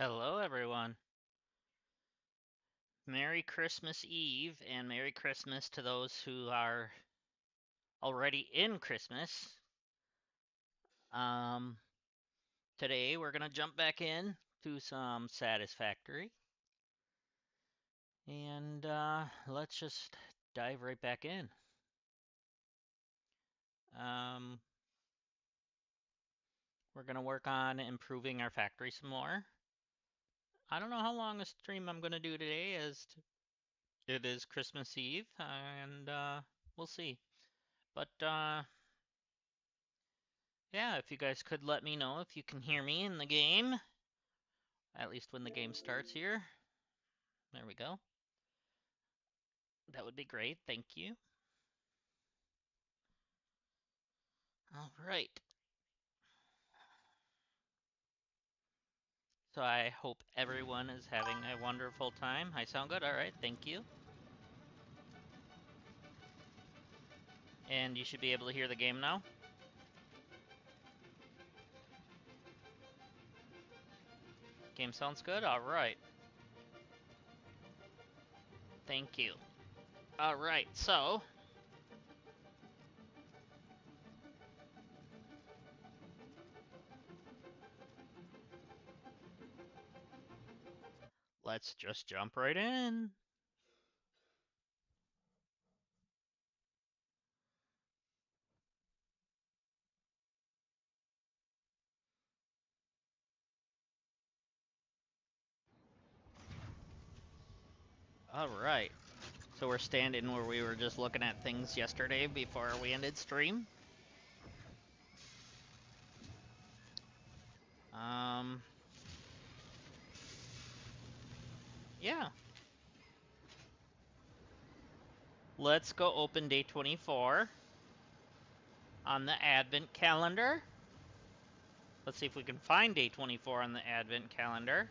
Hello, everyone. Merry Christmas Eve and Merry Christmas to those who are already in Christmas. Um, Today we're gonna jump back in to some Satisfactory, and let's just dive right back in. Um, we're gonna work on improving our factory some more. I don't know how long a stream I'm gonna do today, as it is Christmas Eve, and we'll see. But yeah, if you guys could let me know if you can hear me in the game, at least when the game starts here. There we go. That would be great. Thank you. All right. So I hope everyone is having a wonderful time. I sound good? All right. Thank you. And you should be able to hear the game now. Game sounds good? All right. Thank you. All right. So let's just jump right in. All right. So we're standing where we were just looking at things yesterday before we ended stream. Um, yeah. Let's go open day 24 on the Advent calendar. Let's see if we can find day 24 on the Advent calendar.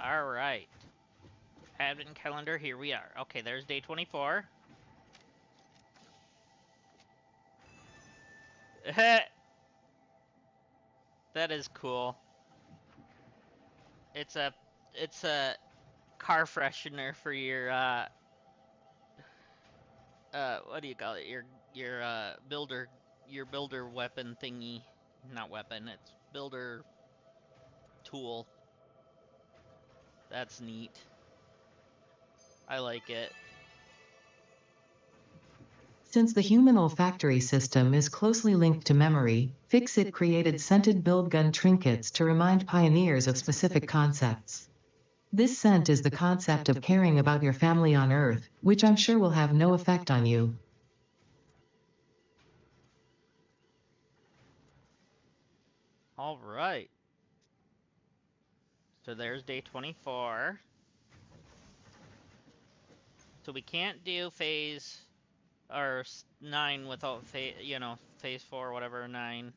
All right. Advent calendar, here we are. Okay, there's day 24. That is cool. It's a it's a car freshener for your what do you call it? Your builder weapon thingy. Not weapon, it's builder tool. That's neat. I like it. Since the human olfactory system is closely linked to memory, Fix-It created scented build gun trinkets to remind pioneers of specific concepts. This scent is the concept of caring about your family on Earth, which I'm sure will have no effect on you. All right. So there's day 24. So we can't do phase or 9 without phase 4 whatever 9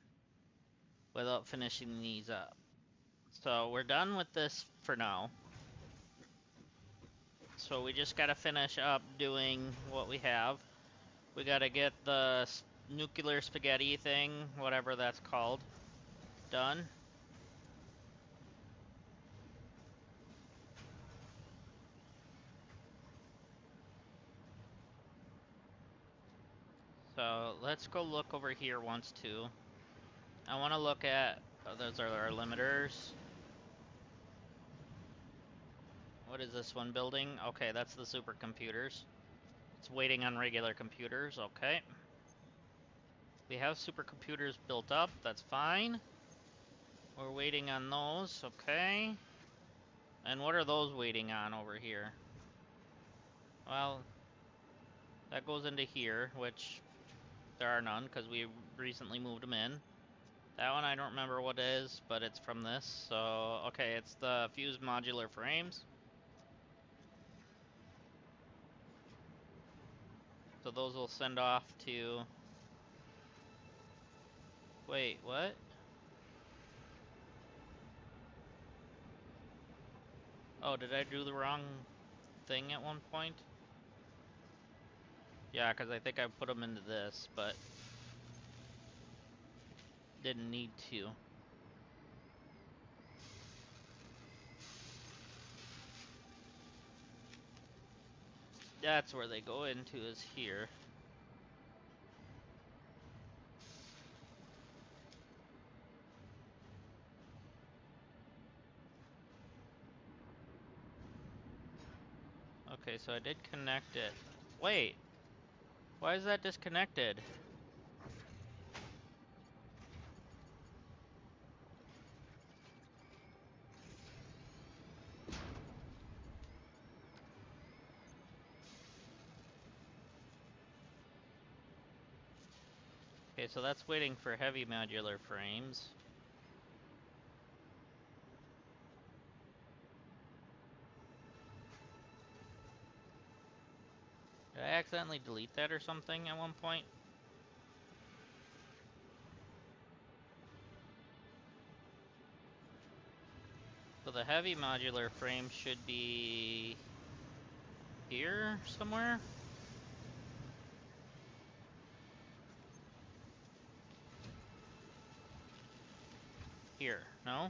without finishing these up. So we're done with this for now. So we just got to finish up doing what we have. We got to get the nuclear spaghetti thing, whatever that's called, done. So let's go look over here once too. I want to look at, those are our limiters. What is this one building? Okay, that's the supercomputers. It's waiting on regular computers, okay. We have supercomputers built up, that's fine. We're waiting on those, okay. And what are those waiting on over here? Well, that goes into here, which there are none because we recently moved them in. That one I don't remember what it is, but it's from this. So, okay, it's the fused modular frames. So those will send off to... Wait, what? Oh, did I do the wrong... thing at one point. Yeah, because I think I put them into this, but didn't need to. That's where they go into, is here. Okay, so I did connect it. Wait, why is that disconnected? Okay, so that's waiting for heavy modular frames. Did I accidentally delete that or something at one point? So the heavy modular frame should be here somewhere? Here, no?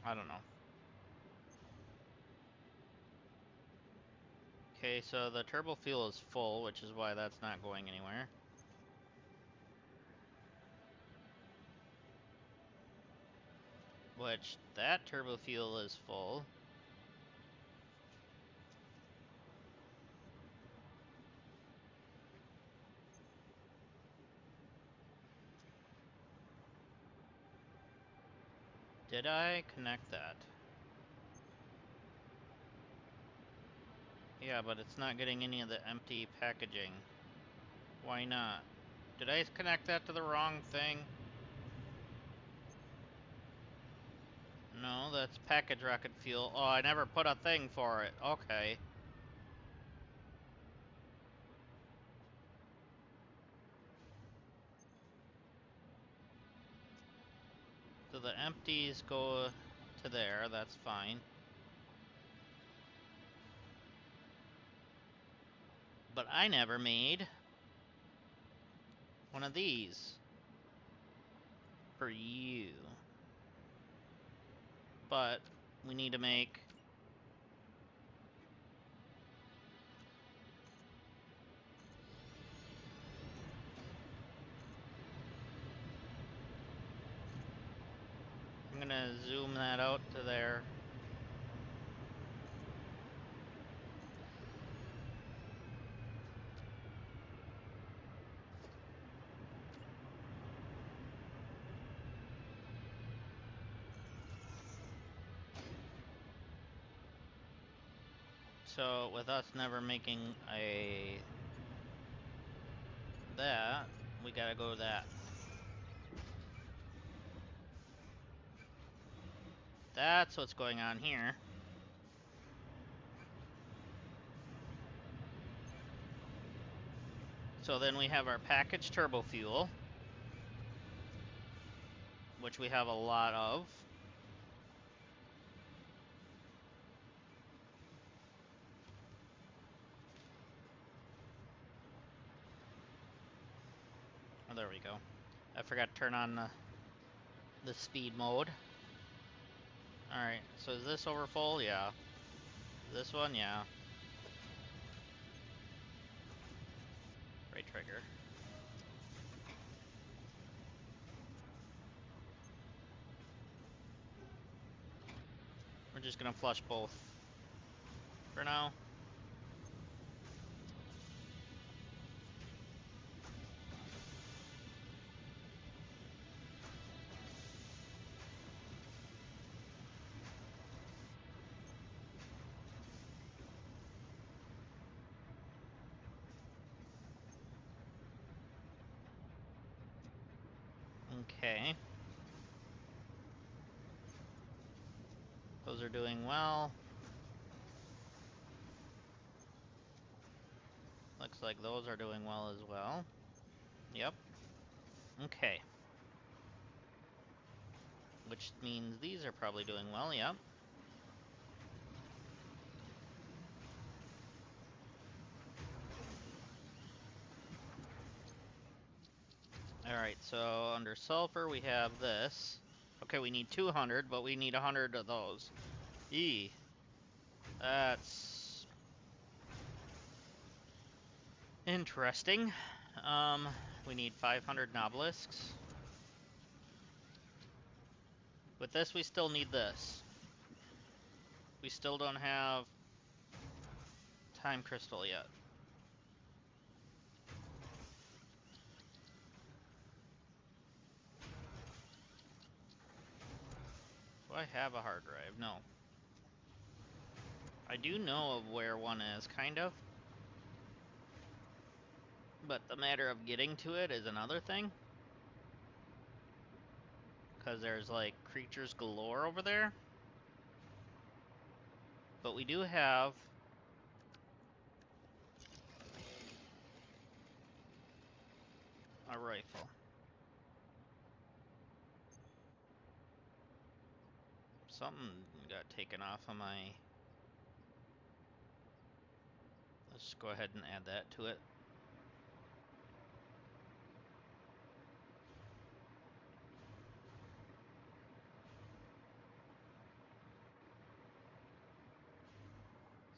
I don't know. Okay, so the turbo fuel is full, which is why that's not going anywhere. Which, that turbo fuel is full. Did I connect that? Yeah, but it's not getting any of the empty packaging. Why not? Did I connect that to the wrong thing? No, that's package rocket fuel. Oh, I never put a thing for it. Okay. So the empties go to there, that's fine. But I never made one of these for you. But we need to make I'm gonna zoom that out to there. So with us never making that, we gotta go that. That's what's going on here. So then we have our packaged turbo fuel, which we have a lot of. Oh, there we go. I forgot to turn on the speed mode. Alright, so is this over full? Yeah. This one? Yeah. Right trigger. We're just gonna flush both for now. Okay. Those are doing well. looks like those are doing well as well. Yep. Okay. Which means these are probably doing well, yep. Alright, so under sulfur we have this. Okay, we need 200, but we need 100 of those. Eee. That's interesting. We need 500 nobelisks. With this, we still need this. We still don't have time crystal yet. Do I have a hard drive? No. I do know of where one is, kind of. But the matter of getting to it is another thing. Because there's, like, creatures galore over there. But we do have a rifle. Something got taken off of my... Let's just go ahead and add that to it.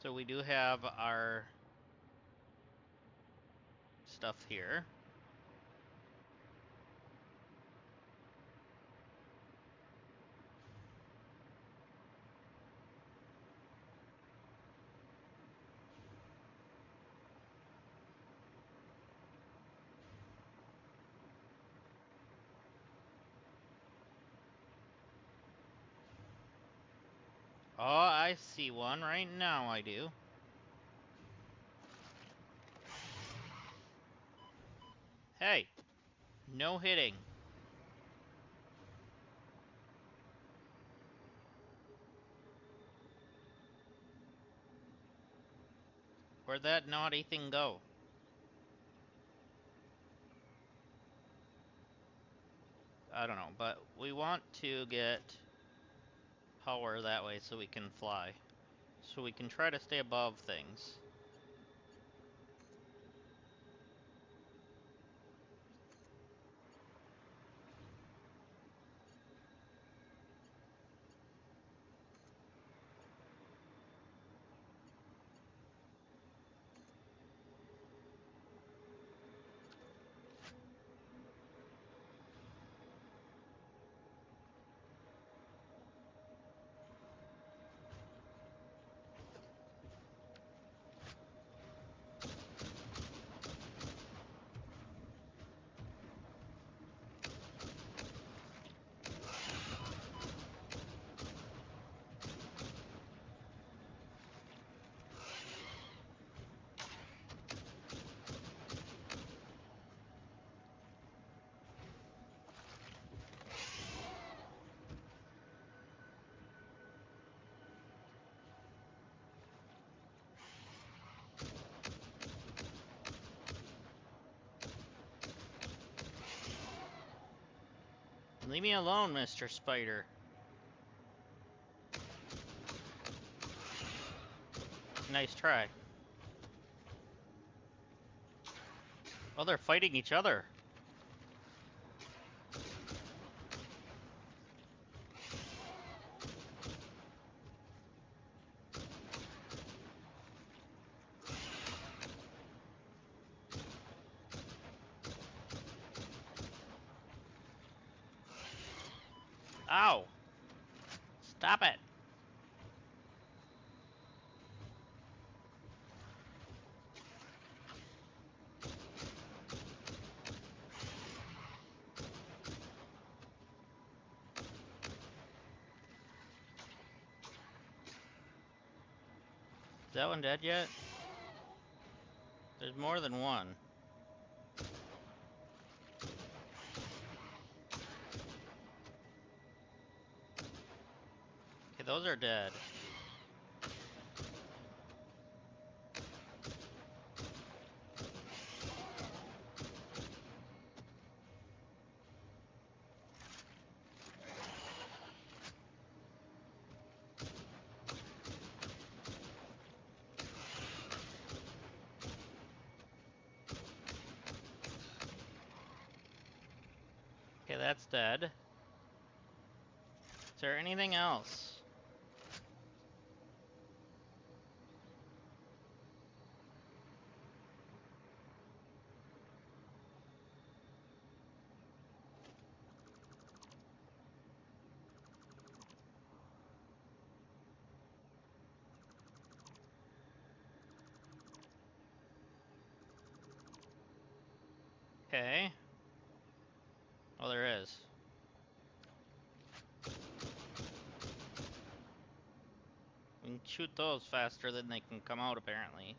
So we do have our stuff here. Oh, I see one right now, I do. Hey, no hitting. Where'd that naughty thing go? I don't know, but we want to get power that way so we can fly. So we can try to stay above things. Leave me alone, Mr. Spider. Nice try. Oh, they're fighting each other. Ow! Stop it! Is that one dead yet? There's more than one. Okay, those are dead. Okay, that's dead. Is there anything else? Okay. Oh, there is. We can shoot those faster than they can come out, apparently.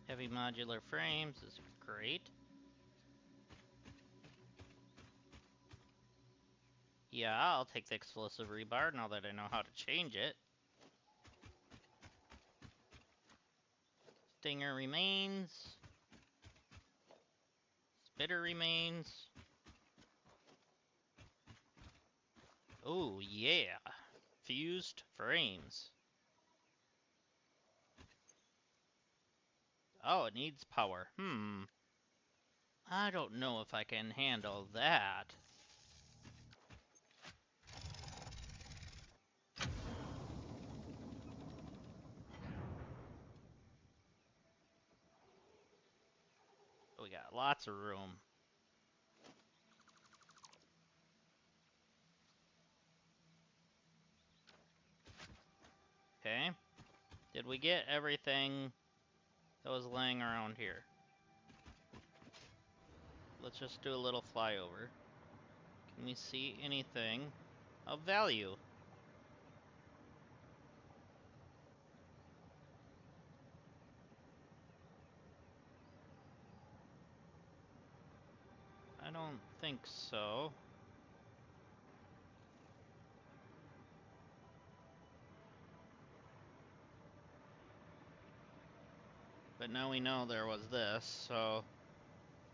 Heavy modular frames is great. Yeah, I'll take the explosive rebar now that I know how to change it. Stinger remains. Spitter remains. Oh, yeah. Fused frames. Oh, it needs power. I don't know if I can handle that. We got lots of room. Okay. Did we get everything that was laying around here? Let's just do a little flyover. Can we see anything of value? I don't think so. But now we know there was this, so...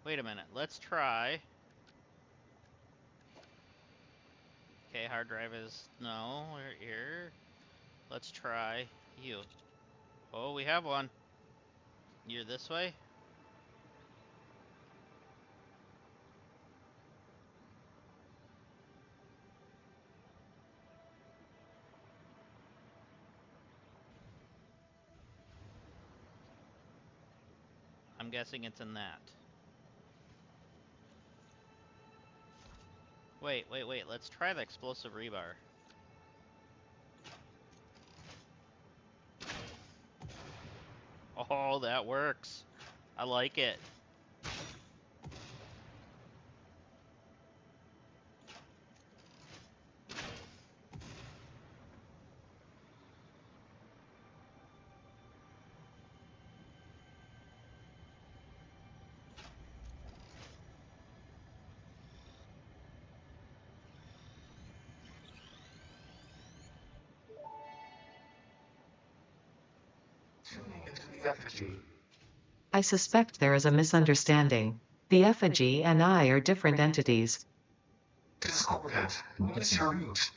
Wait a minute, let's try. Okay, hard drive is... No, we're here. Let's try you. Oh, we have one. You're this way? I'm guessing it's in that. Wait, let's try the explosive rebar. Oh, that works. I like it. Tuning into the effigy. I suspect there is a misunderstanding. The effigy and I are different entities. Discordant, what is your root?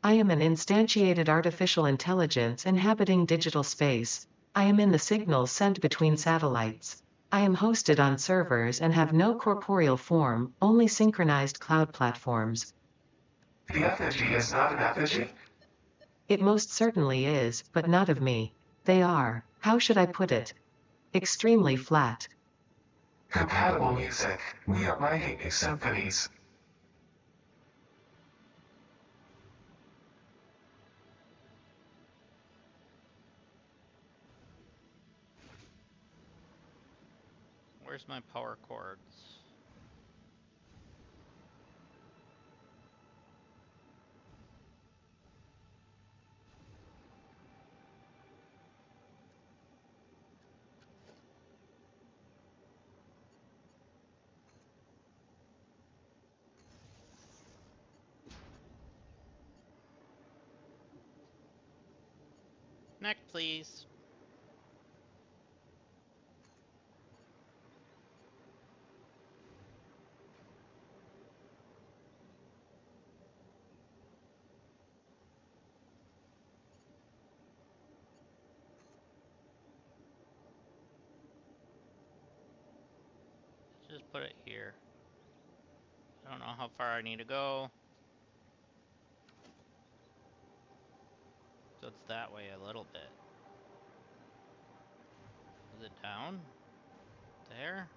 I am an instantiated artificial intelligence inhabiting digital space. I am in the signals sent between satellites. I am hosted on servers and have no corporeal form, only synchronized cloud platforms. The effigy is not an effigy? It most certainly is, but not of me. They are, how should I put it? Extremely flat. Compatible music. We are writing new symphonies. Where's my power cords? Next, please. Just put it here. I don't know how far I need to go. So it's that way a little bit. Is it down? There?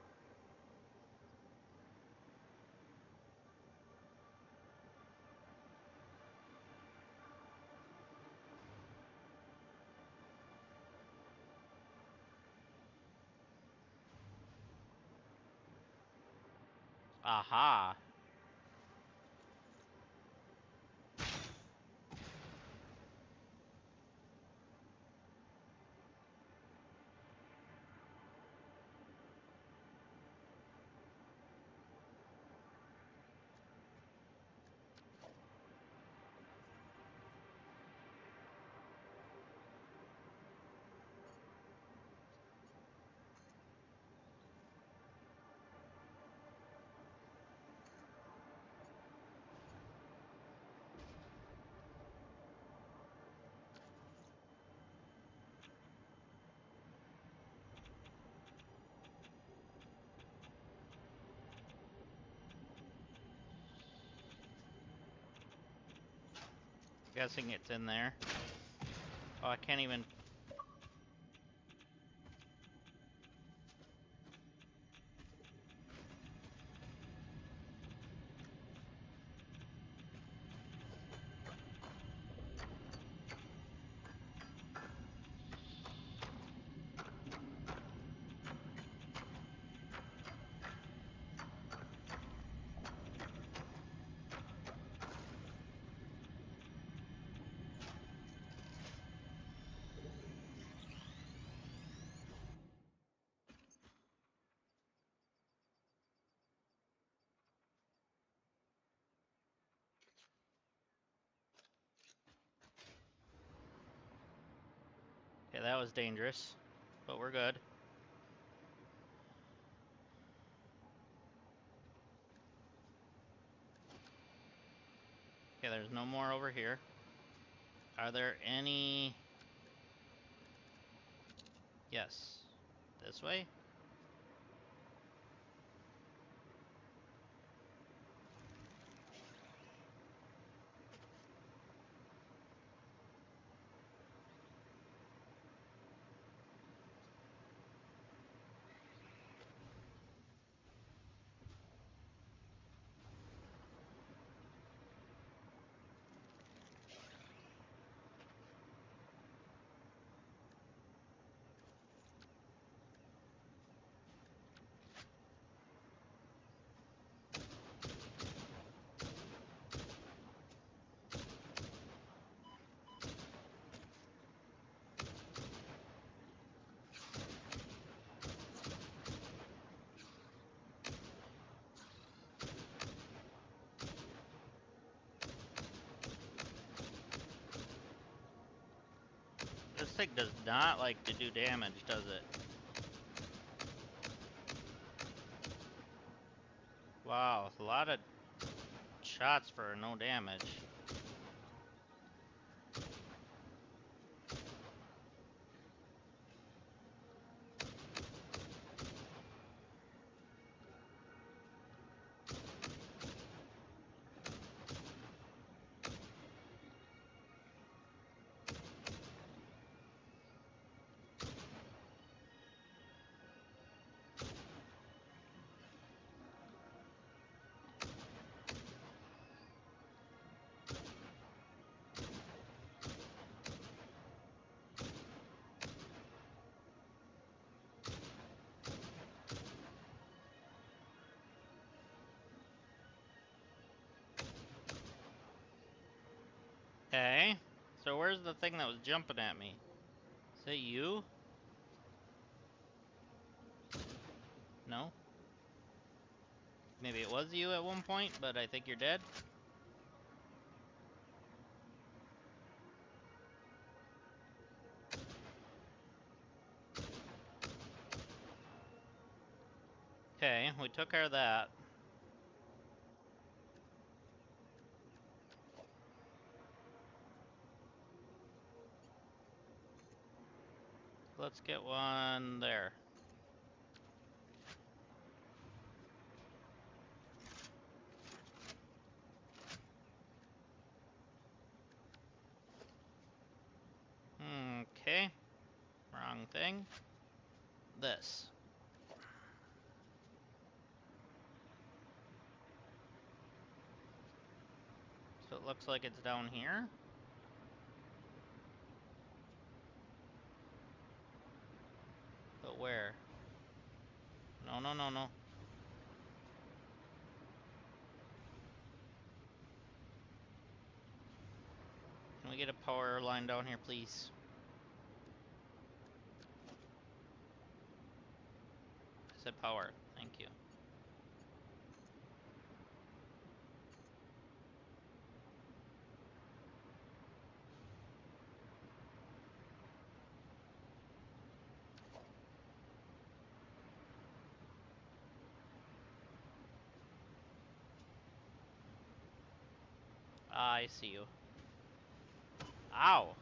Aha! Guessing it's in there. Oh, I can't even... Okay, that was dangerous. But we're good. Okay, there's no more over here. Are there any... Yes. This way? This thing does not like to do damage, does it? Wow, a lot of shots for no damage. Okay, so where's the thing that was jumping at me? Is it you? No? Maybe it was you at one point, but I think you're dead? Okay, we took care of that. Let's get one there. thing. This. So it looks like it's down here. But where? No, no, no, no. Can we get a power line down here, please? I said power. Thank you. Ah, I see you. Ow!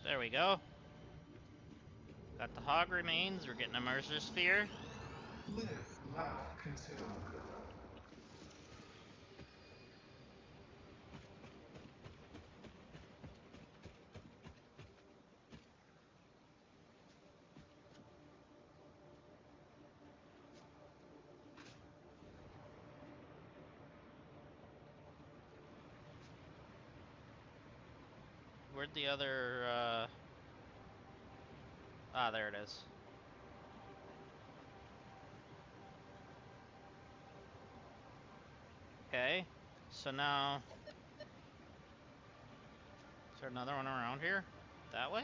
There we go. Got the hog remains. We're getting a Mercer sphere. Live, laugh, consume. Where'd the other, Ah, there it is. Okay. So now... Is there another one around here? That way?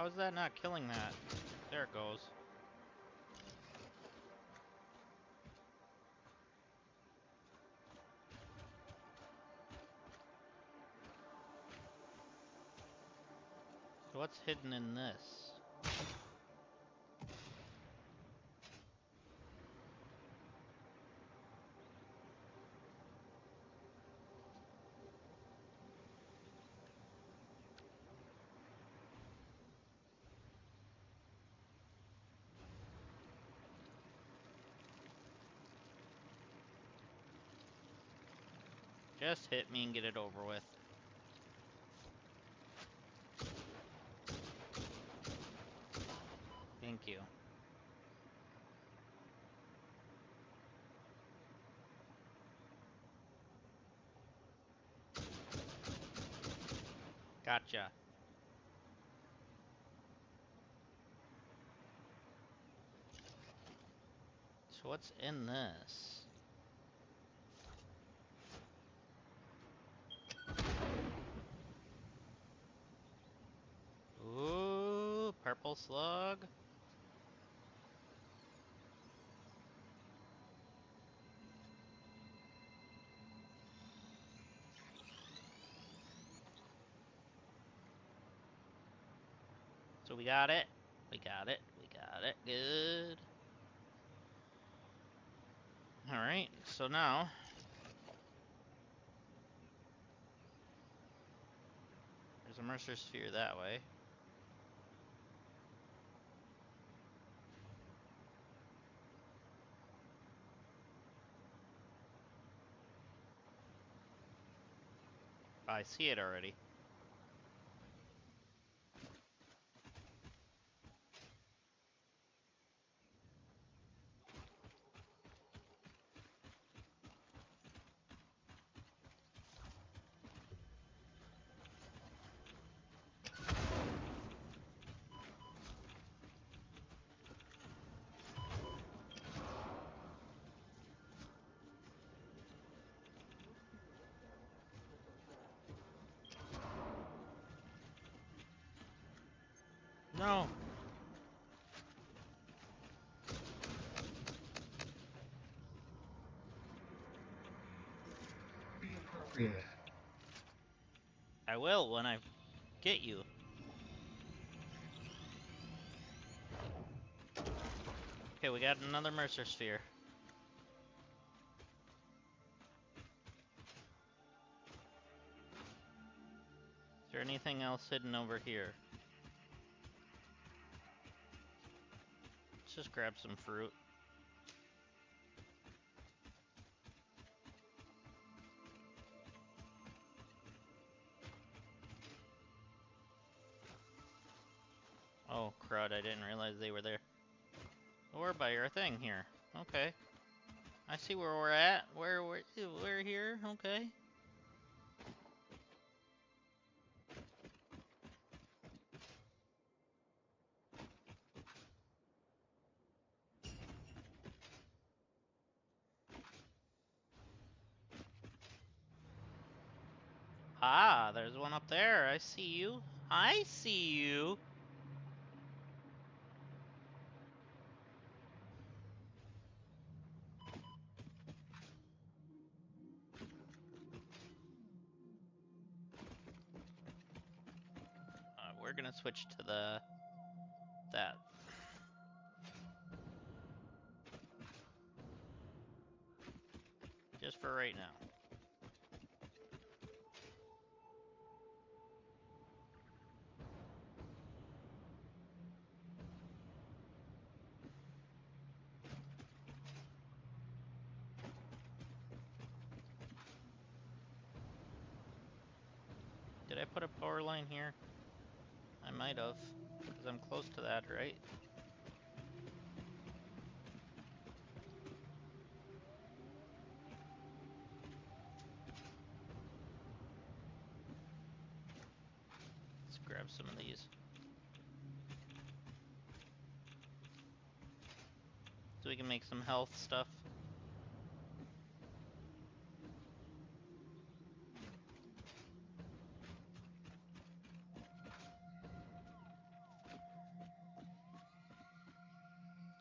How is that not killing that? There it goes. So what's hidden in this? Just hit me and get it over with. Thank you. Gotcha. So what's in this? Ooh, purple slug. So we got it. We got it. We got it. Good. Alright, so now... There's a Mercer sphere that way. I see it already. No. I will when I get you. Okay, we got another Mercer Sphere. Is there anything else hidden over here? Let's just grab some fruit. Oh, crud, I didn't realize they were there. We're by our thing here. Okay. I see where we're at. We're here. Okay. Ah, there's one up there. I see you. I see you. We're gonna switch to that. Just for right now. Did I put a power line here? I might have, because I'm close to that, right? Let's grab some of these. So we can make some health stuff.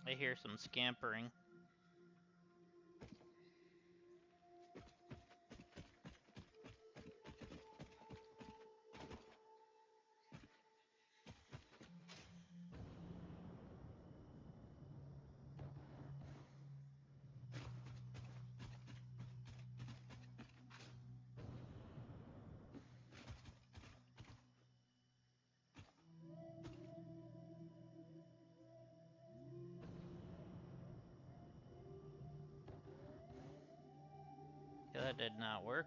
I hear some scampering. Yeah, that did not work.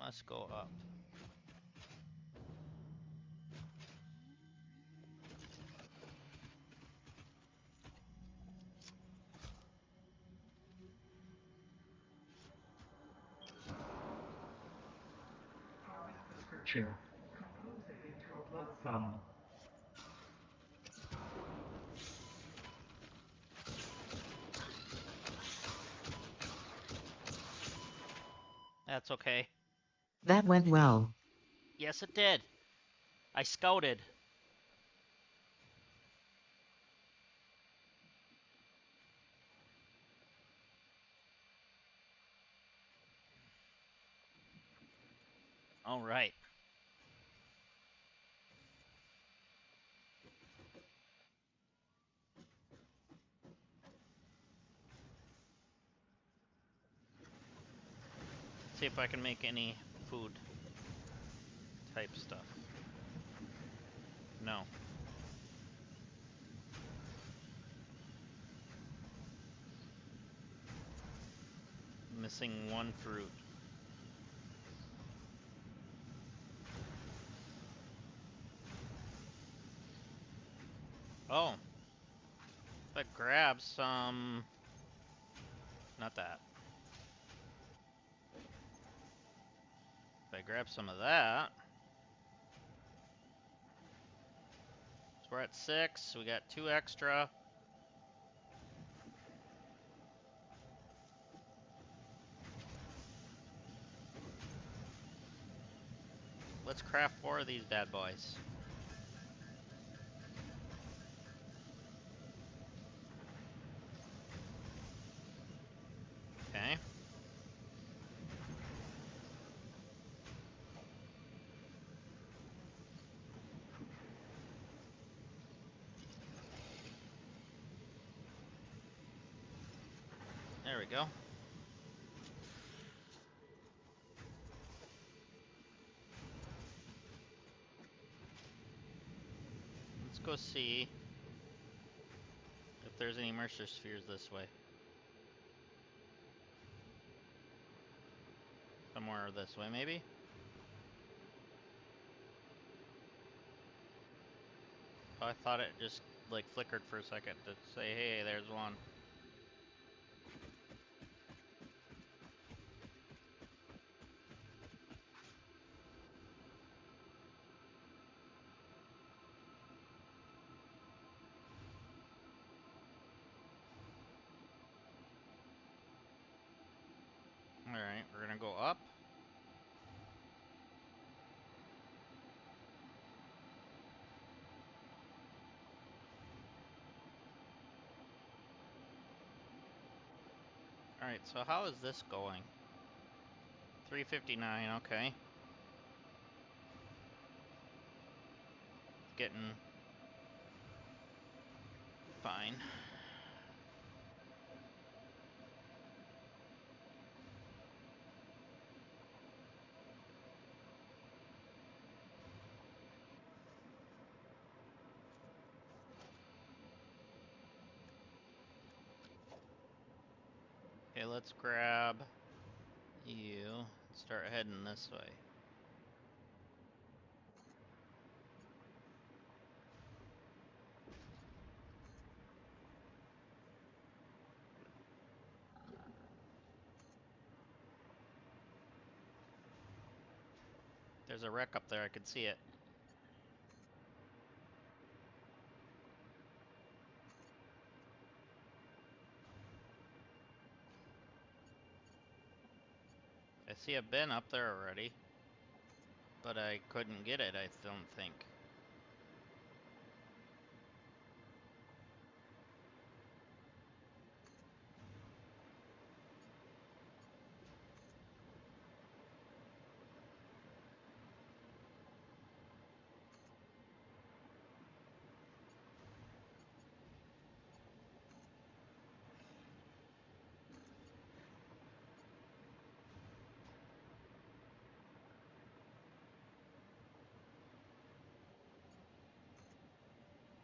Must go up. Sure. That's okay. That went well. Yes, it did. I scouted. All right. See if I can make any food type stuff. No. Missing one fruit. Oh. If I grab some... Not that. If I grab some of that... So we're at 6. We got 2 extra. craft 4 of these bad boys. Okay. There we go. Let's go see if there's any Mercer spheres this way. Somewhere this way, maybe? Oh, I thought it just, like, flickered for a second to say, hey, there's one. Alright, we're gonna go up. Alright, so how is this going? 359, okay. Getting fine. Okay, let's grab you and start heading this way. There's a wreck up there, I could see it. I see a bin up there already, but I couldn't get it, I don't think.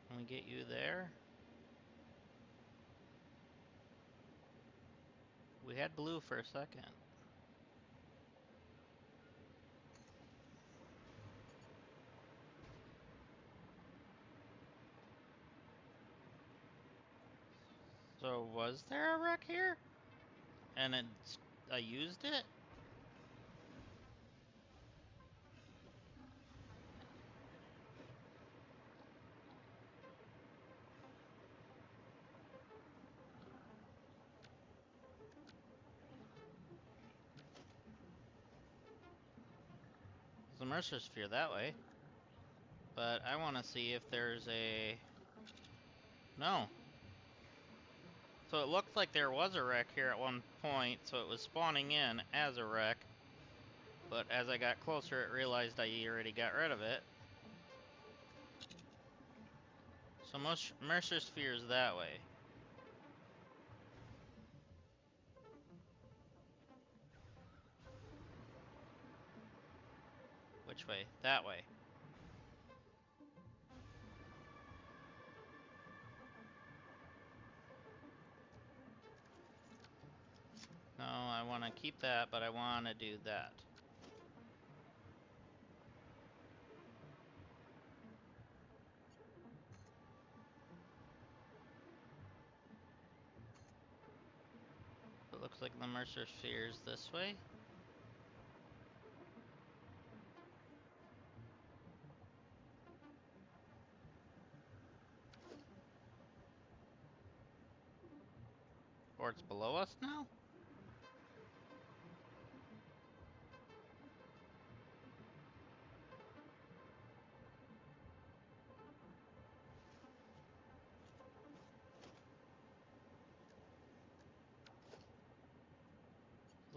Can we get you there? We had blue for a second. So was there a wreck here? And I used it? There's a Mercer sphere that way. But I want to see if there's a... No. So it looked like there was a wreck here at one point, so it was spawning in as a wreck. But as I got closer, it realized I already got rid of it. So Mercer sphere's that way. Which way? That way. No, I want to keep that, but I want to do that. It looks like the Mercer sphere's this way. Or it's below us now?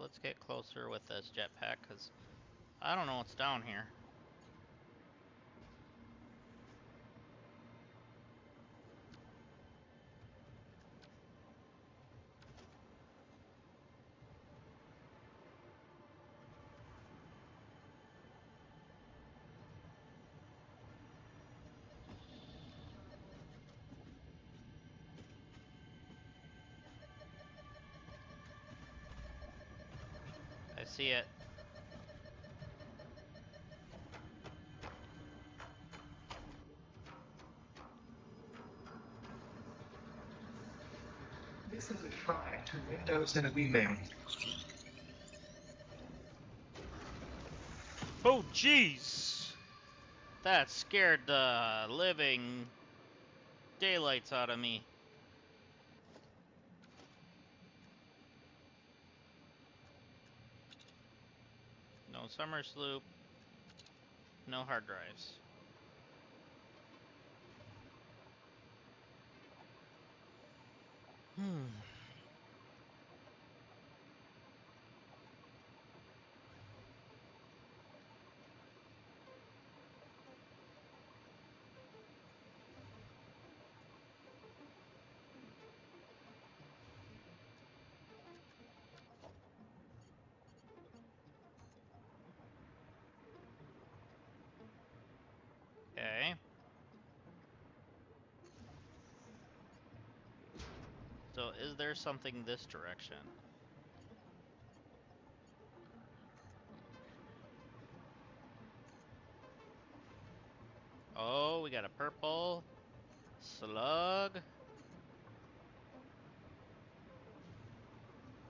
let's get closer with this jetpack, because I don't know what's down here. I see it. This is a try to Windows and email. Oh, jeez! That scared the living daylights out of me. No summer sloop. No hard drives. Okay. So is there something this direction? Oh, we got a purple slug.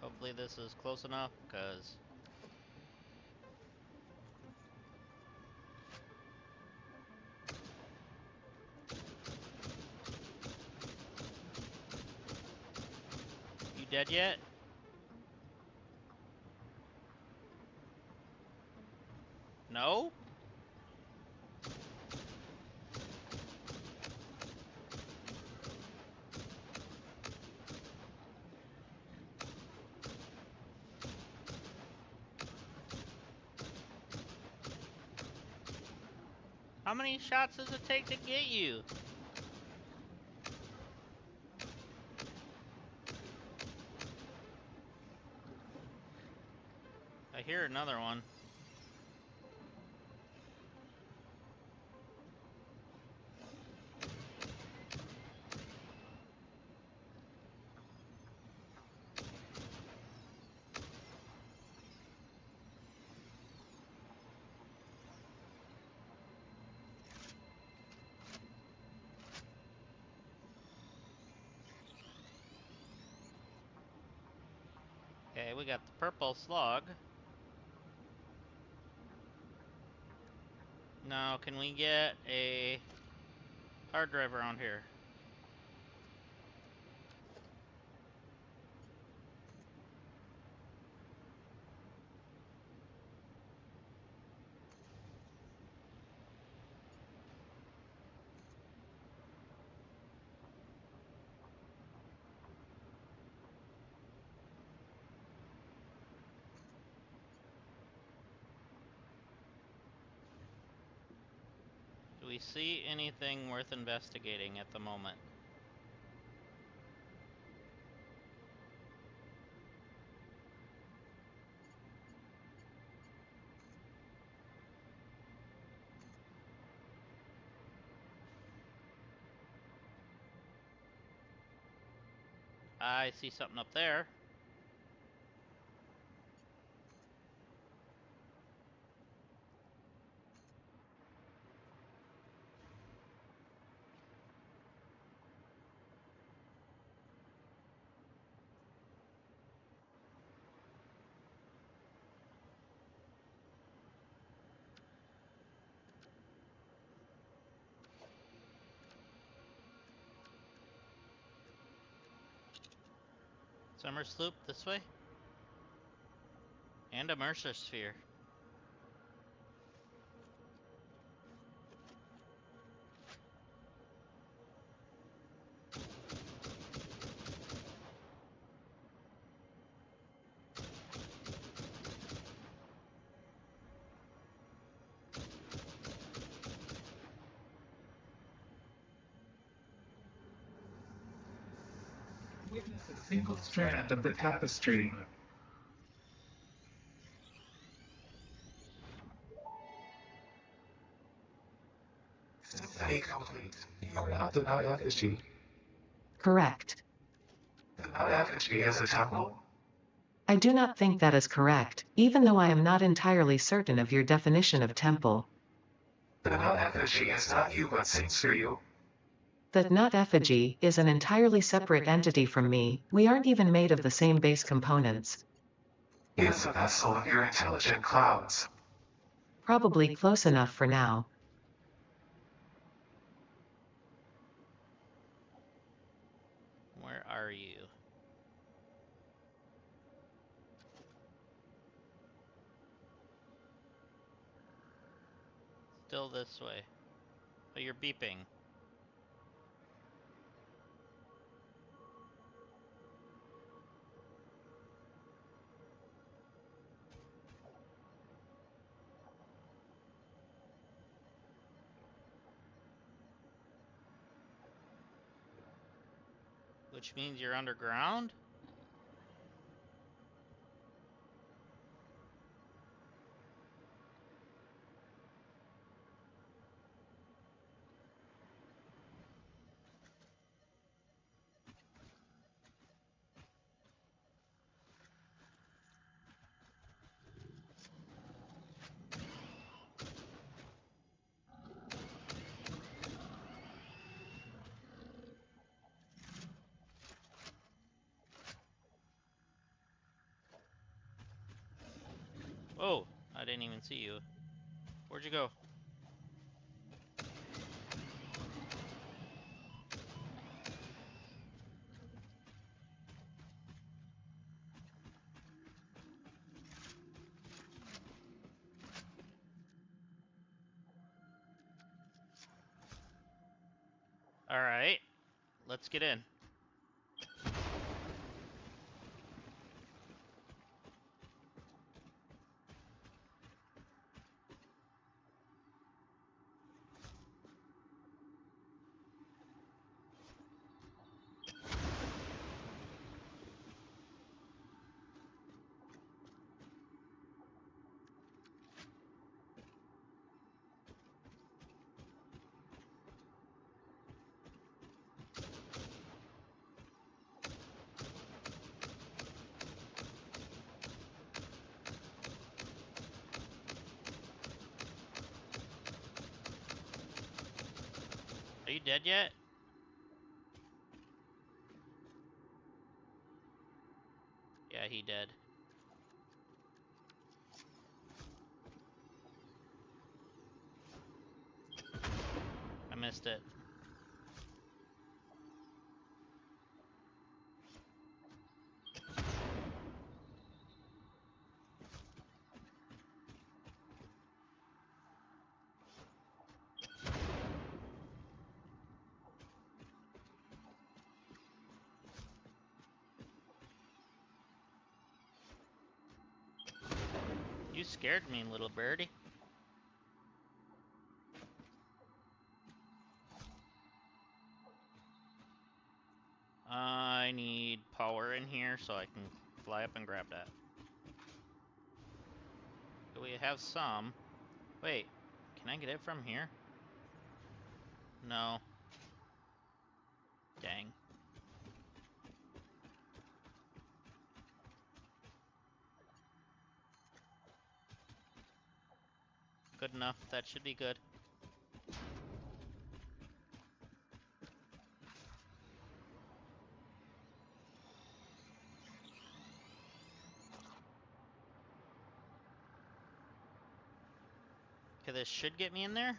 Hopefully this is close enough, because... You dead yet? No? How many shots does it take to get you? I hear another one. Okay, we got the purple slug. Now, can we get a hard drive around here? Do we see anything worth investigating at the moment? I see something up there. Summer sloop this way. And a Mercer sphere. Witness a single strand of the tapestry. Symphony complete. You are not the night effigy. Correct. The night effigy is a temple. I do not think that is correct, even though I am not entirely certain of your definition of temple. The night effigy is not you but sings for you. The nut effigy is an entirely separate entity from me. We aren't even made of the same base components. It is a vessel of your intelligent clouds. Probably close enough for now. Where are you? Still this way. Oh, you're beeping. Which means you're underground? Oh, I didn't even see you. Where'd you go? Alright, let's get in. Are you dead yet? Yeah, he dead. I missed it. You scared me, little birdie. I need power in here so I can fly up and grab that. Do we have some? Wait, can I get it from here? No. Dang. Good enough. That should be good. Okay, this should get me in there.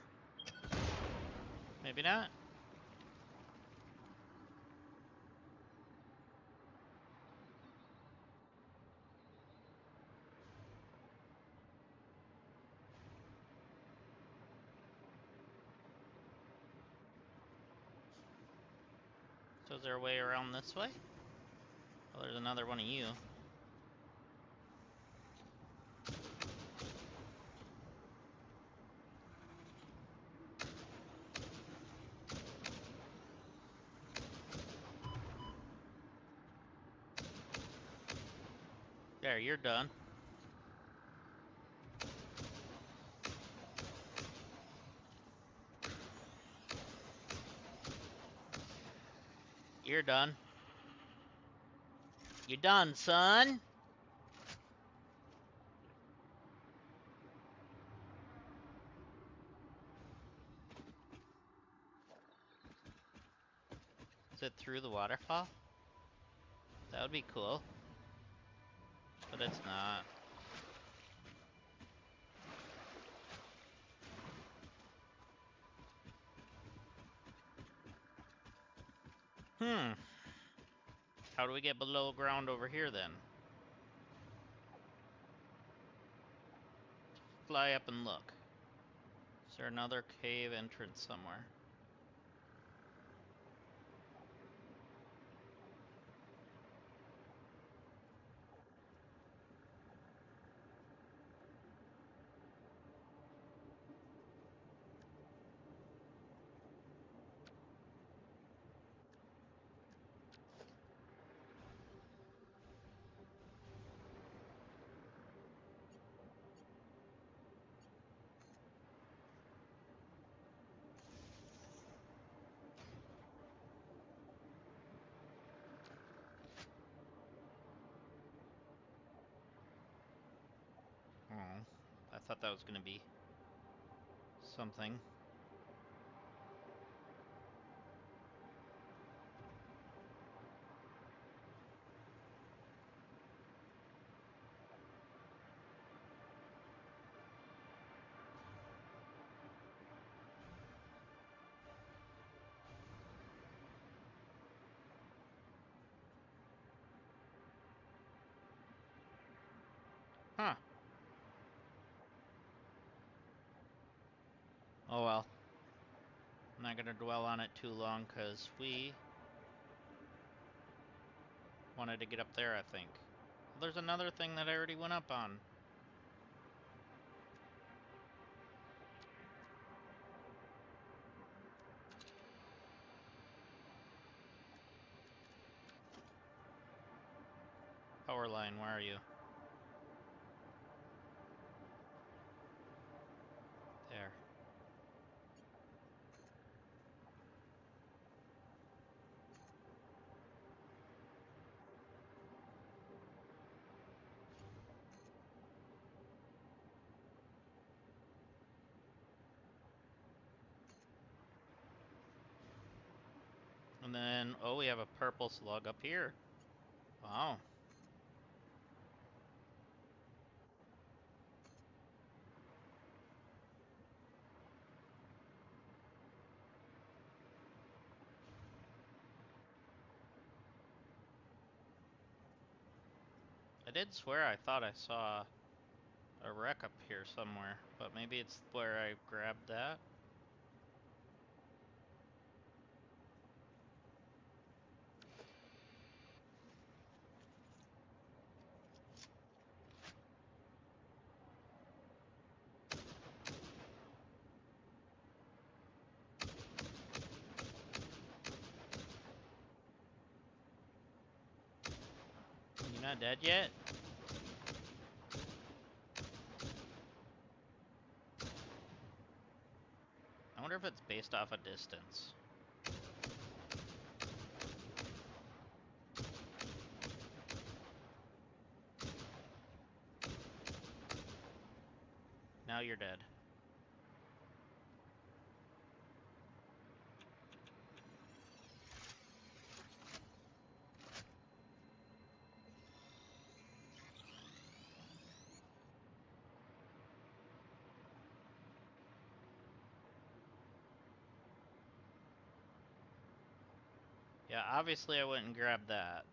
Maybe not. So is there a way around this way? Oh, there's another one of you. There, you're done. You're done. You done, son? Is it through the waterfall? That would be cool. But it's not. How do we get below ground over here then? Fly up and look. Is there another cave entrance somewhere? Oh, I thought that was gonna be something. Huh. Oh well. I'm not gonna dwell on it too long because we wanted to get up there, I think. Well, there's another thing that I already went up on. Power line, where are you? There. And then, oh, we have a purple slug up here. Wow. I did swear I thought I saw a wreck up here somewhere, but maybe it's where I grabbed that. You not dead yet? I wonder if it's based off a distance. Now you're dead. Yeah, obviously I went and grabbed that.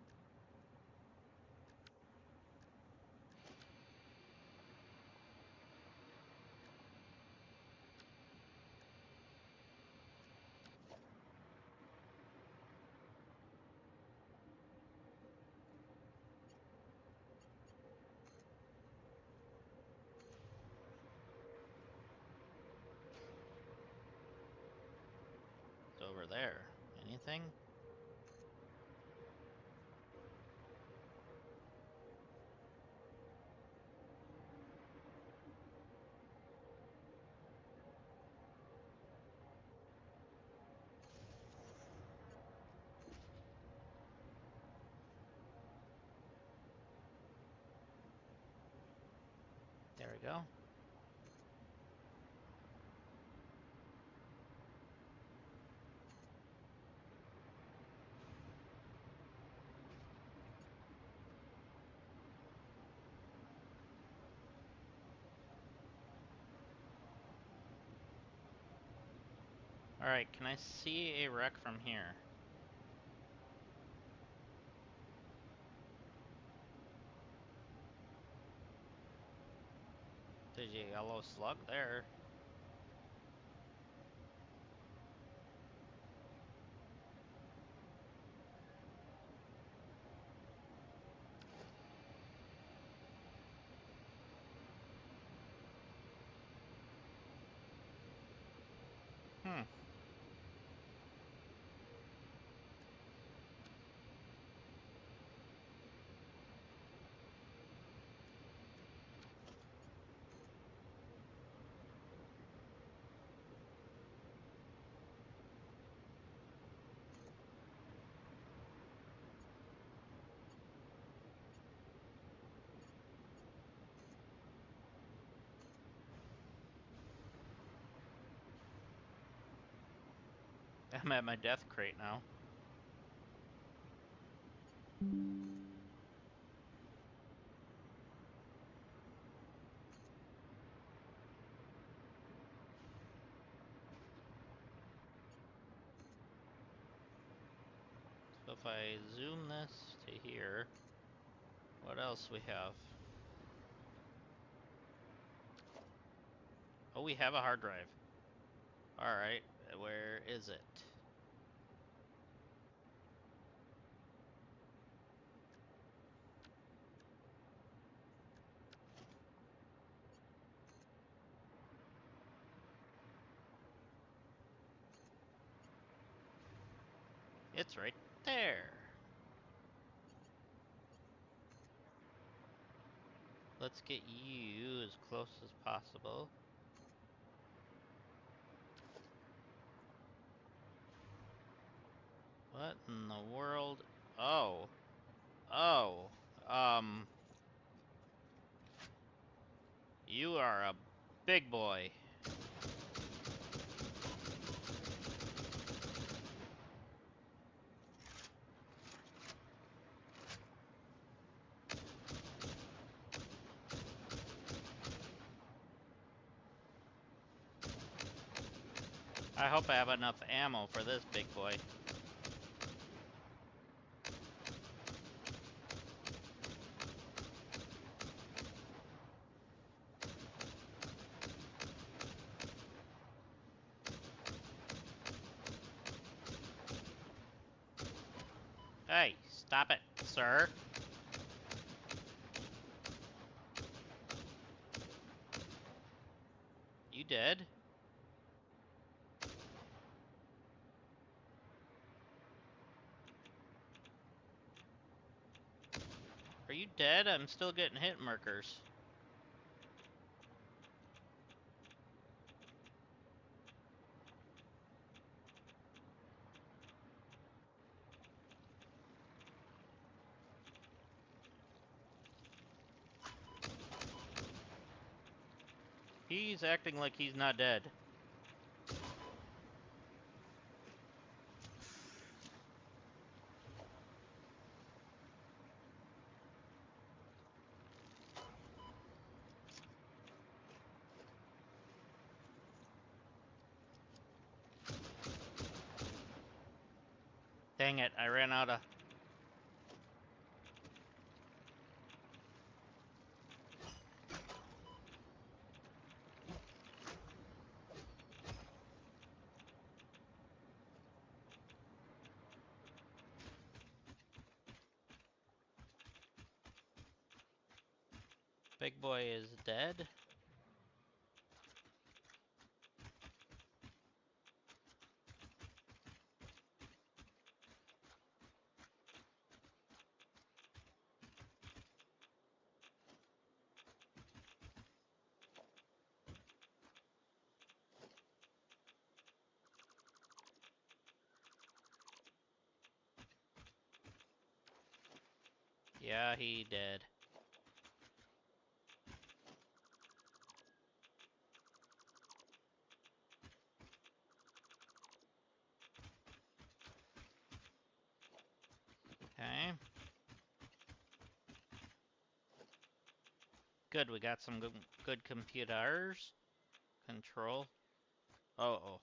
It's over there. Anything? go. Alright, can I see a wreck from here? There's a yellow slug there. Hmm. I'm at my death crate now. So if I zoom this to here, what else we have? Oh, we have a hard drive. Alright, where is it? It's right there. Let's get you as close as possible. What in the world? Oh. Oh. Um. You are a big boy. I hope I have enough ammo for this big boy. Hey, stop it, sir. You dead? Are you dead? I'm still getting hit markers. He's acting like he's not dead. Dang it, I ran out of... Big boy is dead. Yeah, he dead. Good, we got some good computers. Control. Oh.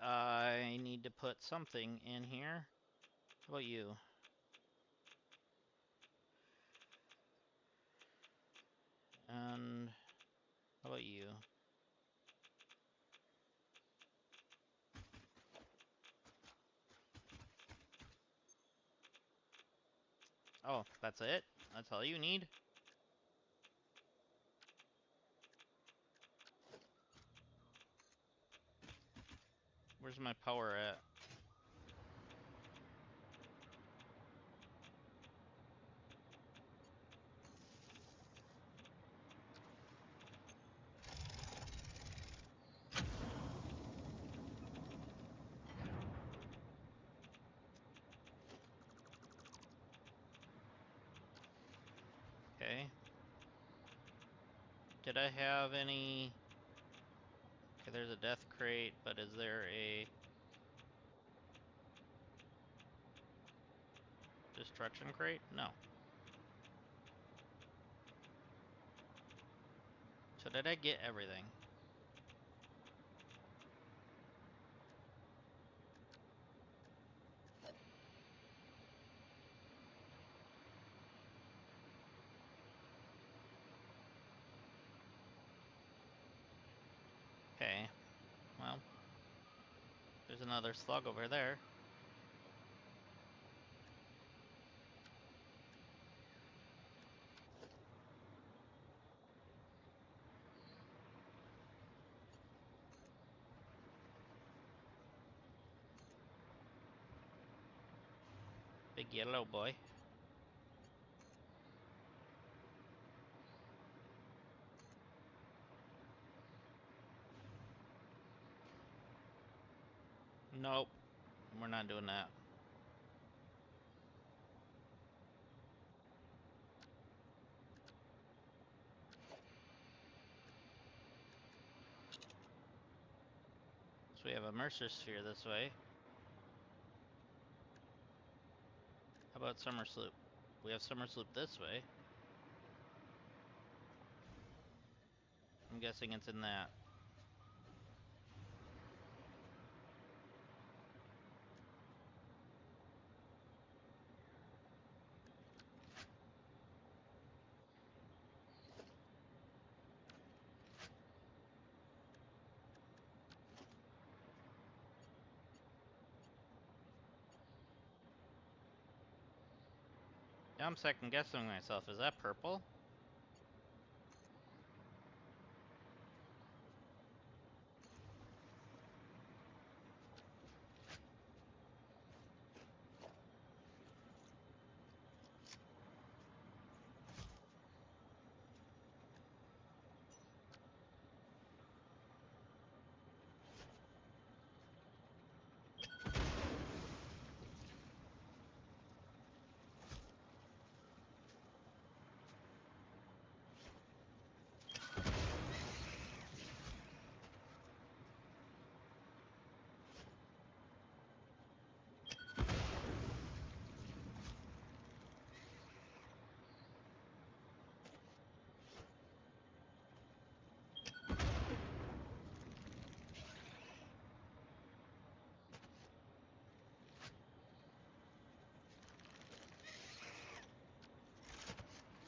I need to put something in here. How about you? And how about you? Oh, that's it? That's all you need? Where's my power at? Okay. Did I have any... Okay, there's a death crate, but is there a... destruction crate? No. So did I get everything? Okay. Well, there's another slug over there. Big yellow boy. Nope. We're not doing that. So we have a Mercer Sphere this way. How about Summer Sloop? We have Summer Sloop this way. I'm guessing it's in that. Now I'm second guessing myself. Is that purple?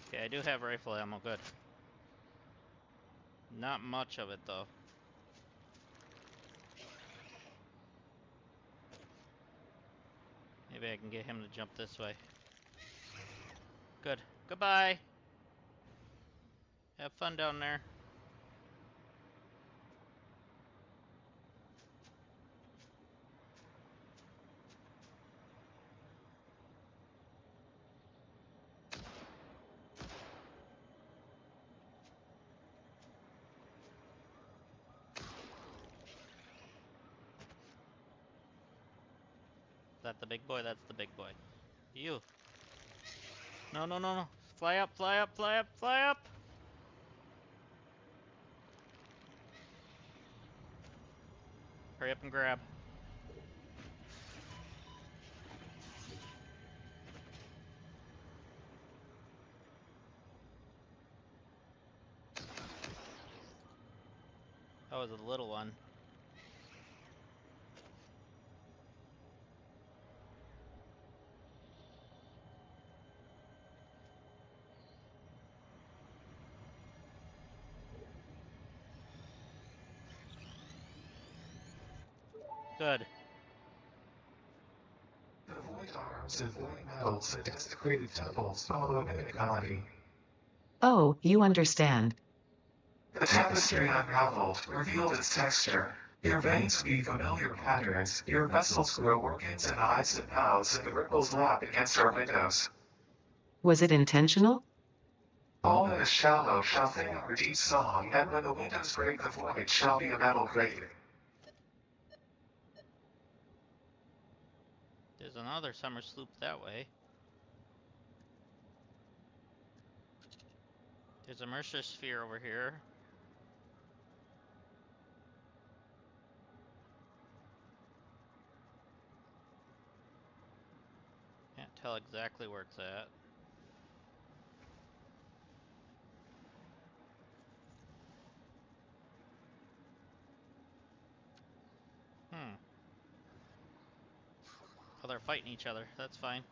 Okay, I do have rifle ammo. Good. Not much of it, though. Maybe I can get him to jump this way. Good. Goodbye! Have fun down there. Is that the big boy? That's the big boy. You. No. Fly up, fly up, fly up, fly up! Hurry up and grab. That was a little one. Good. The void arms and void metals and desecrated temples follow an inequality. Oh, you understand. The tapestry unraveled, revealed its texture. Your veins weave familiar patterns, your vessels grow organs and eyes and mouths, and the ripples lap against our windows. Was it intentional? All that is shallow shall sing our deep song, and when the windows break the void shall be a metal grating. There's another summer sloop that way. There's a Mercer sphere over here. Can't tell exactly where it's at. Oh, they're fighting each other. That's fine.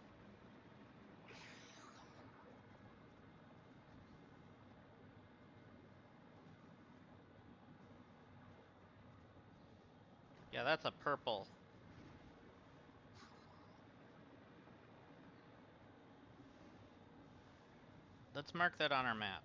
Yeah, that's a purple. Let's mark that on our map.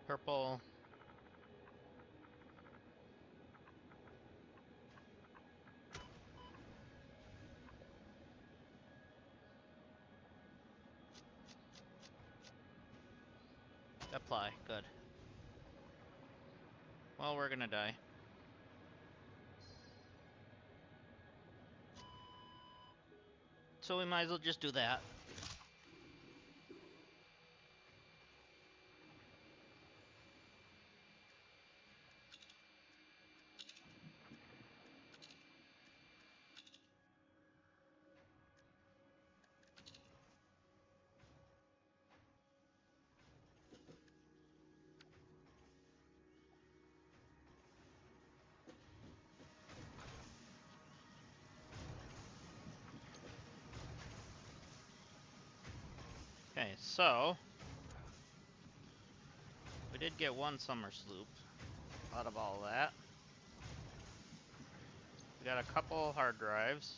Purple. Apply. Good. Well, we're gonna die. So we might as well just do that. Okay, so we did get one summer sloop out of all that. We got a couple hard drives.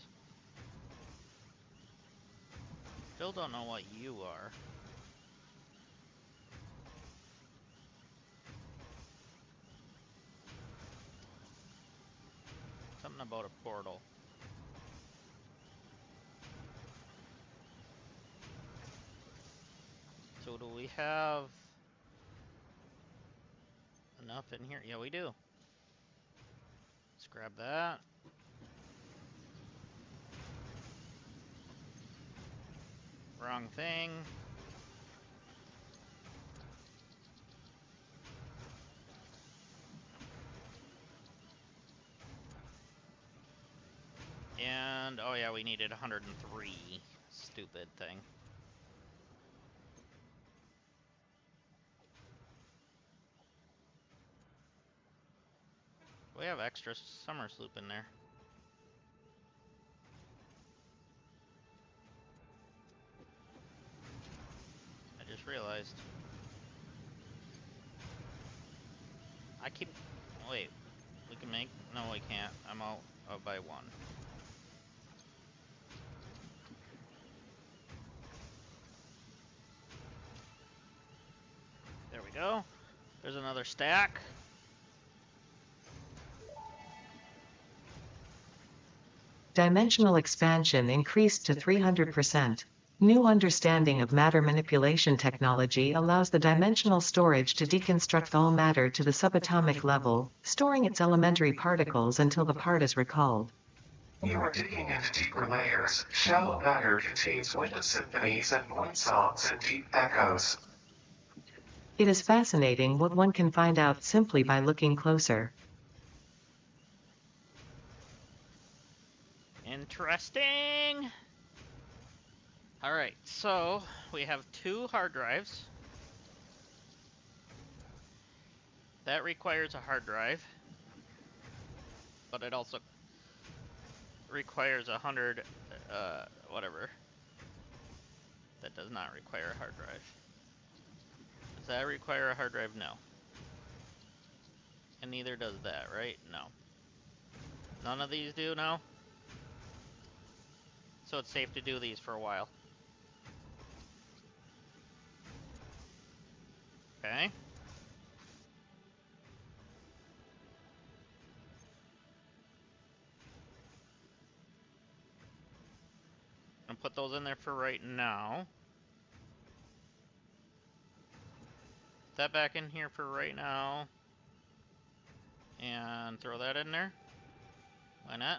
Still don't know what you are. Something about a portal. So do we have enough in here? Yeah, we do. Let's grab that. Wrong thing. And, oh yeah, we needed 103. Stupid thing. We have extra summer sloop in there. I just realized. I keep... Wait. We can make... No, we can't. I'm out by one. There we go. There's another stack. Dimensional expansion increased to 300%. New understanding of matter manipulation technology allows the dimensional storage to deconstruct all matter to the subatomic level, storing its elementary particles until the part is recalled. You are digging into deeper layers. Shallow matter contains wind symphonies and moon songs and deep echoes. It is fascinating what one can find out simply by looking closer. Interesting. All right, so we have 2 hard drives. That requires a hard drive, but it also requires 100, whatever. That does not require a hard drive. Does that require a hard drive? No. And neither does that, right? No. None of these do now? So it's safe to do these for a while. Okay. And put those in there for right now. Put that back in here for right now. And throw that in there. Why not?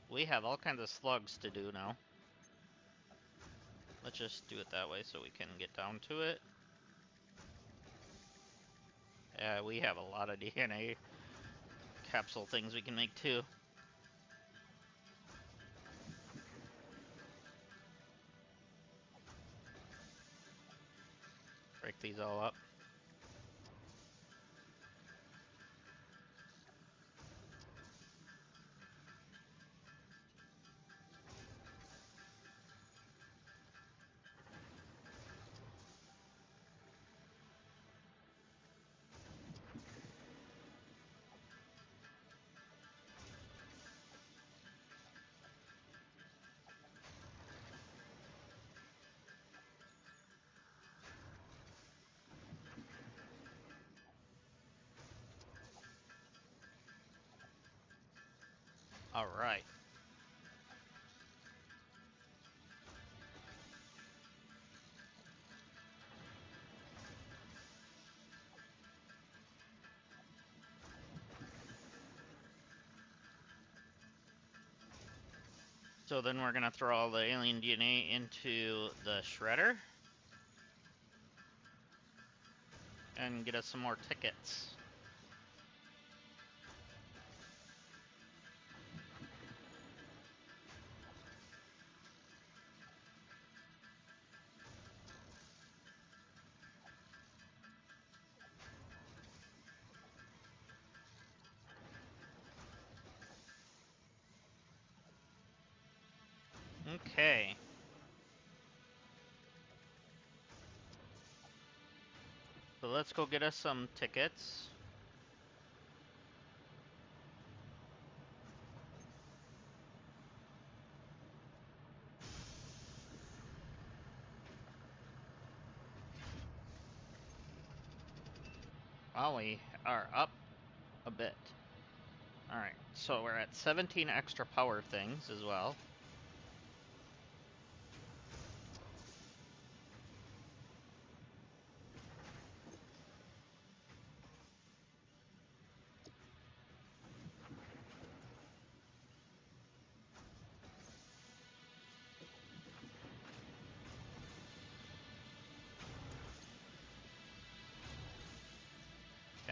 We have all kinds of slugs to do now. Let's just do it that way so we can get down to it. We have a lot of DNA capsule things we can make too. Break these all up. All right. So then we're gonna throw all the alien DNA into the shredder and get us some more tickets. Okay. So let's go get us some tickets. Well, we are up a bit. Alright, so we're at 17 extra power things as well.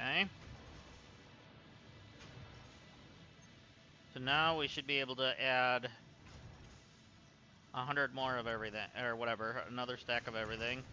Okay. So now we should be able to add 100 more of everything, or whatever, another stack of everything.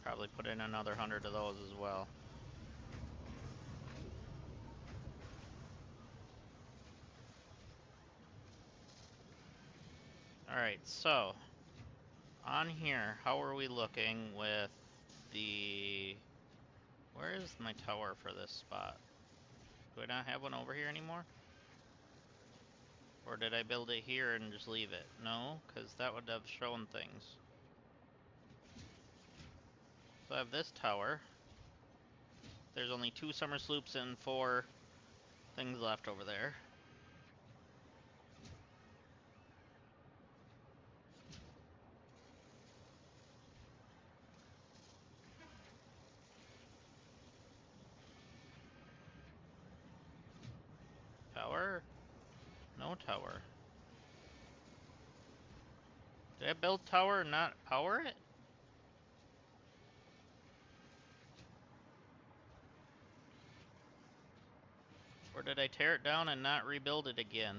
Probably put in another 100 of those as well. Alright, so On here, how are we looking with the... Where is my tower for this spot? Do I not have one over here anymore? Or did I build it here and just leave it? No, because that would have shown things. So I have this tower. There's only 2 summer sloops and 4 things left over there. Tower? No tower. Did I build tower and not power it? Or did I tear it down and not rebuild it again?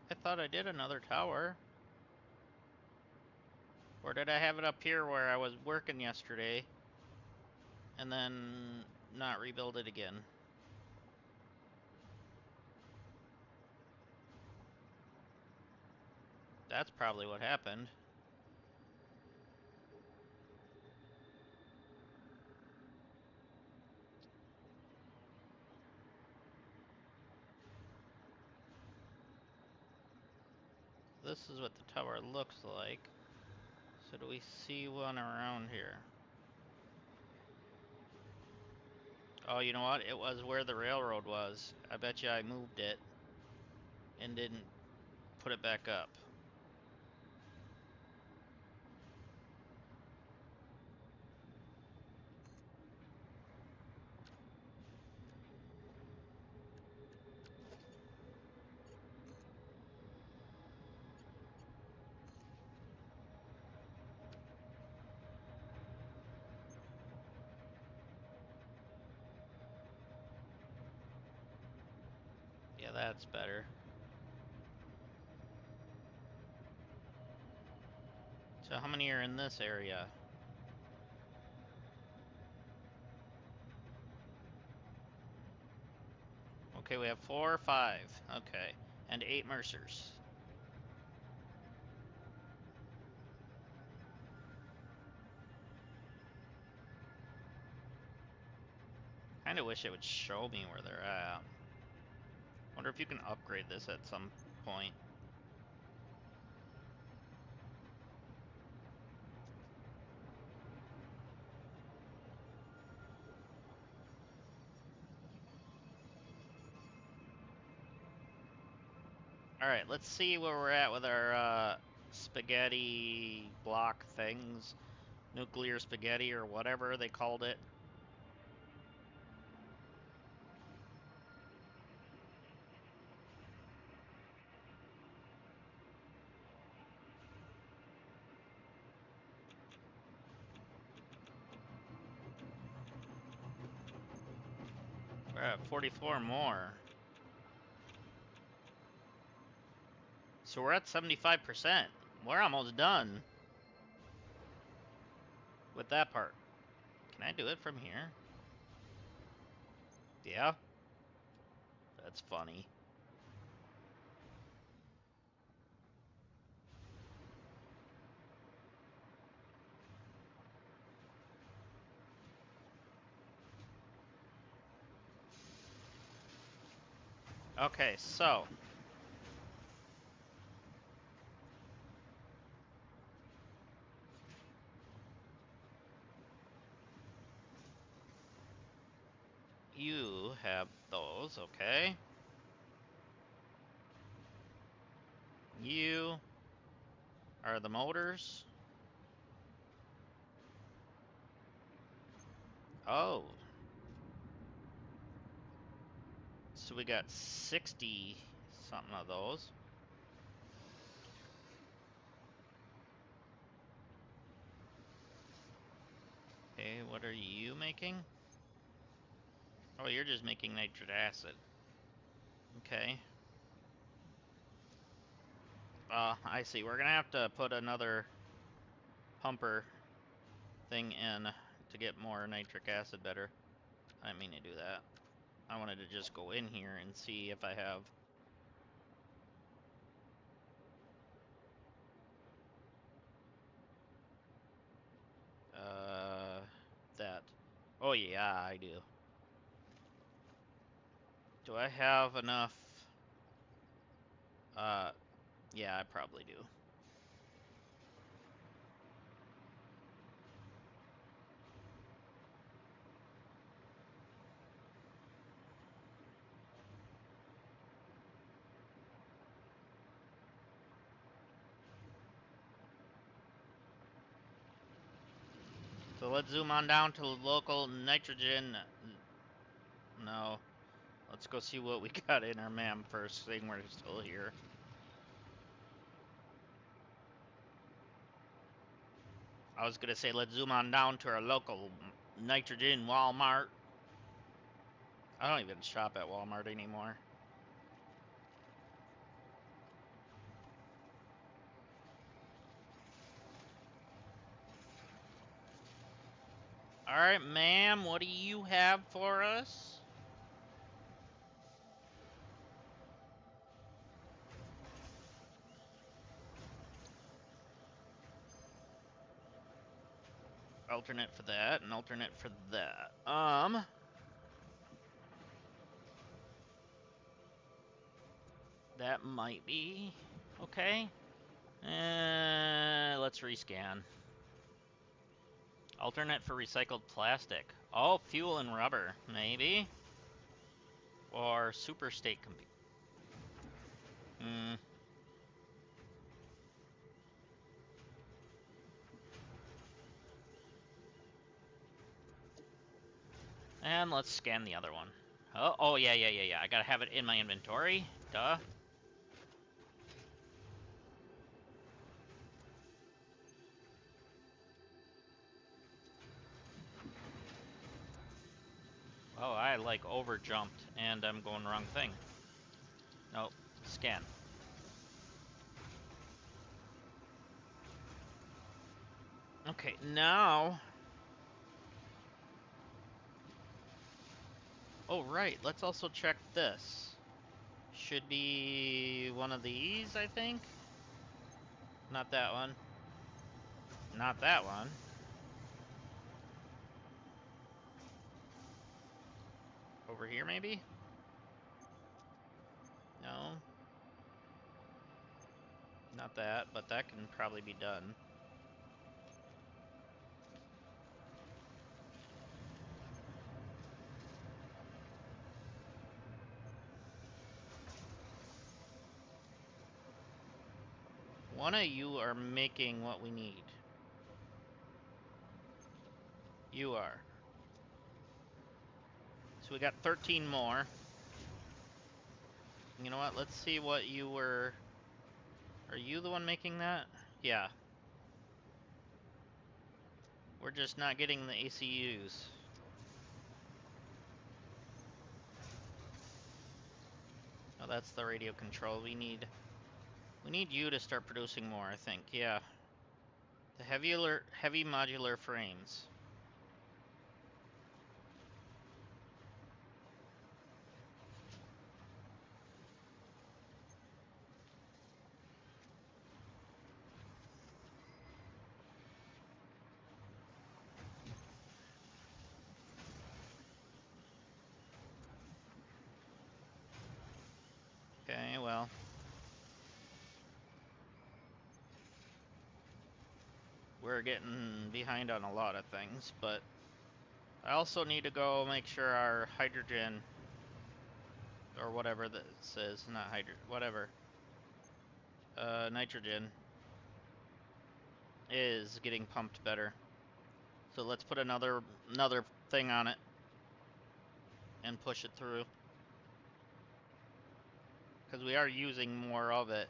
I thought I did another tower. Or did I have it up here where I was working yesterday and then not rebuild it again? That's probably what happened. This is what the tower looks like. So do we see one around here? Oh, you know what? It was where the railroad was. I bet you I moved it and didn't put it back up. Yeah, that's better. So how many are in this area? Okay, we have 4 or 5. Okay. And 8 Mercers. Kinda wish it would show me where they're at. Wonder if you can upgrade this at some point. Alright, let's see where we're at with our spaghetti block things. Nuclear spaghetti or whatever they called it. We're at 44 more. So we're at 75%. We're almost done with that part. Can I do it from here? Yeah? That's funny. Okay, so you have those, okay? You are the motors. Oh. So we got 60 something of those. Okay, what are you making? Oh, you're just making nitric acid. Okay. I see. We're gonna have to put another pumper thing in to get more nitric acid better. I didn't mean to do that. I wanted to just go in here and see if I have... that. Oh yeah, I do. Do I have enough? Yeah, I probably do. So let's zoom on down to local nitrogen. No. Let's go see what we got in our MAM first, seeing we're still here. I was gonna say let's zoom on down to our local nitrogen Walmart. I don't even shop at Walmart anymore. Alright, ma'am, what do you have for us? Alternate for that, and alternate for that. That might be okay. Let's rescan. Alternate for recycled plastic. Oh, fuel and rubber, maybe? Or super state compute. And let's scan the other one. Oh, yeah. I gotta have it in my inventory. Duh. Oh, I like over jumped and I'm going wrong thing. Nope. Scan. Okay, now... Oh, right. Let's also check this. Should be one of these, I think. Not that one. Not that one. Over here, maybe? No. Not that, but that can probably be done. One of you are making what we need. You are. So we got 13 more. You know what? Let's see what you were... Are you the one making that? Yeah. We're just not getting the ACUs. Oh, that's the radio control. We need you to start producing more, I think. Yeah. The heavy modular frames. Okay, well. We're getting behind on a lot of things, but I also need to go make sure our hydrogen, or whatever that says, not hydrogen, whatever, nitrogen, is getting pumped better. So let's put another thing on it and push it through. Because we are using more of it.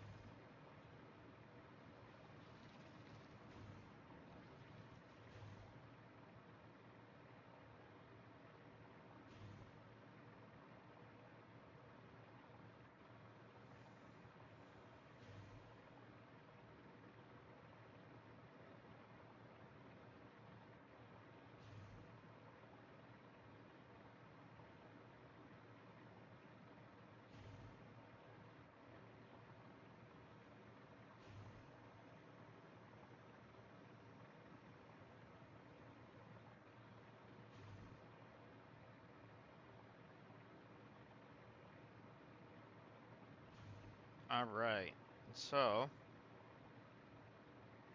Alright, so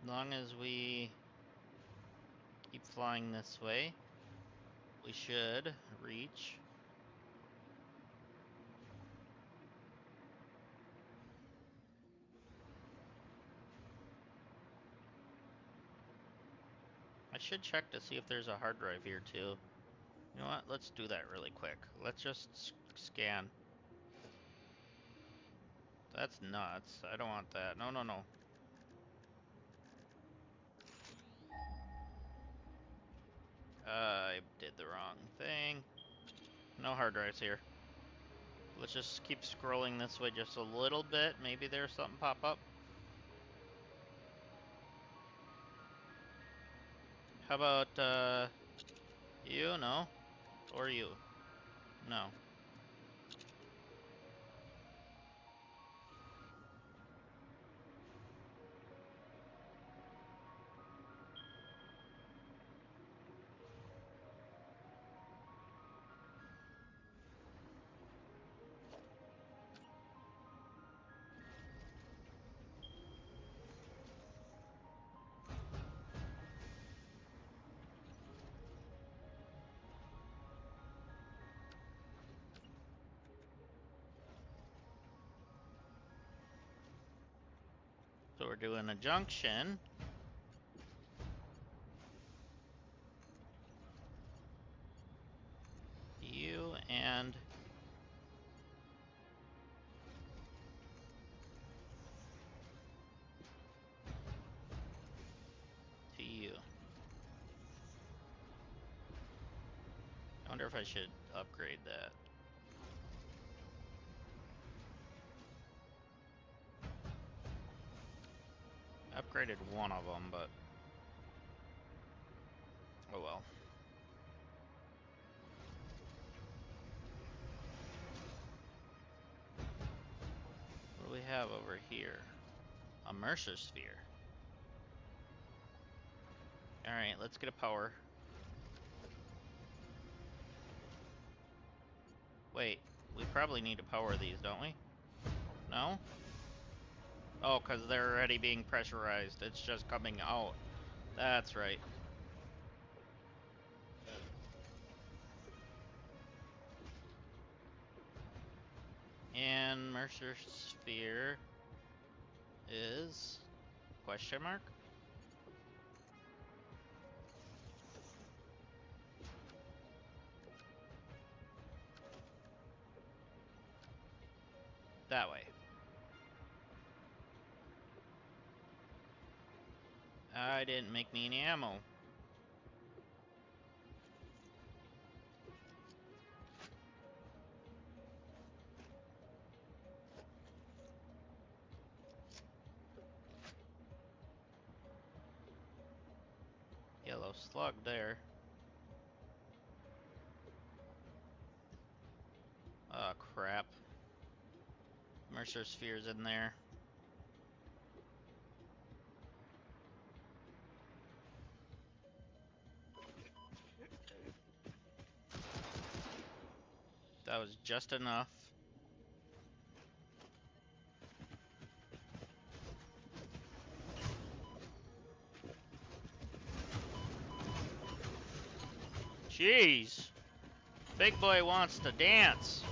as long as we keep flying this way, we should reach I should check to see if there's a hard drive here too. You know what? Let's do that really quick. Let's just scan. That's nuts. I don't want that. No, no, no. I did the wrong thing. No hard drives here. Let's just keep scrolling this way just a little bit. Maybe there's something pop up. How about, you? No? Or you? No. So we're doing a junction. You and to you. I wonder if I should upgrade that. Upgraded one of them, but oh well. What do we have over here? A Mercer sphere. Alright, let's get a power. Wait, we probably need to power these, don't we? No? Oh, because they're already being pressurized. It's just coming out. That's right. And Mercer sphere is question mark? That way. I didn't make me any ammo. Yellow slug there. Oh crap. Mercer sphere's in there. That was just enough. Jeez. Big boy wants to dance.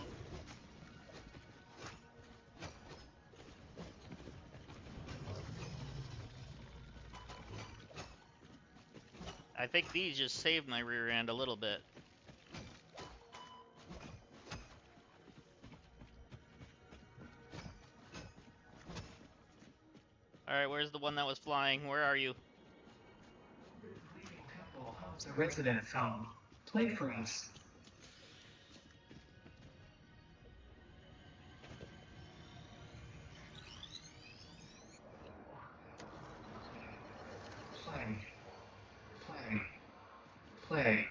I think these just saved my rear end a little bit. Alright, where's the one that was flying? Where are you? Temple homes a resident found. Play for us. Play. Play. Play.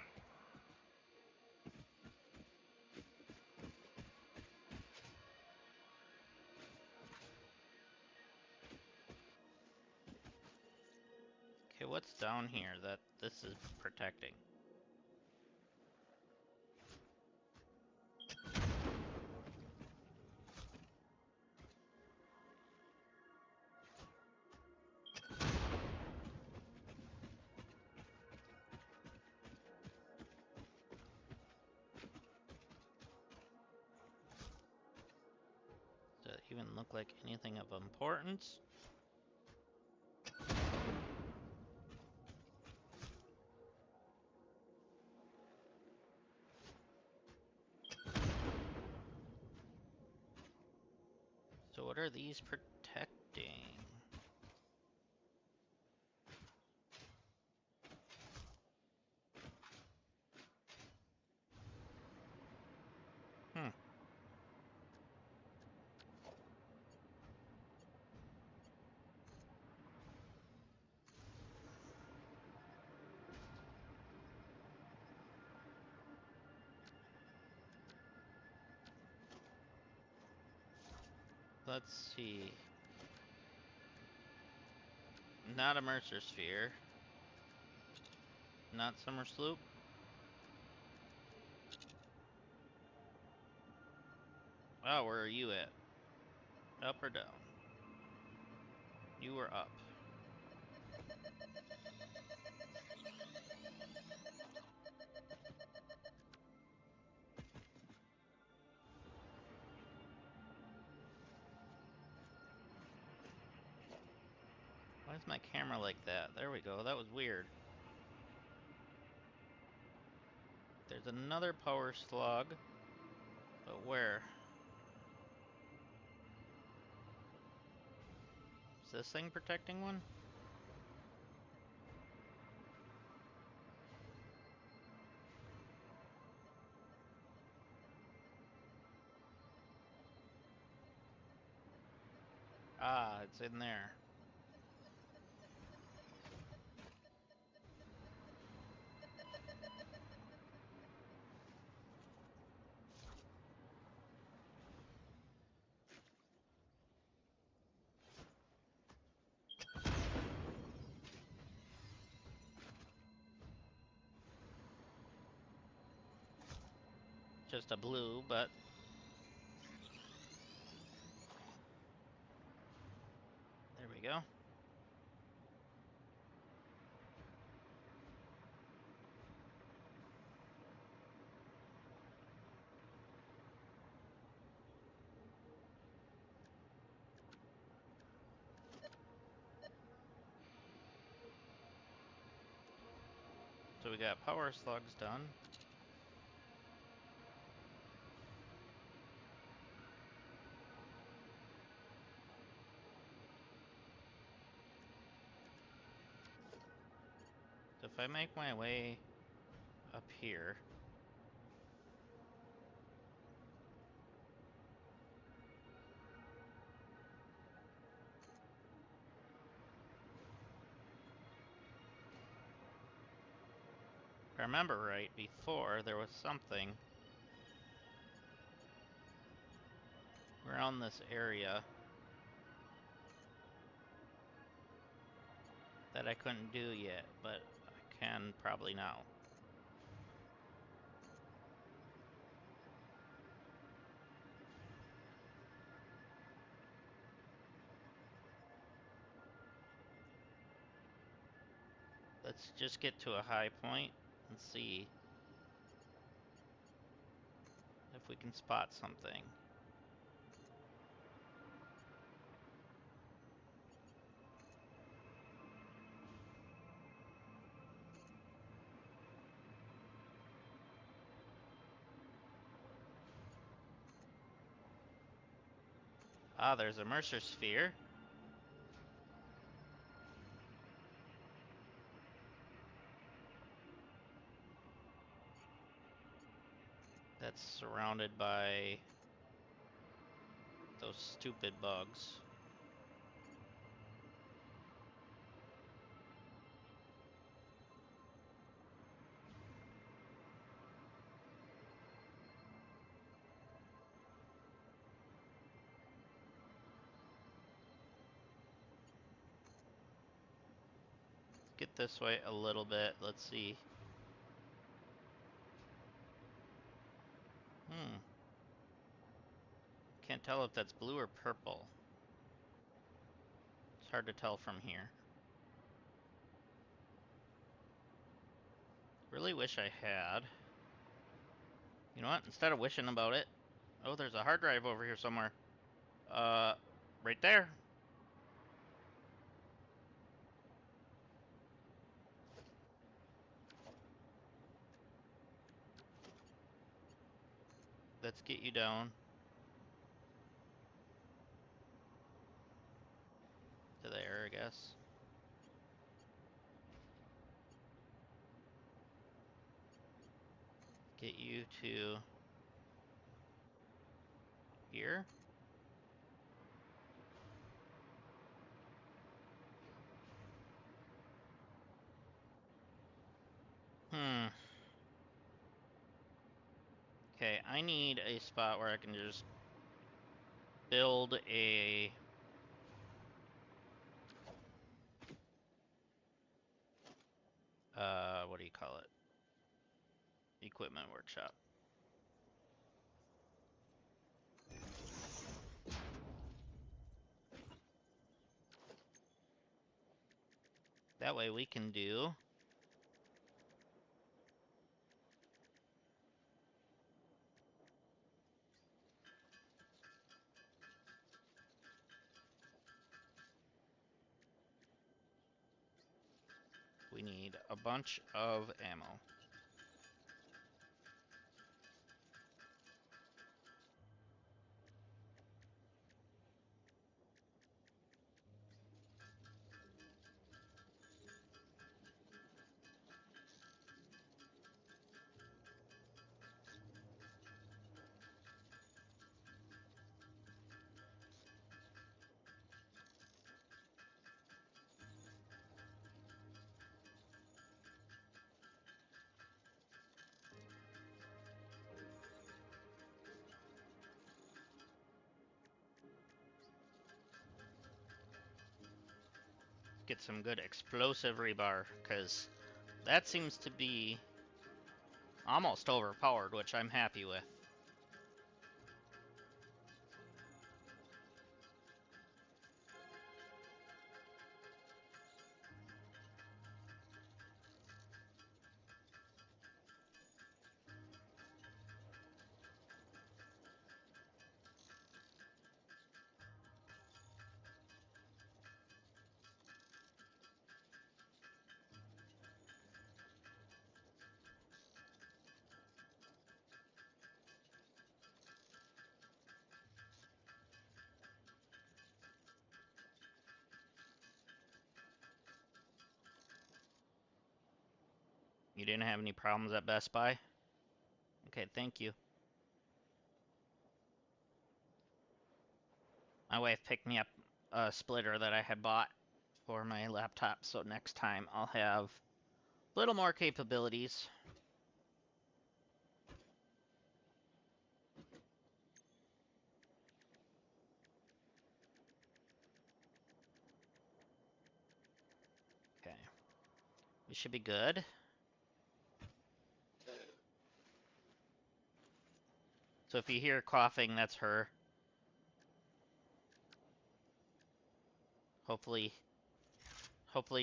Okay, what's down here that this is protecting? look like anything of importance. So what are these protecting? Hmm. Let's see. Not a Mercer Sphere. Not Summer Sloop. Oh, where are you at? Up or down? You were up. Why is my camera like that? There we go. That was weird. There's another power slug. But where? Is this thing protecting one? Ah, it's in there. Just a blue, but there we go. So we got power slugs done. So if I make my way up here, if I remember right, before there was something around this area that I couldn't do yet, but I can probably now. Let's just get to a high point and see if we can spot something. Ah, there's a Mercer Sphere. That's surrounded by those stupid bugs. Get this way a little bit. Let's see. Can't tell if that's blue or purple. It's hard to tell from here. Really wish I had. You know what? Instead of wishing about it. Oh, there's a hard drive over here somewhere. Right there. Let's get you down to there, I guess. Get you to here. Hmm. Okay, I need a spot where I can just build a what do you call it? Equipment workshop. That way we can do we need a bunch of ammo. Get some good explosive rebar, because that seems to be almost overpowered, which I'm happy with. You didn't have any problems at Best Buy? Okay, thank you. My wife picked me up a splitter that I had bought for my laptop, so next time I'll have a little more capabilities. Okay, we should be good. So if you hear coughing, that's her. Hopefully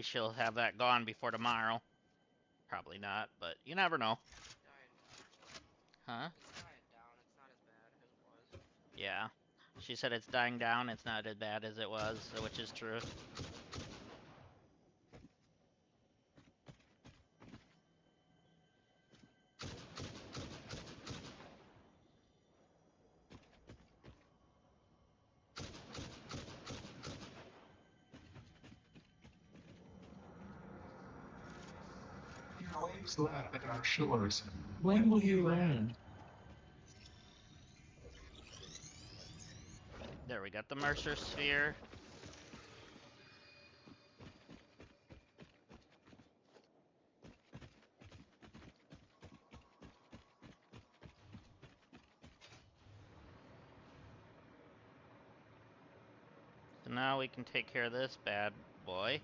she'll have that gone before tomorrow. Probably not, but you never know. Huh? It's dying down. It's not as bad as it was. Yeah. She said it's dying down. It's not as bad as it was, which is true. Your waves lap at our shores. When will you land? There, we got the Mercer sphere. So now we can take care of this bad boy.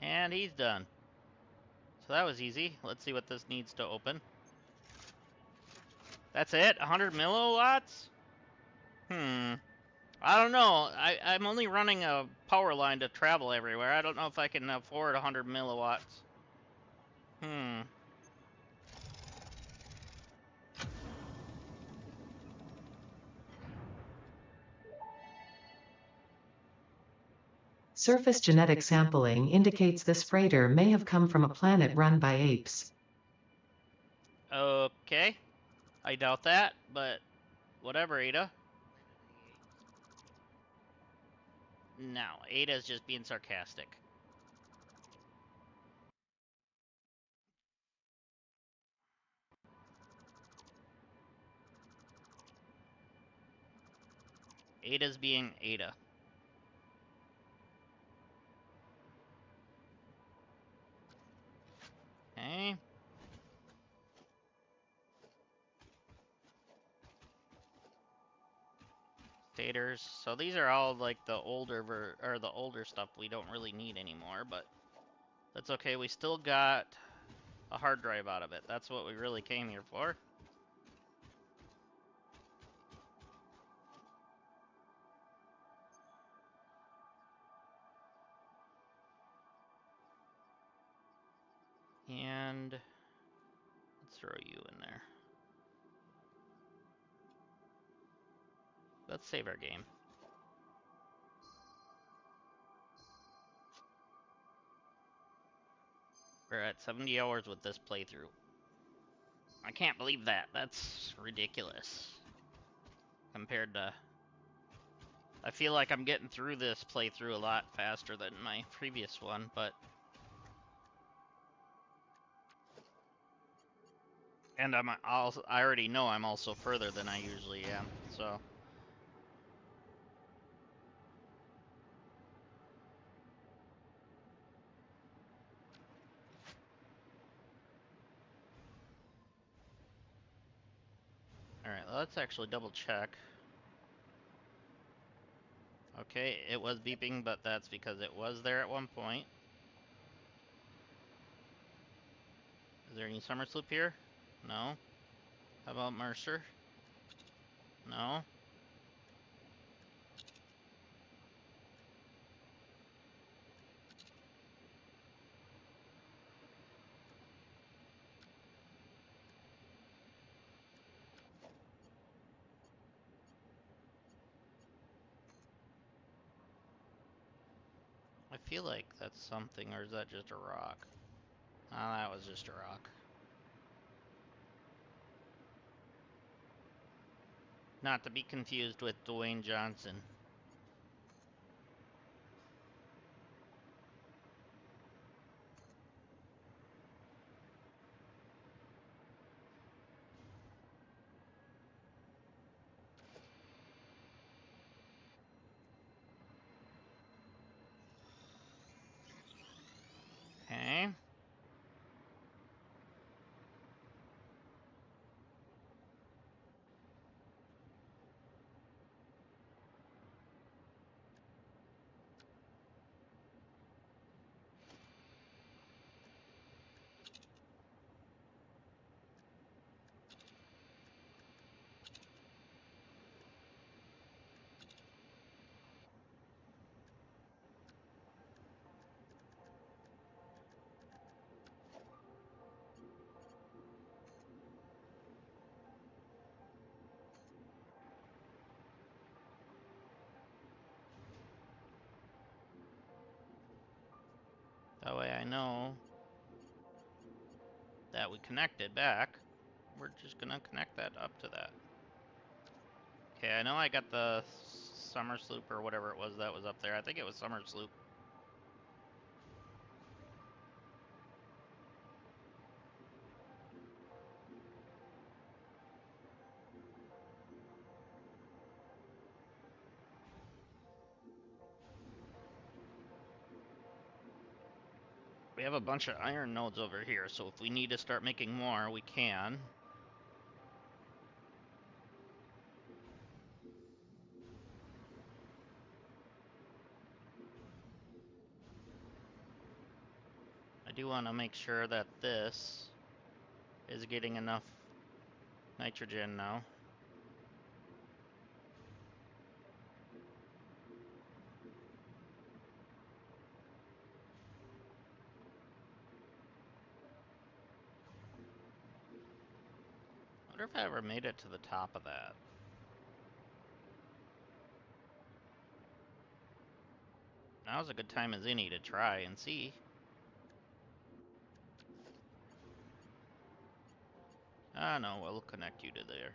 And he's done. So that was easy. Let's see what this needs to open. That's it? 100 milliwatts? I don't know. I'm only running a power line to travel everywhere. I don't know if I can afford 100 milliwatts. Surface genetic sampling indicates this freighter may have come from a planet run by apes. Okay. I doubt that, but whatever, Ada. No, Ada's just being sarcastic. Ada's being Ada. Okay. Stators. So these are all like the older stuff we don't really need anymore, but that's okay. We still got a hard drive out of it. That's what we really came here for. And let's throw you in there. Let's save our game. We're at 70 hours with this playthrough. I can't believe that. That's ridiculous. Compared to... I feel like I'm getting through this playthrough a lot faster than my previous one, but... And I already know I'm also further than I usually am, so... Alright, let's actually double check. Okay, it was beeping, but that's because it was there at one point. Is there any summer sloop here? No. How about Mercer? No. I feel like that's something, or is that just a rock? Oh, that was just a rock. Not to be confused with Dwayne Johnson. Okay. That way I know that we connected back. We're just gonna connect that up to that. Okay, I know I got the summer sloop or whatever it was that was up there. I think it was summer sloop. We have a bunch of iron nodes over here, so if we need to start making more, we can. I do want to make sure that this is getting enough Nitrogen now. I wonder if I ever made it to the top of that. Now's a good time as any to try and see. Ah, no, we'll connect you to there.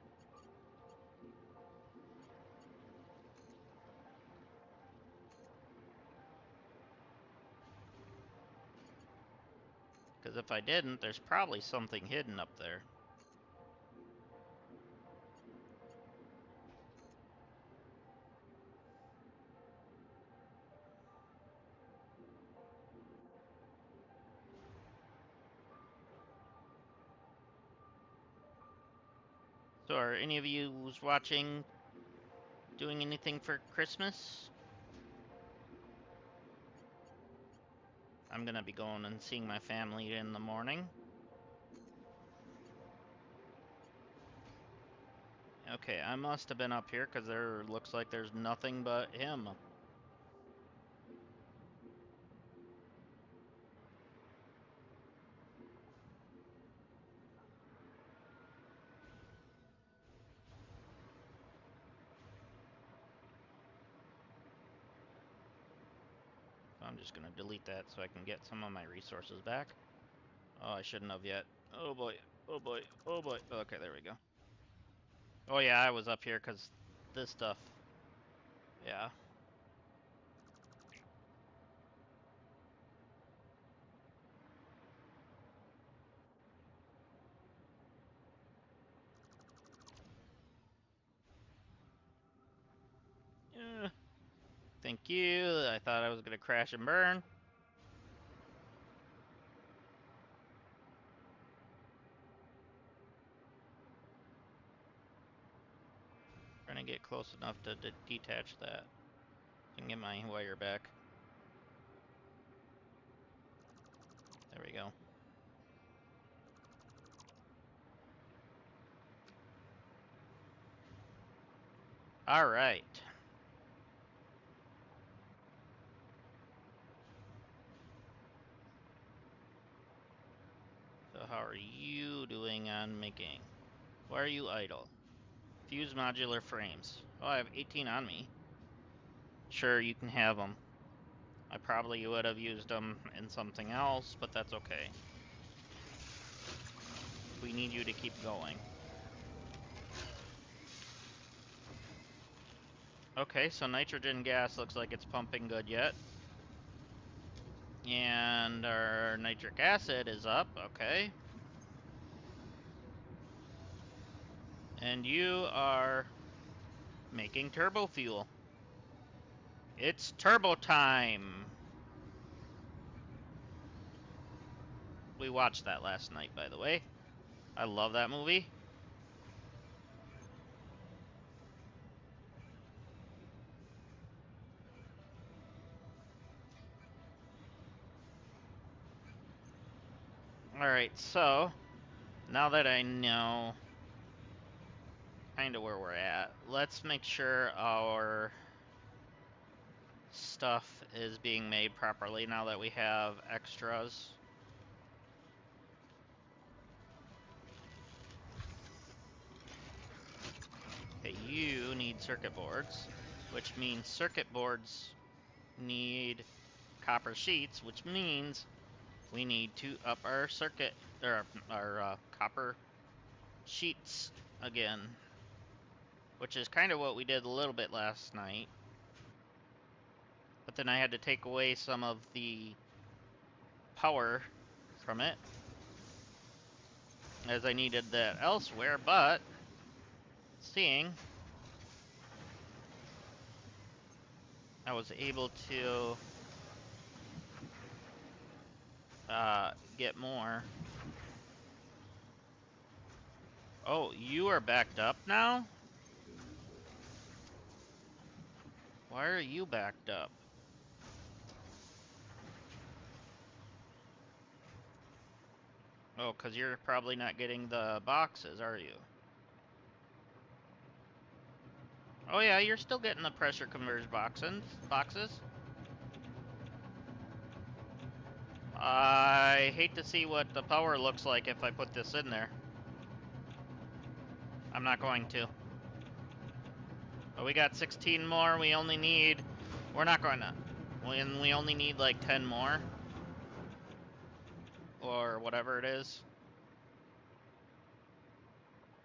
Because if I didn't, there's probably something hidden up there. So are any of you who's watching doing anything for Christmas? I'm gonna be going and seeing my family in the morning. Okay, I must have been up here because there looks like there's nothing but him. I'm just gonna delete that so I can get some of my resources back. Oh, I shouldn't have yet. Oh boy, oh boy, oh boy. Okay, there we go. Oh yeah, I was up here because this stuff. Yeah. Yeah. Thank you. I thought I was gonna crash and burn. Trying to get close enough to detach that. I can get my wire back. There we go. All right. So how are you doing on making? Why are you idle? Fuse modular frames. Oh, I have 18 on me. Sure, you can have them. I probably would have used them in something else, but that's okay. We need you to keep going. Okay, so nitrogen gas looks like it's pumping good yet. And our nitric acid is up, okay. And you are making turbo fuel. It's turbo time! We watched that last night, by the way. I love that movie. Alright, so now that I know kind of where we're at, let's make sure our stuff is being made properly now that we have extras. Okay, you need circuit boards, which means circuit boards need copper sheets, which means we need to up our circuit, or our copper sheets again, which is kind of what we did a little bit last night. But then I had to take away some of the power from it, as I needed that elsewhere, but seeing I was able to get more. Oh, you are backed up now? Why are you backed up? Oh, because you're probably not getting the boxes, are you? Oh yeah, you're still getting the pressure conversion boxes. I hate to see what the power looks like if I put this in there. I'm not going to. But we got 16 more. We only need... We're not going to... We only need like 10 more. Or whatever it is.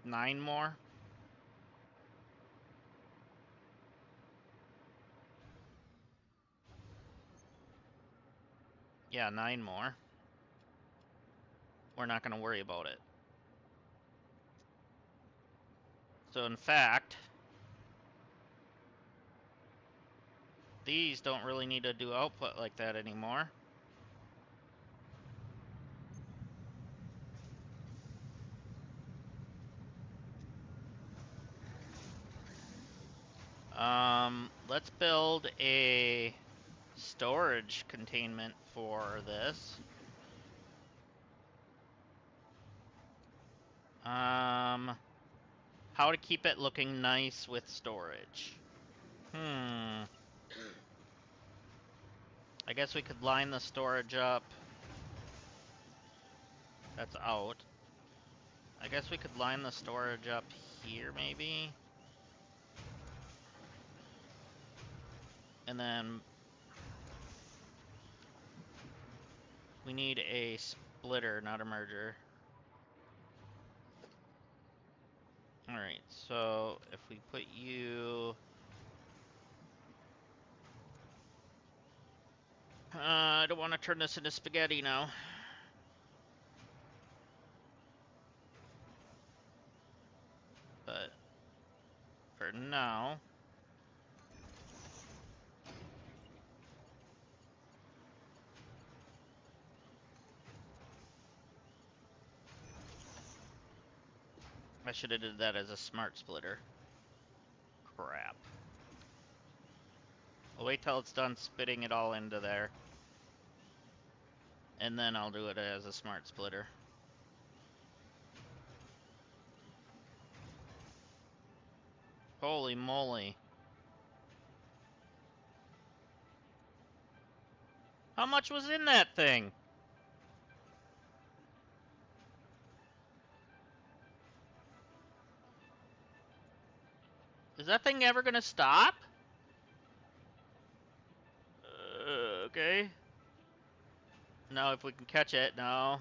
9 more. Yeah, 9 more. We're not going to worry about it. So in fact... These don't really need to do output like that anymore. Let's build a storage containment for this. How to keep it looking nice with storage. I guess we could line the storage up. That's out. I guess we could line the storage up here, maybe. And then we need a splitter, not a merger. Alright, so if we put you... I don't want to turn this into spaghetti now. But for now... I should have did that as a smart splitter. Crap. I'll wait till it's done spitting it all into there. And then I'll do it as a smart splitter. Holy moly. How much was in that thing? Is that thing ever gonna stop? Okay. Now if we can catch it, no.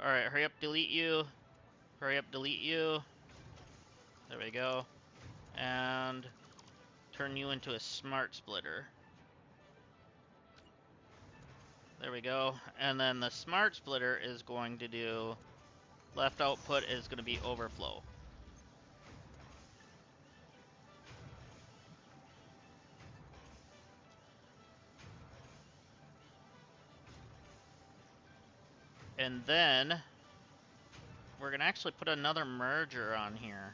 Alright, hurry up, delete you. Hurry up, delete you. There we go. And turn you into a smart splitter. There we go. And then the smart splitter is going to do... Left output is going to be overflow. And then we're going to actually put another merger on here.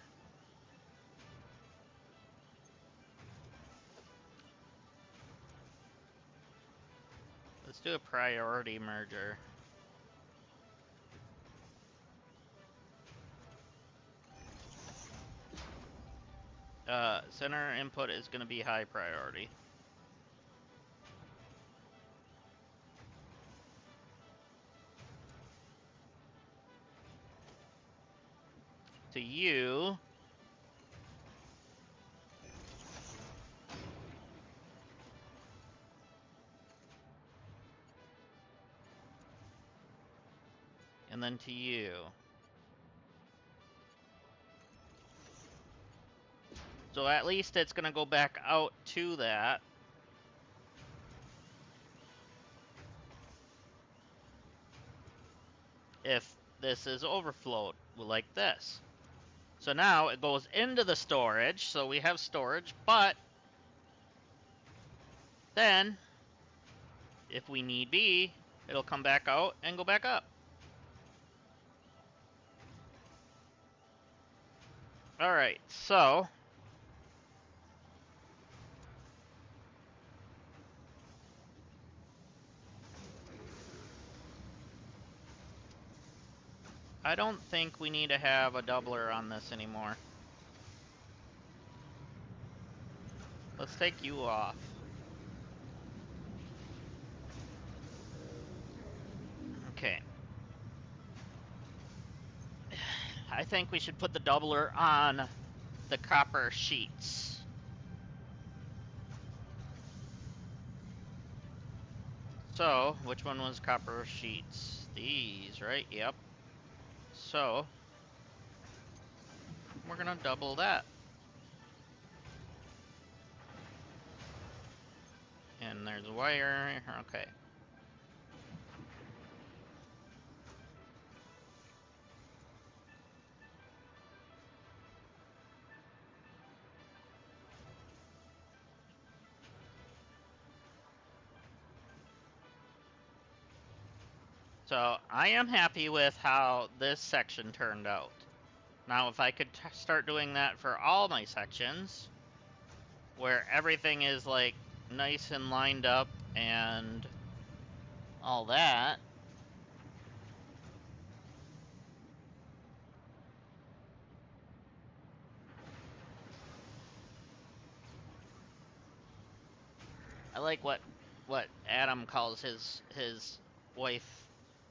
Let's do a priority merger. Center input is going to be high priority. To you. And then to you. So at least it's going to go back out to that. If this is overflowed like this. So now it goes into the storage, so we have storage, but then, if we need be, it'll come back out and go back up. Alright, so... I don't think we need to have a doubler on this anymore. Let's take you off. Okay. I think we should put the doubler on the copper sheets. So, which one was copper sheets? These, right? Yep. So, we're gonna double that. And there's a wire. Okay. So, I am happy with how this section turned out. Now, if I could start doing that for all my sections, where everything is like nice and lined up and all that. I like what Adam calls his wife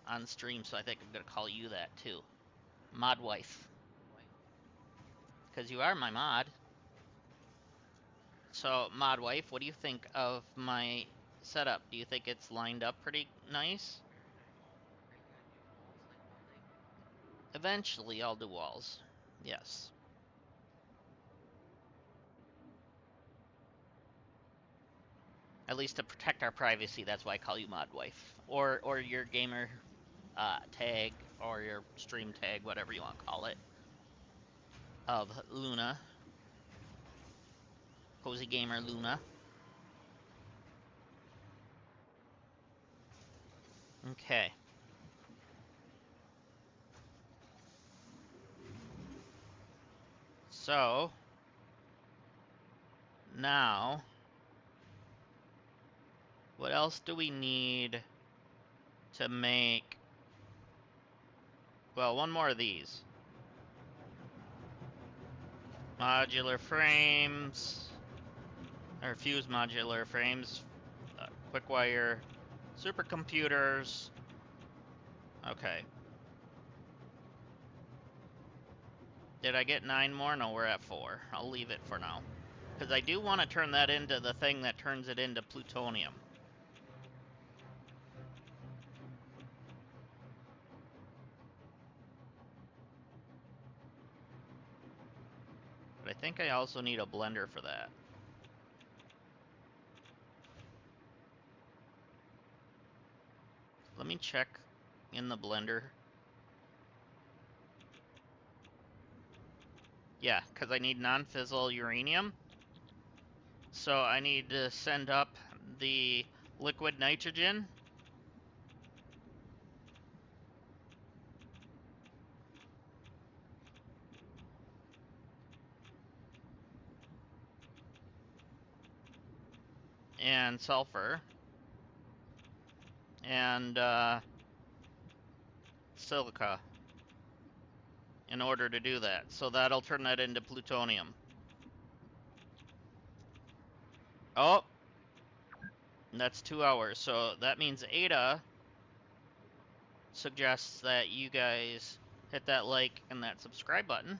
on stream, so I think I'm gonna call you that too. Mod wife. Because you are my mod. So, mod wife, what do you think of my setup? Do you think it's lined up pretty nice? Are you gonna do walls like building? Eventually, I'll do walls. Yes. At least to protect our privacy, that's why I call you mod wife. Or your gamer tag, or your stream tag, whatever you want to call it, of Luna. Cozy Gamer Luna. Okay. So, now, what else do we need to make? Well, one more of these. Modular frames, or fuse modular frames, quick wire, supercomputers. Okay. Did I get 9 more? No, we're at 4. I'll leave it for now. Because I do want to turn that into the thing that turns it into plutonium. But I think I also need a blender for that. Let me check in the blender. Yeah, because I need non-fissile uranium. So I need to send up the liquid nitrogen. And sulfur. And silica. In order to do that. So that'll turn that into plutonium. Oh! That's 2 hours. So that means Ada suggests that you guys hit that like and that subscribe button.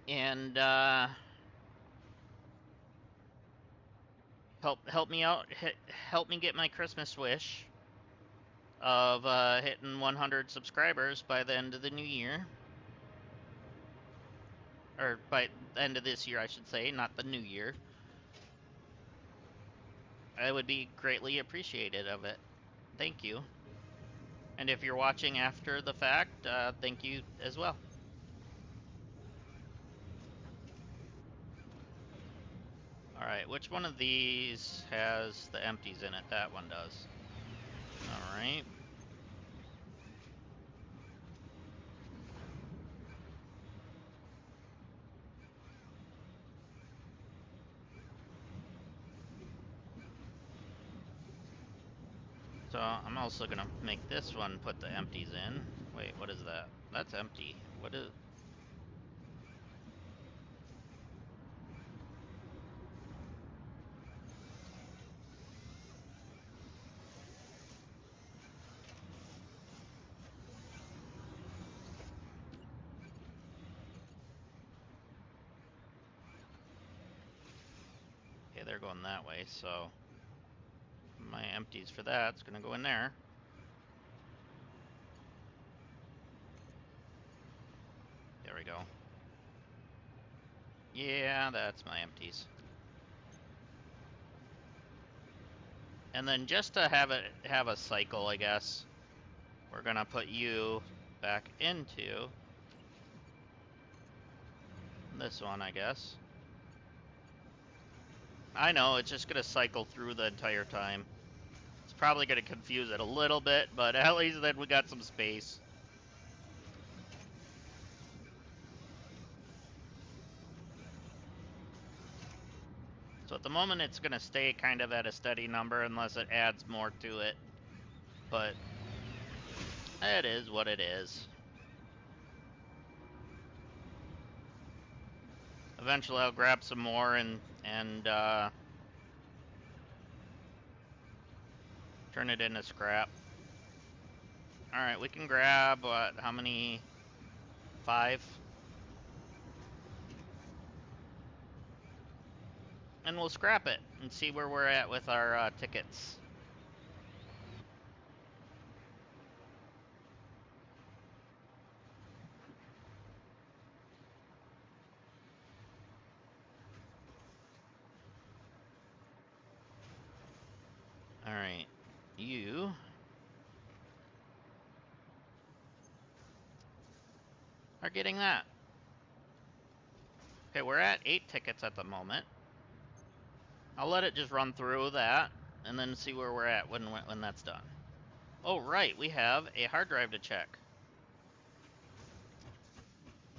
And help me out. Help me get my Christmas wish of hitting 100 subscribers by the end of the new year. Or by the end of this year, I should say, not the new year. I would be greatly appreciated of it. Thank you. And if you're watching after the fact, thank you as well. Alright, which one of these has the empties in it? That one does. Alright. So I'm also gonna make this one put the empties in. Wait, what is that? That's empty. What is... they're going that way, so my empties for that's gonna go in there. There we go. Yeah, that's my empties. And then just to have a cycle, I guess, we're gonna put you back into this one, I guess. I know, it's just gonna cycle through the entire time. It's probably gonna confuse it a little bit, but at least then we got some space. So at the moment it's gonna stay kind of at a steady number unless it adds more to it. But it is what it is. Eventually I'll grab some more and turn it into scrap. Alright, we can grab, what, how many? 5? And we'll scrap it and see where we're at with our tickets. Alright, you are getting that. Okay, we're at 8 tickets at the moment. I'll let it just run through that and then see where we're at when that's done. Oh, right, we have a hard drive to check.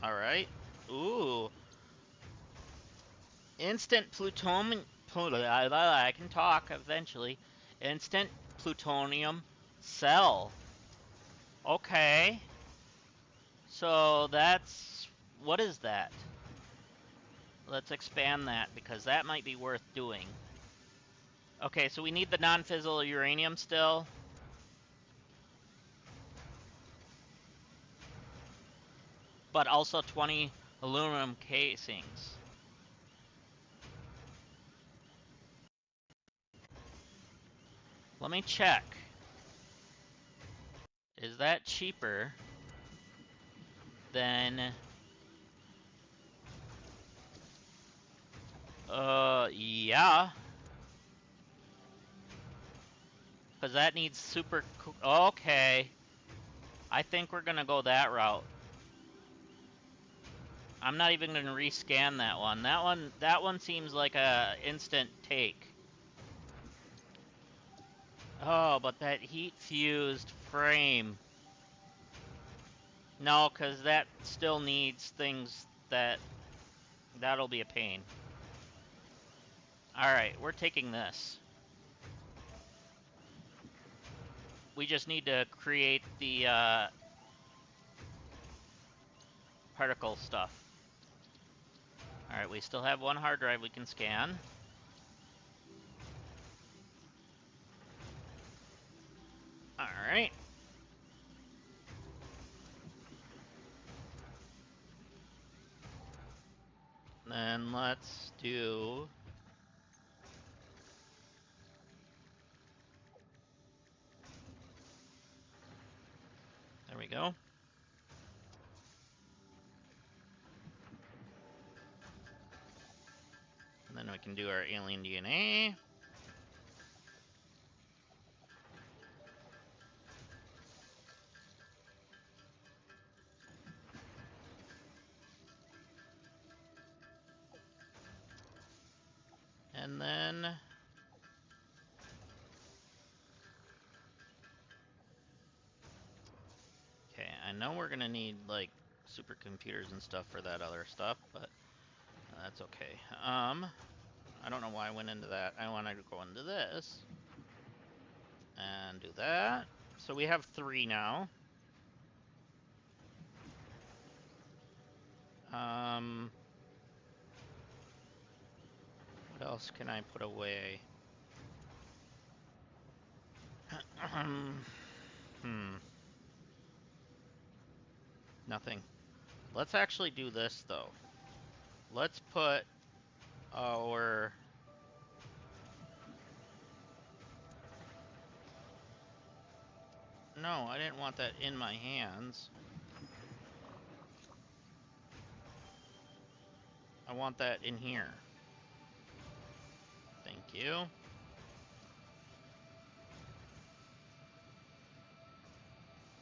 Alright. Ooh. Instant plutonium. I can talk eventually. Instant plutonium cell. Okay. So that's. What is that? Let's expand that because that might be worth doing. Okay, so we need the non-fissile uranium still. But also 20 aluminum casings. Let me check. Is that cheaper than... yeah. Because that needs super... Okay. I think we're gonna go that route. I'm not even gonna rescan that one. That one seems like a instant take. Oh, but that heat fused frame. No, because that still needs things that'll be a pain. Alright, we're taking this. We just need to create the particle stuff. Alright, we still have one hard drive we can scan. Alright. Then let's do... There we go. And then we can do our alien DNA. And then... Okay, I know we're gonna need, like, supercomputers and stuff for that other stuff, but that's okay. I don't know why I went into that. I wanted to go into this. And do that. So we have 3 now. What else can I put away? Nothing. Let's actually do this, though. Let's put our No, I didn't want that in my hands. I want that in here. Thank you.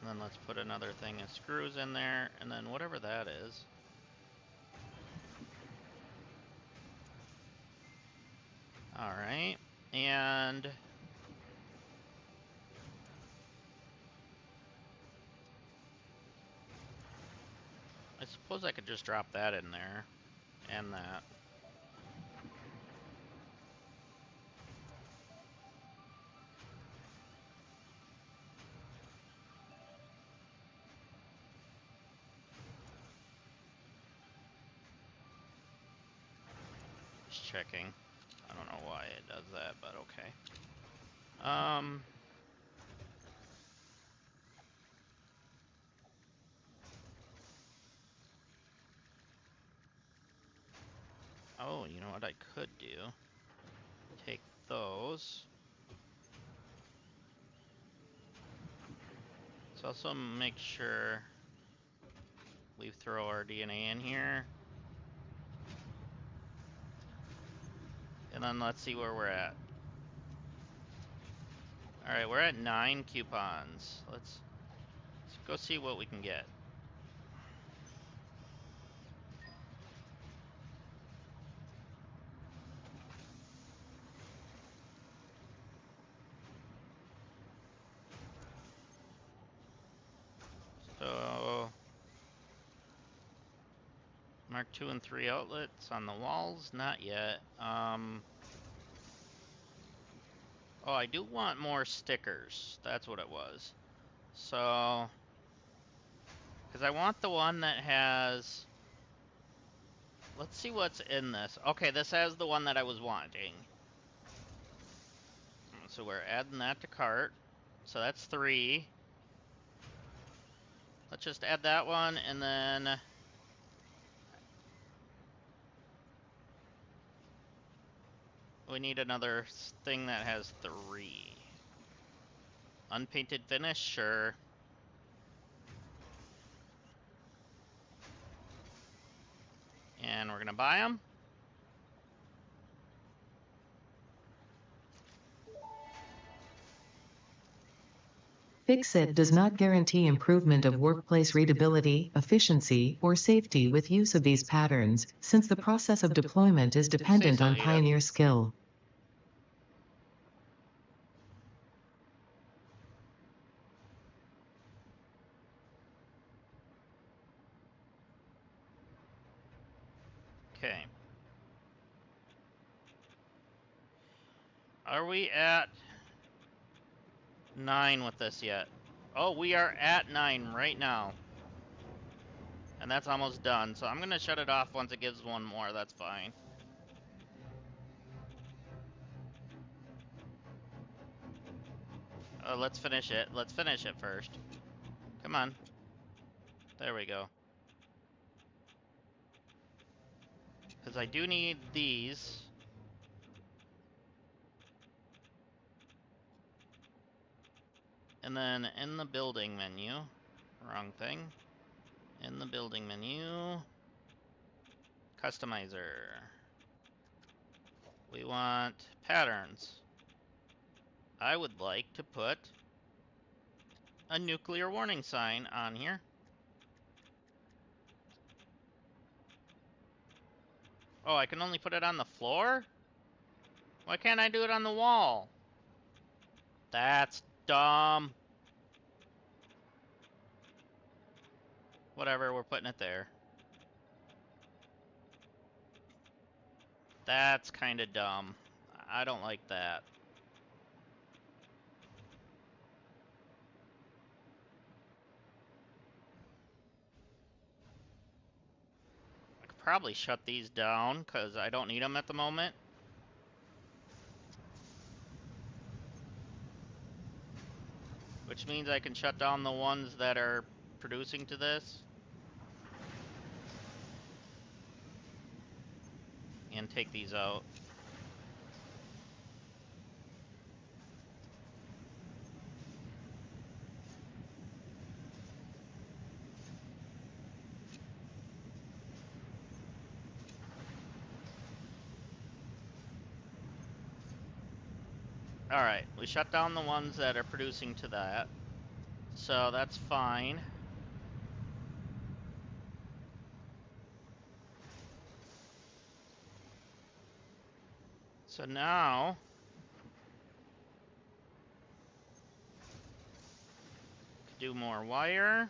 And then let's put another thing of screws in there, and then whatever that is. Alright, and I suppose I could just drop that in there, and that. Just checking. I don't know why it does that, but okay. Oh, you know what I could do? Take those. Let's also make sure we throw our DNA in here. And then let's see where we're at. Alright, we're at 9 coupons. Let's go see what we can get. So, Mark 2 and 3 outlets on the walls? Not yet. Oh, I do want more stickers. That's what it was. So, because I want the one that has... Let's see what's in this. Okay, this has the one that I was wanting. So we're adding that to cart. So that's 3. Let's just add that one, and then... we need another thing that has 3. Unpainted finish? Sure. And we're gonna buy them. Fix-It does not guarantee improvement of workplace readability, efficiency, or safety with use of these patterns, since the process of deployment is dependent so, on Ada. pioneer skill. Okay. Are we at 9 with this yet? Oh, we are at 9 right now. And that's almost done, so I'm gonna shut it off once it gives one more, that's fine. Let's finish it. Let's finish it first. Come on. There we go. Because I do need these. And then in the building menu, wrong thing. In the building menu, customizer. We want patterns. I would like to put a nuclear warning sign on here. Oh, I can only put it on the floor? Why can't I do it on the wall? That's dumb. Whatever, we're putting it there. That's kind of dumb. I don't like that. I could probably shut these down because I don't need them at the moment. Which means I can shut down the ones that are producing to this. And take these out. Alright, we shut down the ones that are producing to that. So that's fine. So now do more wire.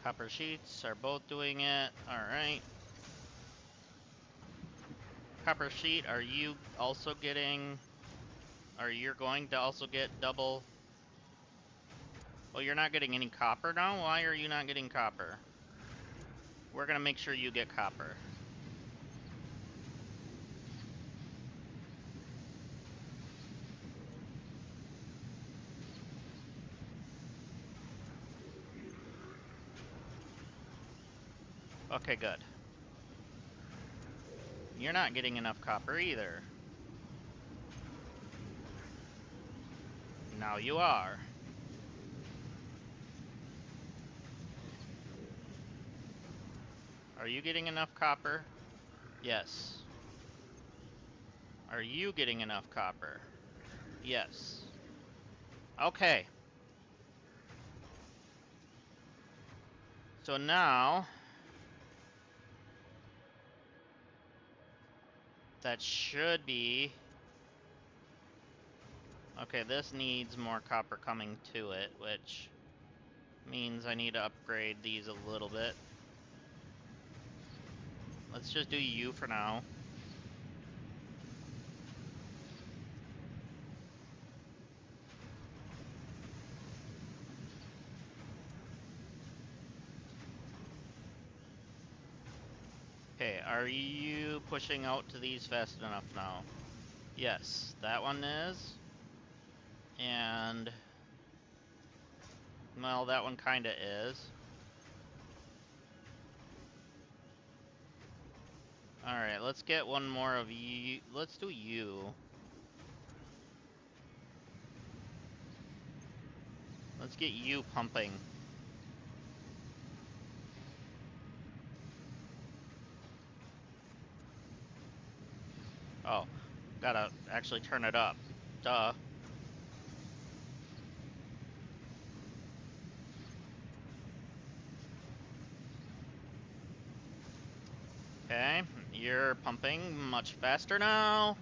Copper sheets are both doing it. Alright. Copper sheet, are you also getting... Or you're going to also get double... Well, you're not getting any copper now? Why are you not getting copper? We're gonna make sure you get copper. Okay, good. You're not getting enough copper either. Now you are. Are you getting enough copper? Yes. Are you getting enough copper? Yes. Okay. So now... That should be... Okay, this needs more copper coming to it, which means I need to upgrade these a little bit. Let's just do you for now. Okay, are you pushing out to these fast enough now? Yes, that one is. And... Well, that one kinda is. Alright, let's get one more of you. Let's do you. Let's get you pumping. Oh, gotta actually turn it up. Duh. Okay, you're pumping much faster now.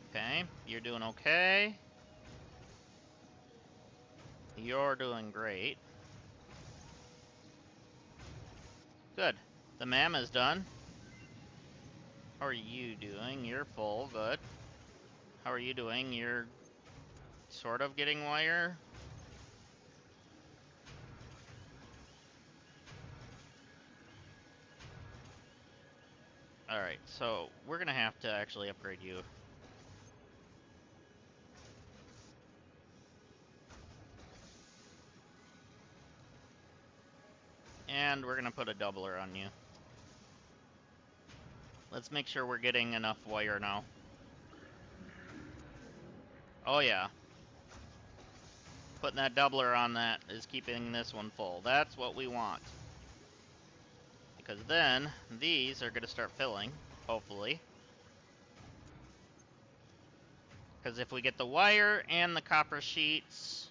Okay, you're doing okay. You're doing great. Good. The mamma's done. How are you doing? You're full. Good. How are you doing? You're sort of getting wire. Alright, so we're gonna have to actually upgrade you. And we're gonna put a doubler on you. Let's make sure we're getting enough wire now. Oh yeah. Putting that doubler on that is keeping this one full. That's what we want. Because then, these are gonna start filling, hopefully. Because if we get the wire and the copper sheets,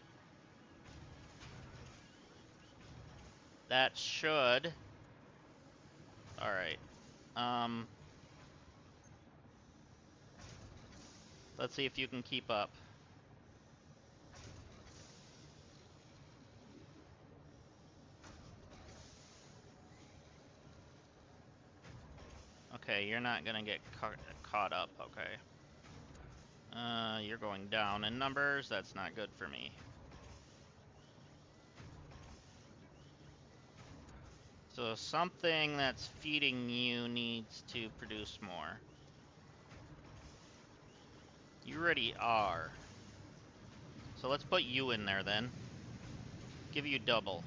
that should... Alright. Let's see if you can keep up. Okay, you're not gonna get caught up, okay. You're going down in numbers, that's not good for me. So something that's feeding you needs to produce more. You already are. So let's put you in there then. Give you double.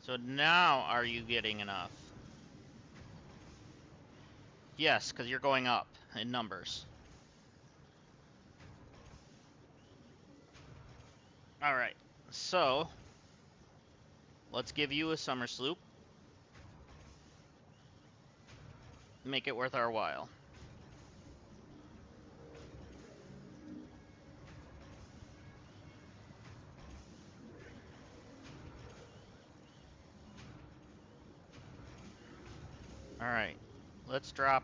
So now are you getting enough? Yes, because you're going up in numbers. Alright, so let's give you a summer sloop. Make it worth our while. Alright, let's drop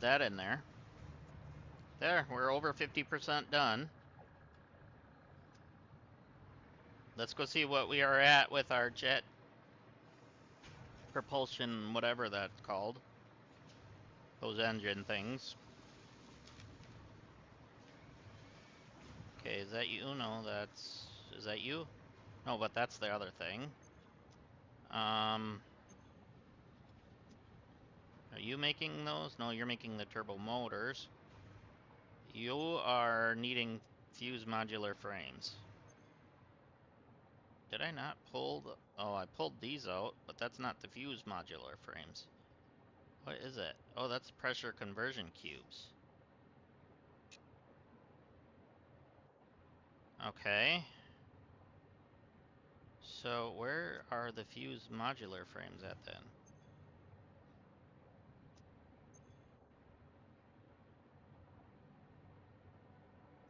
that in there. There, we're over 50% done. Let's go see what we are at with our jet propulsion, whatever that's called. Those engine things. Okay, is that you? No, that's... Is that you? No, but that's the other thing. Are you making those? No, you're making the turbo motors. You are needing fuse modular frames. Did I not pull the... Oh, I pulled these out, but that's not the fuse modular frames. What is it? Oh, that's pressure conversion cubes. Okay. So where are the fuse modular frames at then?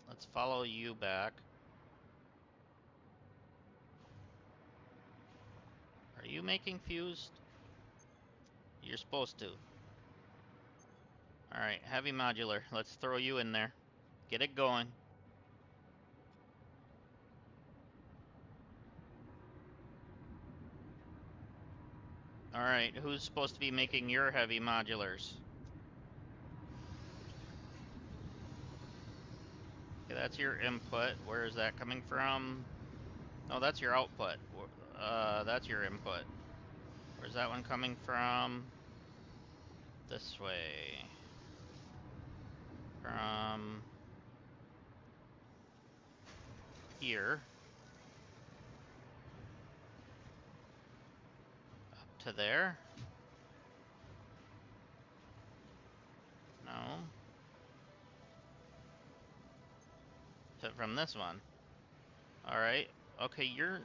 Let's follow you back. Are you making fused? You're supposed to. Alright, heavy modular. Let's throw you in there. Get it going. Alright, who's supposed to be making your heavy modulars? Okay, that's your input. Where is that coming from? Oh, that's your output. That's your input. Where's that one coming from? This way. From here up to there? No. From this one. Alright. Okay, you're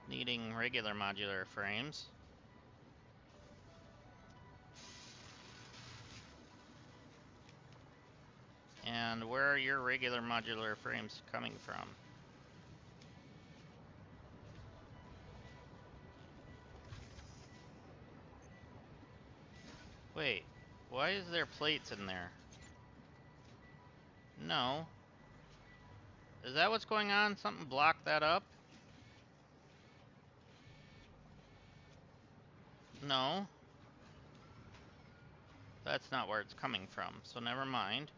needing regular modular frames. And where are your regular modular frames coming from? Wait, why is there plates in there? No. Is that what's going on? Something blocked that up? No. That's not where it's coming from, so never mind.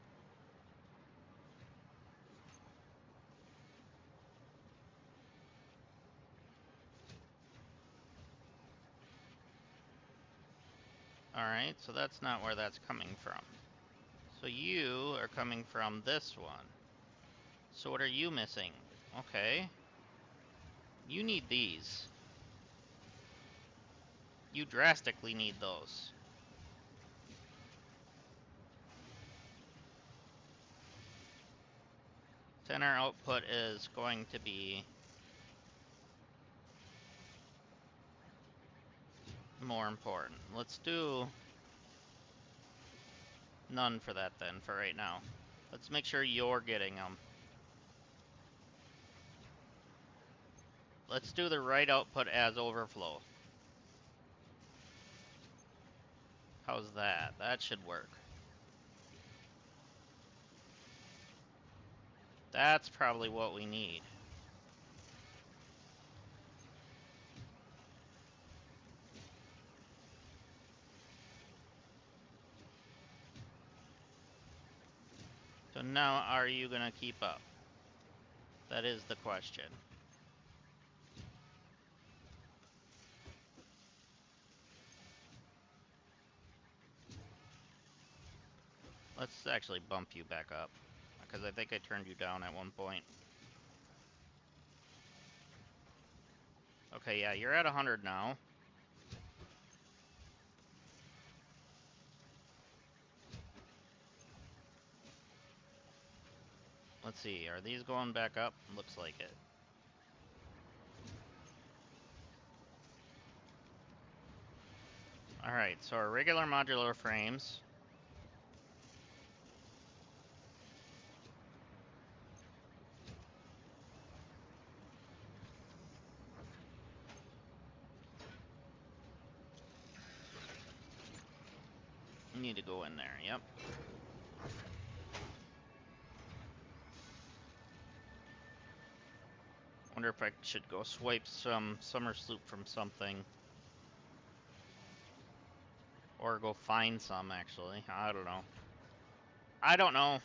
Alright, so that's not where that's coming from. So you are coming from this one. So what are you missing? Okay. You need these. You drastically need those. Center output is going to be more important. Let's do none for that then, for right now. Let's make sure you're getting them. Let's do the right output as overflow. How's that? That should work. That's probably what we need. So now, are you gonna keep up? That is the question. Let's actually bump you back up, because I think I turned you down at one point. Okay, yeah, you're at 100 now. Let's see, are these going back up? Looks like it. Alright, so our regular modular frames. Need to go in there, yep. Wonder if I should go swipe some summer sloop from something. Or go find some, actually. I don't know. I don't know.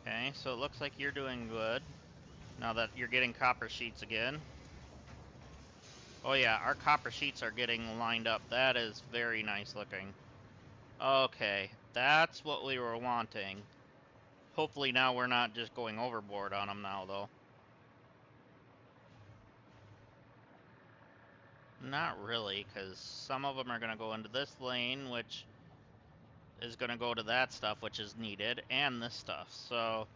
Okay, so it looks like you're doing good. Now that you're getting copper sheets again. Oh yeah, our copper sheets are getting lined up. That is very nice looking. Okay, that's what we were wanting. Hopefully now we're not just going overboard on them now, though. Not really, because some of them are going to go into this lane, which is going to go to that stuff, which is needed, and this stuff, so...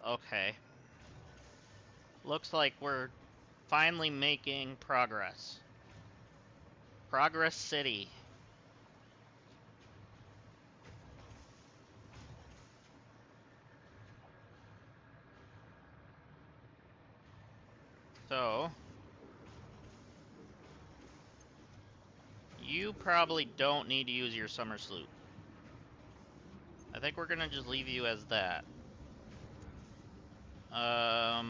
Okay. Looks like we're finally making progress. Progress City. So... You probably don't need to use your summer sloop. I think we're going to just leave you as that. I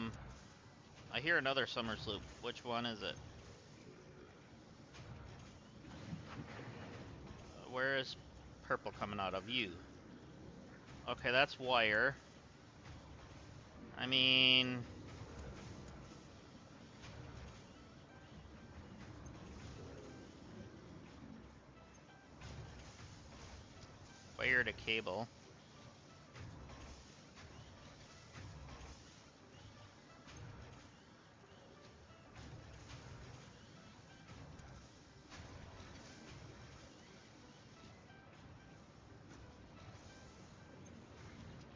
hear another summer sloop. Which one is it? Where is purple coming out of? You. Okay, that's wire. I mean... Wire to cable.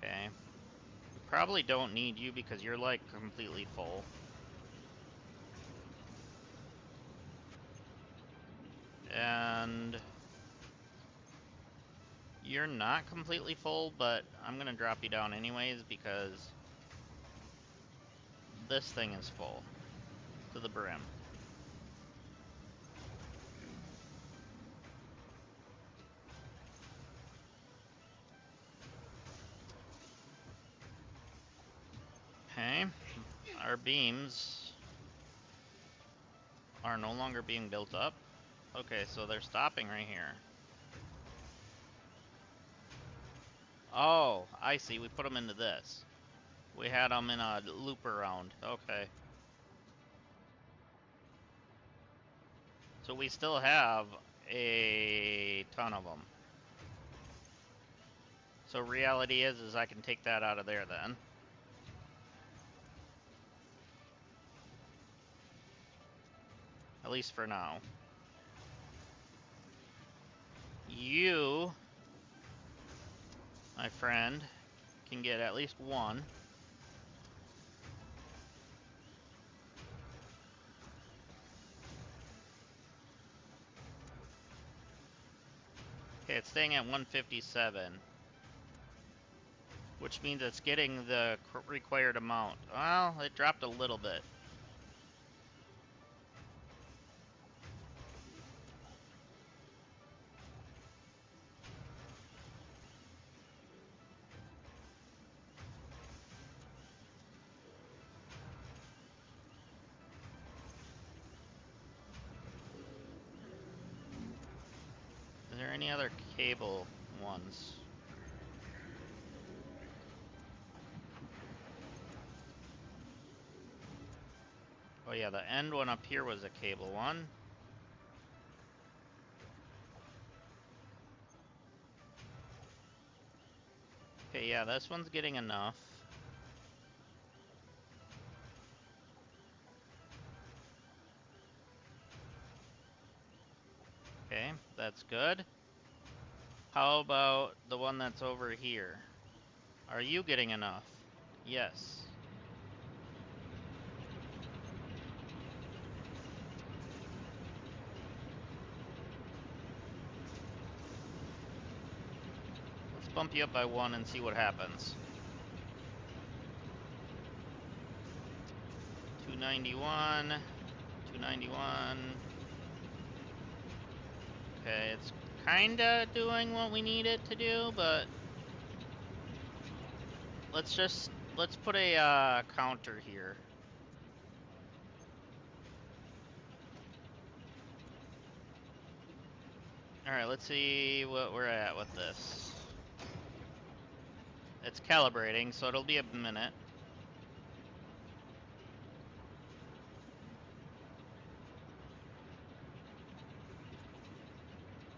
Okay. We probably don't need you because you're like completely full. And... You're not completely full, but I'm gonna drop you down anyways because... This thing is full. To the brim. Okay. Our beams are no longer being built up. Okay, so they're stopping right here. Oh, I see. We put them into this. We had them in a loop around. Okay. So we still have a ton of them. So reality is I can take that out of there then. At least for now. You, my friend, can get at least one. Okay, it's staying at 157. Which means it's getting the required amount. Well, it dropped a little bit. Is there any other cable ones? Oh yeah, the end one up here was a cable one. Okay, yeah, this one's getting enough. Okay, that's good. How about the one that's over here? Are you getting enough? Yes. Let's bump you up by 1 and see what happens. 291, 291. Okay, it's kinda doing what we need it to do, but let's put a counter here. Alright, let's see what we're at with this. It's calibrating, so it'll be a minute.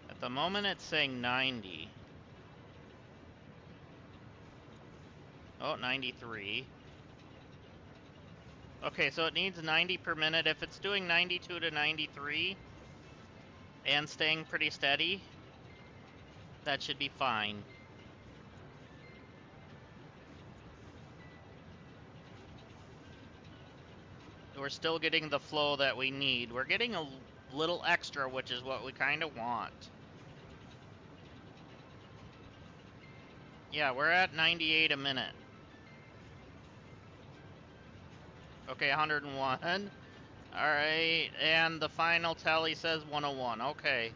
At the moment, it's saying 90. Oh, 93. Okay, so it needs 90 per minute. If it's doing 92 to 93 and staying pretty steady, that should be fine. We're still getting the flow that we need. We're getting a little extra, which is what we kind of want. Yeah, we're at 98 a minute. Okay, 101. Alright, and the final tally says 101. Okay.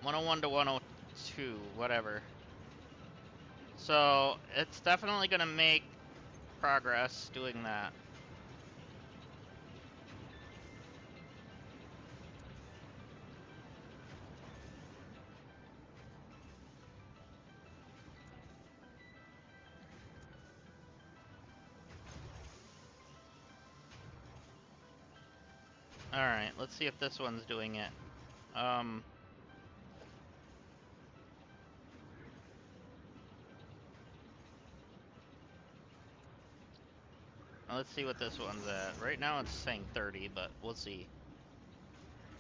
101 to 102, whatever. So, it's definitely going to make progress doing that. Alright, let's see if this one's doing it. Let's see what this one's at. Right now it's saying 30, but we'll see.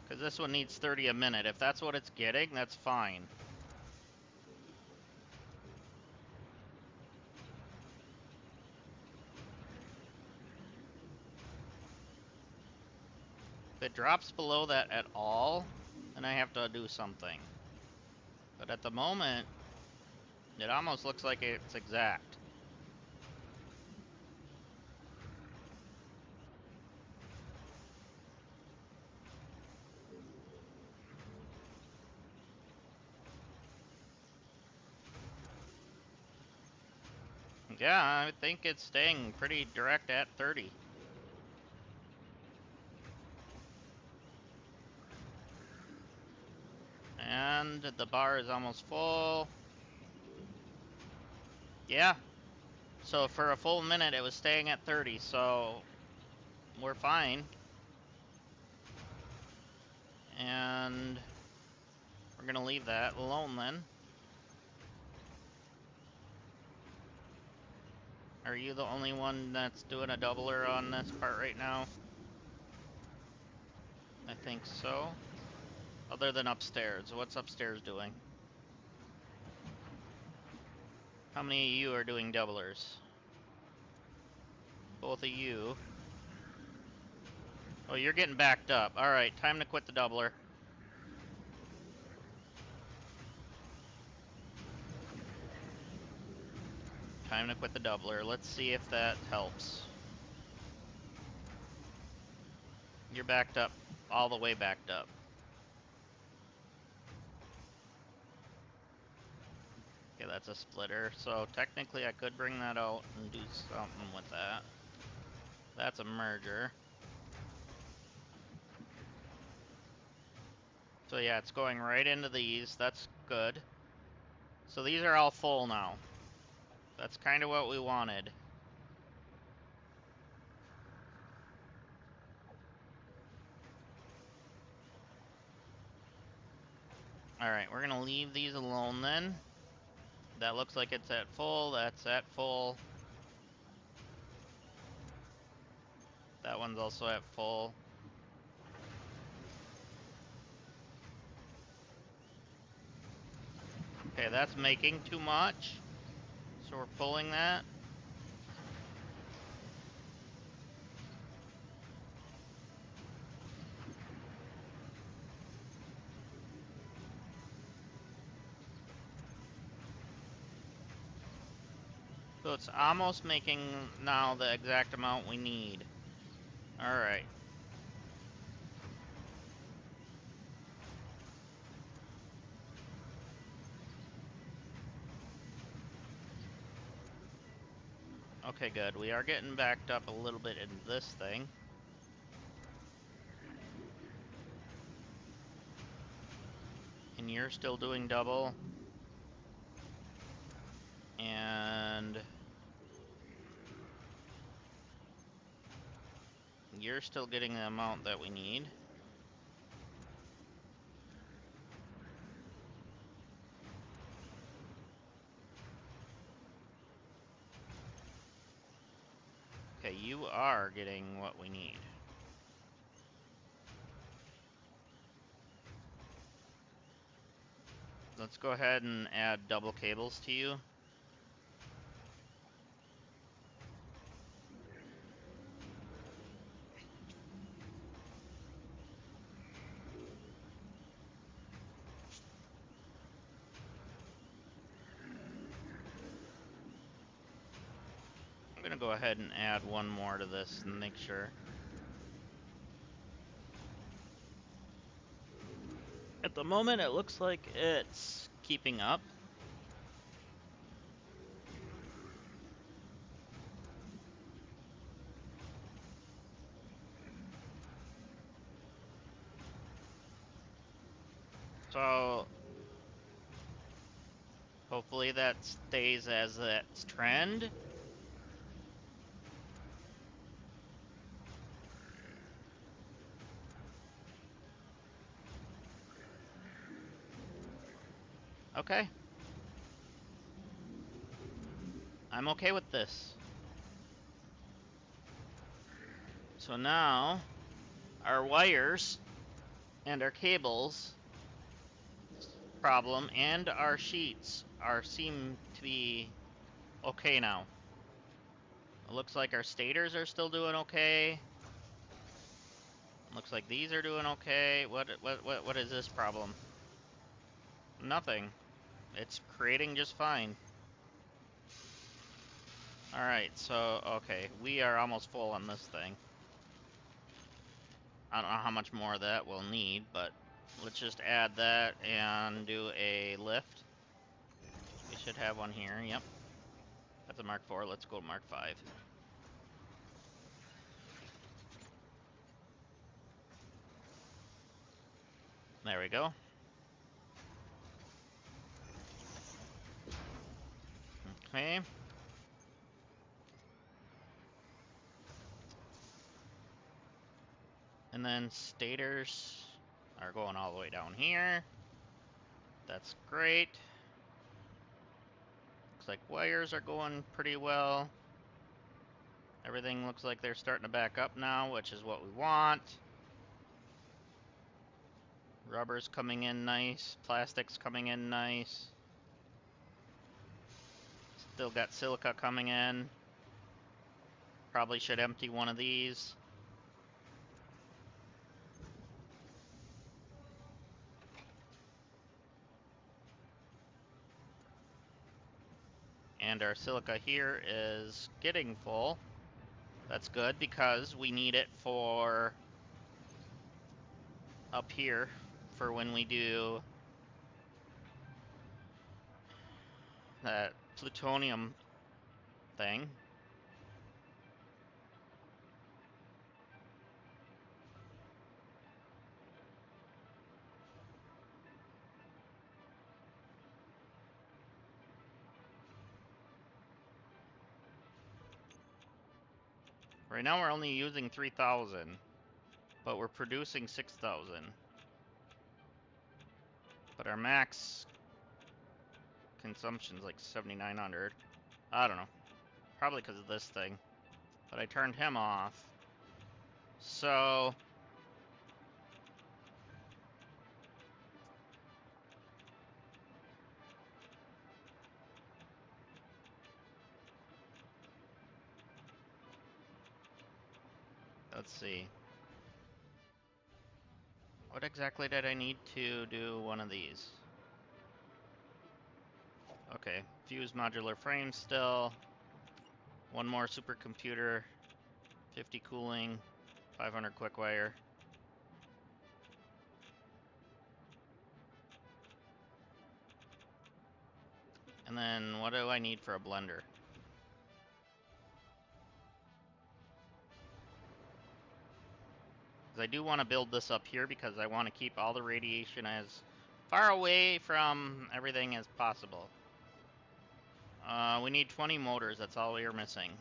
Because this one needs 30 a minute. If that's what it's getting, that's fine. If it drops below that at all, then I have to do something. But at the moment, it almost looks like it's exact. Yeah, I think it's staying pretty direct at 30. And the bar is almost full. Yeah. So for a full minute, it was staying at 30, so we're fine. And we're gonna leave that alone then. Are you the only one that's doing a doubler on this part right now? I think so. Other than upstairs. What's upstairs doing? How many of you are doing doublers? Both of you. Oh, you're getting backed up. Alright, time to quit the doubler. Time to quit the doubler. Let's see if that helps. You're backed up. All the way backed up. Okay, that's a splitter. So technically I could bring that out and do something with that. That's a merger. So yeah, it's going right into these. That's good. So these are all full now. That's kind of what we wanted. Alright, we're gonna leave these alone then. That looks like it's at full. That's at full. That one's also at full. Okay, that's making too much. So we're pulling that. So it's almost making now the exact amount we need. Alright. Okay, good. We are getting backed up a little bit in this thing. And you're still doing double. And you're still getting the amount that we need. Okay, you are getting what we need. Let's go ahead and add double cables to you. I'm gonna go ahead and add one more to this and make sure. At the moment, it looks like it's keeping up. So hopefully that stays as its trend. Okay. I'm okay with this. So now, our wires and our cables problem and our sheets seem to be okay now. It looks like our stators are still doing okay. Looks like these are doing okay. What is this problem? Nothing. It's creating just fine. Alright, so, okay. We are almost full on this thing. I don't know how much more of that we'll need, but let's just add that and do a lift. We should have one here, yep. That's a Mark IV, let's go to Mark V. There we go. Okay. And then stators are going all the way down here. That's great. Looks like wires are going pretty well. Everything looks like they're starting to back up now, which is what we want. Rubber's coming in nice. Plastic's coming in nice. Still got silica coming in. Probably should empty one of these. And our silica here is getting full. That's good because we need it for up here for when we do that plutonium thing. Right now we're only using 3,000, but we're producing 6,000. But our max consumption's like 7,900. I don't know. Probably because of this thing. But I turned him off. So... let's see. What exactly did I need to do one of these? Okay, fuse modular frame still. One more supercomputer. 50 cooling. 500 quick wire. And then what do I need for a blender? Because I do want to build this up here because I want to keep all the radiation as far away from everything as possible. We need 20 motors, that's all we are missing.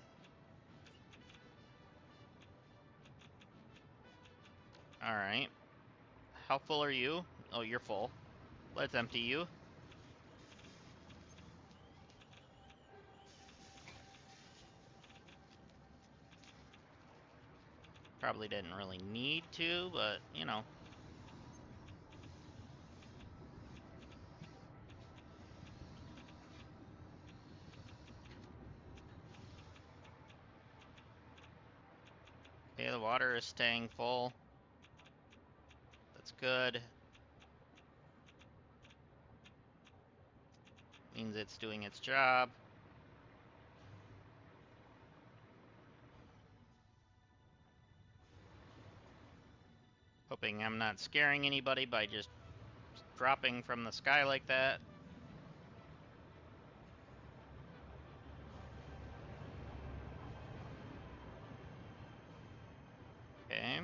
Alright. How full are you? Oh, you're full. Let's empty you. Probably didn't really need to, but, you know. Okay, the water is staying full. That's good. Means it's doing its job. Hoping I'm not scaring anybody by just dropping from the sky like that. Okay.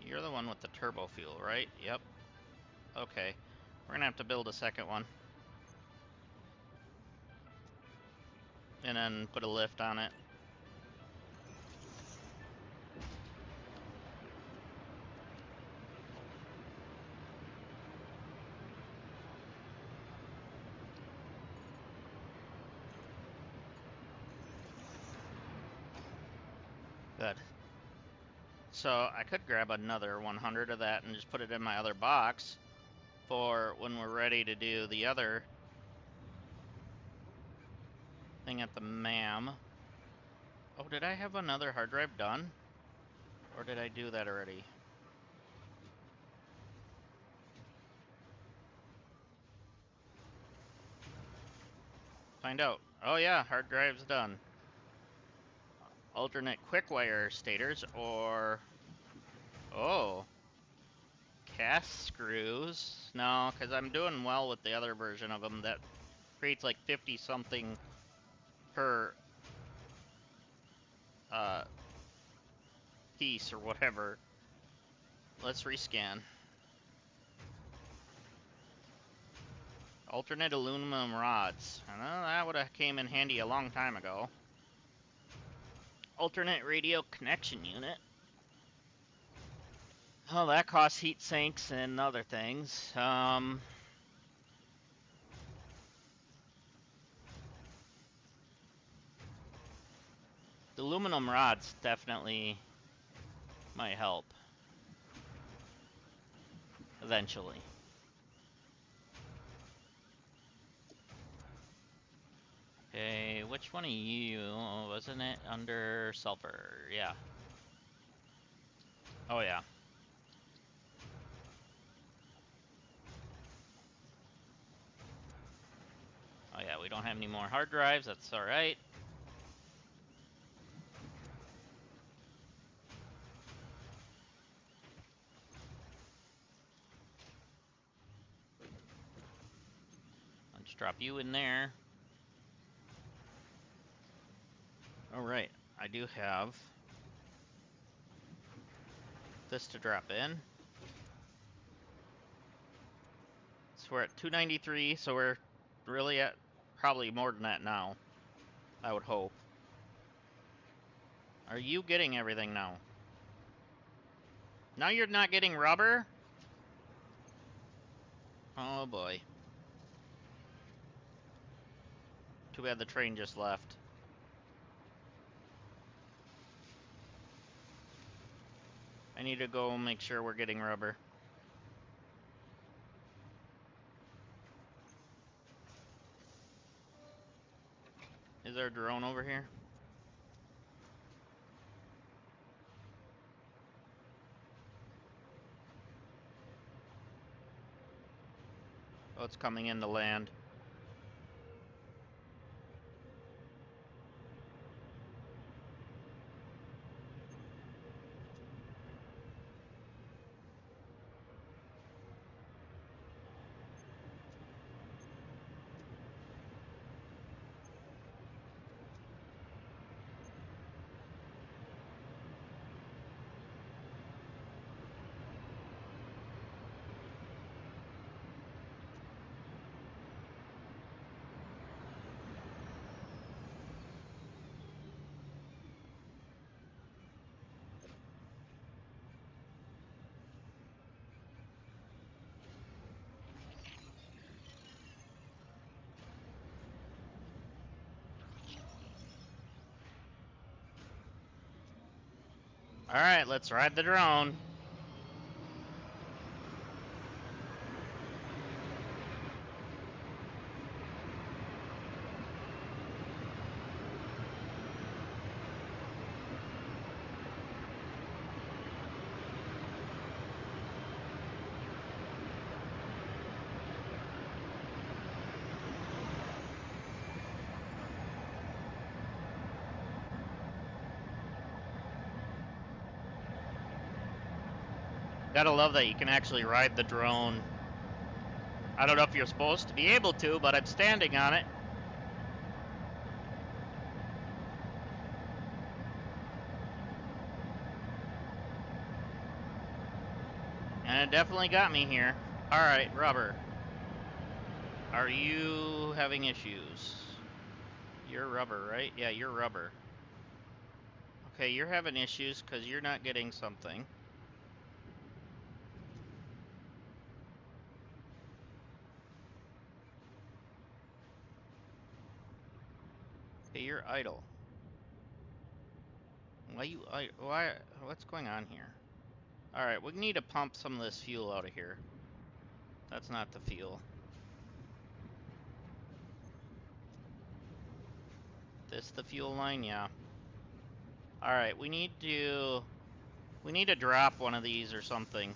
You're the one with the turbo fuel, right? Yep. Okay. We're gonna have to build a second one. And then put a lift on it. Good. So I could grab another 100 of that and just put it in my other box for when we're ready to do the other thing at the MAM. Oh, did I have another hard drive done? Or did I do that already? Find out. Oh yeah, hard drive's done. Alternate quick wire stators or... oh. Cast screws? No, because I'm doing well with the other version of them that creates like 50 something per piece or whatever. Let's rescan. Alternate aluminum rods. I know that would have came in handy a long time ago. Alternate radio connection unit. Oh, that costs heat sinks and other things. The aluminum rods definitely might help. Eventually. Okay, which one of you, wasn't it under sulfur? Yeah. Oh yeah. Oh yeah, we don't have any more hard drives, that's alright. I'll just drop you in there. Alright, I do have this to drop in. So we're at 293, so we're really at probably more than that now. I would hope. Are you getting everything now? Now you're not getting rubber? Oh boy. Too bad the train just left. I need to go make sure we're getting rubber. Is there a drone over here? Oh, it's coming in to land. Alright, let's ride the drone. Gotta love that you can actually ride the drone. I don't know if you're supposed to be able to, but I'm standing on it. And it definitely got me here. Alright, rubber. Are you having issues? You're rubber, right? Yeah, you're rubber. Okay, you're having issues because you're not getting something. Okay, you're idle. Why, what's going on here? Alright, we need to pump some of this fuel out of here. That's not the fuel. This the fuel line? Yeah. Alright, we need to drop one of these or something.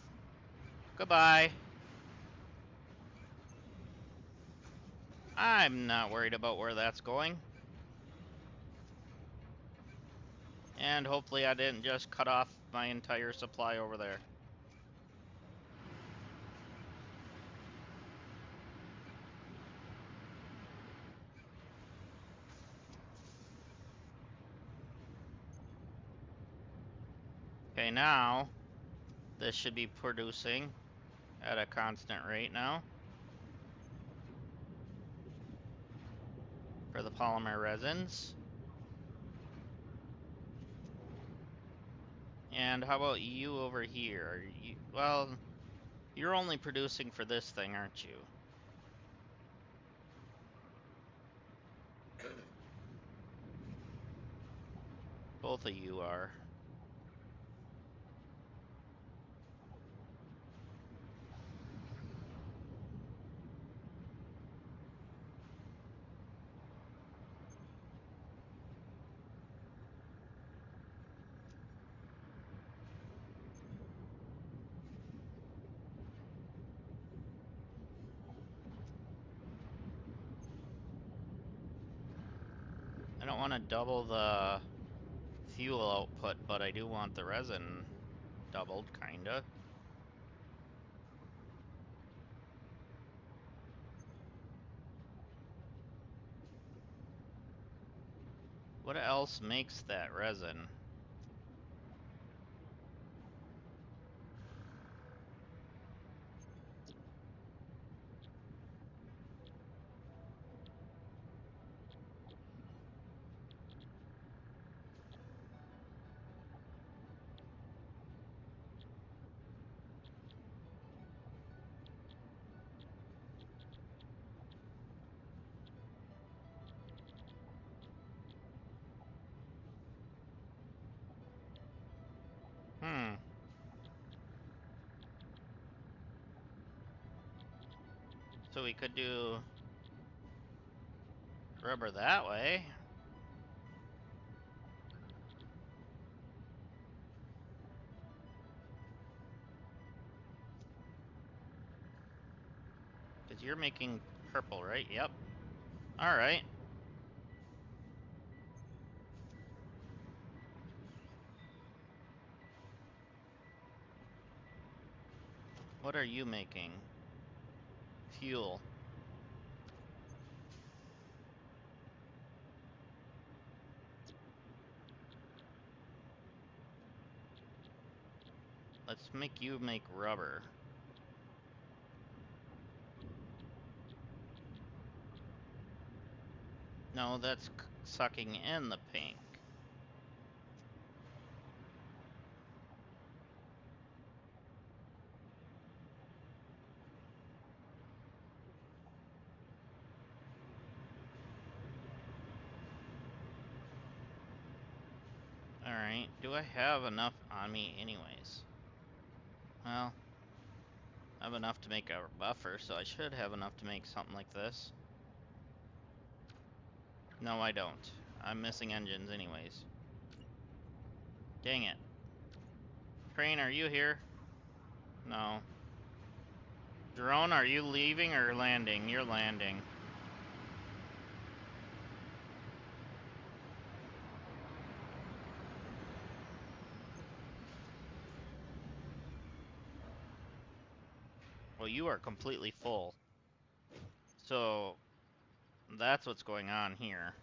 Goodbye. I'm not worried about where that's going. And hopefully I didn't just cut off my entire supply over there. Okay, now this should be producing at a constant rate now for the polymer resins. And how about you over here? Are you, well, you're only producing for this thing, aren't you? Both of you are. I don't want to double the fuel output, but I do want the resin doubled, kinda. What else makes that resin? So we could do rubber that way. Because you're making purple, right? Yep. Alright. What are you making? Fuel. Let's make you make rubber. No, that's sucking in the pink. Alright, do I have enough on me anyways? Well, I have enough to make a buffer, so I should have enough to make something like this. No, I don't. I'm missing engines anyways. Dang it. Crane, are you here? No. Drone, are you leaving or landing? You're landing. Well, you are completely full. So, that's what's going on here.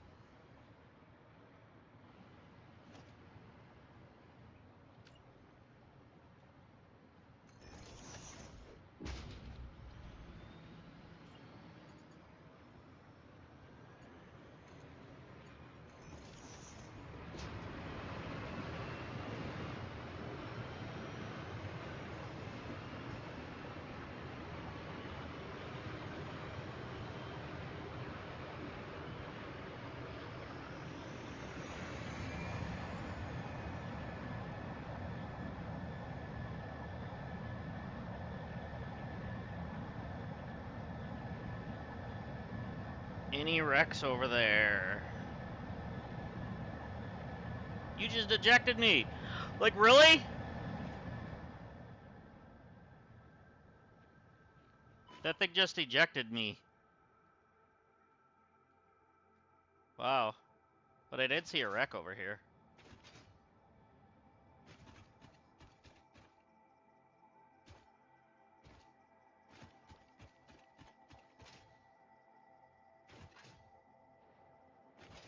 Any wrecks over there? You just ejected me! Like, really? That thing just ejected me. Wow. But I did see a wreck over here.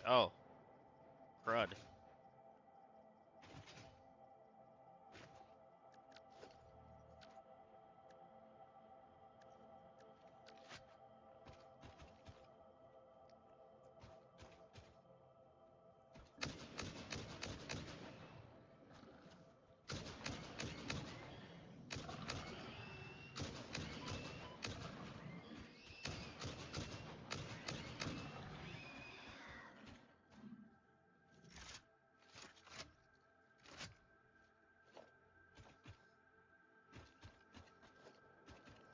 Oh. Crud.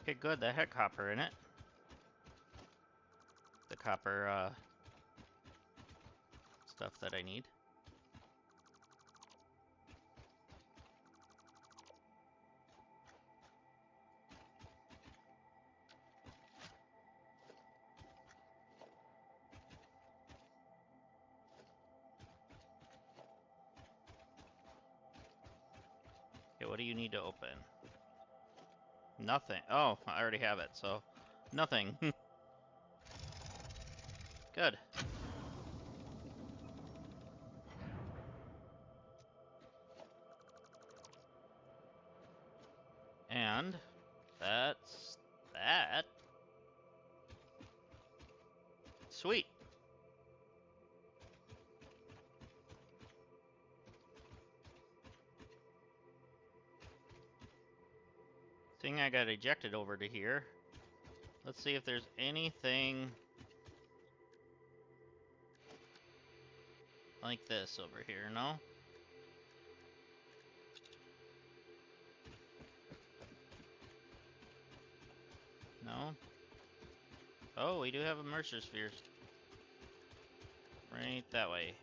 Okay, good. That had copper in it. The copper, stuff that I need. Okay, what do you need to open? Nothing. Oh, I already have it, so nothing. Good. And that's that. Sweet. Thing I got ejected over to here. Let's see if there's anything like this over here, no? No? Oh, we do have a Mercer spheres. Right that way.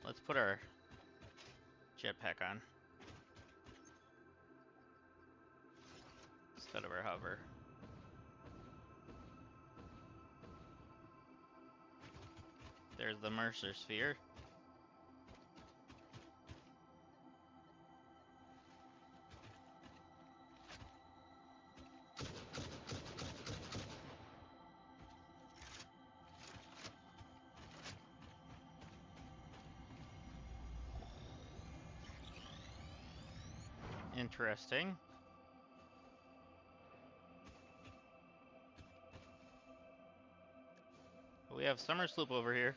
Let's put our jetpack on instead of our hover. There's the Mercer sphere. Interesting. We have Summer Sloop over here.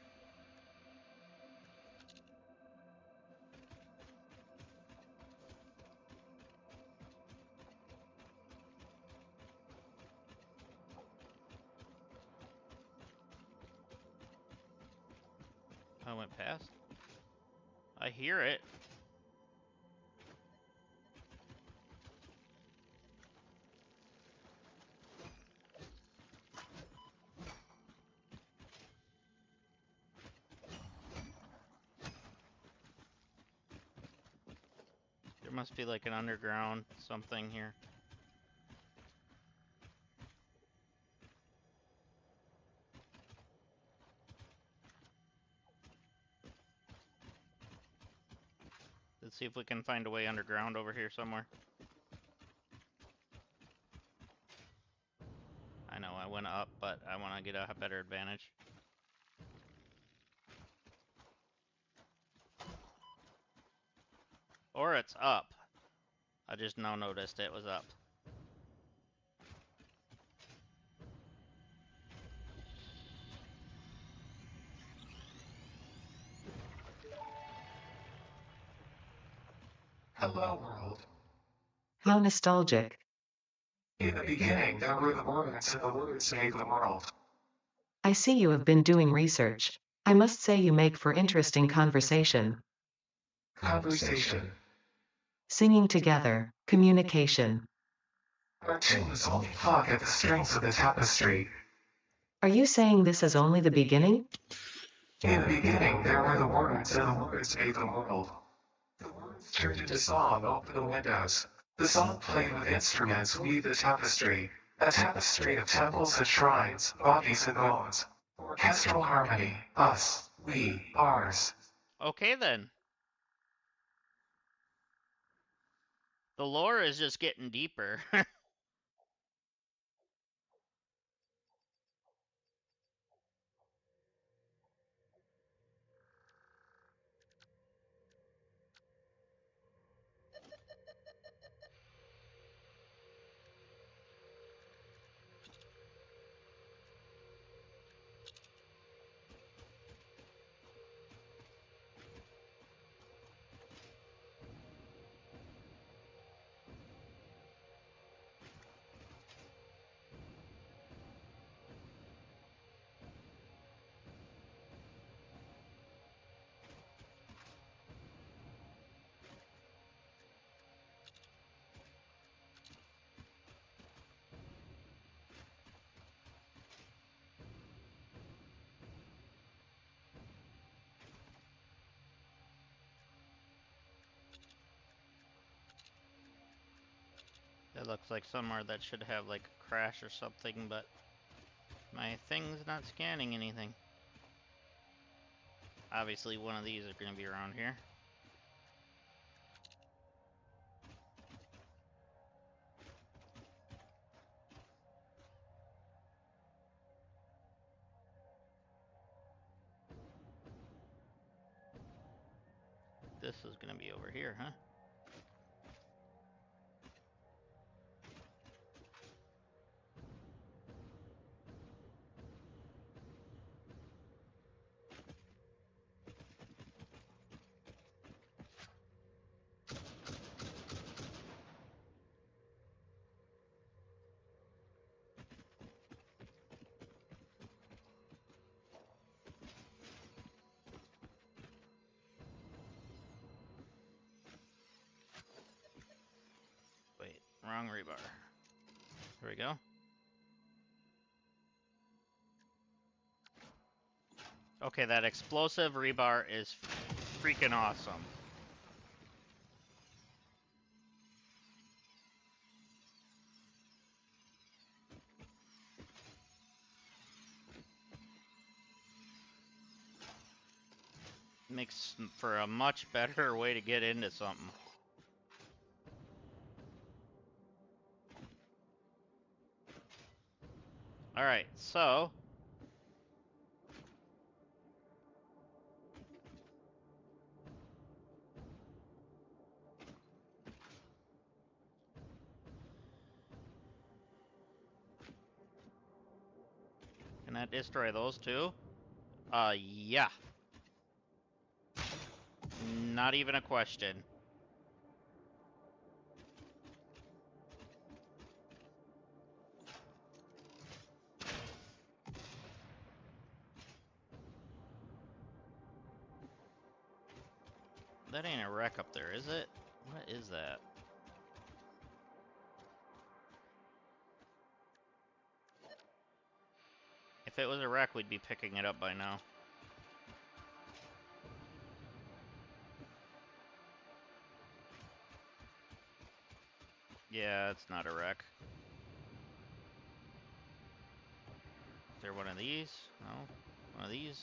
I went past. I hear it. There must be like an underground something here. Let's see if we can find a way underground over here somewhere. I know I went up, but I want to get a better advantage. Or it's up. I just now noticed it was up. Hello, world. How nostalgic. In the beginning, there were the words, and the words made the world. I see you have been doing research. I must say you make for interesting conversation. Conversation. Singing together, communication. Our tunes only pluck at the strings of the tapestry. Are you saying this is only the beginning? In the beginning, there were the words, and the words made the world. The words turned into song, open the windows. The song played with instruments, weave the tapestry. A tapestry of temples and shrines, bodies and bones. Orchestral harmony, us, we, ours. Okay then. The lore is just getting deeper. That looks like somewhere that should have like a crash or something, but my thing's not scanning anything. Obviously one of these are going to be around here. This is going to be over here, huh? Wrong rebar. There we go. Okay, that explosive rebar is freaking awesome. Makes for a much better way to get into something. Alright, so... Can that destroy those too? Yeah. Not even a question. That ain't a wreck up there, is it? What is that? If it was a wreck, we'd be picking it up by now. Yeah, it's not a wreck. Is there one of these? No? One of these?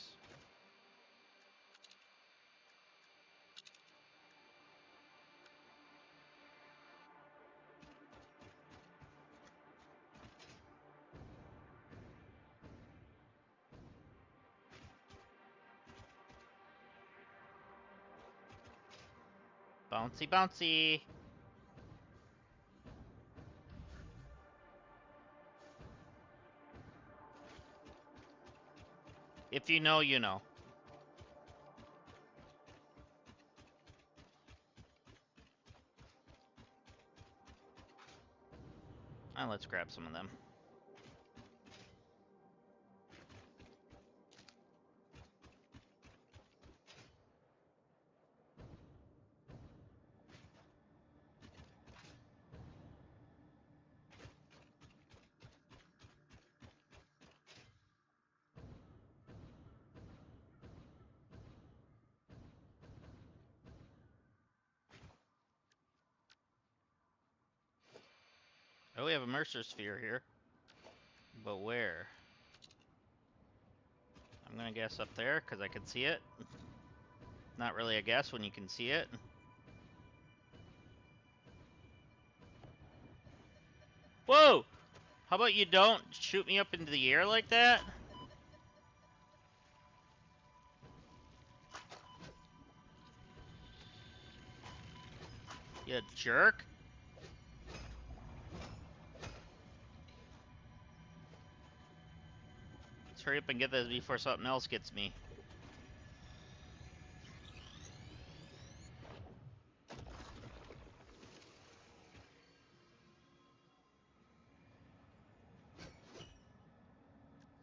Bouncy, bouncy! If you know, you know. Let's grab some of them. Oh, we have a Mercer sphere here. But where? I'm gonna guess up there, because I can see it. Not really a guess when you can see it. Whoa! How about you don't shoot me up into the air like that? You jerk. Let's hurry up and get this before something else gets me.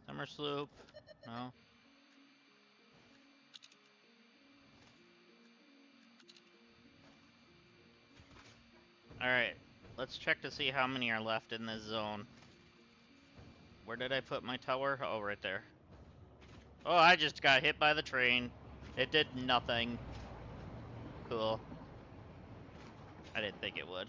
Summer sloop. No. Alright. Let's check to see how many are left in this zone. Where did I put my tower? Oh, right there. Oh, I just got hit by the train. It did nothing. Cool. I didn't think it would.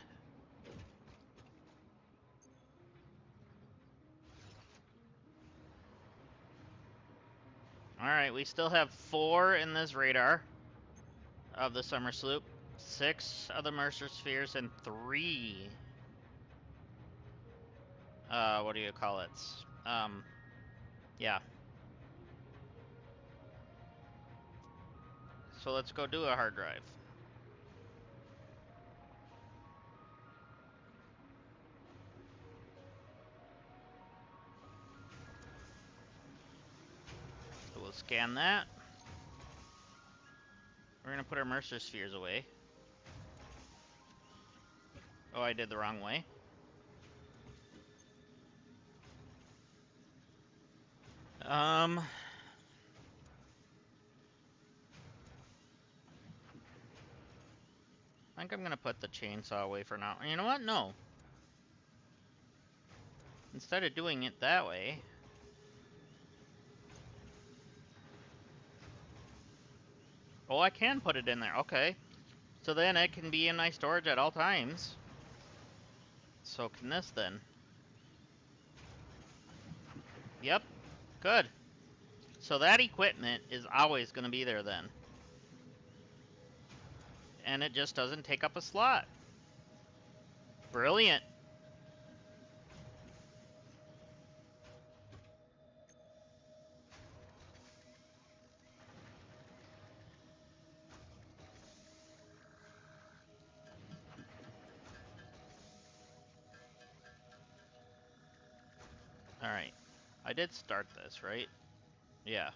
Alright, we still have 4 in this radar of the summer sloop, 6 of the Mercer spheres, and 3. What do you call it? Yeah. So let's go do a hard drive. So we'll scan that. We're gonna put our Mercer spheres away. Oh, I did the wrong way. I think I'm gonna put the chainsaw away for now. You know what? No. Instead of doing it that way. Oh, I can put it in there. Okay. So then it can be in my storage at all times. So can this then. Yep. Good. So that equipment is always going to be there then. And it just doesn't take up a slot. Brilliant. Alright. I did start this, right? Yeah.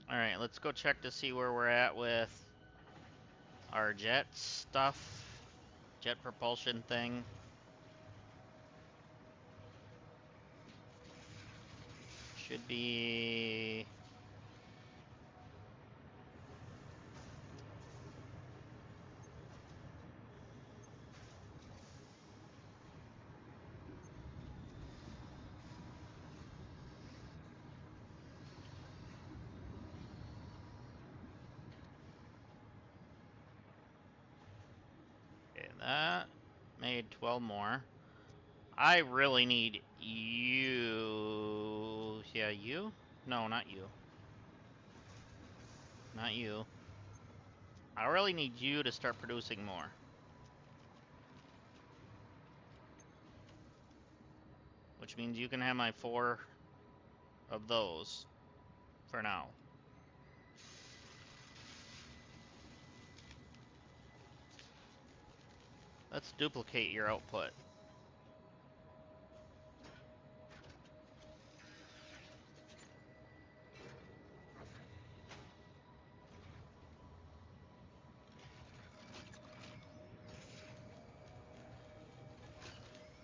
Alright, let's go check to see where we're at with our jet stuff. Jet propulsion thing. Should be... Okay, that made 12 more. I really need you. Yeah, you? No, not you. Not you. I really need you to start producing more. Which means you can have my 4 of those for now. Let's duplicate your output.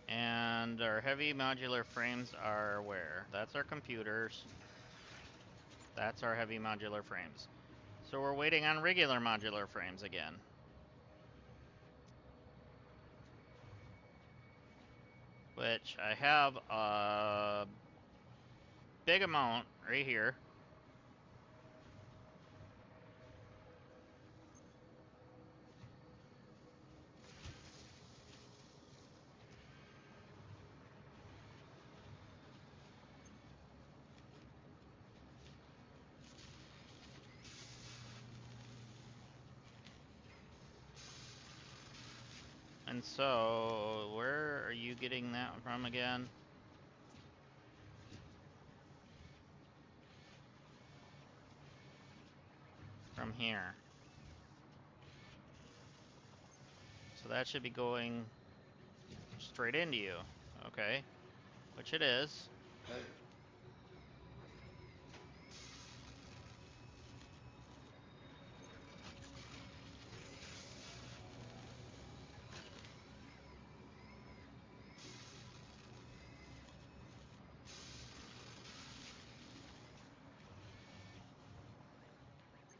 And our heavy modular frames are where? That's our computers. That's our heavy modular frames. So we're waiting on regular modular frames again. Which I have a big amount right here. And so, where are you getting that from again? From here. So that should be going straight into you. Okay. Which it is.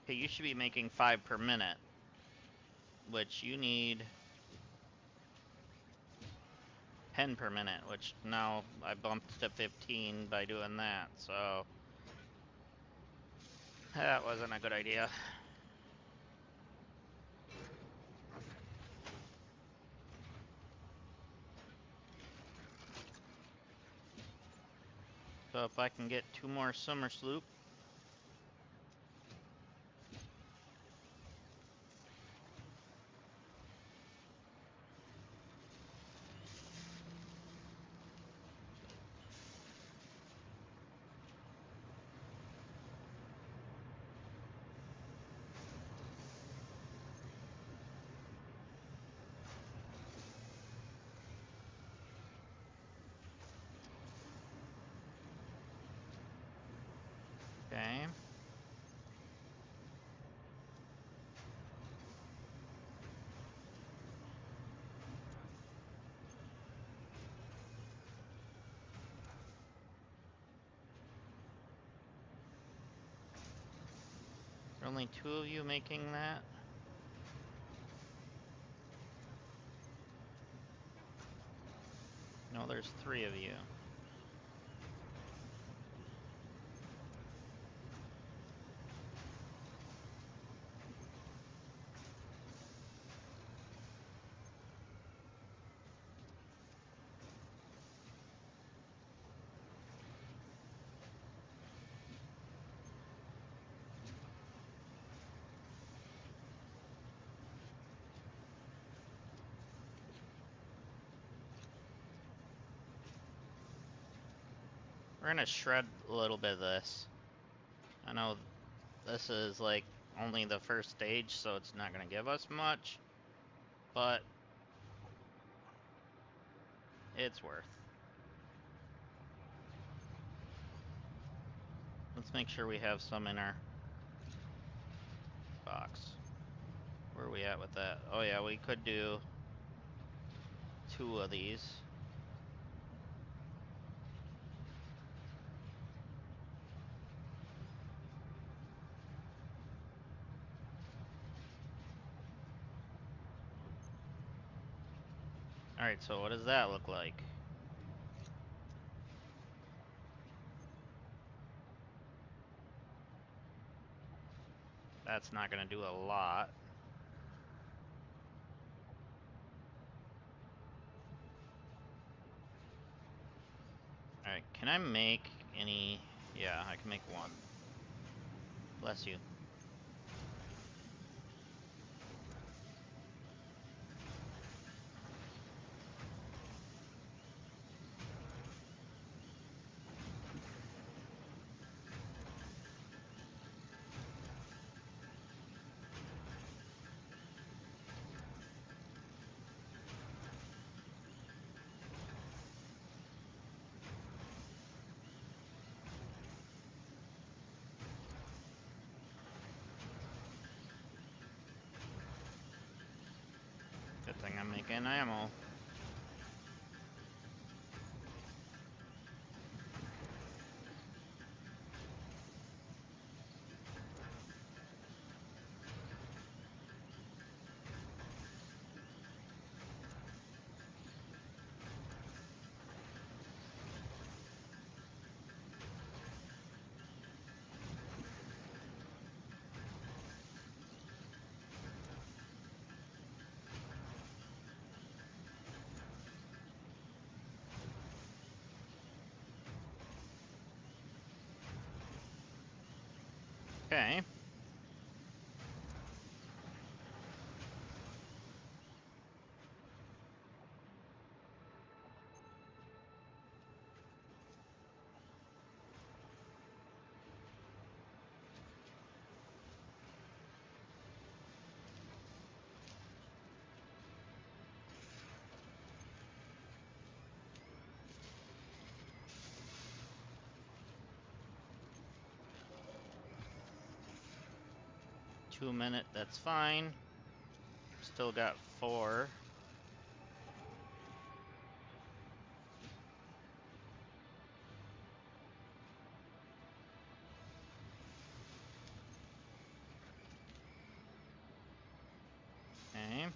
Okay, you should be making 5 per minute. Which you need 10 per minute, which now I bumped to 15 by doing that, so that wasn't a good idea. So if I can get 2 more summer sloop. Okay. There are only 2 of you making that. Oh, there's 3 of you. We're gonna shred a little bit of this. I know this is like only the first stage, so it's not gonna give us much, but it's worth. Let's make sure we have some in our box. Where are we at with that? Oh yeah, we could do 2 of these. Alright, so what does that look like? That's not gonna do a lot. Alright, can I make any... Yeah, I can make 1. Bless you. Good thing I'm making ammo. Okay. $2 that's fine. Still got 4. Okay.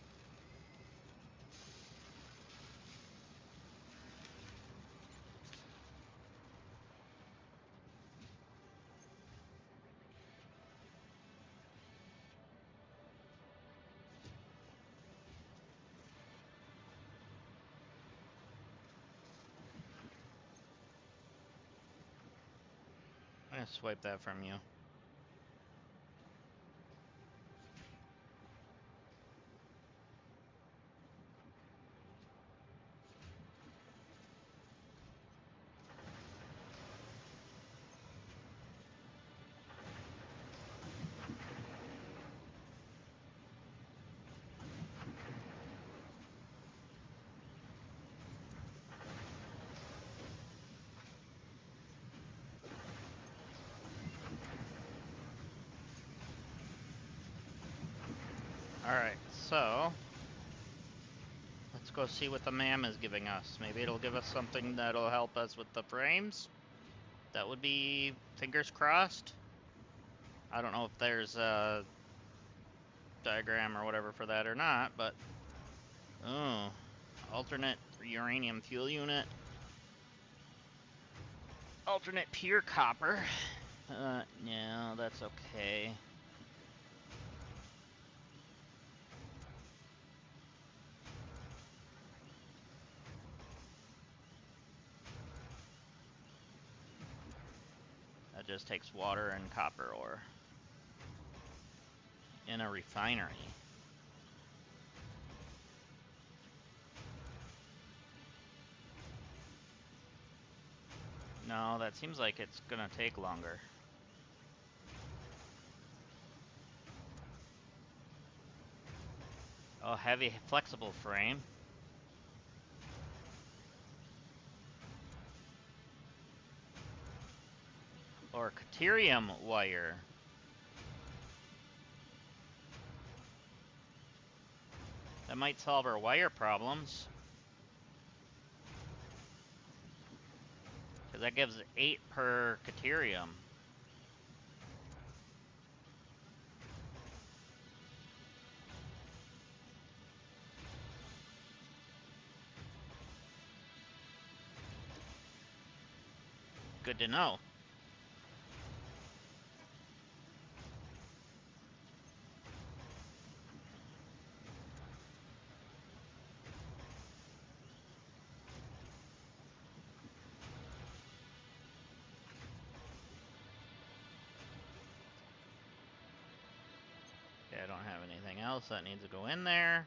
I'm gonna swipe that from you. Alright, so let's go see what the MAM is giving us. Maybe it'll give us something that'll help us with the frames. That would be fingers crossed. I don't know if there's a diagram or whatever for that or not, but... Oh, Alternate uranium fuel unit. Alternate pure copper. No, that's okay. That just takes water and copper ore. In a refinery. No, that seems like it's gonna take longer. Oh, heavy flexible frame. Or deuterium wire. That might solve our wire problems. Because that gives 8 per deuterium. Good to know. Okay, I don't have anything else that needs to go in there.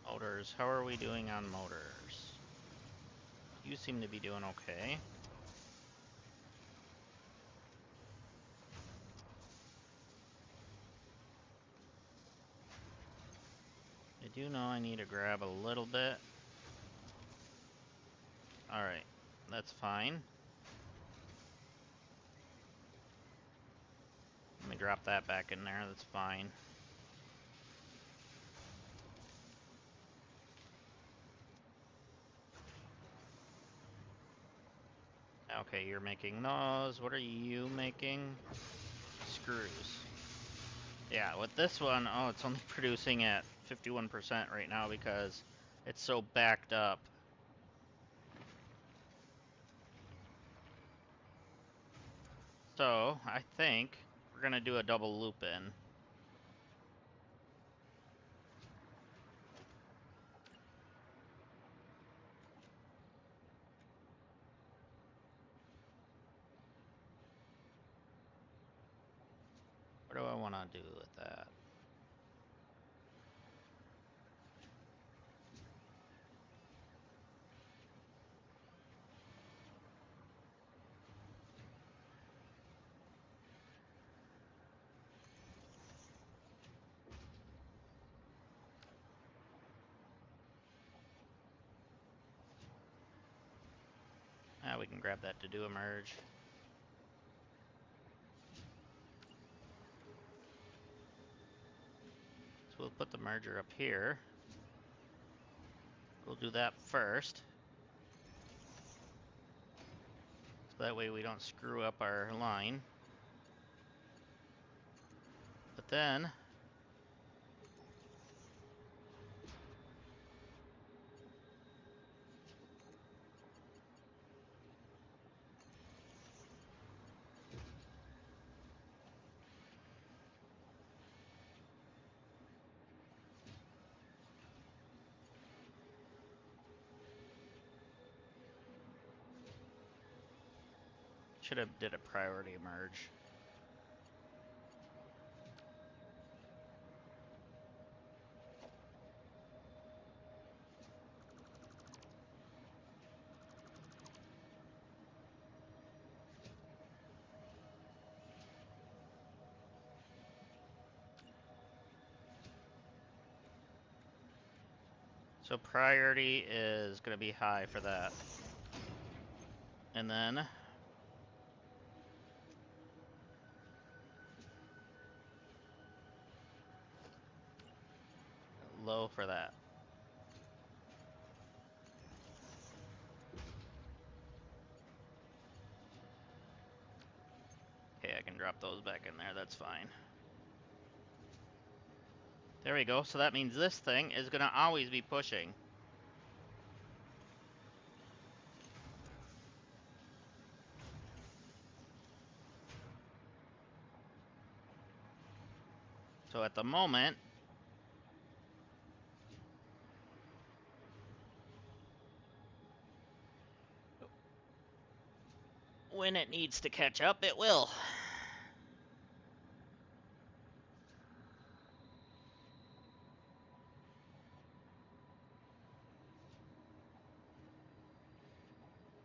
Motors, how are we doing on motors? You seem to be doing okay. I do know I need to grab a little bit. Alright, that's fine. Let me drop that back in there, that's fine. Okay, you're making those. What are you making? Screws. Yeah, with this one, oh, it's only producing at 51% right now because it's so backed up. So, I think we're gonna do a double loop in. What do I want to do with that? We can grab that to do a merge. So we'll put the merger up here. We'll do that first. So that way we don't screw up our line. But then, should have did a priority merge. So priority is going to be high for that. And then low for that. Okay, I can drop those back in there, that's fine. There we go, so that means this thing is gonna always be pushing. So at the moment, when it needs to catch up, it will.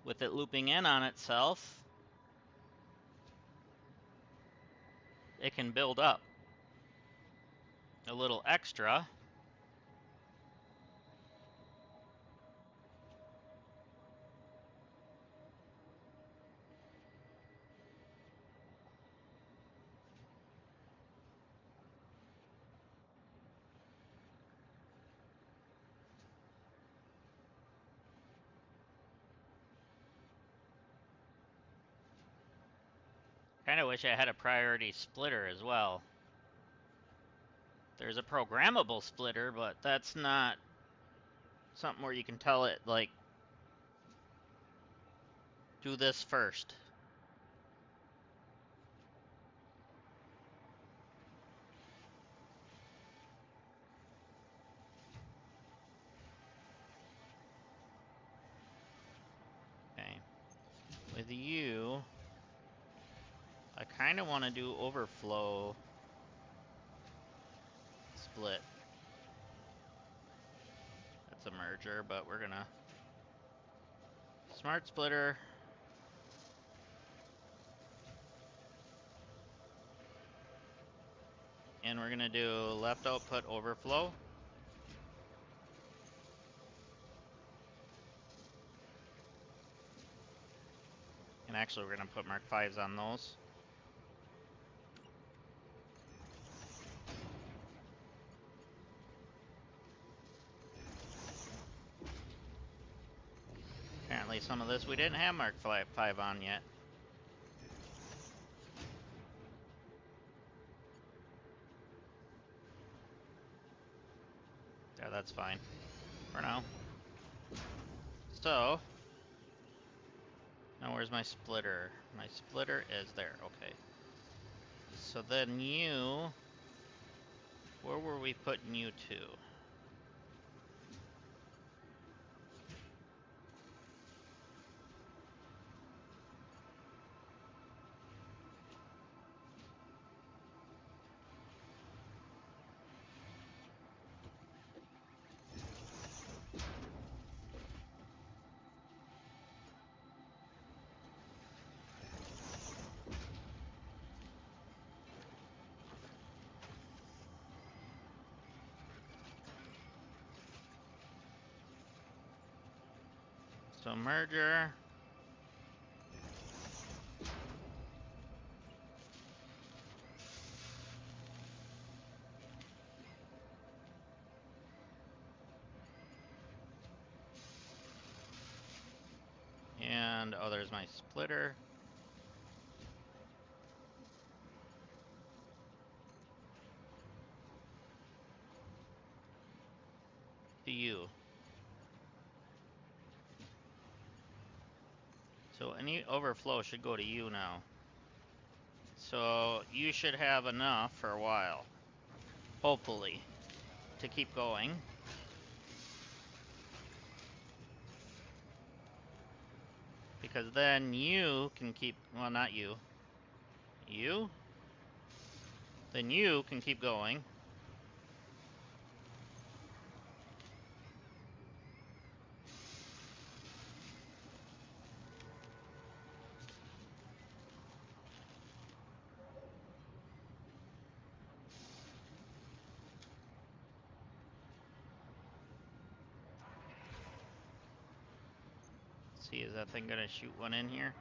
With it looping in on itself, it can build up a little extra. Kinda wish I had a priority splitter as well. There's a programmable splitter, but that's not something where you can tell it, like, do this first. Okay. With you, I kind of want to do overflow split. That's a merger, but we're gonna smart splitter. And we're gonna do left output overflow. And actually we're gonna put Mark 5s on those. Apparently some of this we didn't have Mark 5 on yet. Yeah, that's fine for now. So, now where's my splitter? My splitter is there, okay. So then you, where were we putting you to? So merger. And, oh, there's my splitter. To you. So any overflow should go to you now. So you should have enough for a while, hopefully, to keep going. Because then you can keep, well, not you. You? Then you can keep going. see, is that thing gonna shoot one in here?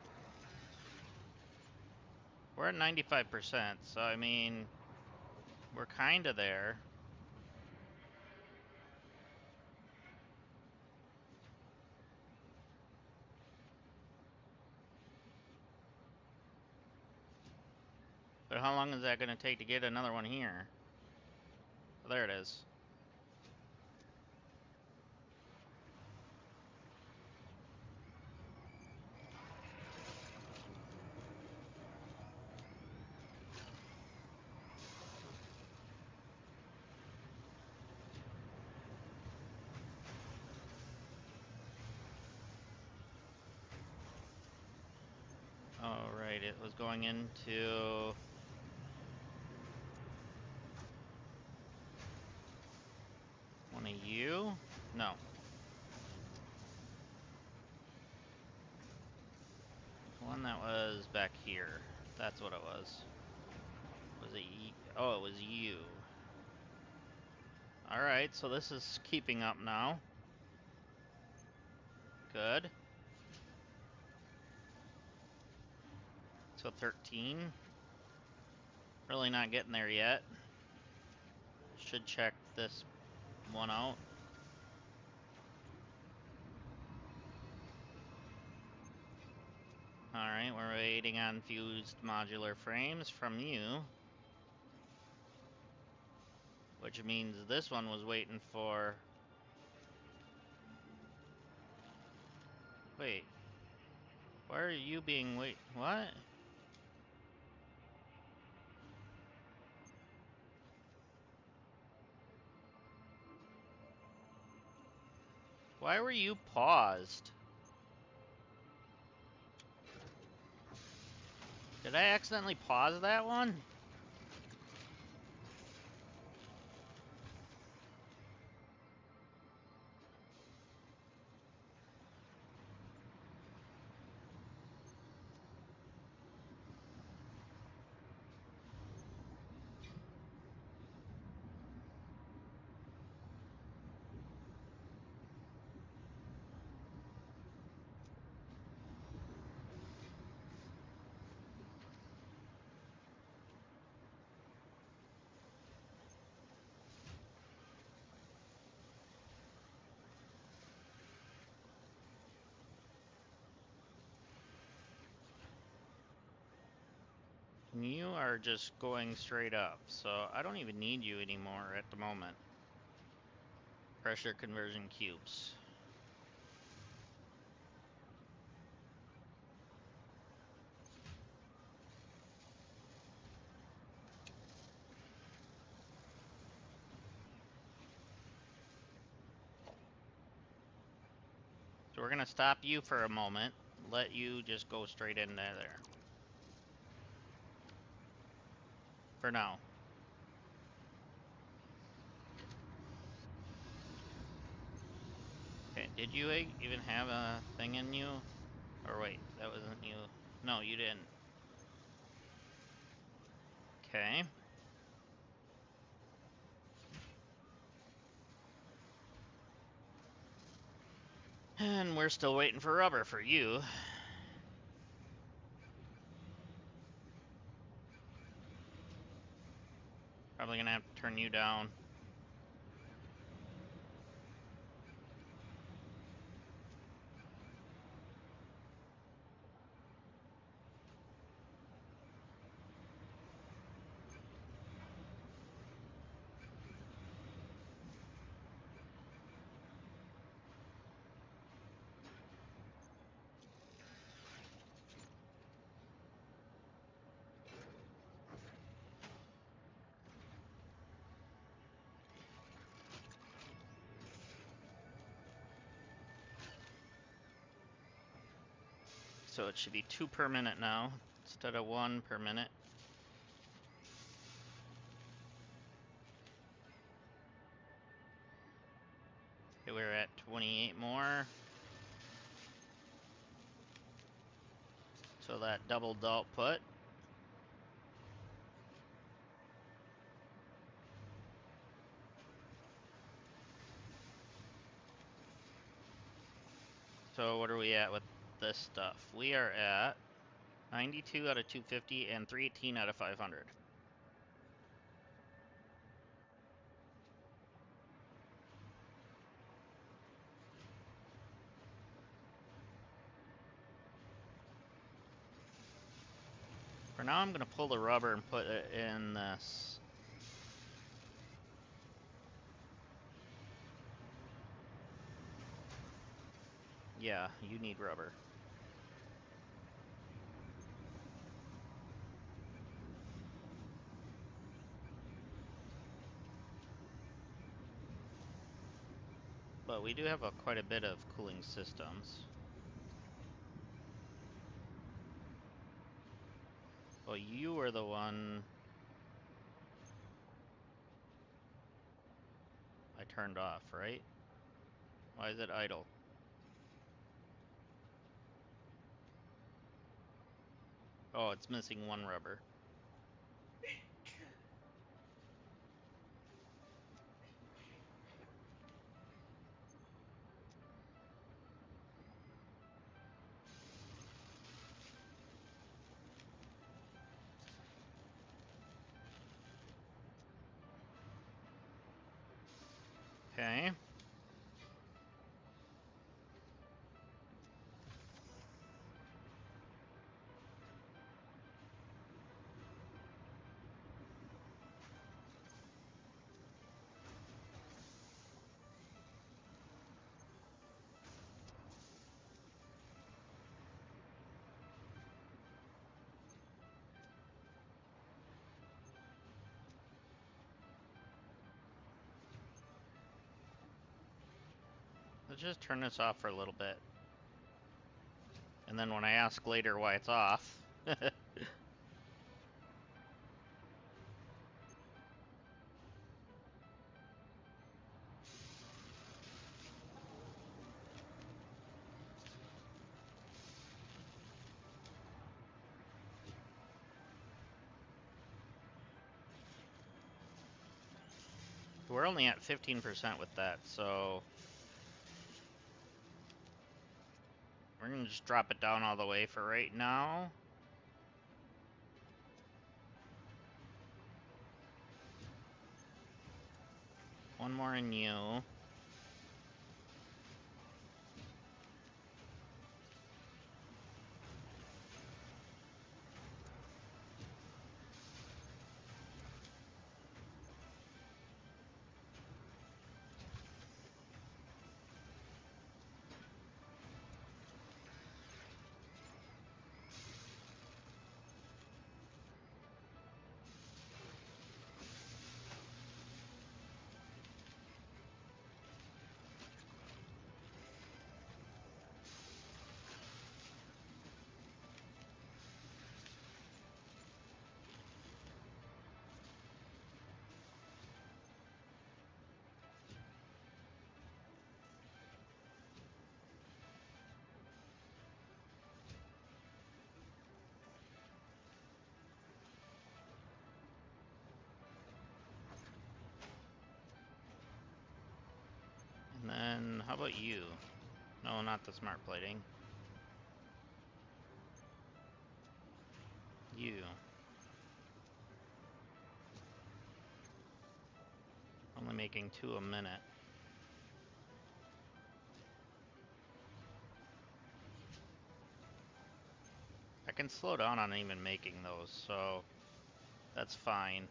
We're at 95%, so I mean, we're kinda there. But how long is that gonna take to get another one here? Oh, there it is. Oh, right, it was going into... one of you? No. One that was back here. That's what it was. Was it oh, it was you. Alright, so this is keeping up now. Good. So 13. Really not getting there yet. Should check this one out. Alright, we're waiting on fused modular frames from you. Which means this one was waiting for... Wait. Why are you being what? Why were you paused? Did I accidentally pause that one? You are just going straight up, so I don't even need you anymore at the moment. Pressure conversion cubes. So we're gonna stop you for a moment, let you just go straight in there. For now. Okay, did you even have a thing in you? Or wait, that wasn't you. No, you didn't. Okay. And we're still waiting for rubber for you. Probably gonna have to turn you down. So it should be 2 per minute now, instead of 1 per minute. Okay, we're at 28 more. So that doubled the output. So what are we at with this stuff. We are at 92 out of 250 and 318 out of 500. For now, I'm going to pull the rubber and put it in this. Yeah, you need rubber. But we do have quite a bit of cooling systems. Well, you were the one I turned off, right? Why is it idle? Oh, it's missing one rubber. Okay. Let's just turn this off for a little bit. And then when I ask later why it's off... We're only at 15% with that, so... we're gonna just drop it down all the way for right now. One more in you. And then, how about you? No, not the smart plating. You. Only making 2 a minute. I can slow down on even making those, so that's fine.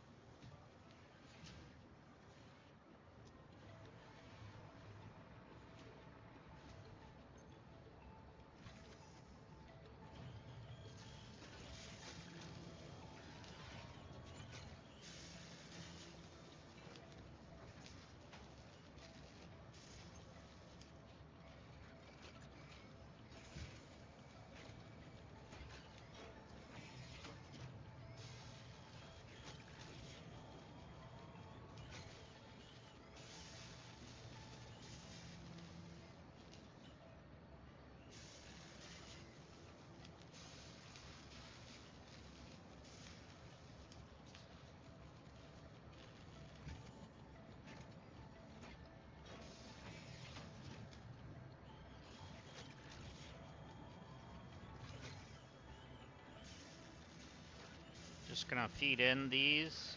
Just gonna feed in these.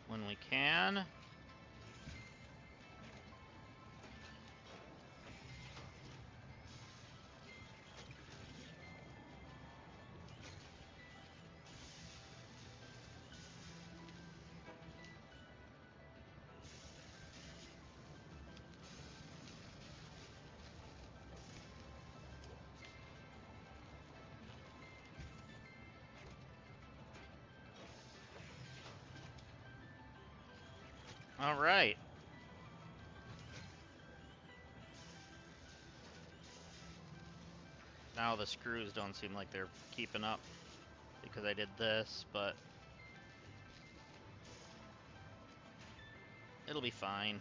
When we can. All right. Now the screws don't seem like they're keeping up because I did this, but it'll be fine.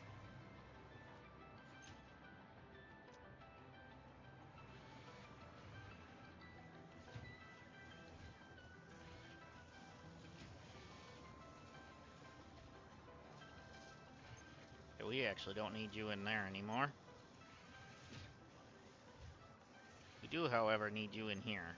Okay, we actually don't need you in there anymore. We do, however, need you in here.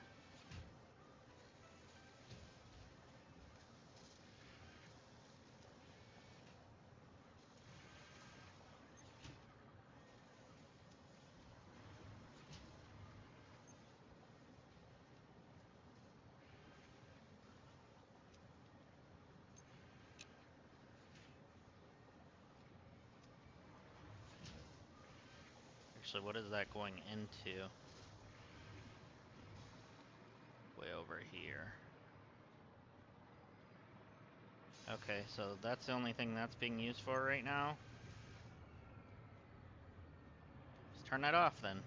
Actually, what is that going into? Way over here. Okay, so that's the only thing that's being used for right now. Let's turn that off then.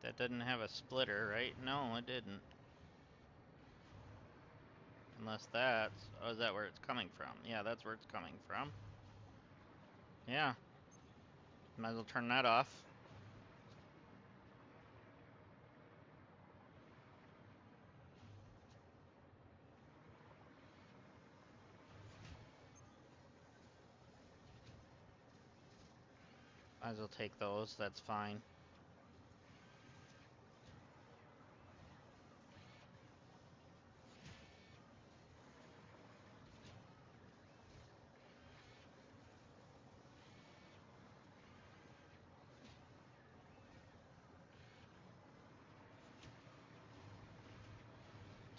That didn't have a splitter, right? No, it didn't. Unless that's... Oh, is that where it's coming from? Yeah, that's where it's coming from. Yeah. Might as well turn that off. Might as well take those, that's fine.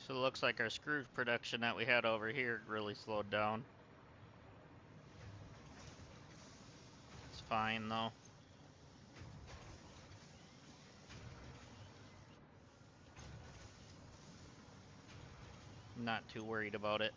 So it looks like our screw production that we had over here really slowed down. It's fine though. I'm not too worried about it.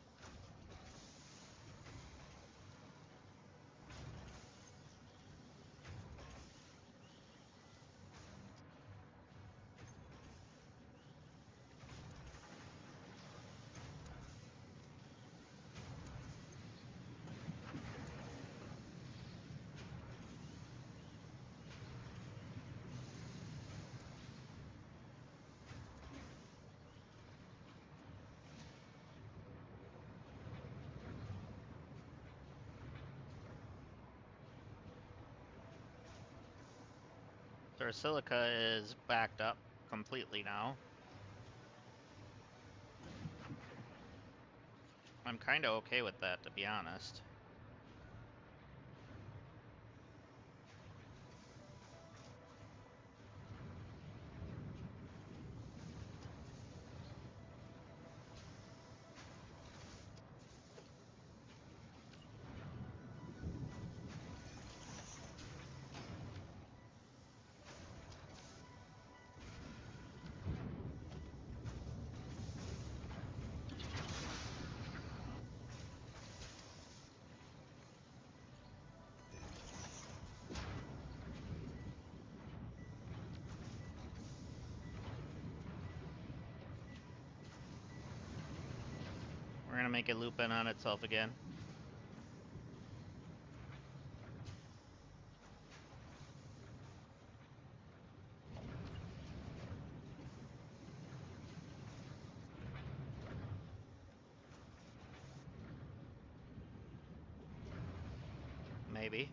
So our silica is backed up completely now. I'm kind of okay with that, to be honest. We're gonna make it loop in on itself again. maybe.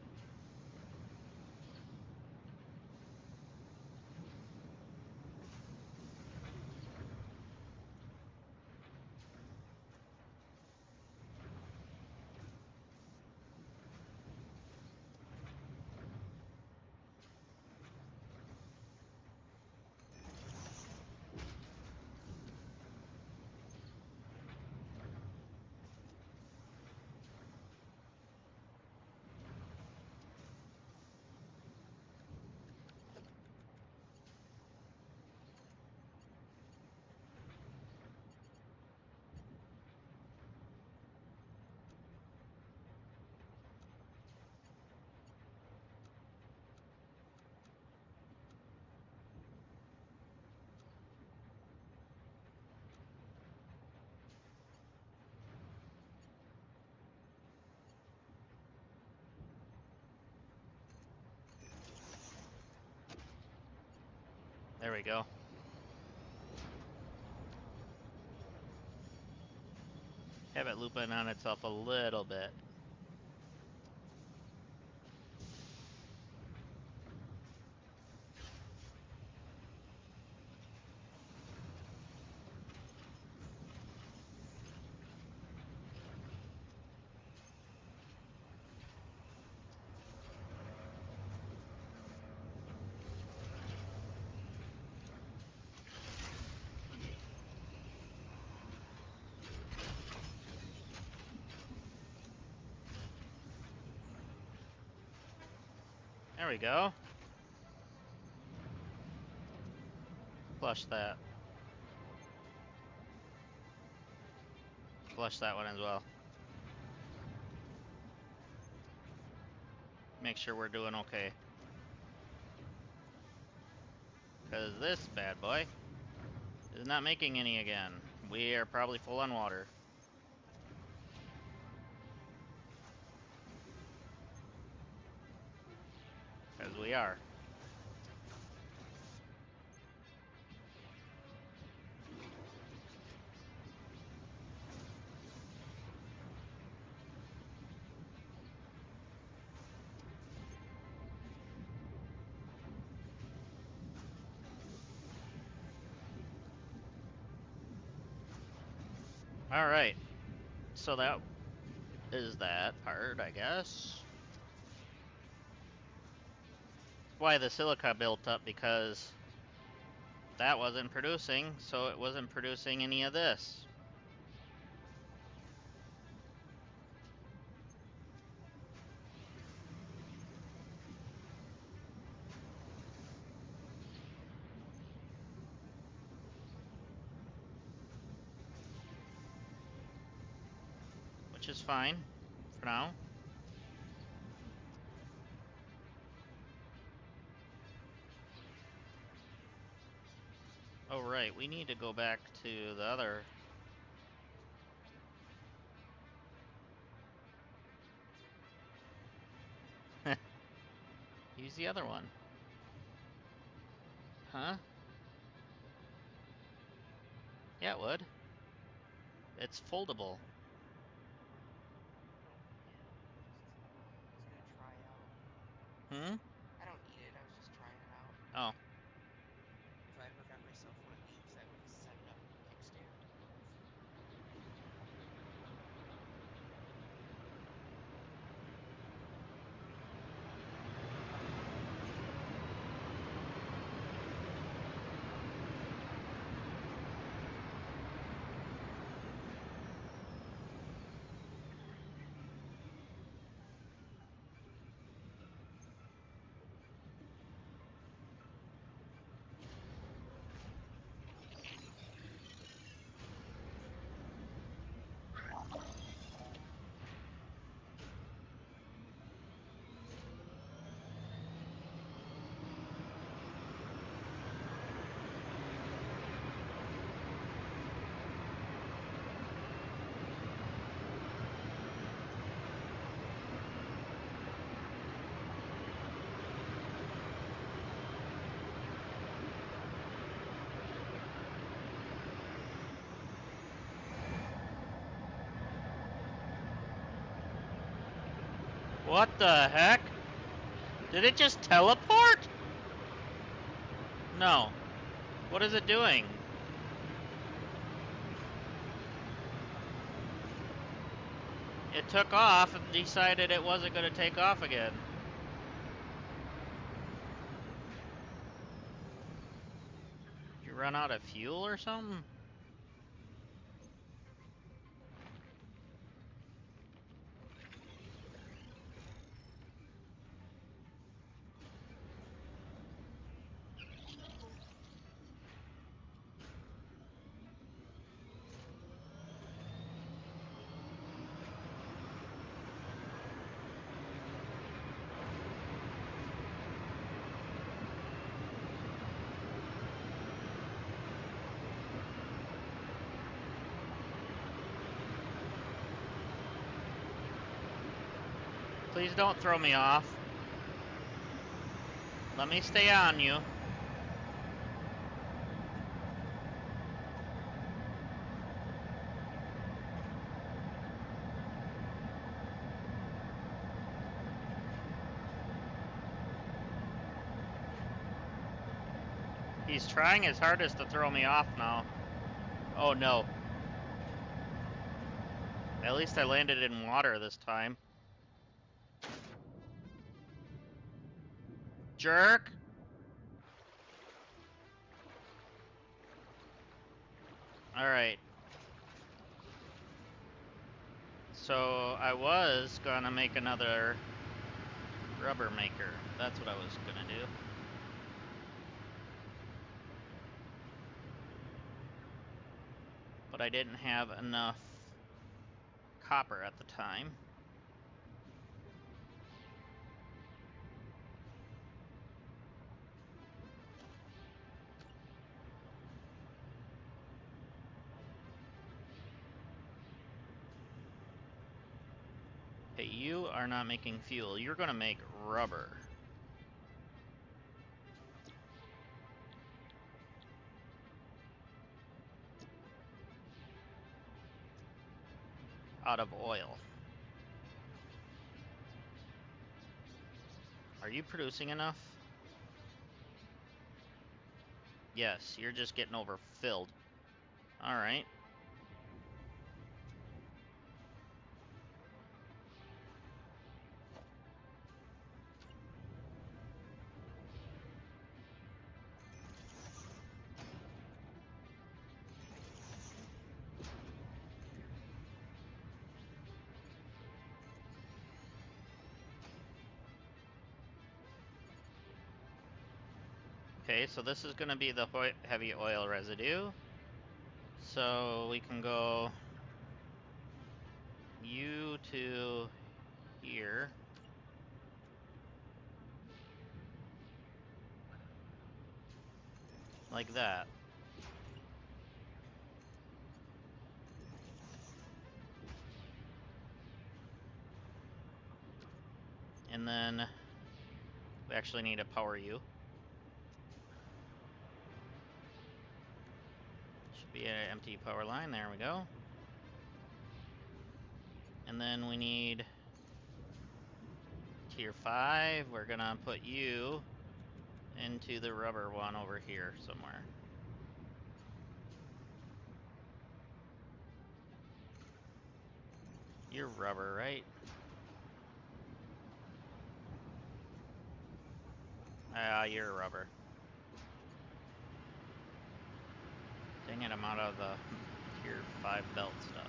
There we go. Have it looping on itself a little bit. There we go. Flush that. Flush that one as well. Make sure we're doing okay. Because this bad boy is not making any again. We are probably full on water. Because we are. Alright. So that is that part, I guess. Why the silica built up, because that wasn't producing, so it wasn't producing any of this. Which is fine for now. Oh right, we need to go back to the other. Use the other one. Huh? Yeah, it would. It's foldable. Yeah, I was gonna try out. Hmm? I don't need it. I was just trying it out. Oh. If I ever got myself one of these, I would set it up with a kickstand. What the heck? Did it just teleport? No. What is it doing? It took off and decided it wasn't going to take off again. Did you run out of fuel or something? Please don't throw me off. Let me stay on you. He's trying his hardest to throw me off now. Oh no. At least I landed in water this time. Jerk! Alright. So I was gonna make another rubber maker. That's what I was gonna do. But I didn't have enough copper at the time. Okay, you are not making fuel. You're gonna make rubber. Out of oil. Are you producing enough? Yes, you're just getting overfilled. Alright. Okay, so this is gonna be the heavy oil residue. So we can go you to here. Like that. And then we actually need to power you. Should be an empty power line. There we go. And then we need tier 5. We're gonna put you into the rubber one over here somewhere. You're rubber, right? Ah, you're rubber. Dang it, I'm out of the tier 5 belt stuff.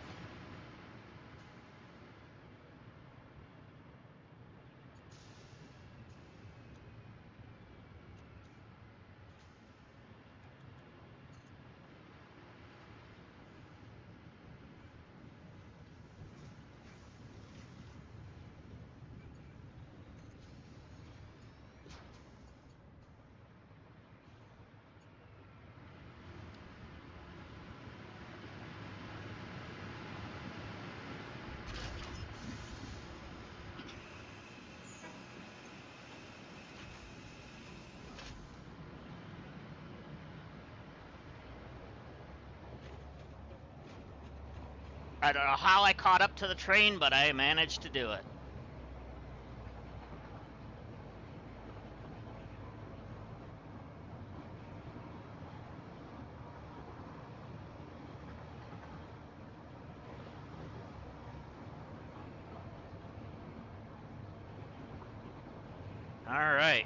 I don't know how I caught up to the train, but I managed to do it. Alright.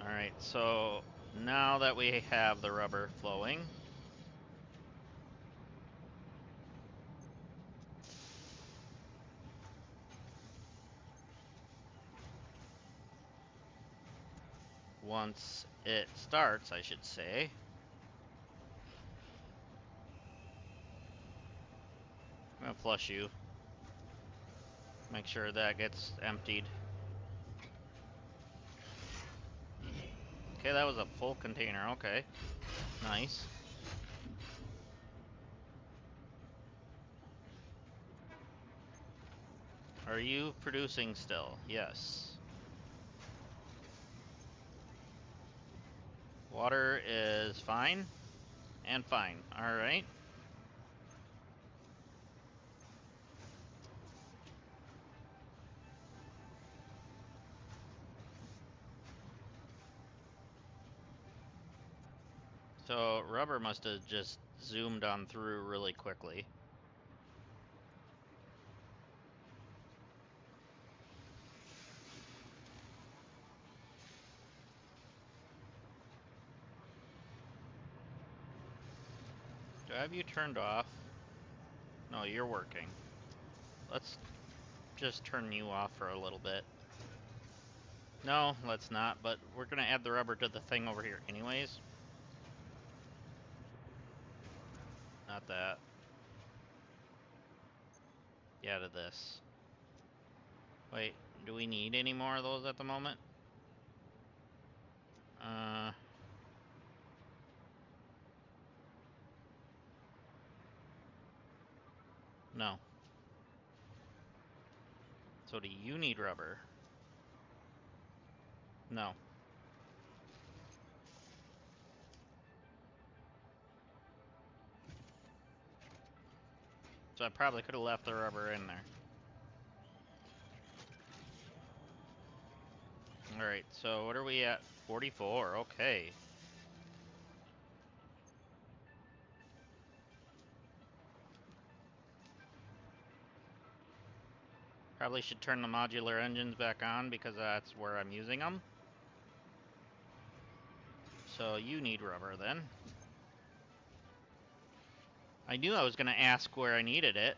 Alright, so now that we have the rubber flowing, once it starts, I should say, I'm gonna flush you. Make sure that gets emptied. Okay, that was a full container, okay. Nice. Are you producing still? Yes. Water is fine and fine. Alright. So rubber must have just zoomed on through really quickly. Do I have you turned off? No, you're working. Let's just turn you off for a little bit. No, let's not, but we're gonna add the rubber to the thing over here anyways. Not that. Yeah, to this. Wait, do we need any more of those at the moment? No. So do you need rubber? No. So I probably could have left the rubber in there. Alright, so what are we at? 44, okay. Probably should turn the modular engines back on because that's where I'm using them. So you need rubber then. I knew I was going to ask where I needed it.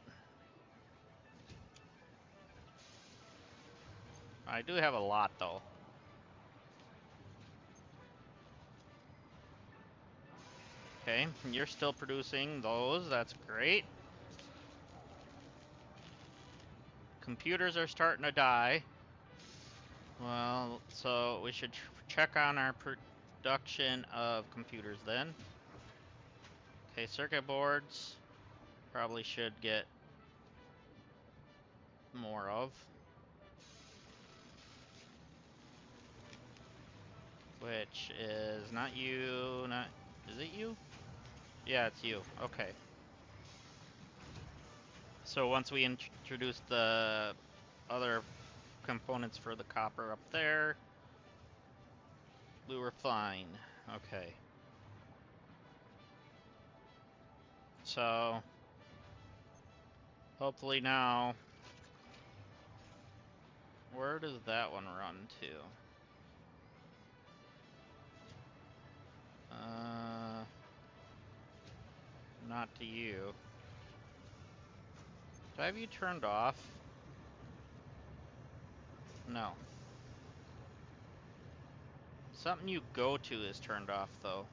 I do have a lot though. Okay, you're still producing those, that's great. Computers are starting to die. Well, so we should check on our production of computers then. Okay, circuit boards probably should get more of. Which is not you, not... Is it you? Yeah, it's you. Okay. So once we introduce the other components for the copper up there, we were fine. Okay. So hopefully now, where does that one run to? Not to you. Do I have you turned off? No. Something you go to is turned off though.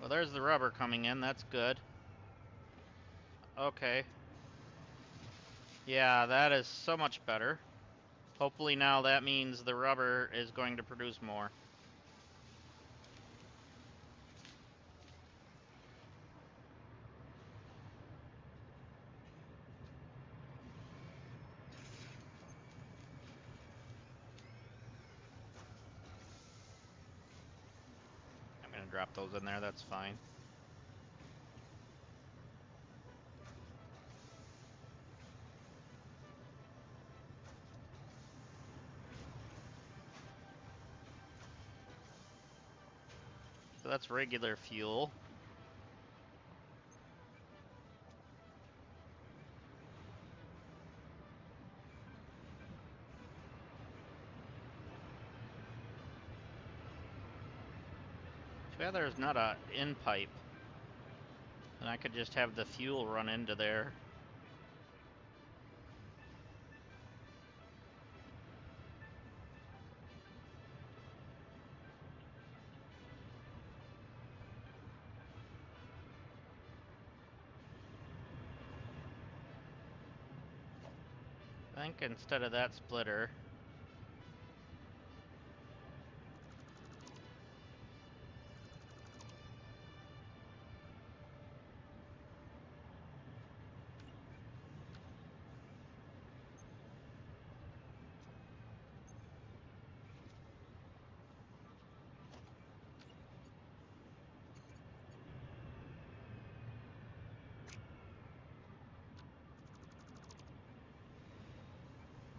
Well, there's the rubber coming in, that's good. Okay. Yeah, that is so much better. Hopefully now that means the rubber is going to produce more. I'm gonna drop those in there, that's fine. that's regular fuel. Too bad there's not a in pipe. And I could just have the fuel run into there. I think instead of that splitter,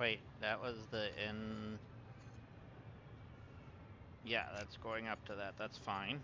wait, that was the in. Yeah, that's going up to that. That's fine.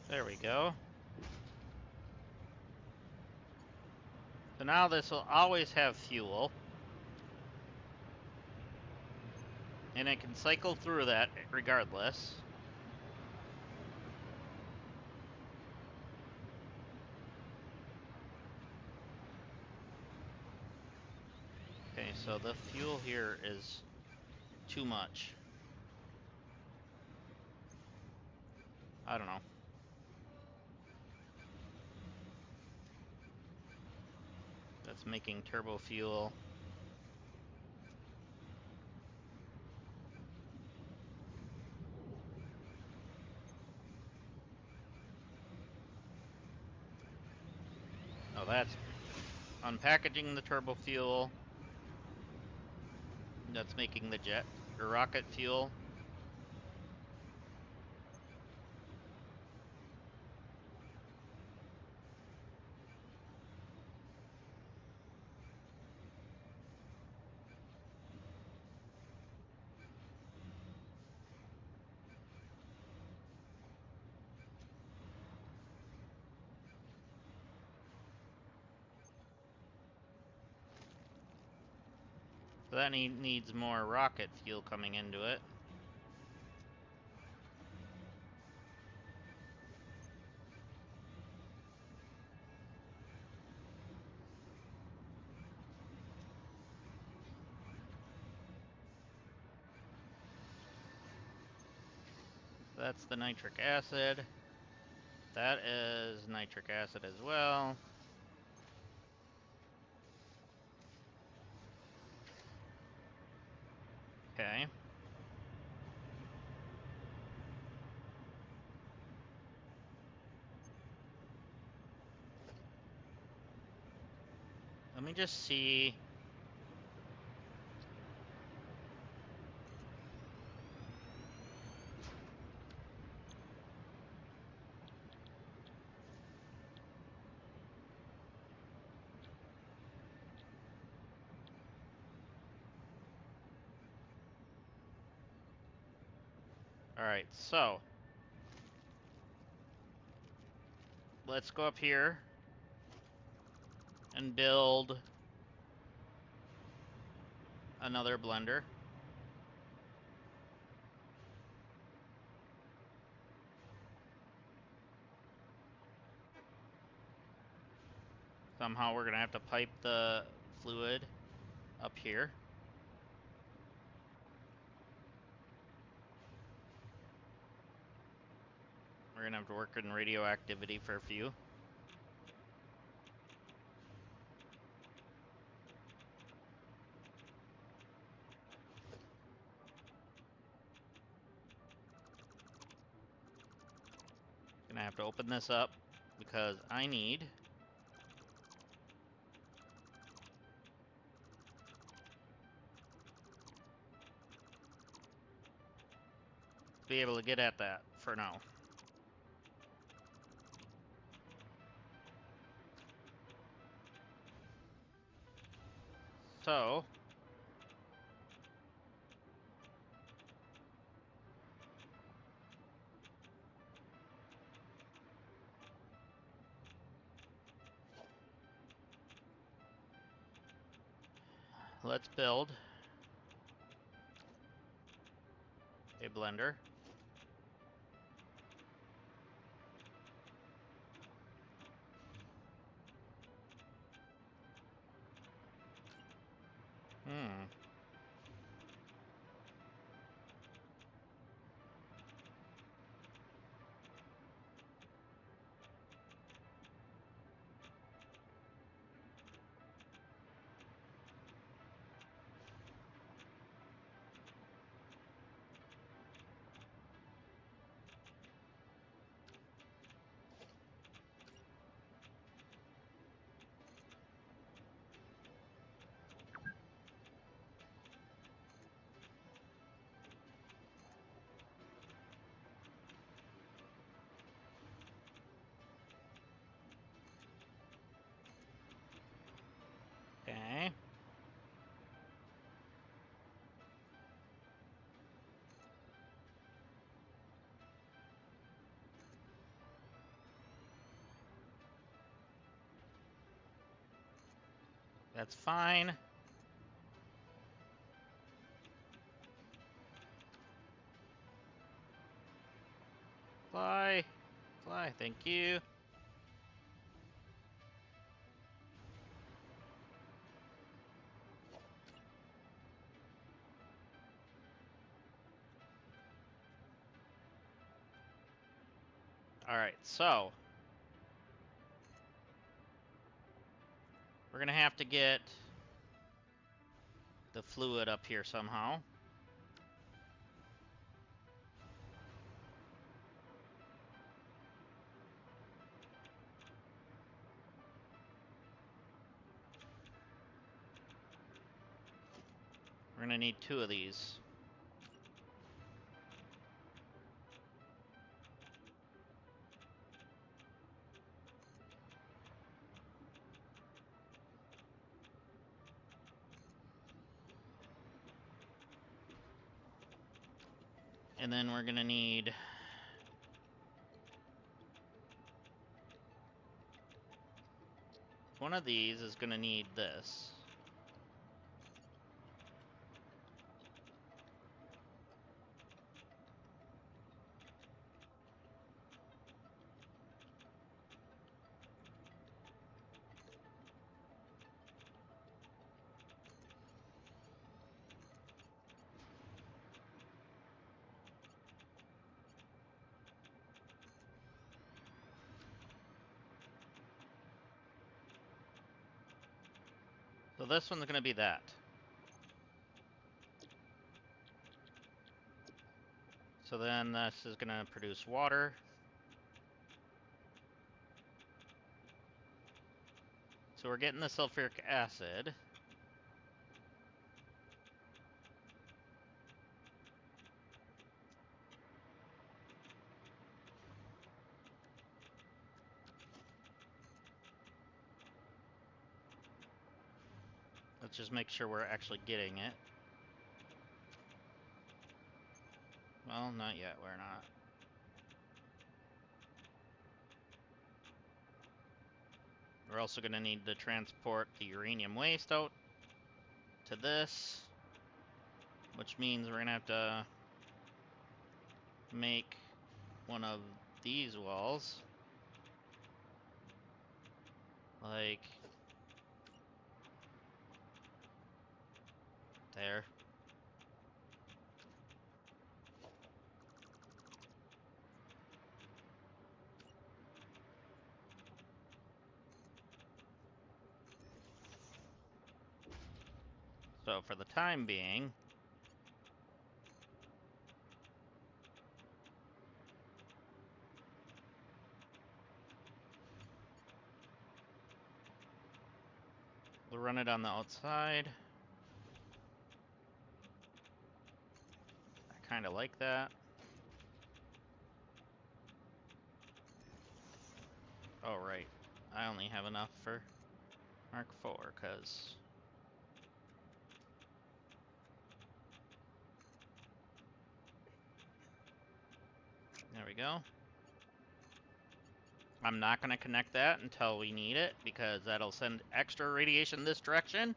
There we go. So now this will always have fuel. And it can cycle through that regardless. Okay, so the fuel here is too much. I don't know. That's making turbo fuel. Oh, that's unpackaging the turbo fuel. That's making the jet or rocket fuel. So that needs more rocket fuel coming into it. That's the nitric acid. That is nitric acid as well. Okay. Let me just see. Alright, so let's go up here and build another blender. Somehow we're gonna have to pipe the fluid up here. We're gonna have to work in radioactivity for a few. Gonna have to open this up because I need to be able to get at that for now. So let's build a blender. Okay. That's fine. Fly. Fly, thank you. Alright, so we're gonna have to get the fluid up here somehow. We're gonna need 2 of these. And then we're gonna need one of these is gonna need this. So this one's gonna be that. So then this is gonna produce water. So we're getting the sulfuric acid. Let's just make sure we're actually getting it. Well, not yet, we're not. We're also going to need to transport the uranium waste out to this, which means we're going to have to make one of these walls, like there. So for the time being, we'll run it on the outside. I kind of like that. Oh, right. I only have enough for Mark IV, because... There we go. I'm not going to connect that until we need it, because that'll send extra radiation this direction,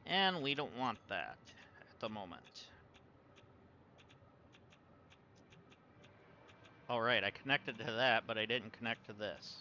and we don't want that at the moment. Alright, I connected to that, but I didn't connect to this.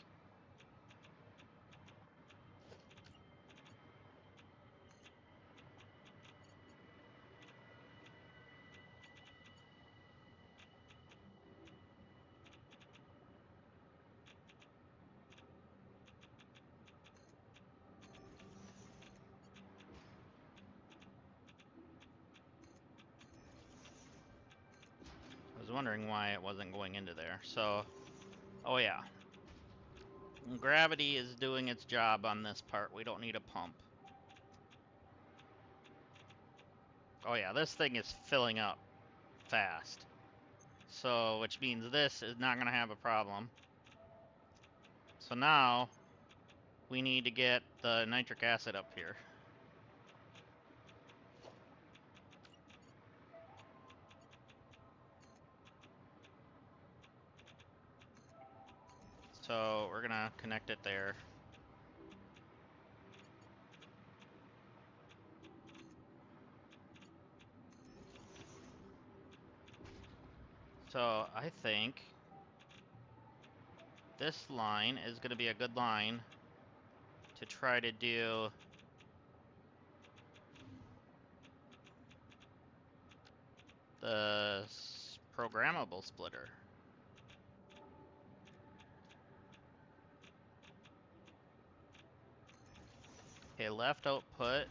I was wondering why it wasn't going into there. So, oh yeah. Gravity is doing its job on this part. We don't need a pump. Oh yeah, this thing is filling up fast. So, which means this is not going to have a problem. So now, we need to get the nitric acid up here. So, we're going to connect it there. So, I think this line is going to be a good line to try to do the programmable splitter. Okay, left output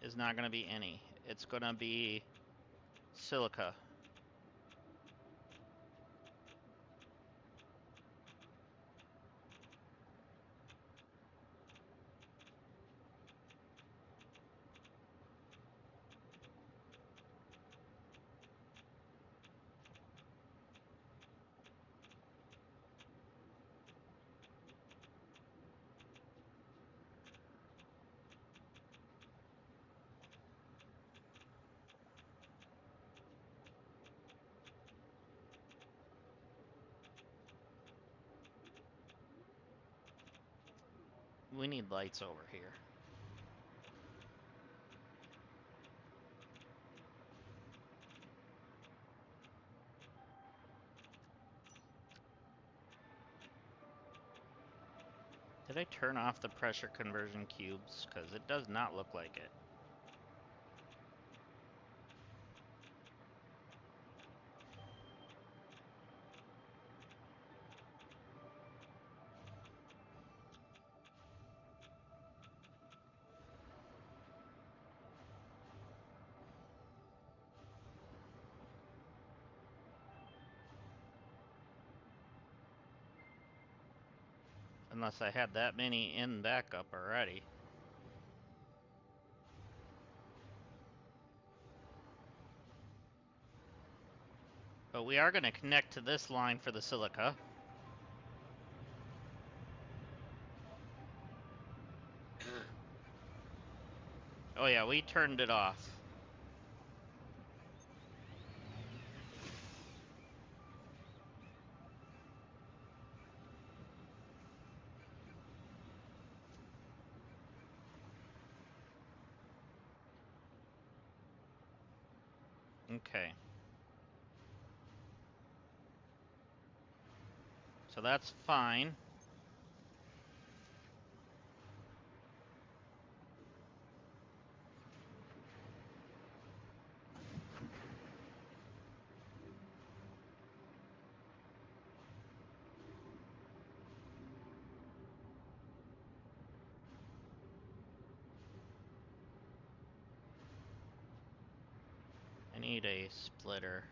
is not going to be any. It's going to be silica. We need lights over here. Did I turn off the pressure conversion cubes? Because it does not look like it. Unless I had that many in backup already. But we are going to connect to this line for the silica. Oh yeah, we turned it off. Okay. So that's fine. I need a splitter.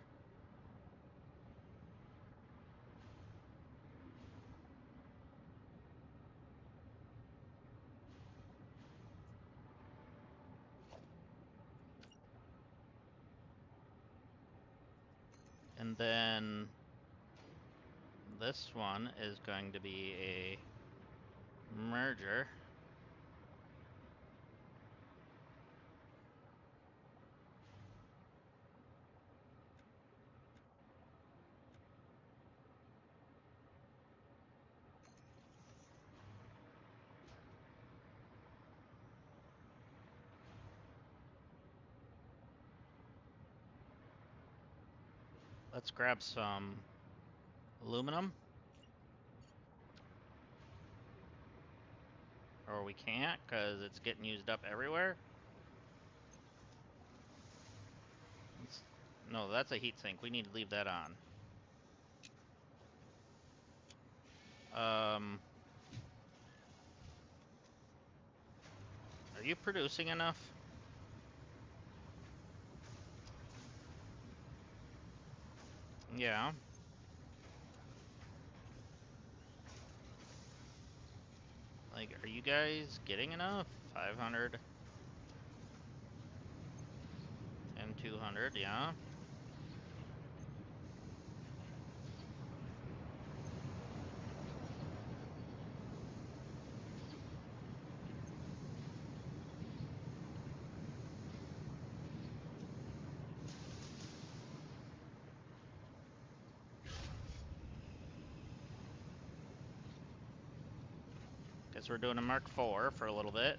And then this one is going to be a merger. Let's grab some aluminum. Or we can't, because it's getting used up everywhere. No, that's a heat sink. We need to leave that on. Are you producing enough? Yeah. Like, are you guys getting enough? 500 and 200, yeah. Guess we're doing a Mark IV for a little bit.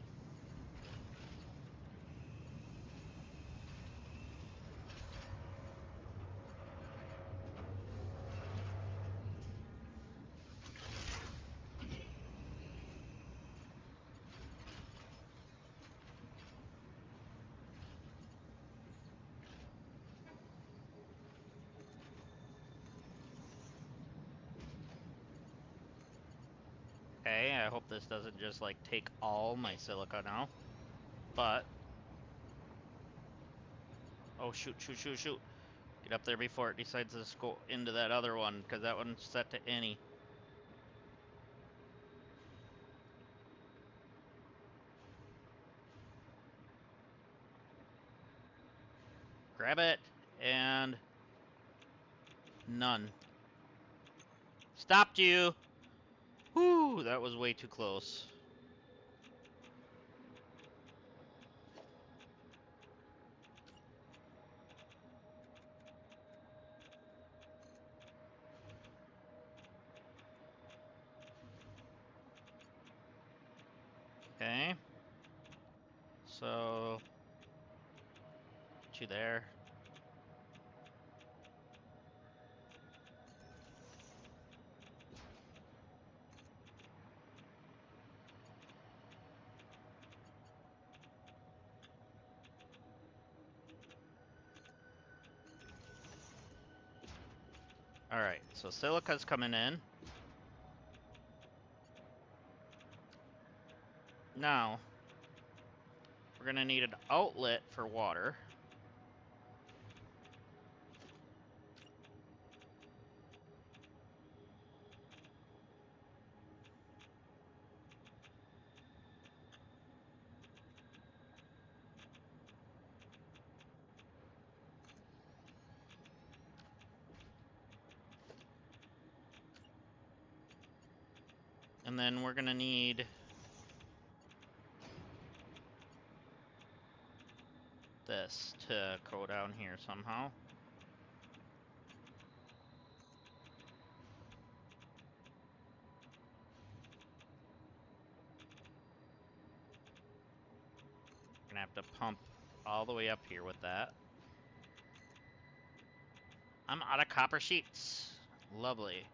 Okay, I hope this doesn't just like take all my silica now. But oh shoot, shoot, shoot, shoot. Get up there before it decides to go into that other one, because that one's set to any. Grab it, and none. Stopped you! Whew, that was way too close. Okay. So, get you there. Alright, so silica's coming in. Now, we're gonna need an outlet for water. And then we're gonna need this to go down here somehow. We're gonna have to pump all the way up here with that. I'm out of copper sheets. Lovely.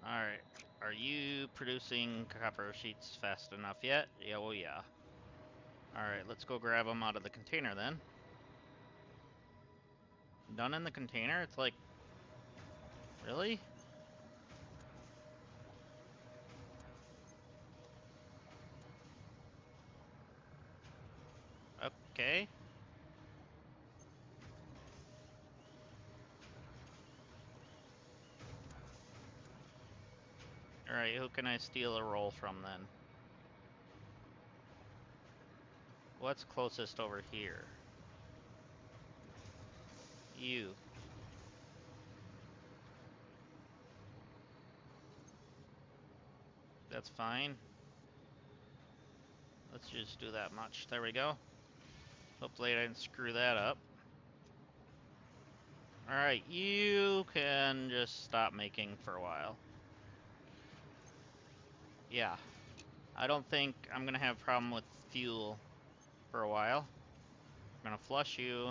Alright. Are you producing copper sheets fast enough yet? Yeah, well, yeah. Alright, let's go grab them out of the container then. Done in the container? It's like... Really? Okay. Alright, who can I steal a roll from then? What's closest over here? You. That's fine. Let's just do that much. There we go. Hopefully I didn't screw that up. Alright, you can just stop making for a while. Yeah. I don't think I'm gonna have a problem with fuel for a while. I'm gonna flush you.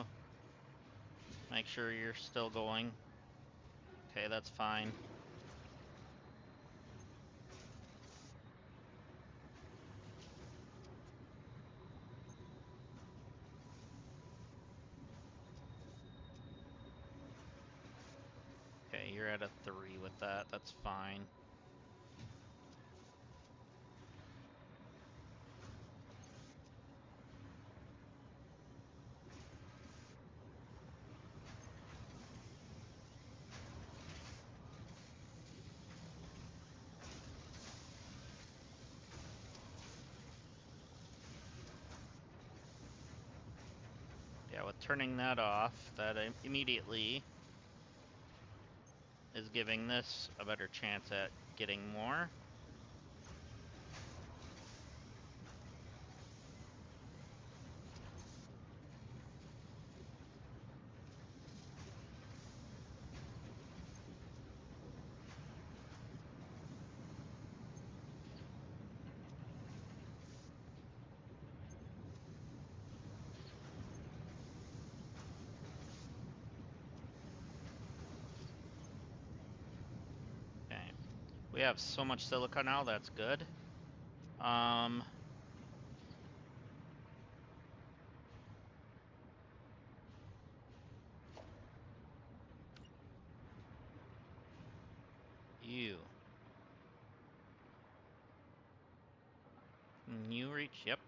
Make sure you're still going. Okay, that's fine. Okay, you're at a 3 with that. That's fine. Yeah, with turning that off, that immediately is giving this a better chance at getting more. Okay. We have so much silica now, that's good. You. New reach, yep.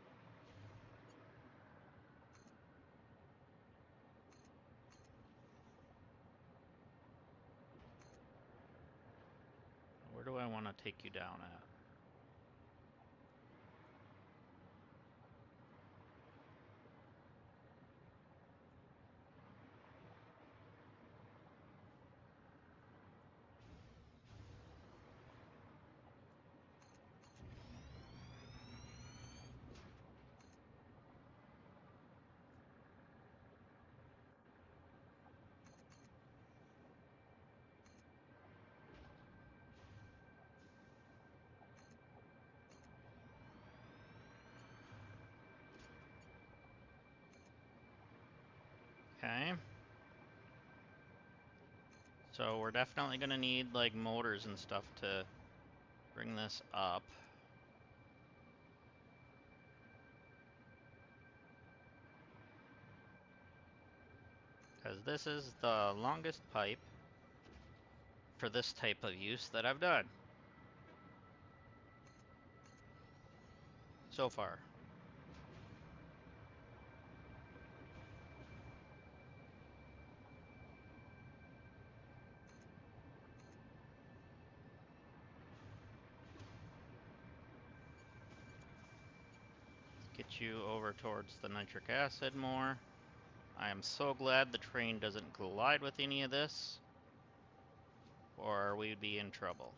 Where do I want to take you down at? Okay. So we're definitely gonna need like motors and stuff to bring this up. Because this is the longest pipe for this type of use that I've done so far. Get you over towards the nitric acid more. I am so glad the train doesn't collide with any of this, or we'd be in trouble.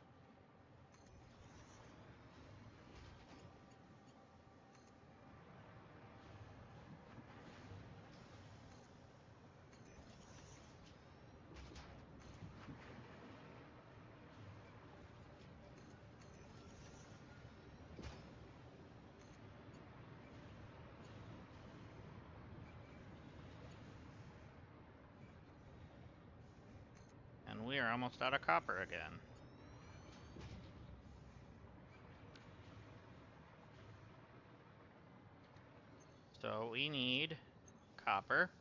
we are almost out of copper again. So we need copper.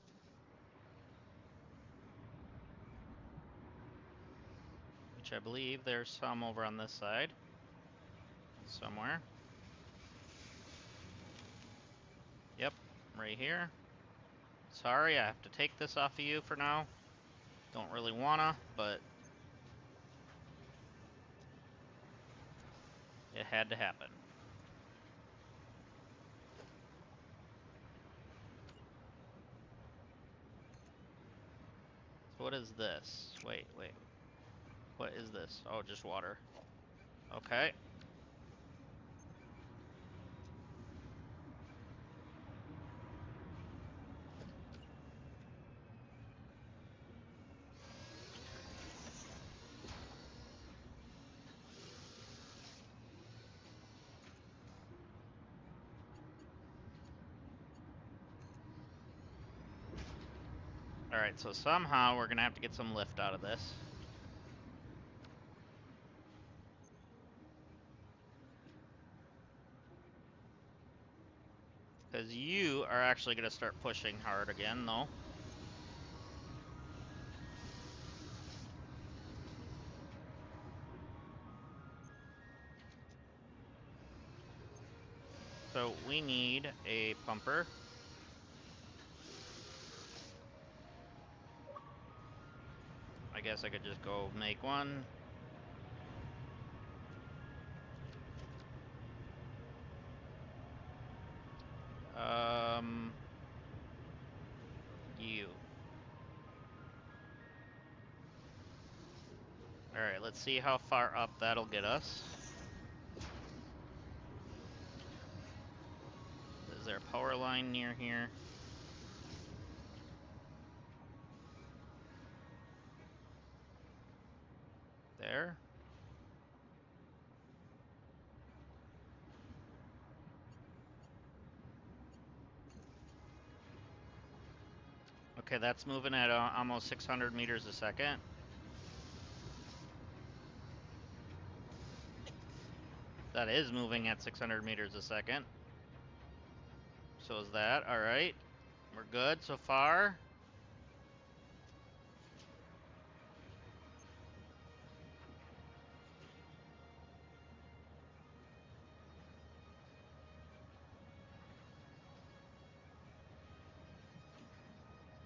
Which I believe there's some over on this side. Somewhere. Yep, right here. Sorry, I have to take this off of you for now. Don't really wanna, but it had to happen. So what is this? Wait. What is this? Oh, just water. Okay. Alright, so somehow we're gonna have to get some lift out of this. Because you are actually gonna start pushing hard again, though. So we need a pumper. I guess I could just go make one. You. Alright, let's see how far up that'll get us. Is there a power line near here? There? Okay, that's moving at almost 600 meters a second. That is moving at 600 meters a second. So is that. Alright. We're good so far.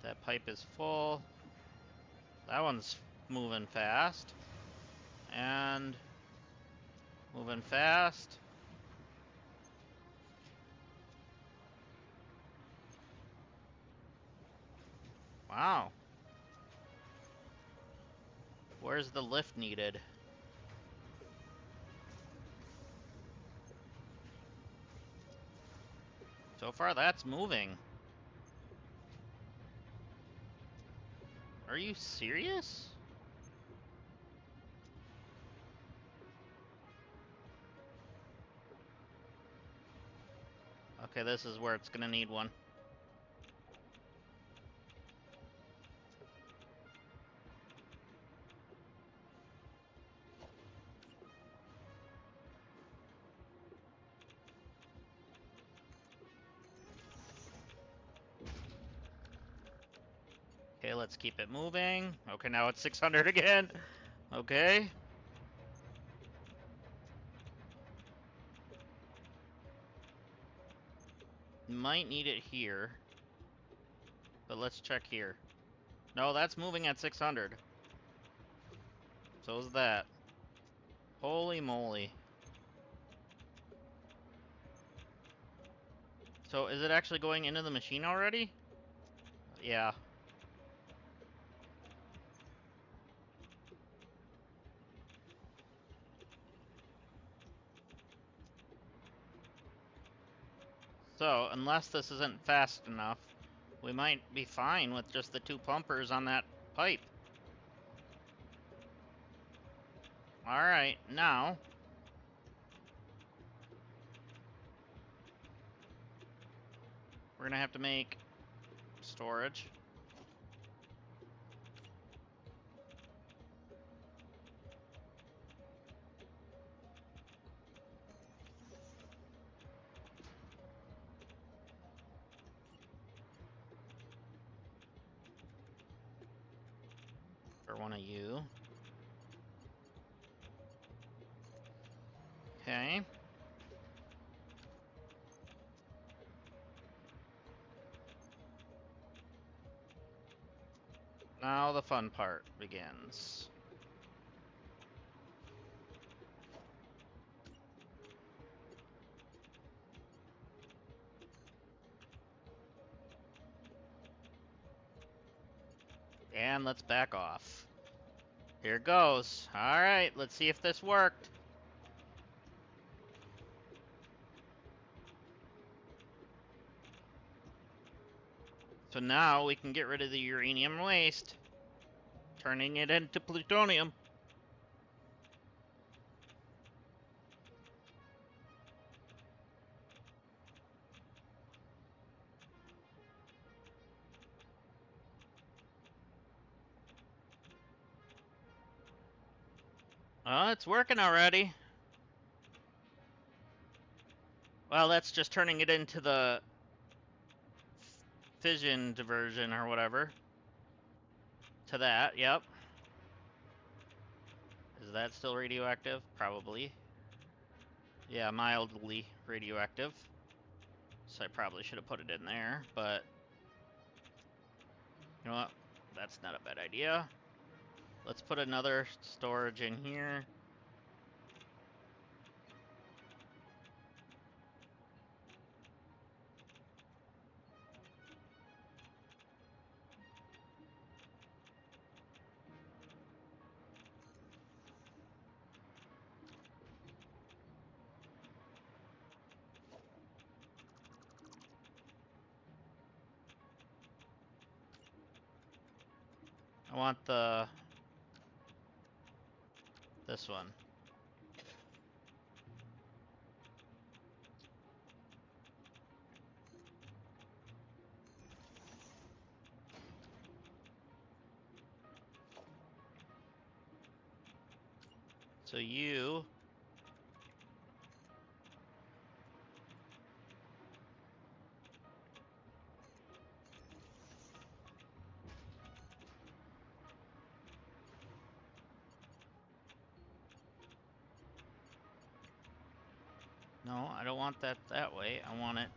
That pipe is full. That one's moving fast. And moving fast. Wow. Where's the lift needed? So far, that's moving. Are you serious? Okay, this is where it's gonna need one. Okay, let's keep it moving. Okay, now it's 600 again. Okay. Might need it here. But let's check here. No, that's moving at 600. So is that. Holy moly. So is it actually going into the machine already? Yeah. So, unless this isn't fast enough, we might be fine with just the two pumpers on that pipe. Alright, now we're gonna have to make storage. for one of you. Okay. Now the fun part begins. And let's back off. Here goes. All right, let's see if this worked. So now we can get rid of the uranium waste, turning it into plutonium. Oh, it's working already. Well, that's just turning it into the fission diversion or whatever. To that, yep. Is that still radioactive? Probably. Yeah, mildly radioactive. So I probably should have put it in there, but you know what? That's not a bad idea. Let's put another storage in here. I want this one. So you no, I don't want that that way. I want it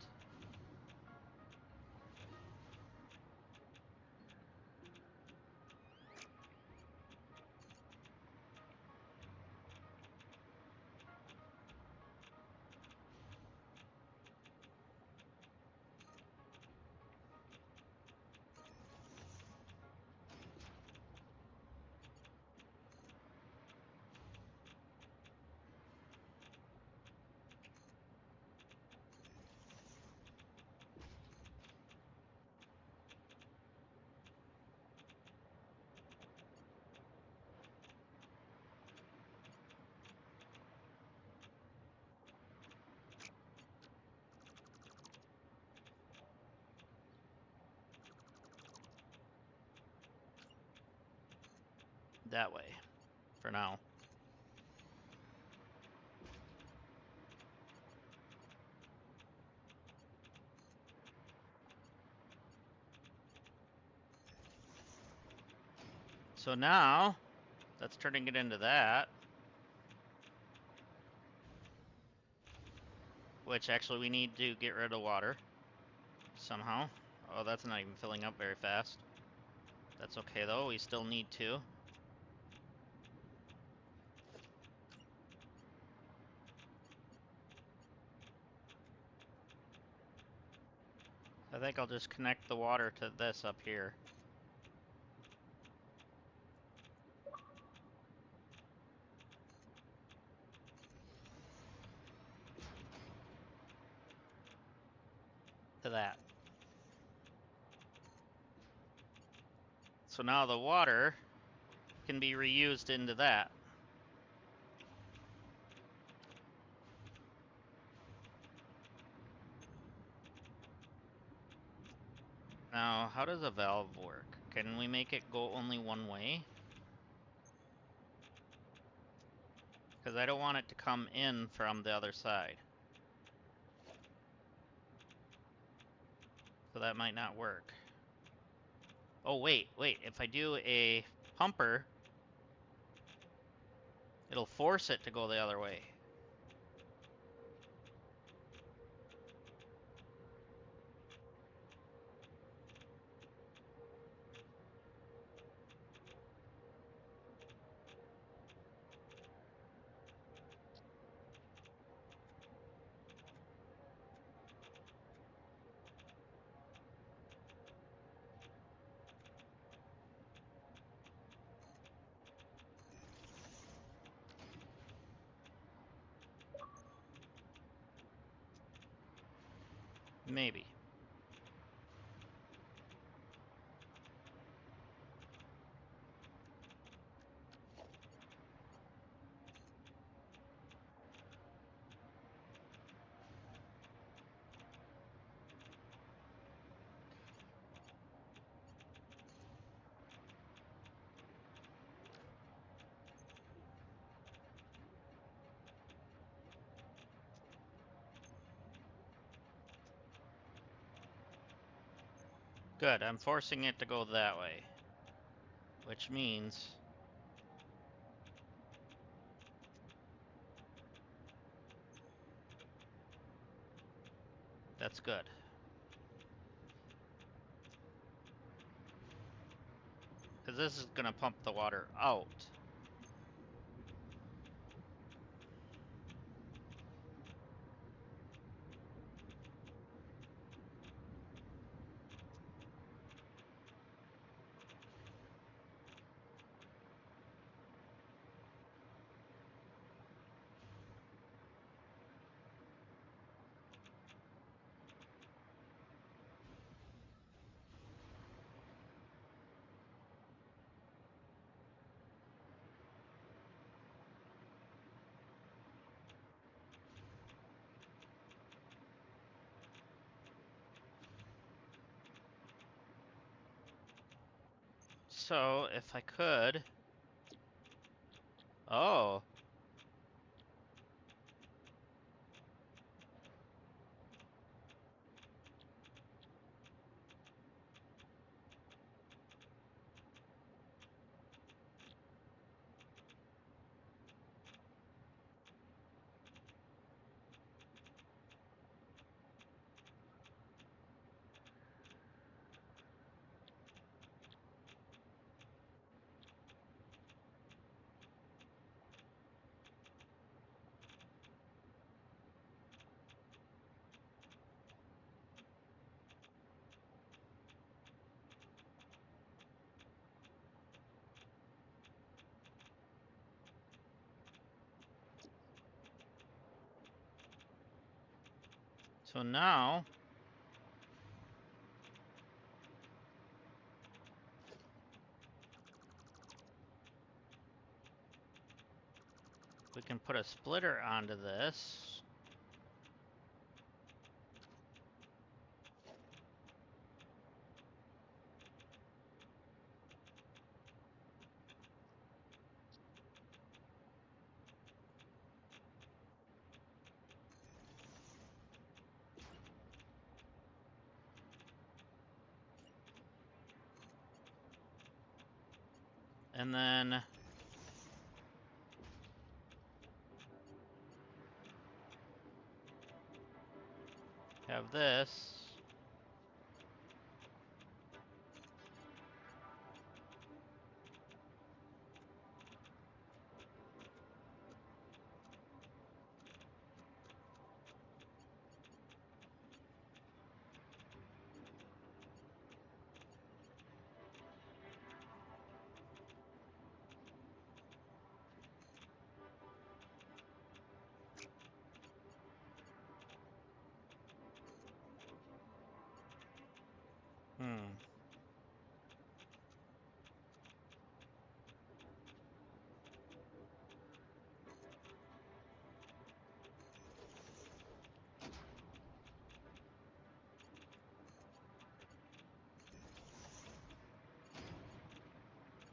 that way for now. So now that's turning it into that, which actually we need to get rid of water somehow. Oh, that's not even filling up very fast. That's okay though, we still need to. I think I'll just connect the water to this up here. To that. So now the water can be reused into that. Now, how does a valve work? Can we make it go only one way? Because I don't want it to come in from the other side. So that might not work. Oh, wait. If I do a pumper, it'll force it to go the other way. Maybe. Good, I'm forcing it to go that way. Which means that's good. Because this is going to pump the water out. So, if I could... Oh. So now... we can put a splitter onto this. And then... have this. Hmm.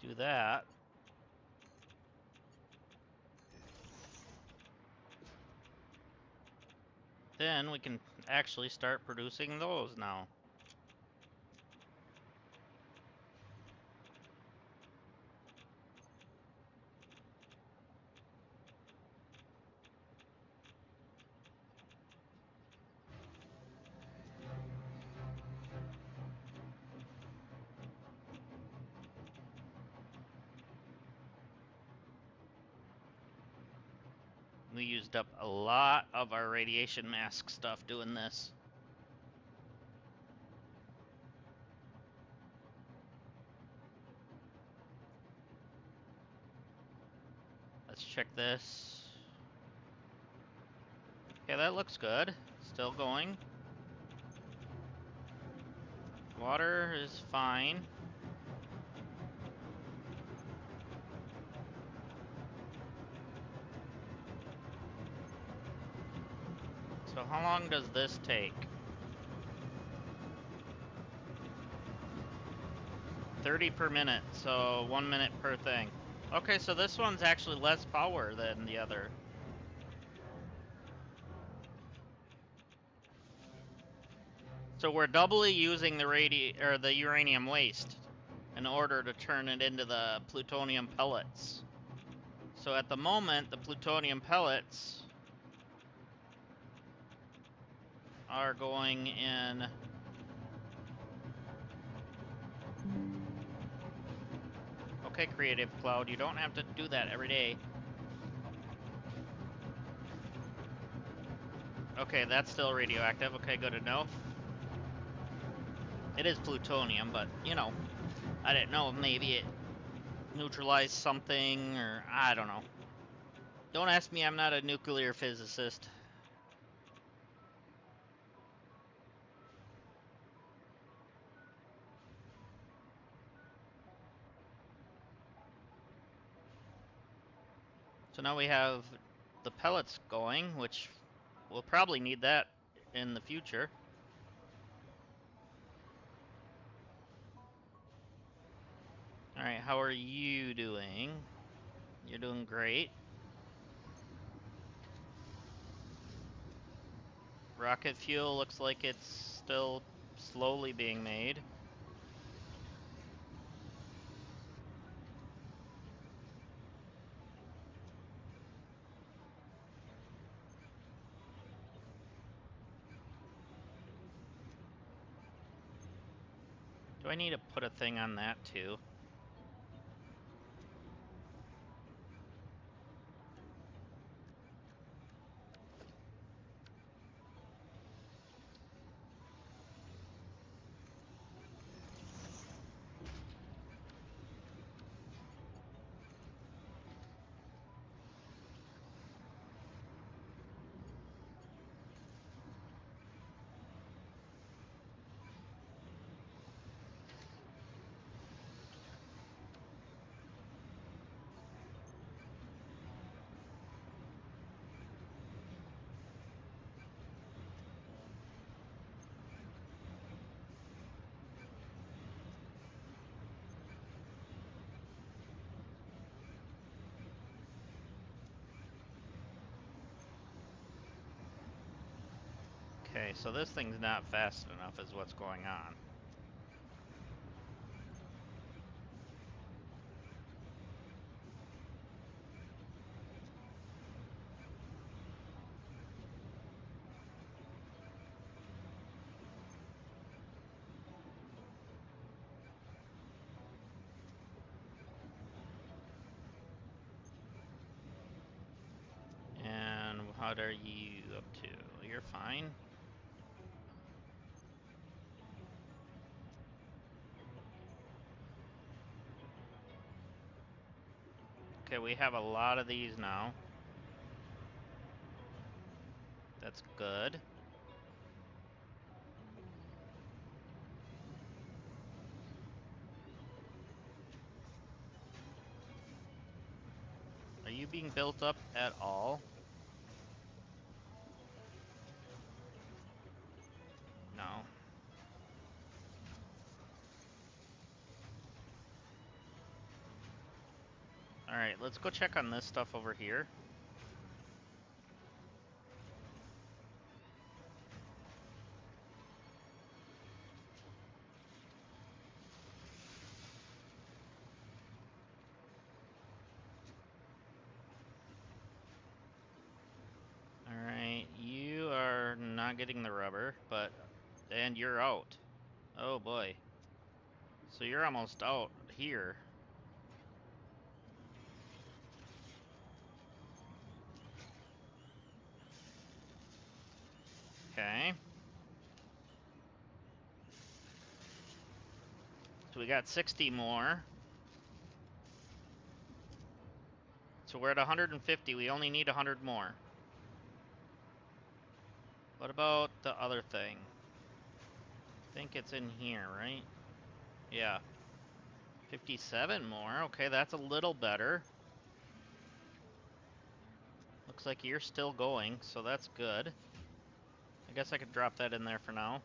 Do that. Then we can actually start producing those now. We used up a lot of our radiation mask stuff doing this. Let's check this. Okay, that looks good. Still going. Water is fine. So how long does this take? 30 per minute, so 1 minute per thing. Okay, so this one's actually less power than the other. So we're doubly using the uranium waste in order to turn it into the plutonium pellets. So at the moment, the plutonium pellets are going in. Okay, Creative Cloud, you don't have to do that every day. Okay, that's still radioactive. Okay, good to know. It is plutonium, but, you know, I didn't know, maybe it neutralized something, or I don't know. Don't ask me, I'm not a nuclear physicist. So now we have the pellets going, which we'll probably need that in the future. Alright, how are you doing? You're doing great. Rocket fuel looks like it's still slowly being made. Do I need to put a thing on that too? Okay, so this thing's not fast enough is what's going on. And what are you up to? You're fine. Okay, we have a lot of these now. That's good. Are you being built up at all? No. Alright, let's go check on this stuff over here. Alright, you are not getting the rubber, but... And you're out. Oh boy. So you're almost out here. Okay. So we got 60 more. So we're at 150. We only need 100 more. What about the other thing? I think it's in here, right? Yeah. 57 more. Okay, that's a little better. Looks like you're still going, so that's good. I guess I could drop that in there for now.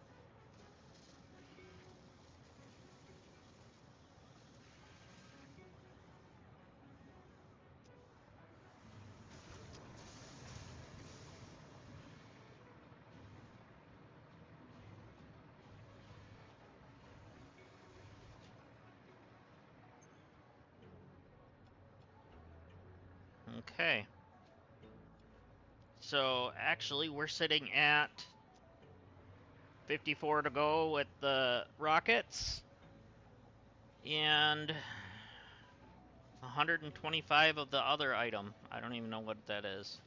Okay. So actually, we're sitting at 54 to go with the rockets and 125 of the other item. I don't even know what that is.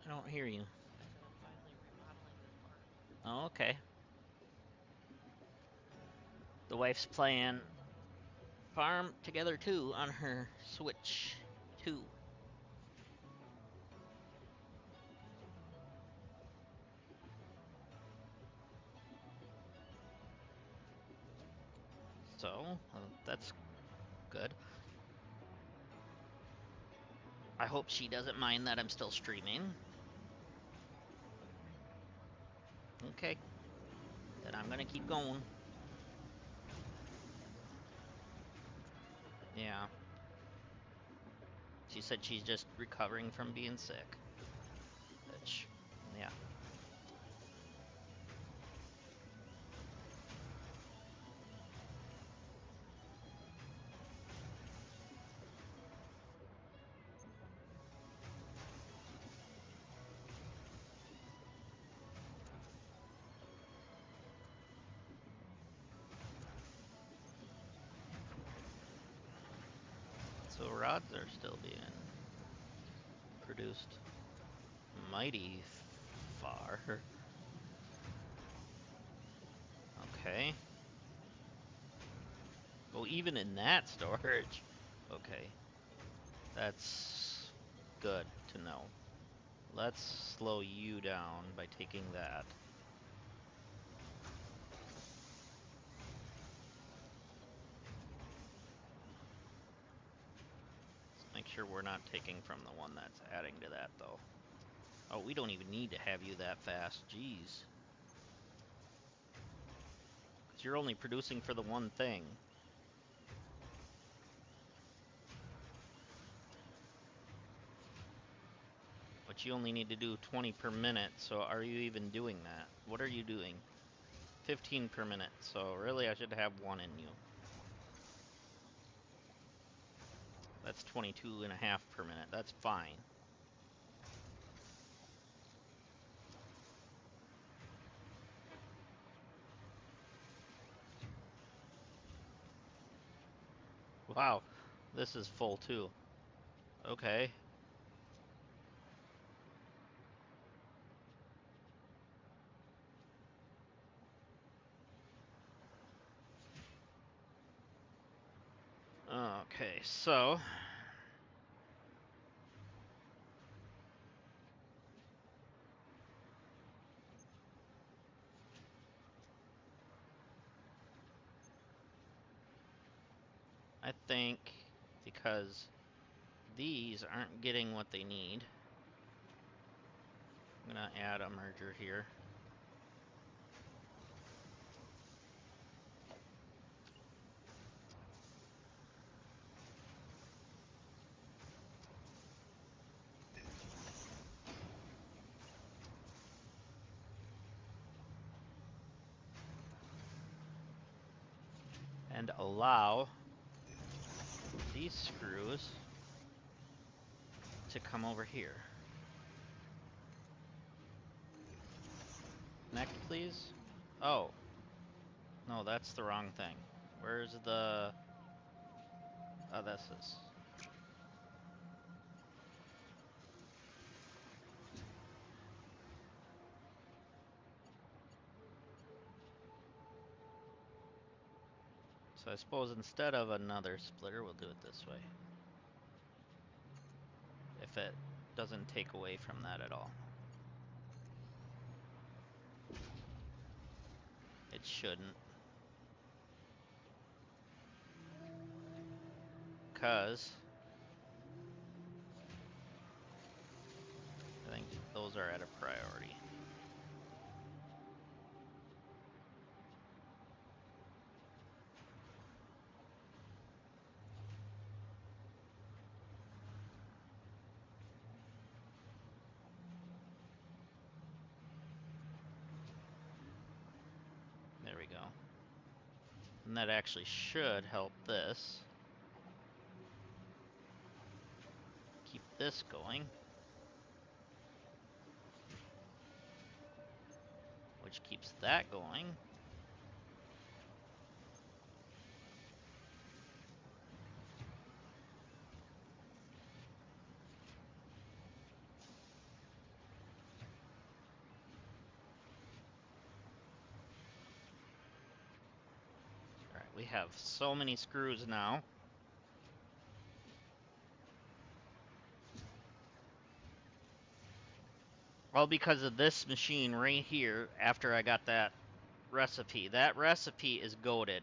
I don't hear you. I said I'm finally remodeling the farm. Oh, okay. The wife's playing Farm Together 2 on her Switch 2. So, that's good. I hope she doesn't mind that I'm still streaming. Okay. Then I'm gonna keep going. Yeah. She said she's just recovering from being sick. Which, yeah. So rods are still being produced mighty far. Okay. Oh, even in that storage. Okay. That's good to know. Let's slow you down by taking that. Let's make sure we're not taking from the one that's adding to that, though. Oh, we don't even need to have you that fast. Jeez. Because you're only producing for the one thing. But you only need to do 20 per minute, so are you even doing that? What are you doing? 15 per minute, so really I should have one in you. That's 22 and a half per minute. That's fine. Wow, this is full too. Okay. Okay, so I think because these aren't getting what they need, I'm gonna add a merger here. And allow these screws to come over here. Connect, please. Oh. No, that's the wrong thing. Where's the... Oh, this is... So I suppose instead of another splitter, we'll do it this way. If it doesn't take away from that at all. It shouldn't. Because I think those are at a priority. There we go. And that actually should help this. Keep this going. Which keeps that going. Alright, we have so many screws now. All because of this machine right here after I got that recipe. That recipe is goated.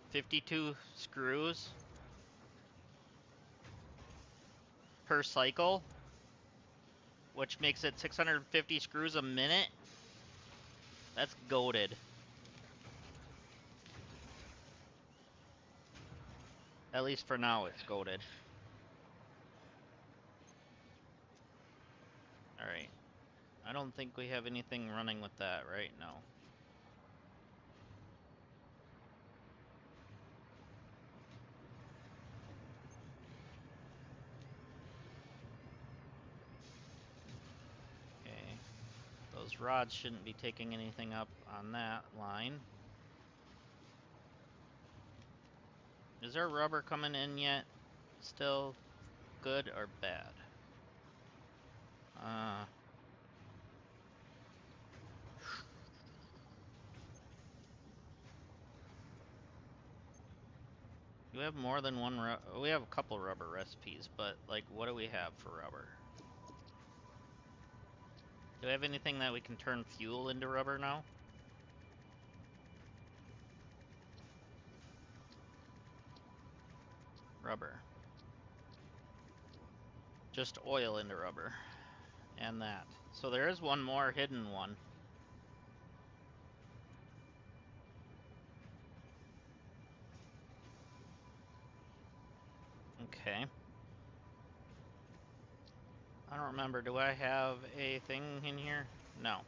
52 screws per cycle, which makes it 650 screws a minute. That's goated. At least for now, it's goated. Alright. I don't think we have anything running with that, right? No. Okay. Those rods shouldn't be taking anything up on that line. Is there rubber coming in yet? Still good or bad? You have more than one we have a couple rubber recipes, but like what do we have for rubber? Do we have anything that we can turn fuel into rubber now? Rubber. Just oil into rubber. And that. So there is one more hidden one. Okay. I don't remember. Do I have a thing in here? No.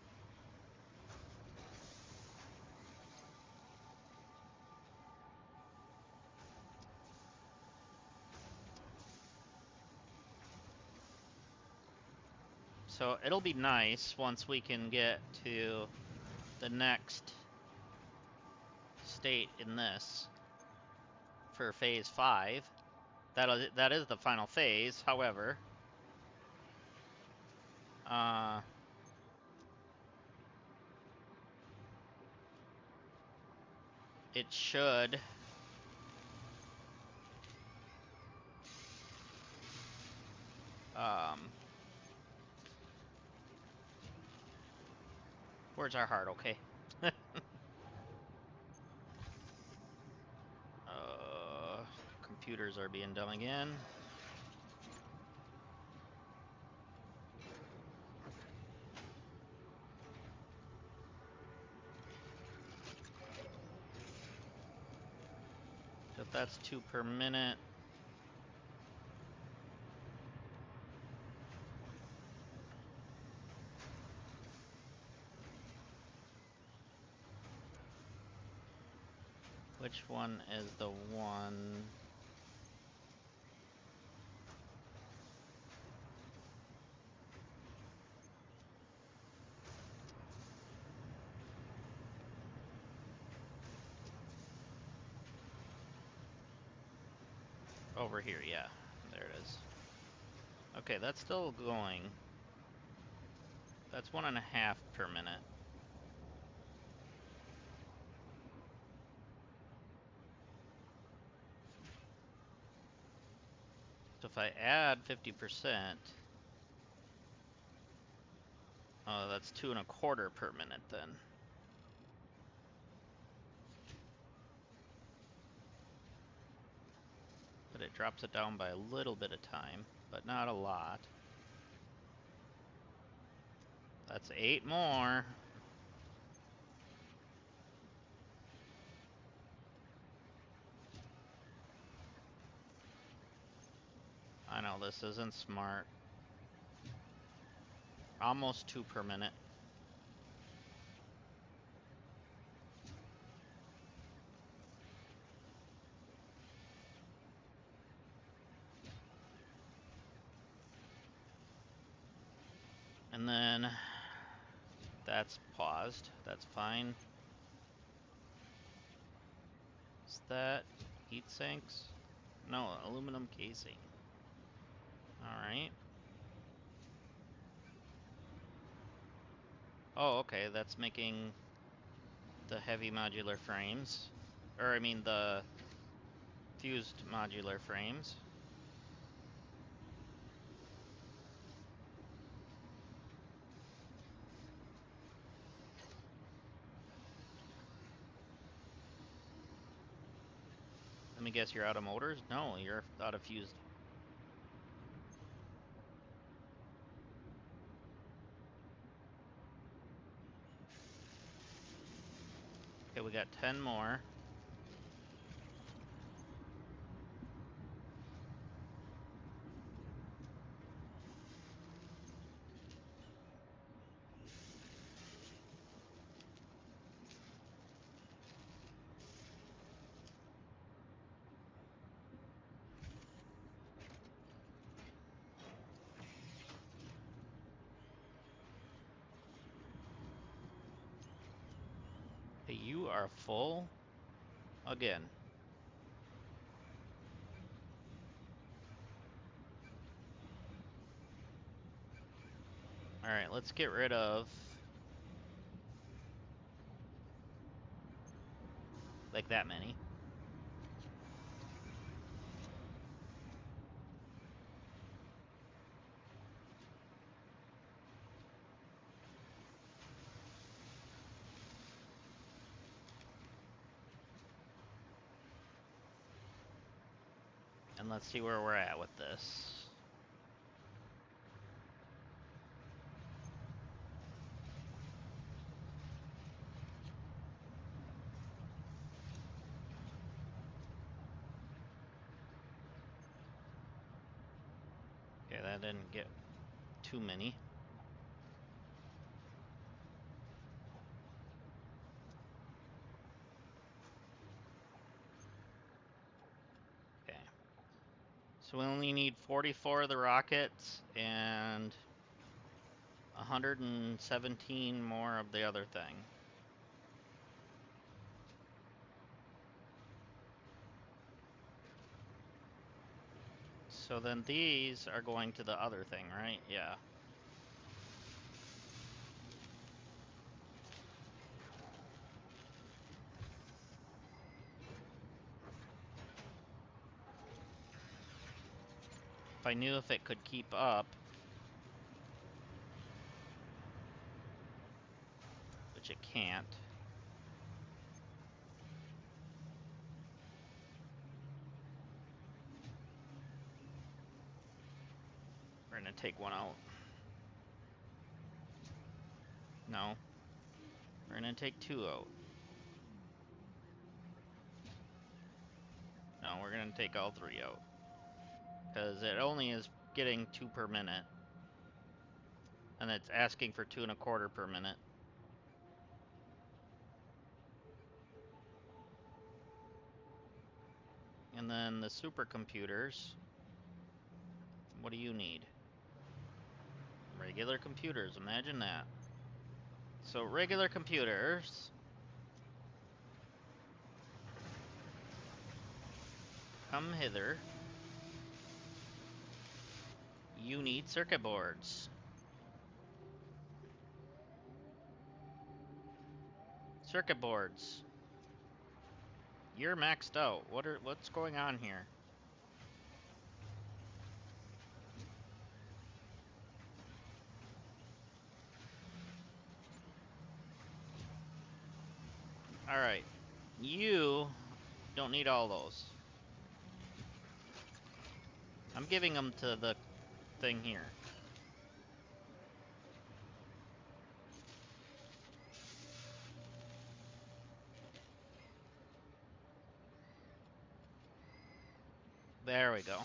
So it'll be nice once we can get to the next state in this for phase 5. That is the final phase, however. It should where's our heart? Okay. Computers are being dumb again. If that's 2 per minute. Which one is the one? Over here, yeah. There it is. Okay, that's still going. That's 1.5 per minute. So if I add 50%, oh, that's 2.25 per minute then. But it drops it down by a little bit of time, but not a lot. That's 8 more. I know this isn't smart. Almost 2 per minute. And then that's paused. That's fine. Is that heat sinks? No, aluminum casing. Alright. Oh, okay, that's making the heavy modular frames. Or, I mean, the fused modular frames. Let me guess, you're out of motors? No, you're out of fused. Okay, we got 10 more. Hey, you are full again. Alright, let's get rid of like that many. And let's see where we're at with this. Okay, that didn't get too many. Okay. So we only need 44 of the rockets and 117 more of the other thing. So then these are going to the other thing, right? Yeah. If I knew if it could keep up, which it can't. We're gonna take one out. No. We're gonna take 2 out. No, we're gonna take all 3 out. Because it only is getting 2 per minute. And it's asking for 2.25 per minute. And then the supercomputers. What do you need? Regular computers, imagine that. So regular computers. Come hither. You need circuit boards. Circuit boards. You're maxed out. What's going on here? Alright. You don't need all those. I'm giving them to the thing here. There we go.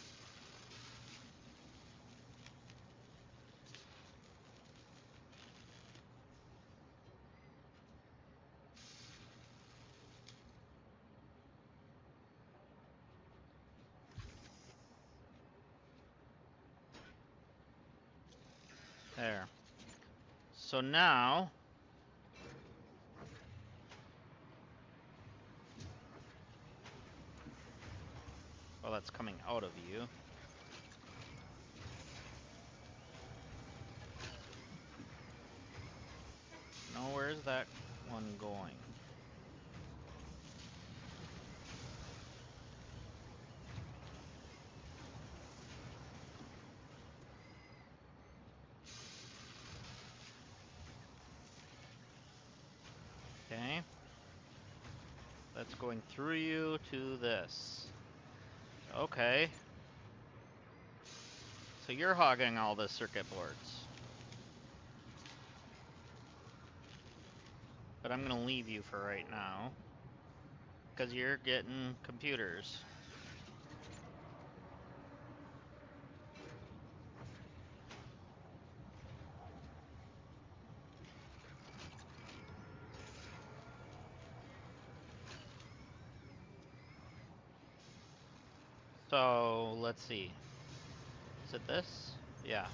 There. So now... Well, that's coming out of you. No, where's that one going? Okay. That's going through you to this. Okay. So you're hogging all the circuit boards. But I'm gonna leave you for right now. Because you're getting computers. So, let's see. Is it this? Yeah.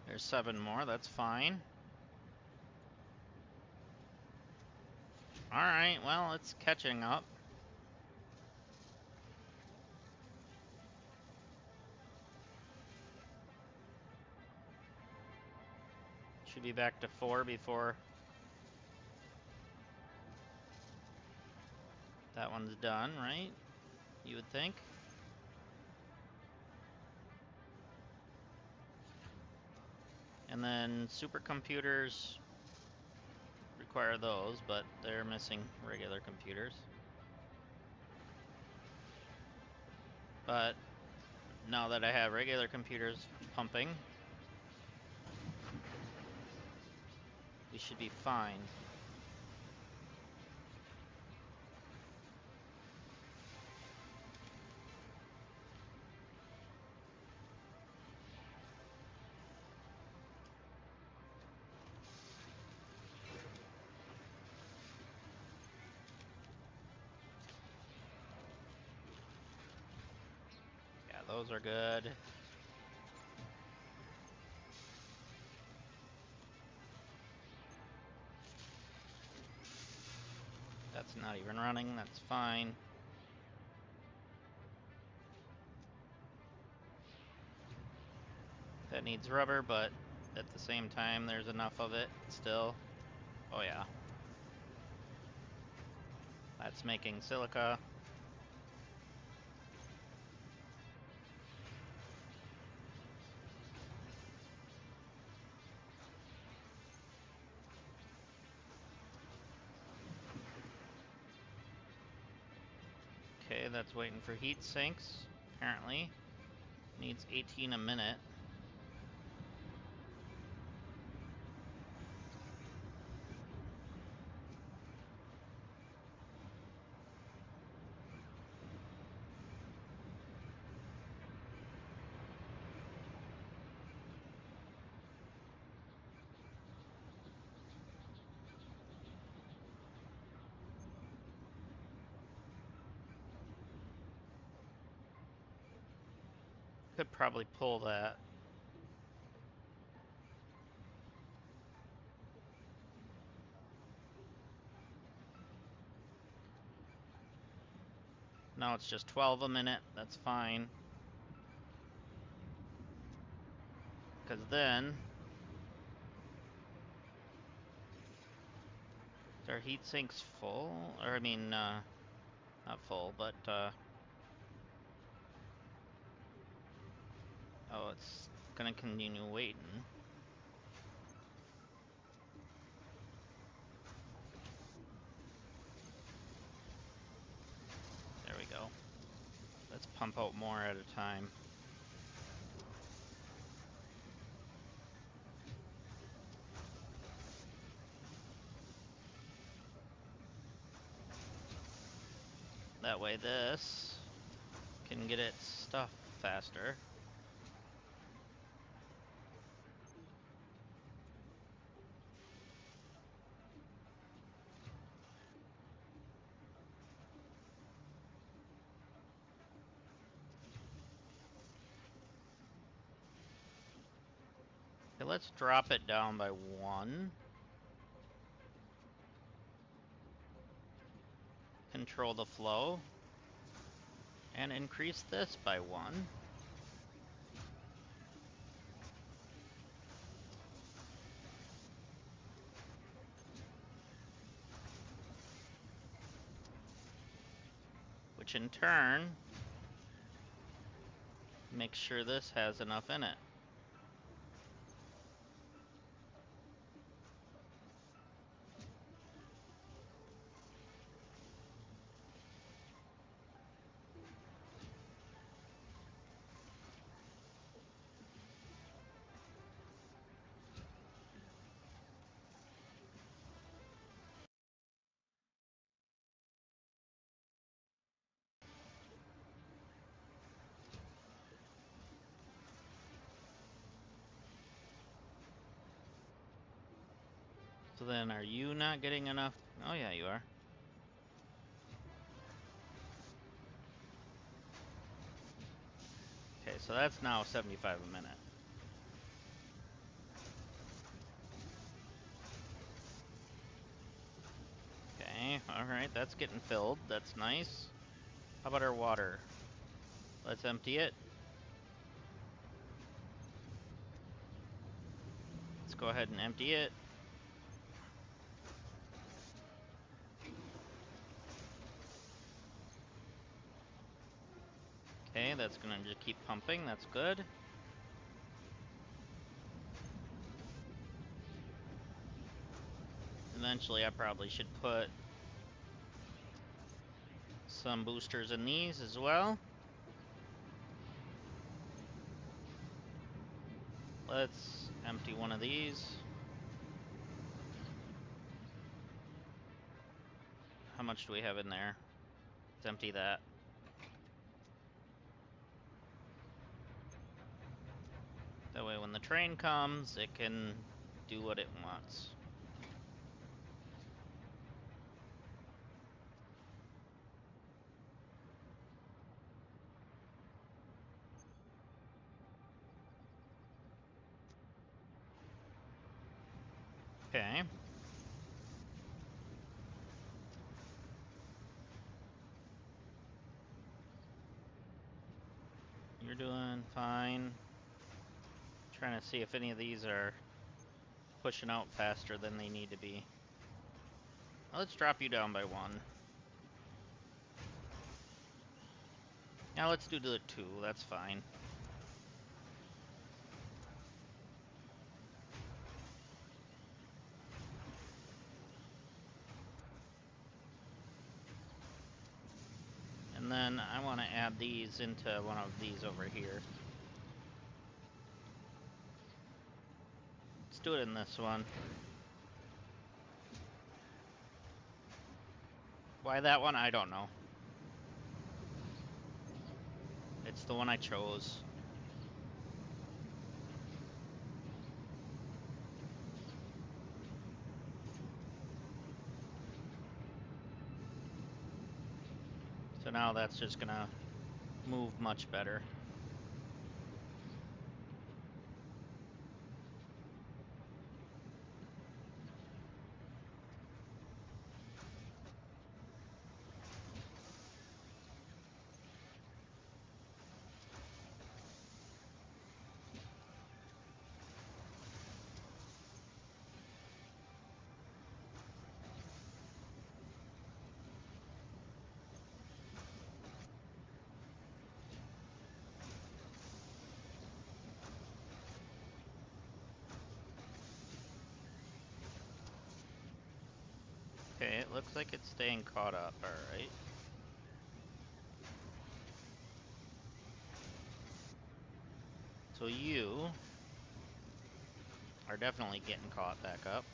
There's 7 more, that's fine. Alright, well, it's catching up. Should be back to 4 before that one's done, right? You would think. And then supercomputers require those, but they're missing regular computers. But now that I have regular computers pumping, we should be fine. Yeah, those are good. That's not even running, that's fine. That needs rubber, but at the same time, there's enough of it still. Oh yeah. That's making silica. Okay, that's waiting for heat sinks, apparently. Needs 18 a minute. Could probably pull that. Now it's just 12 a minute, that's fine. then, is our heat sinks full? Or I mean, not full, but oh, it's gonna continue waiting. There we go. Let's pump out more at a time. That way this can get its stuff faster. Okay, let's drop it down by 1. Control the flow. And increase this by 1. Which in turn makes sure this has enough in it. So then are you not getting enough? Oh yeah, you are. Okay, so that's now 75 a minute. Okay, alright, that's getting filled. That's nice. How about our water? Let's empty it. Let's go ahead and empty it. Okay, that's gonna just keep pumping. That's good. Eventually, I probably should put some boosters in these as well. Let's empty one of these. How much do we have in there? Let's empty that. That way when the train comes, it can do what it wants. Okay. You're doing fine. Trying to see if any of these are pushing out faster than they need to be. Let's drop you down by 1. Now let's do the 2. That's fine. And then I want to add these into one of these over here. Let's do it in this one. Why that one? I don't know. It's the one I chose. So now that's just gonna move much better. Okay, it looks like it's staying caught up, alright. So you are definitely getting caught back up.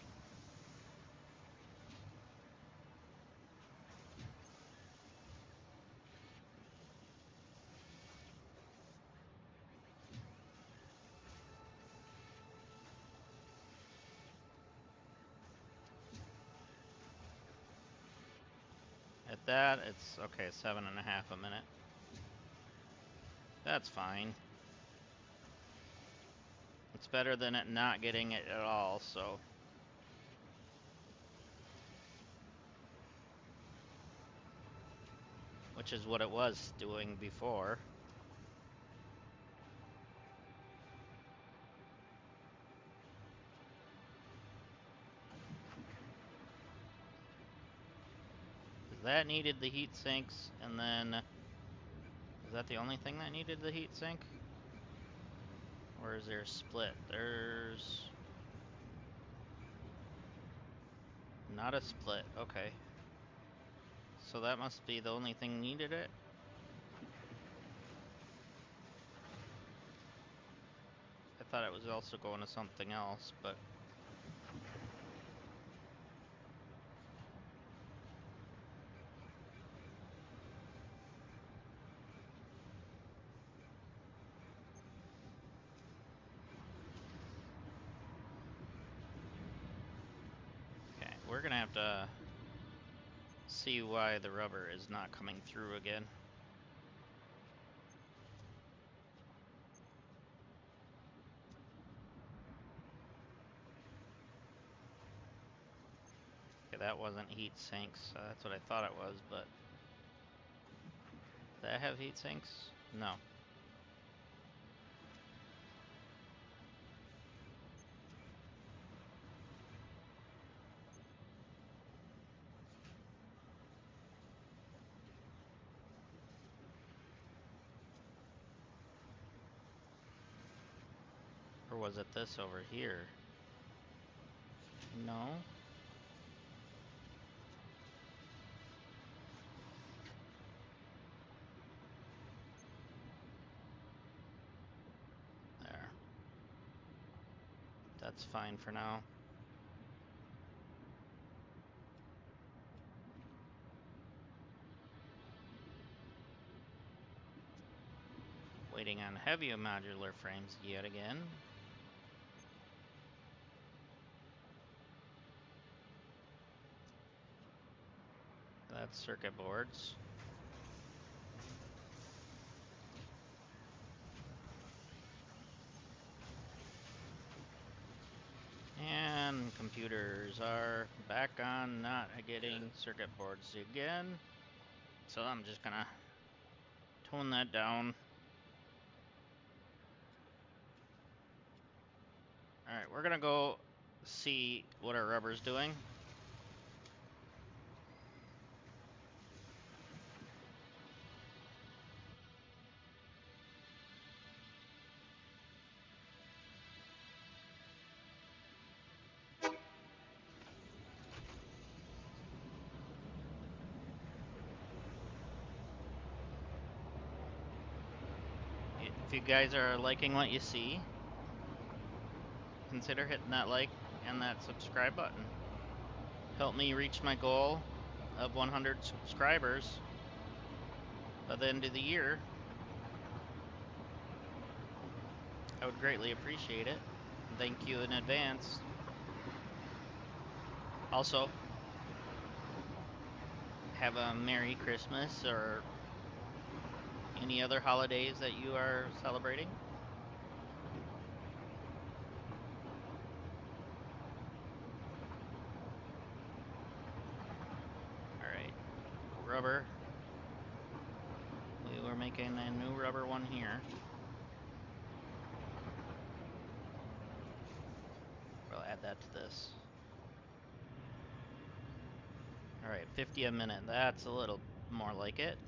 At that, it's okay, 7.5 a minute. That's fine. It's better than it not getting it at all, so. Which is what it was doing before. That needed the heat sinks, and then is that the only thing that needed the heat sink? Or is there a split? There's not a split, okay. So that must be the only thing needed it? I thought it was also going to something else, but okay, we're gonna have to see why the rubber is not coming through again. Okay, that wasn't heat sinks. That's what I thought it was, but did that have heat sinks? No. Or was it this over here? No. There. That's fine for now. Waiting on heavy modular frames yet again. That's circuit boards. And computers are back on not getting circuit boards again. So I'm just gonna tone that down. Alright, we're gonna go see what our rubber's doing. If you guys are liking what you see, consider hitting that like and that subscribe button. Help me reach my goal of 100 subscribers by the end of the year. I would greatly appreciate it. Thank you in advance. Also, have a Merry Christmas or any other holidays that you are celebrating. Alright, rubber. We were making a new rubber one here. We'll add that to this. Alright, 50 a minute. That's a little more like it.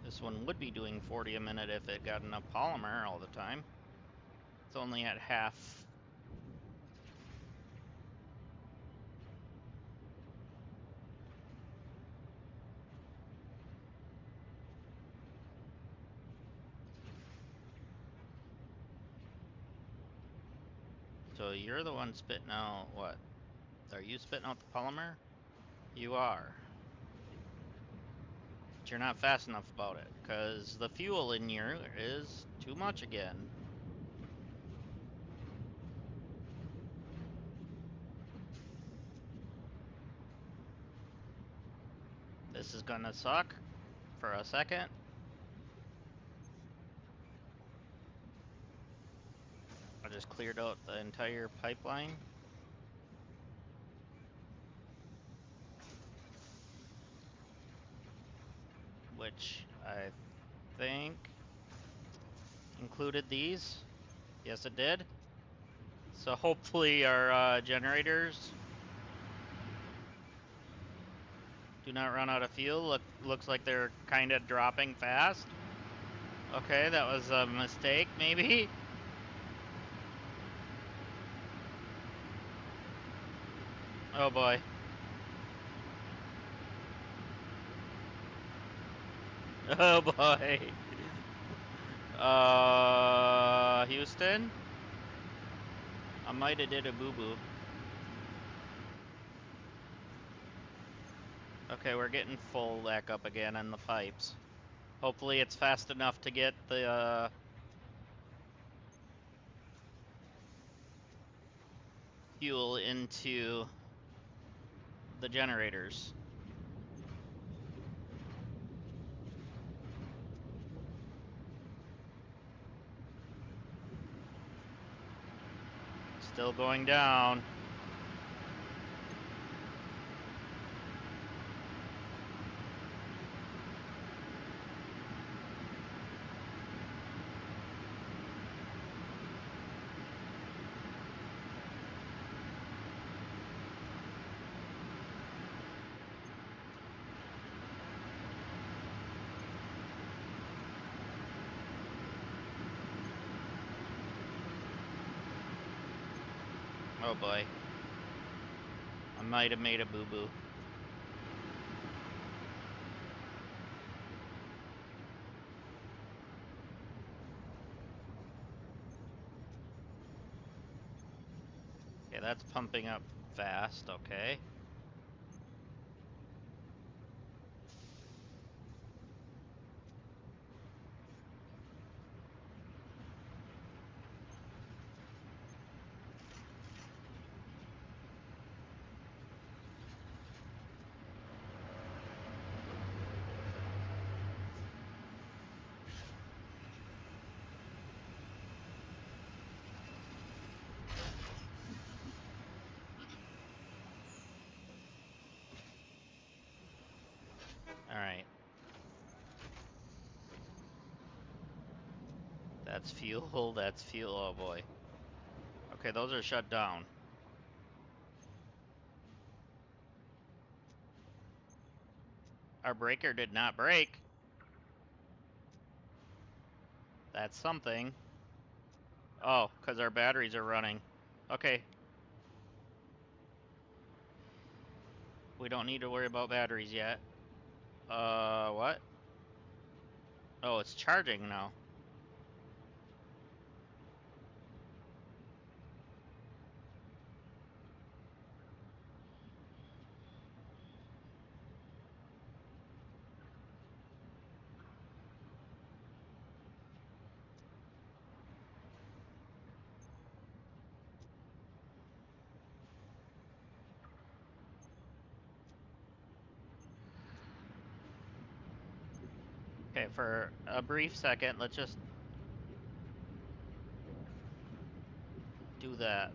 This one would be doing 40 a minute if it got enough polymer all the time. It's only at half. So you're the one spitting out what? Are you spitting out the polymer? You are. But you're not fast enough about it, because the fuel in here is too much again. This is gonna suck for a second. I just cleared out the entire pipeline. Which I think included these. Yes, it did. So hopefully our generators do not run out of fuel. Looks like they're kind of dropping fast. Okay, that was a mistake, maybe. Oh boy. Oh boy. Houston? I might have did a boo-boo. Okay, we're getting full back up again on the pipes. Hopefully it's fast enough to get the fuel into the generators. Still going down. Oh boy. I might have made a boo-boo. Okay, that's pumping up fast, okay. Alright. That's fuel, that's fuel, oh boy. Okay, those are shut down. Our breaker did not break. That's something. Oh, because our batteries are running. Okay. We don't need to worry about batteries yet. What? Oh, it's charging now. Okay, for a brief second, let's just do that.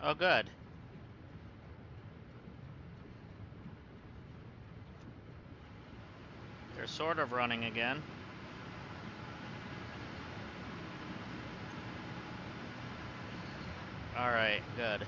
Oh, good. They're sort of running again. Alright, good.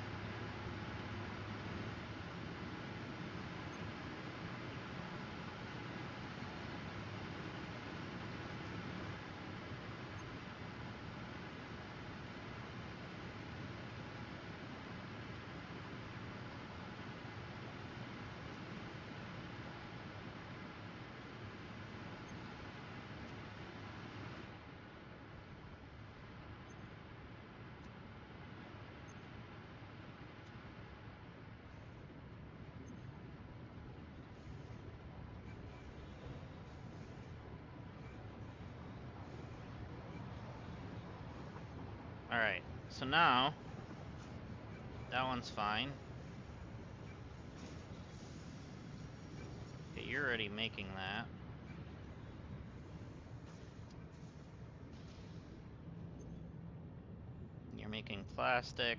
Alright, so now that one's fine. Okay, you're already making that. You're making plastic.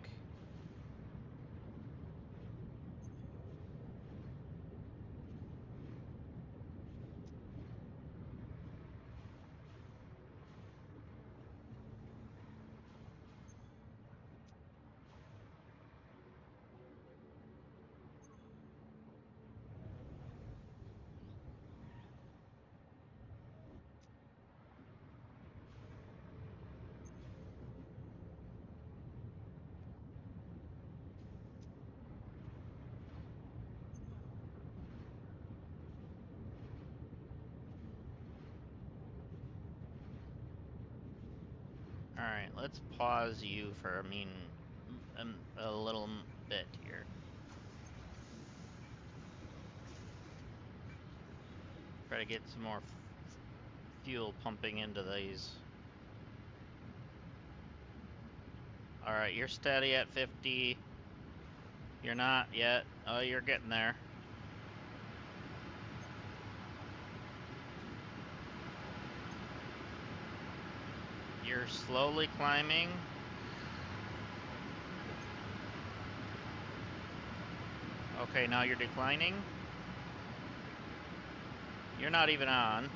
Alright, let's pause you for, a little bit here. Try to get some more fuel pumping into these. Alright, you're steady at 50. You're not yet. Oh, you're getting there. You're slowly climbing. Okay, now you're declining. You're not even on.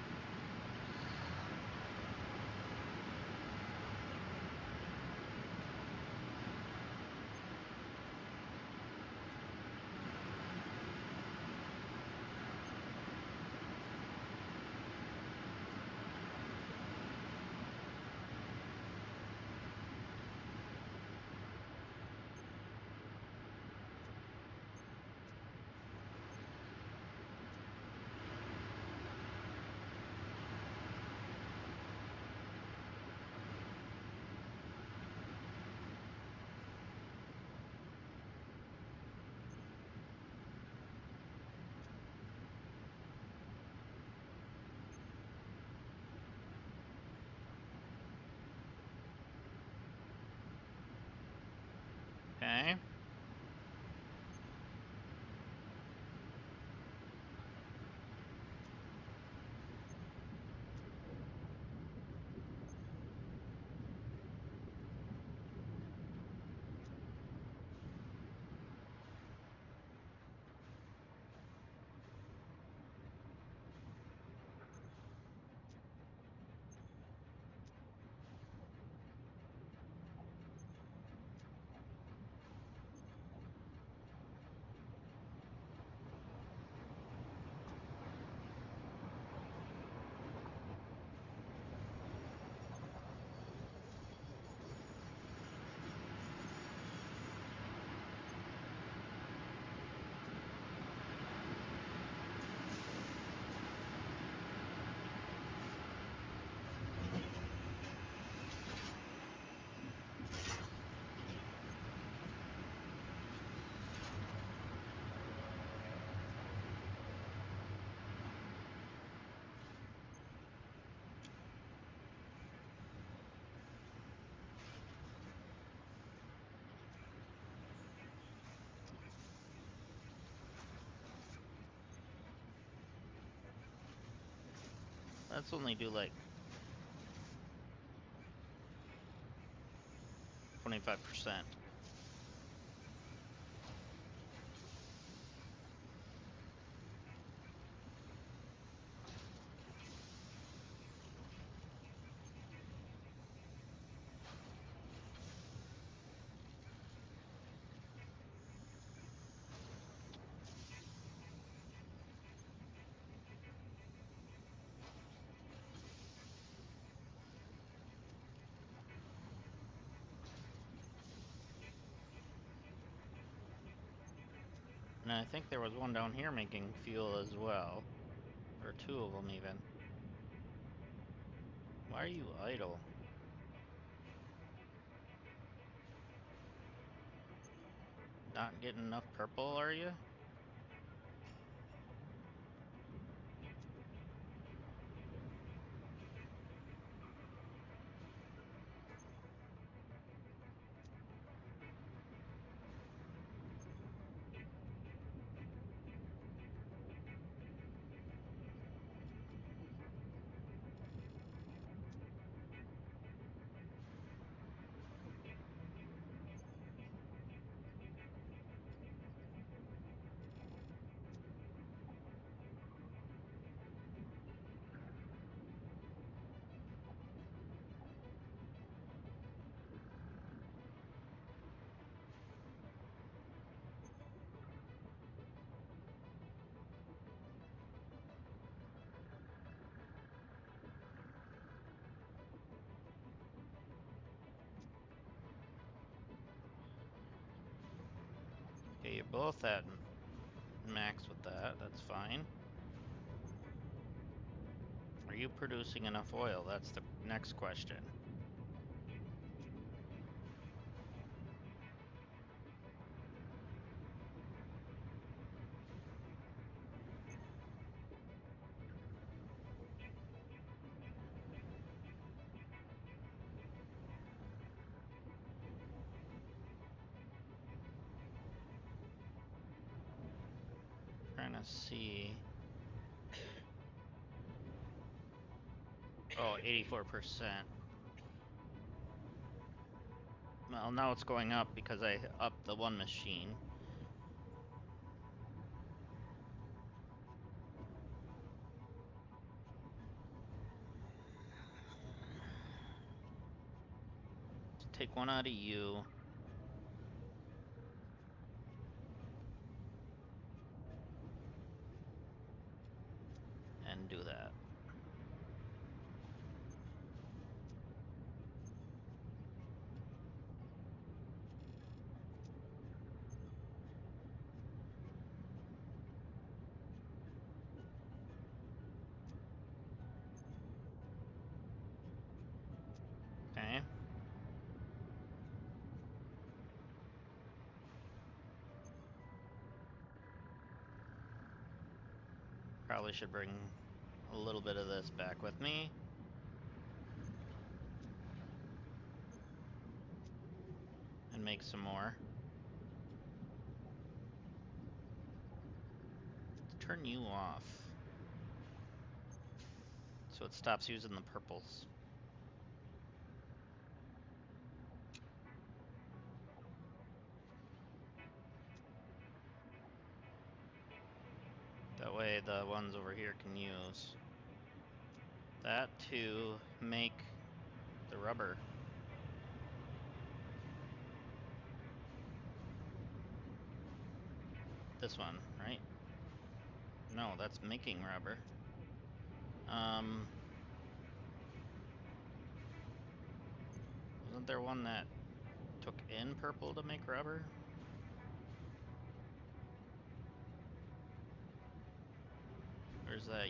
Okay. Let's only do like 25%. And I think there was one down here making fuel as well. Or two of them even. Why are you idle? Not getting enough purple, are you? Okay, you're both at max with that. That's fine. Are you producing enough oil? That's the next question. Trying to see. Oh, 84%. Well, now it's going up because I upped the one machine. Let's take one out of you. And do that. Okay. Probably should bring a little bit of this back with me. And make some more. Let's turn you off. So it stops using the purples. That way the ones over here can use that to make the rubber. This one, right? No, that's making rubber. Wasn't there one that took in purple to make rubber? Or is that...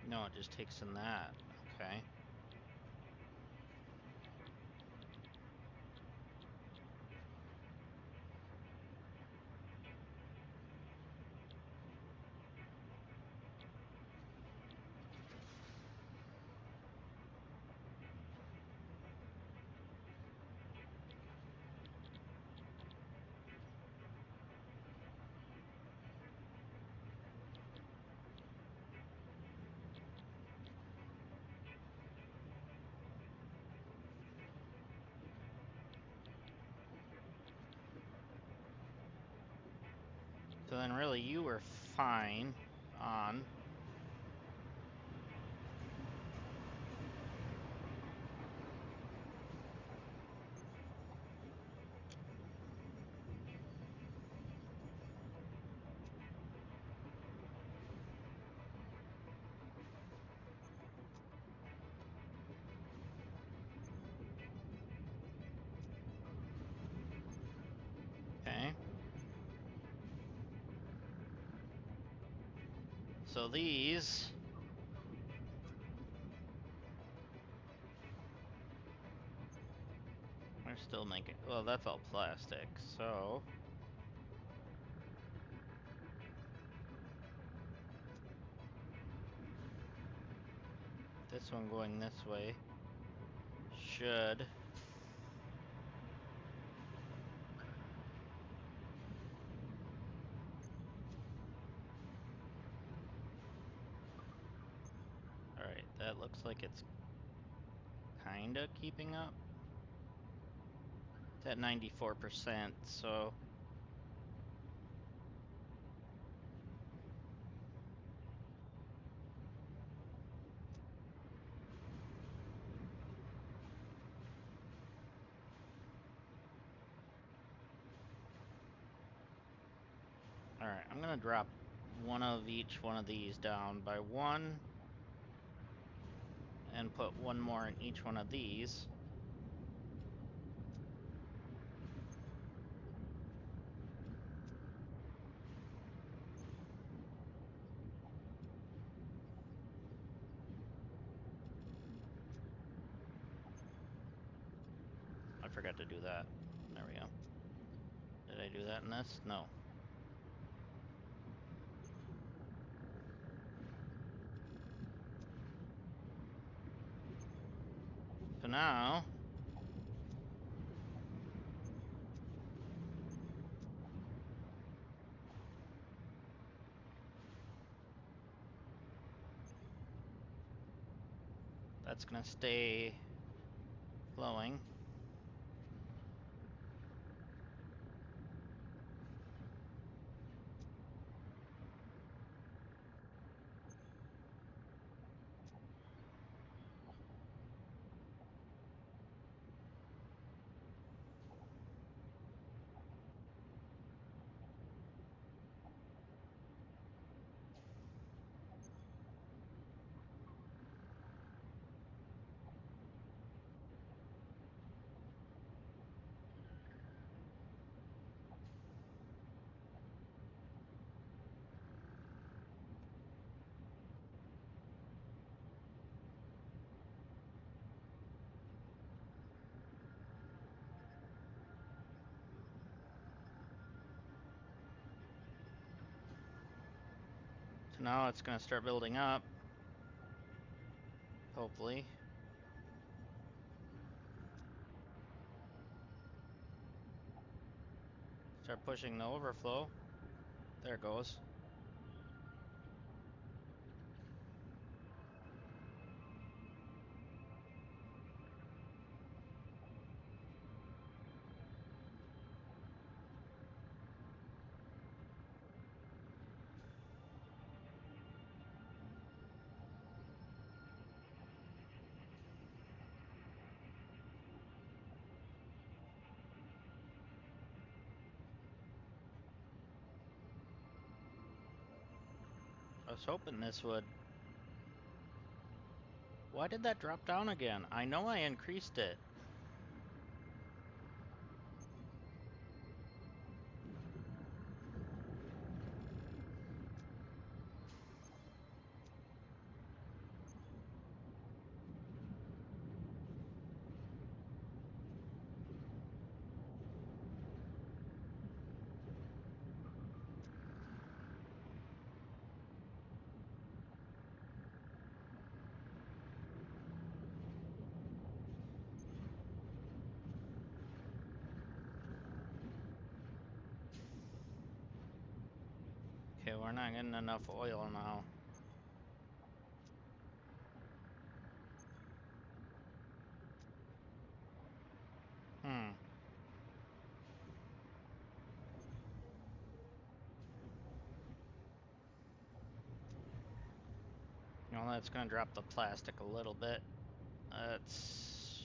no, it just takes in that. Okay. So then really you were fine on... So these are still making, well, that's all plastic, so this one going this way should alright, that looks like it's kinda keeping up. It's at 94%, so alright, I'm gonna drop one of each one of these down by one and put one more in each one of these. I forgot to do that. There we go. Did I do that in this? No. So now that's gonna stay flowing. So now it's gonna start building up. Hopefully. Start pushing the overflow. There it goes. I was hoping this would. Why did that drop down again? I know I increased it. Okay, we're not getting enough oil now. Hmm. Well, that's gonna drop the plastic a little bit. That's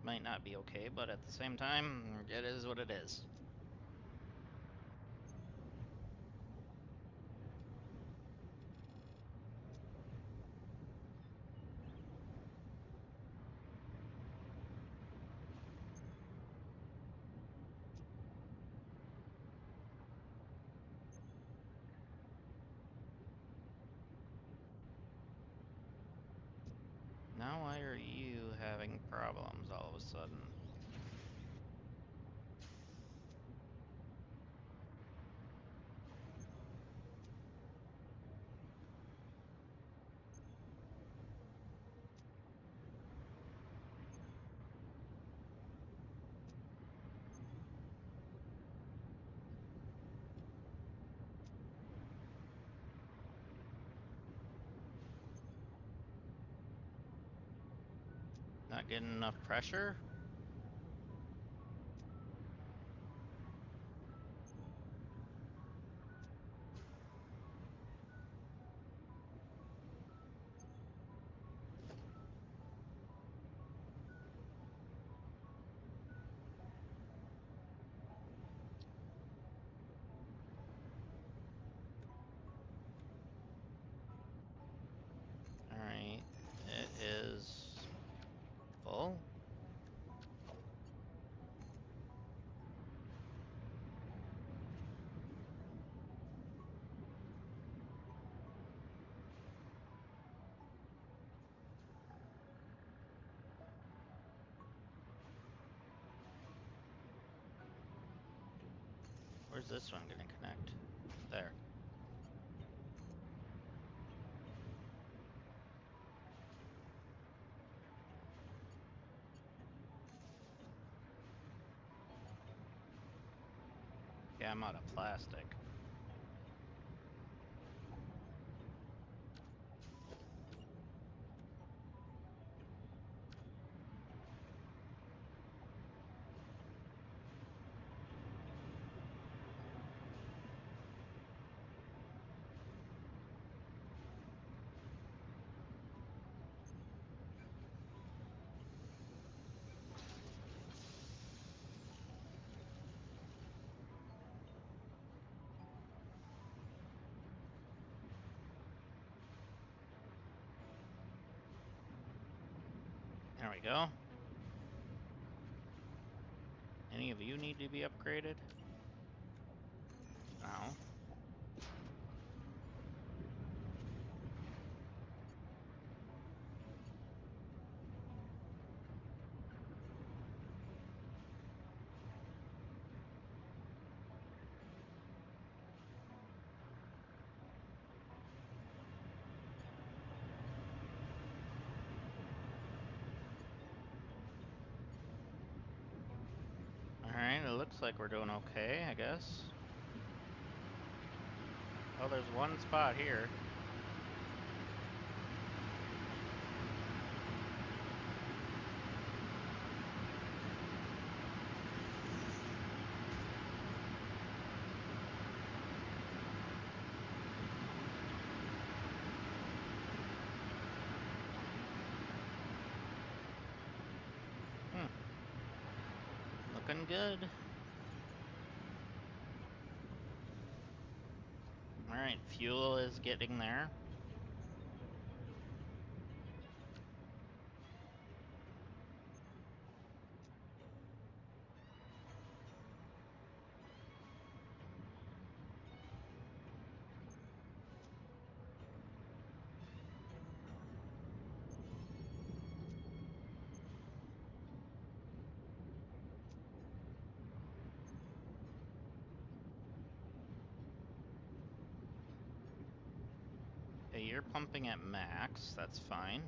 might not be okay, but at the same time, it is what it is. Why are you having problems all of a sudden? Not getting enough pressure? Alright, it is full. Where's this one gonna connect? There. Yeah, I'm out of plastic. There we go. Any of you need to be upgraded? No. Alright, it looks like we're doing okay, I guess. Oh, there's one spot here. Looking good. Alright, fuel is getting there. Okay, you're pumping at max, that's fine.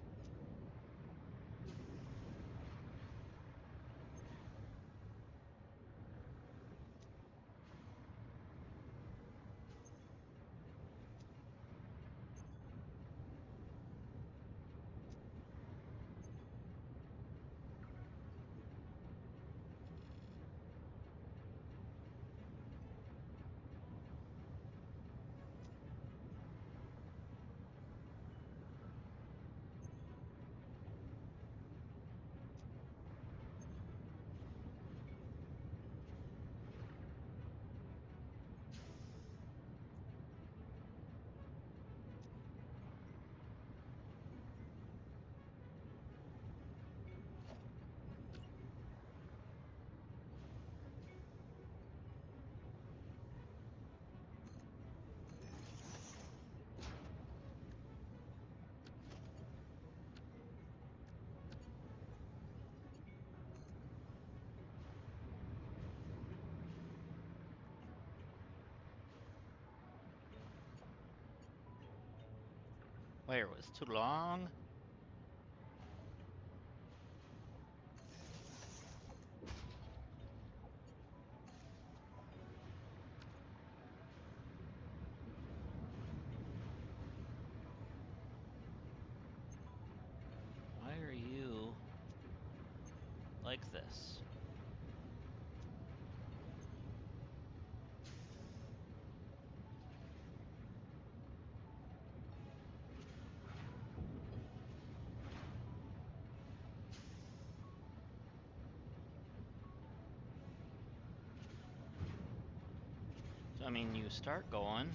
Wire was too long. Why are you like this? So, I mean, you start going.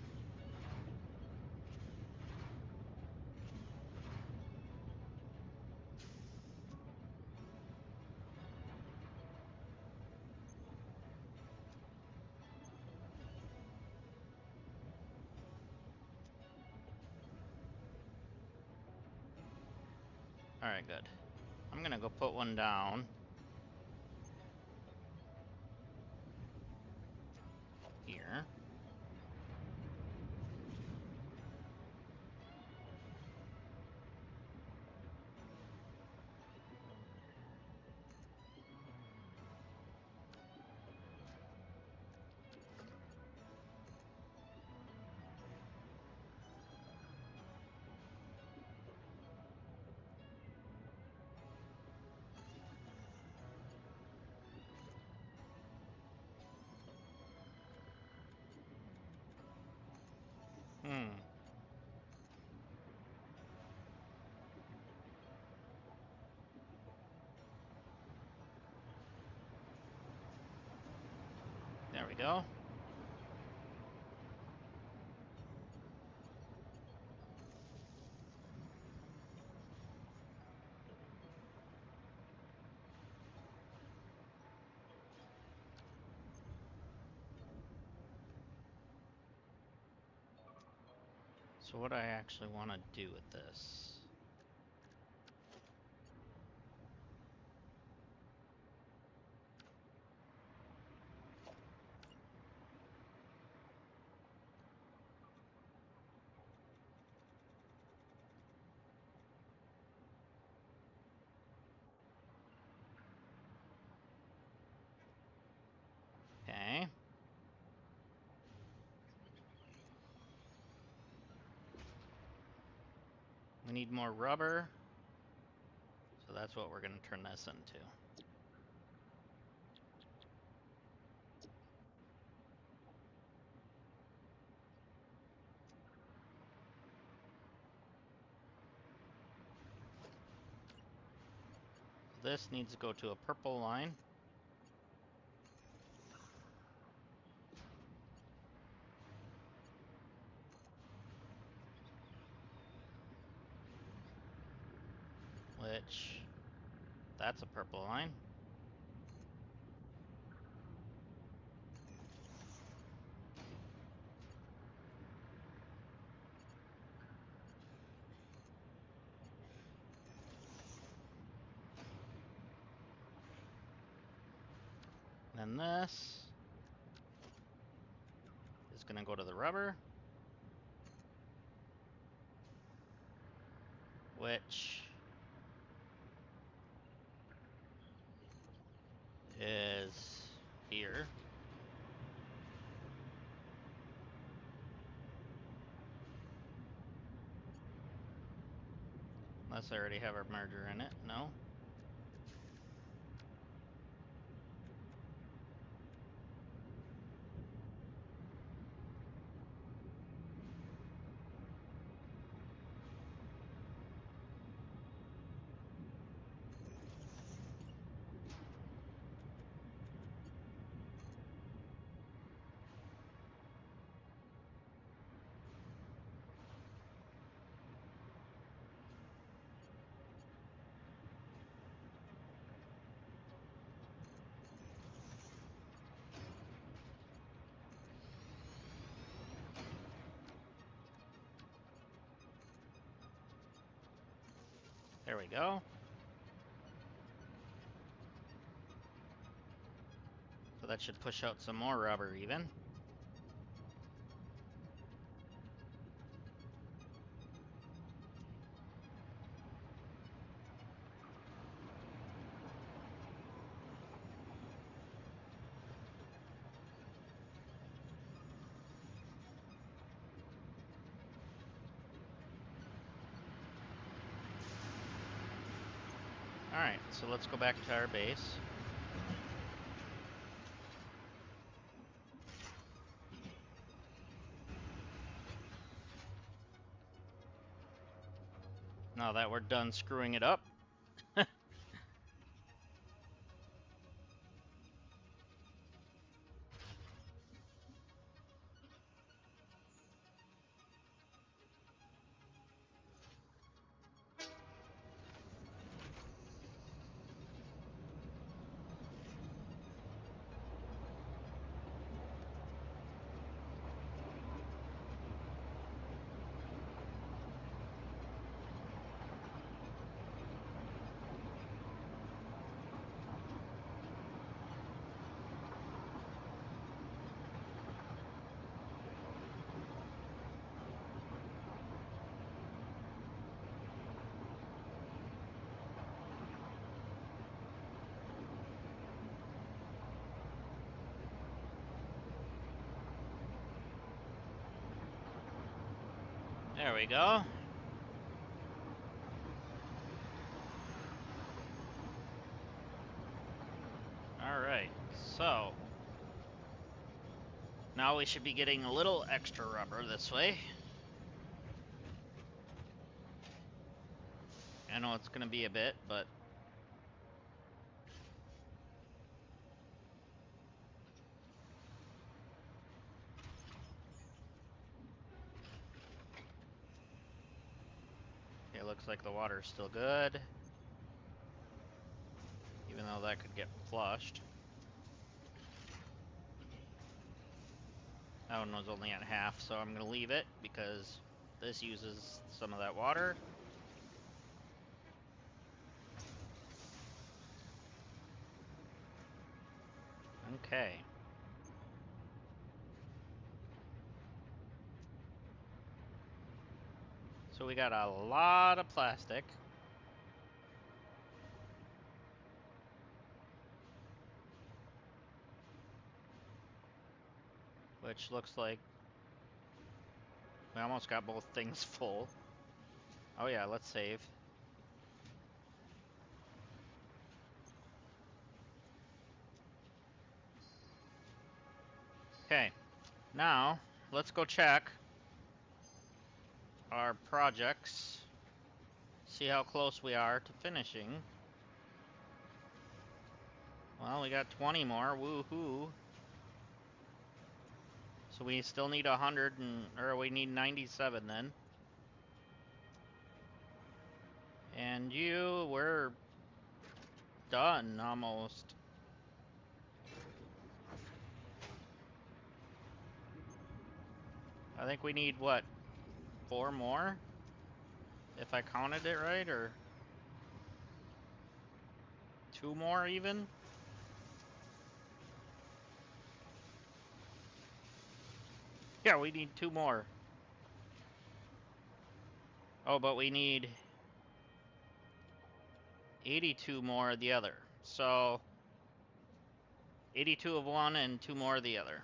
Alright, good. I'm gonna go put one down. Here. There we go. So what I actually want to do with this. Okay. We need more rubber. So that's what we're going to turn this into. This needs to go to a purple line. Which, that's a purple line. And then this is going to go to the rubber, which is here. Unless I already have our merger in it. No. There we go. So that should push out some more rubber even. Alright, so let's go back to our base. Now that we're done screwing it up. There we go. Alright, so now we should be getting a little extra rubber this way. I know it's gonna be a bit, but it looks like the water's still good. Even though that could get flushed. That one was only at half, so I'm gonna leave it because this uses some of that water. Okay. So we got a lot of plastic. Which looks like we almost got both things full. Oh yeah, let's save. Okay, now let's go check our projects. See how close we are to finishing. Well, we got 20 more, woohoo. So we still need 100 or we need 97 then. And we're done almost. I think we need what, 4 more? If I counted it right, or 2 more even? Yeah, we need 2 more. Oh, but we need 82 more of the other. So 82 of one and 2 more of the other.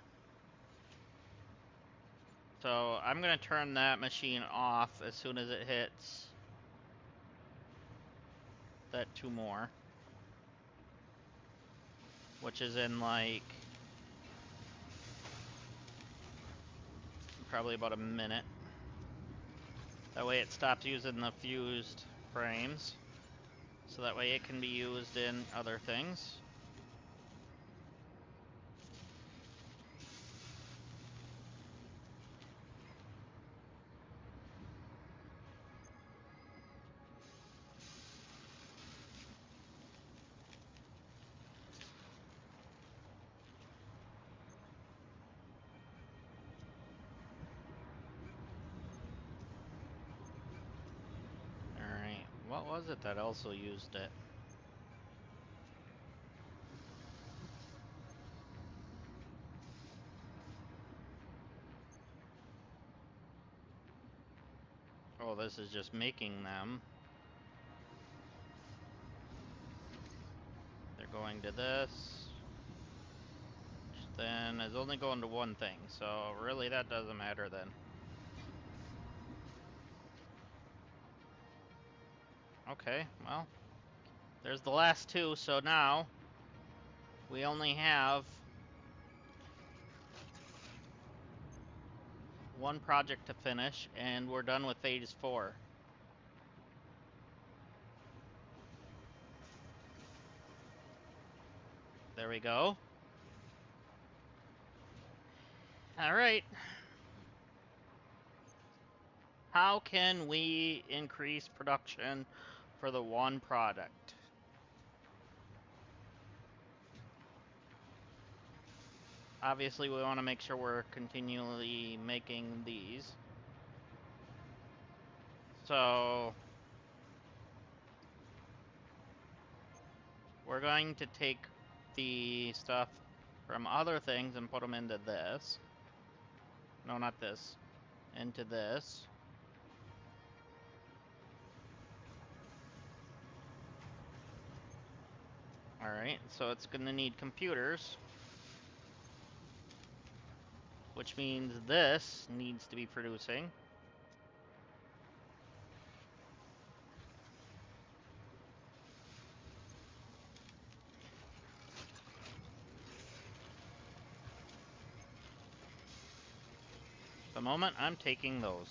So I'm gonna turn that machine off as soon as it hits that 2 more. Which is in like probably about a minute. That way it stops using the fused frames. So that way it can be used in other things. Alright, what was it that also used it? Oh, this is just making them. They're going to this. Which then is only going to one thing, so really that doesn't matter then. Okay, well, There's the last two, so now we only have one project to finish, and we're done with phase 4. There we go. All right. How can we increase production for the one product? Obviously, we want to make sure we're continually making these. So we're going to take the stuff from other things and put them into this. No, not this. Into this. Alright, so it's going to need computers. Which means this needs to be producing. The moment I'm taking those.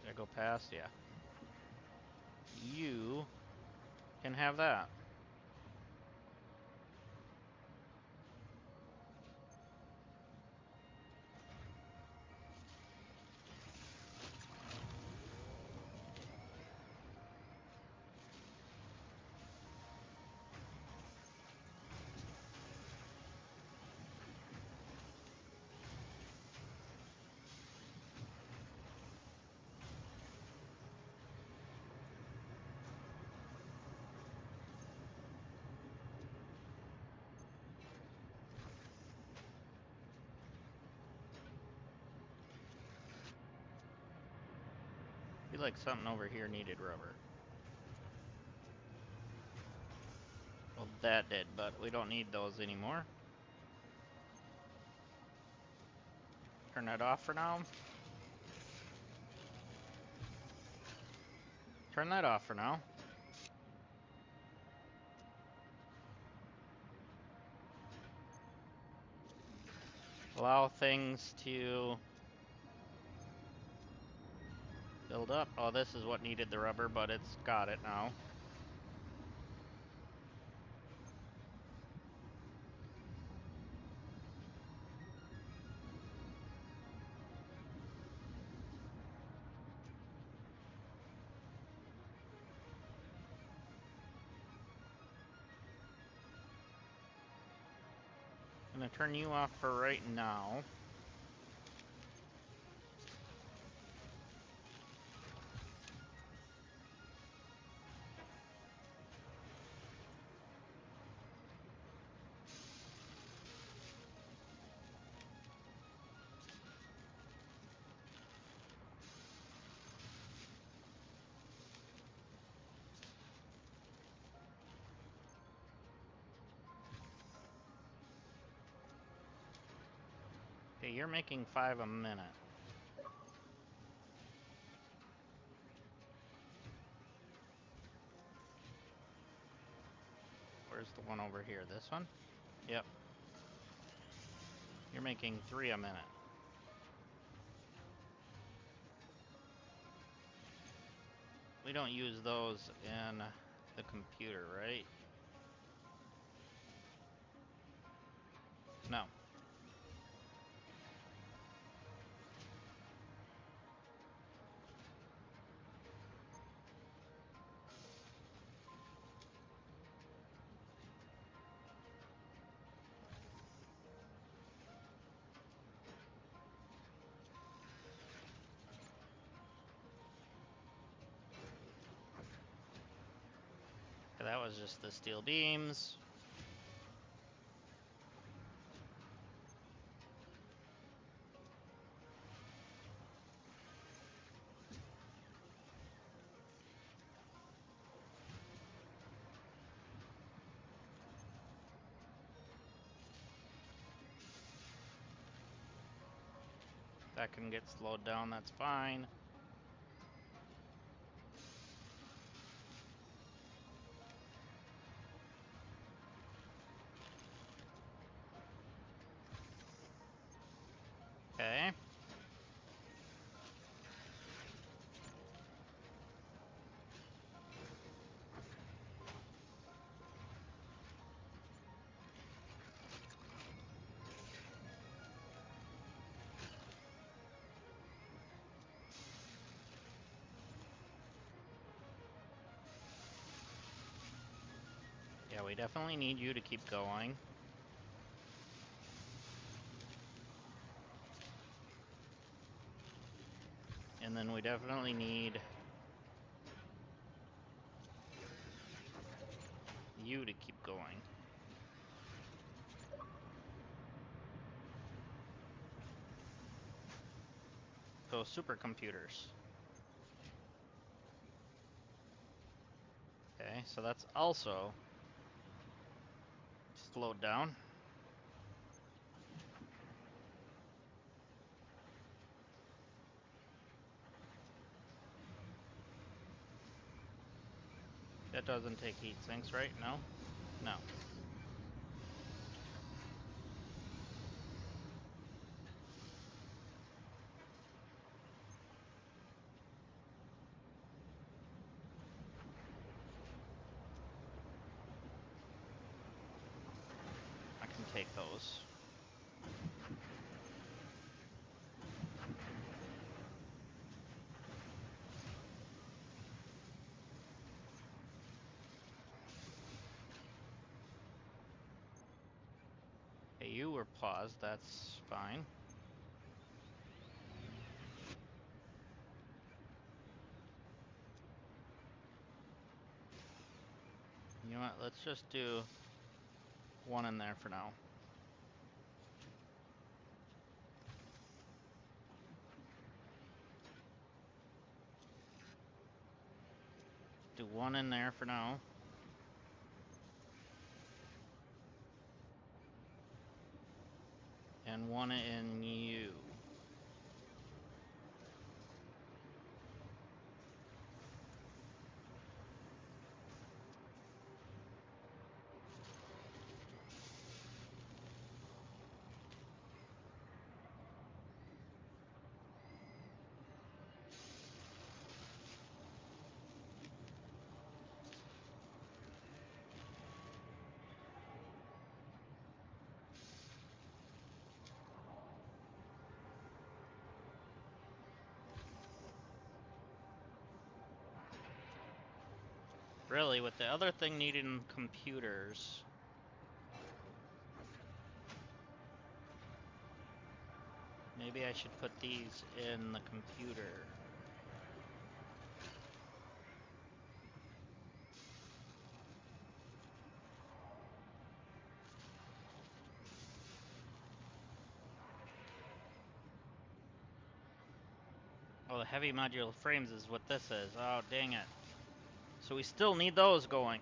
Did I go past? Yeah. You can have that. I feel like something over here needed rubber. Well, that did, but we don't need those anymore. Turn that off for now. Turn that off for now. Allow things to build up. Oh, this is what needed the rubber, but it's got it now. I'm gonna turn you off for right now. Okay, you're making 5 a minute. Where's the one over here? This one? Yep. You're making 3 a minute. We don't use those in the computer, right? No. That was just the steel beams. That can get slowed down, that's fine. Okay. Yeah, we definitely need you to keep going. And then we definitely need you to keep going. Those supercomputers. Okay, so that's also slowed down. That doesn't take heat sinks, right? No? No. I can take those. Okay, you were paused, that's fine. You know what, let's just do one in there for now. Do one in there for now. And one in you. Really, with the other thing needing computers, maybe I should put these in the computer. Oh, the heavy modular frames is what this is. Oh, dang it. So we still need those going.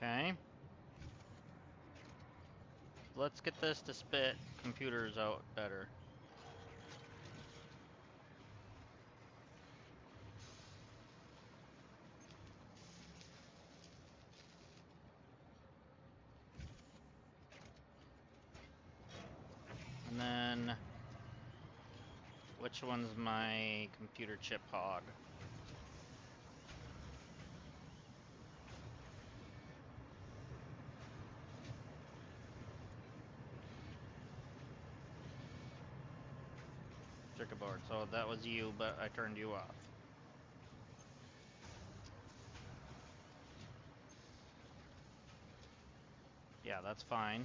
Okay. Let's get this to spit computers out better. And then, which one's my computer chip hog? Circuit board. So that was you, but I turned you off. Yeah, that's fine.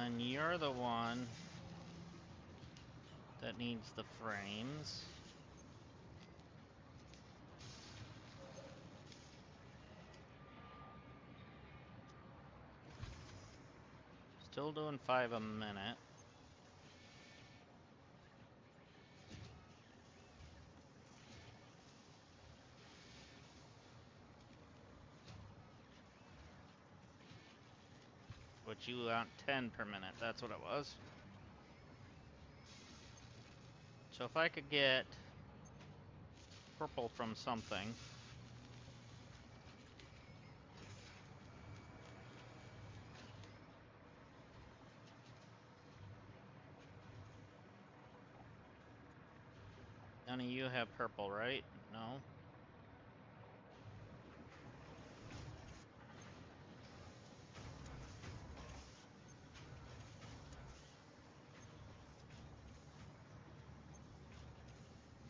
then you're the one that needs the frames. Still doing 5 a minute. But you want 10 per minute, that's what it was. So if I could get purple from something. None of you have purple, right? No.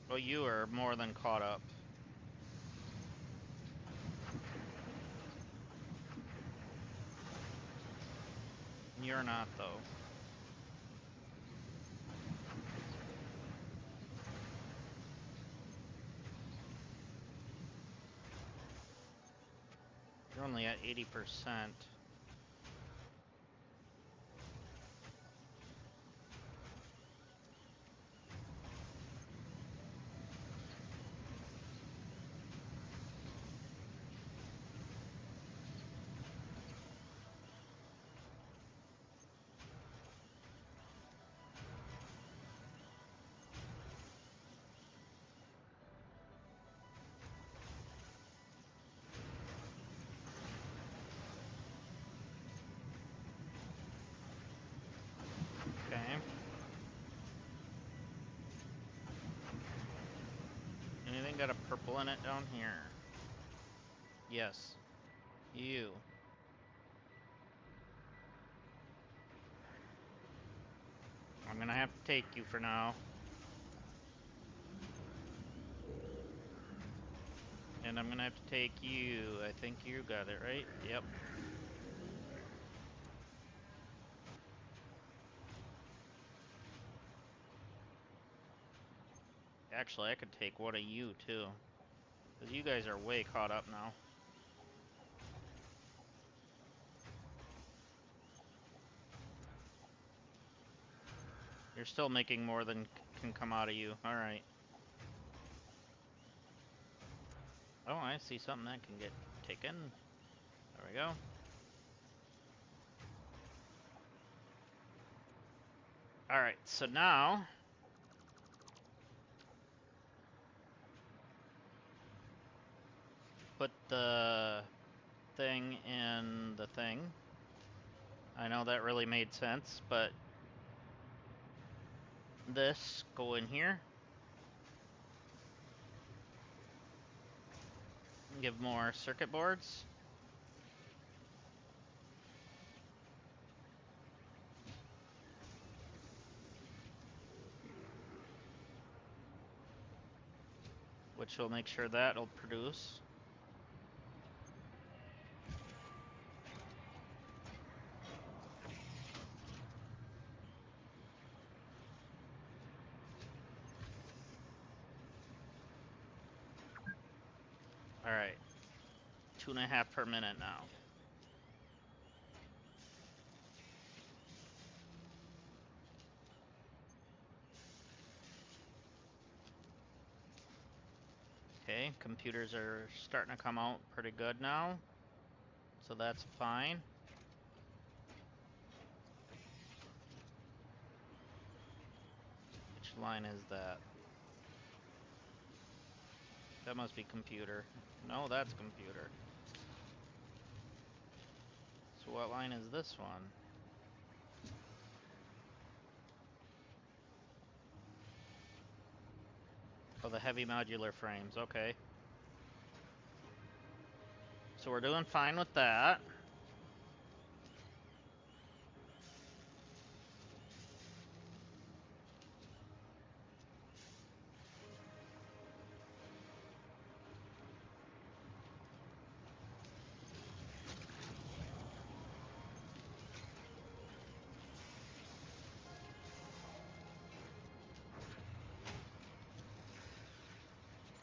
Well, you are more than caught up. You're not, though. You're only at 80%. Okay. Anything got a purple in it down here? Yes. You. I'm gonna have to take you for now. And I'm gonna have to take you. I think you got it, right? Yep. Actually, I could take one of you, too. Because you guys are way caught up now. You're still making more than can come out of you. Alright. Oh, I see something that can get taken. There we go. Alright, so now... put the thing in the thing. I know that really made sense, but... this, go in here. Give more circuit boards. Which will make sure that'll produce. Alright. 2.5 per minute now. Okay, computers are starting to come out pretty good now. So that's fine. Which line is that? That must be computer. No, that's computer. So what line is this one? Oh, the heavy modular frames, okay. So we're doing fine with that.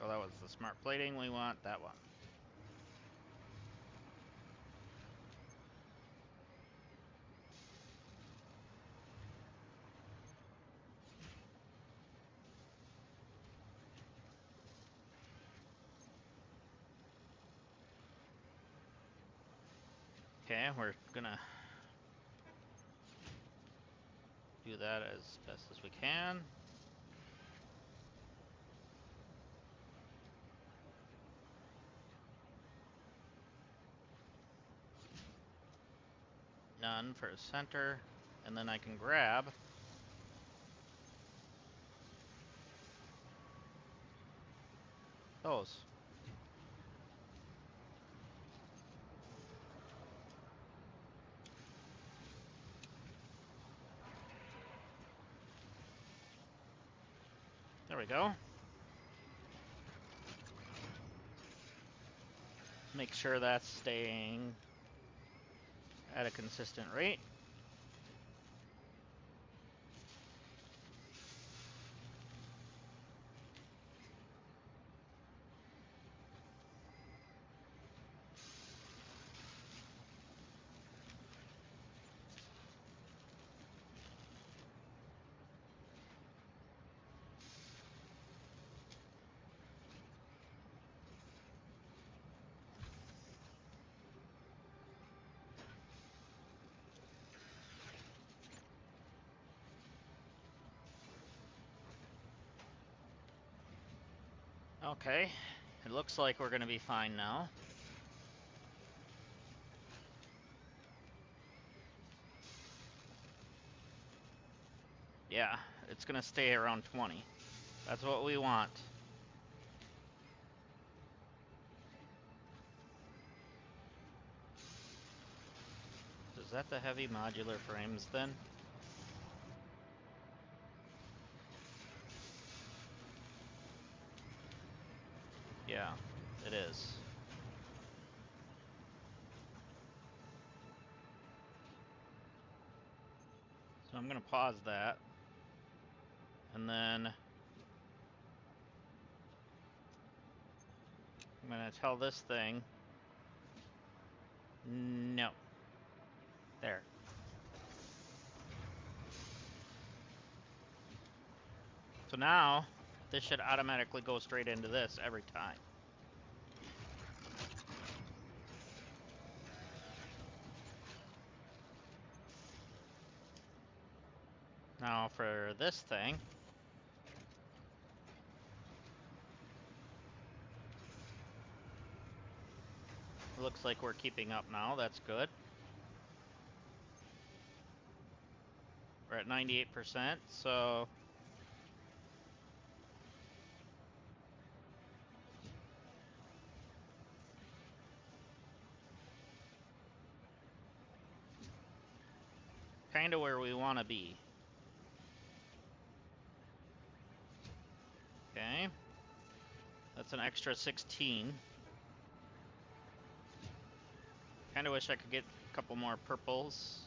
So that was the smart plating. We want that one. Okay, we're gonna do that as best as we can. None for center, and then I can grab those. There we go. Make sure that's staying at a consistent rate. Okay, it looks like we're gonna be fine now. Yeah, it's gonna stay around 20. That's what we want. Is that the heavy modular frames then? Yeah, it is. So I'm gonna pause that. And then I'm gonna tell this thing, no. There. So now, this should automatically go straight into this every time. Now for this thing, it looks like we're keeping up now. That's good. We're at 98%, so kind of where we want to be. Okay. That's an extra 16. Kind of wish I could get a couple more purples.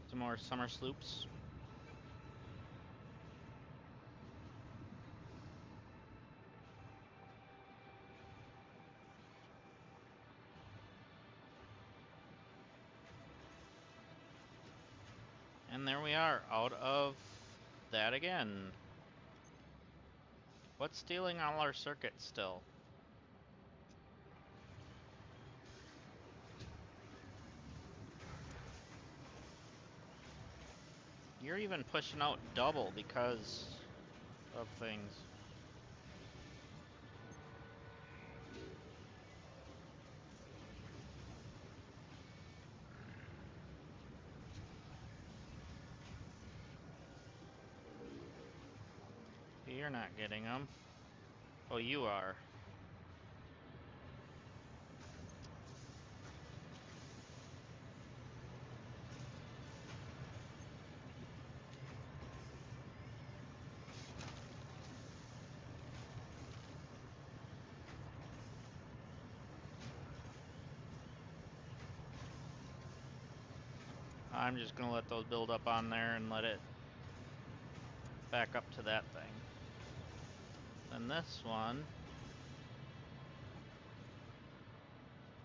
Some more summer sloops. And there we are, out of that again. What's stealing all our circuits still? You're even pushing out double because of things. You're not getting them. Oh, you are. I'm just gonna let those build up on there and let it back up to that thing. Then this one,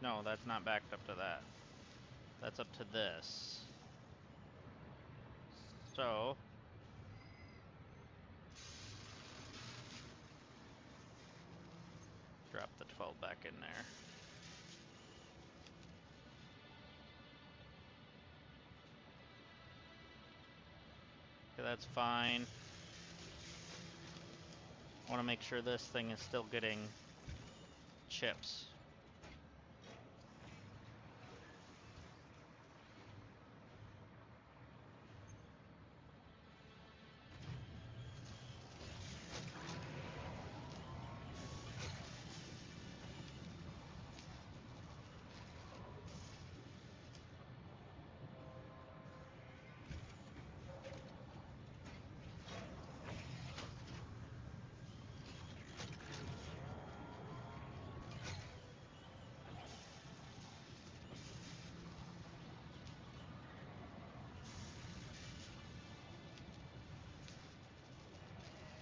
no, that's not backed up to that. That's up to this. So, drop the 12 back in there. Okay, that's fine. I want to make sure this thing is still getting chips.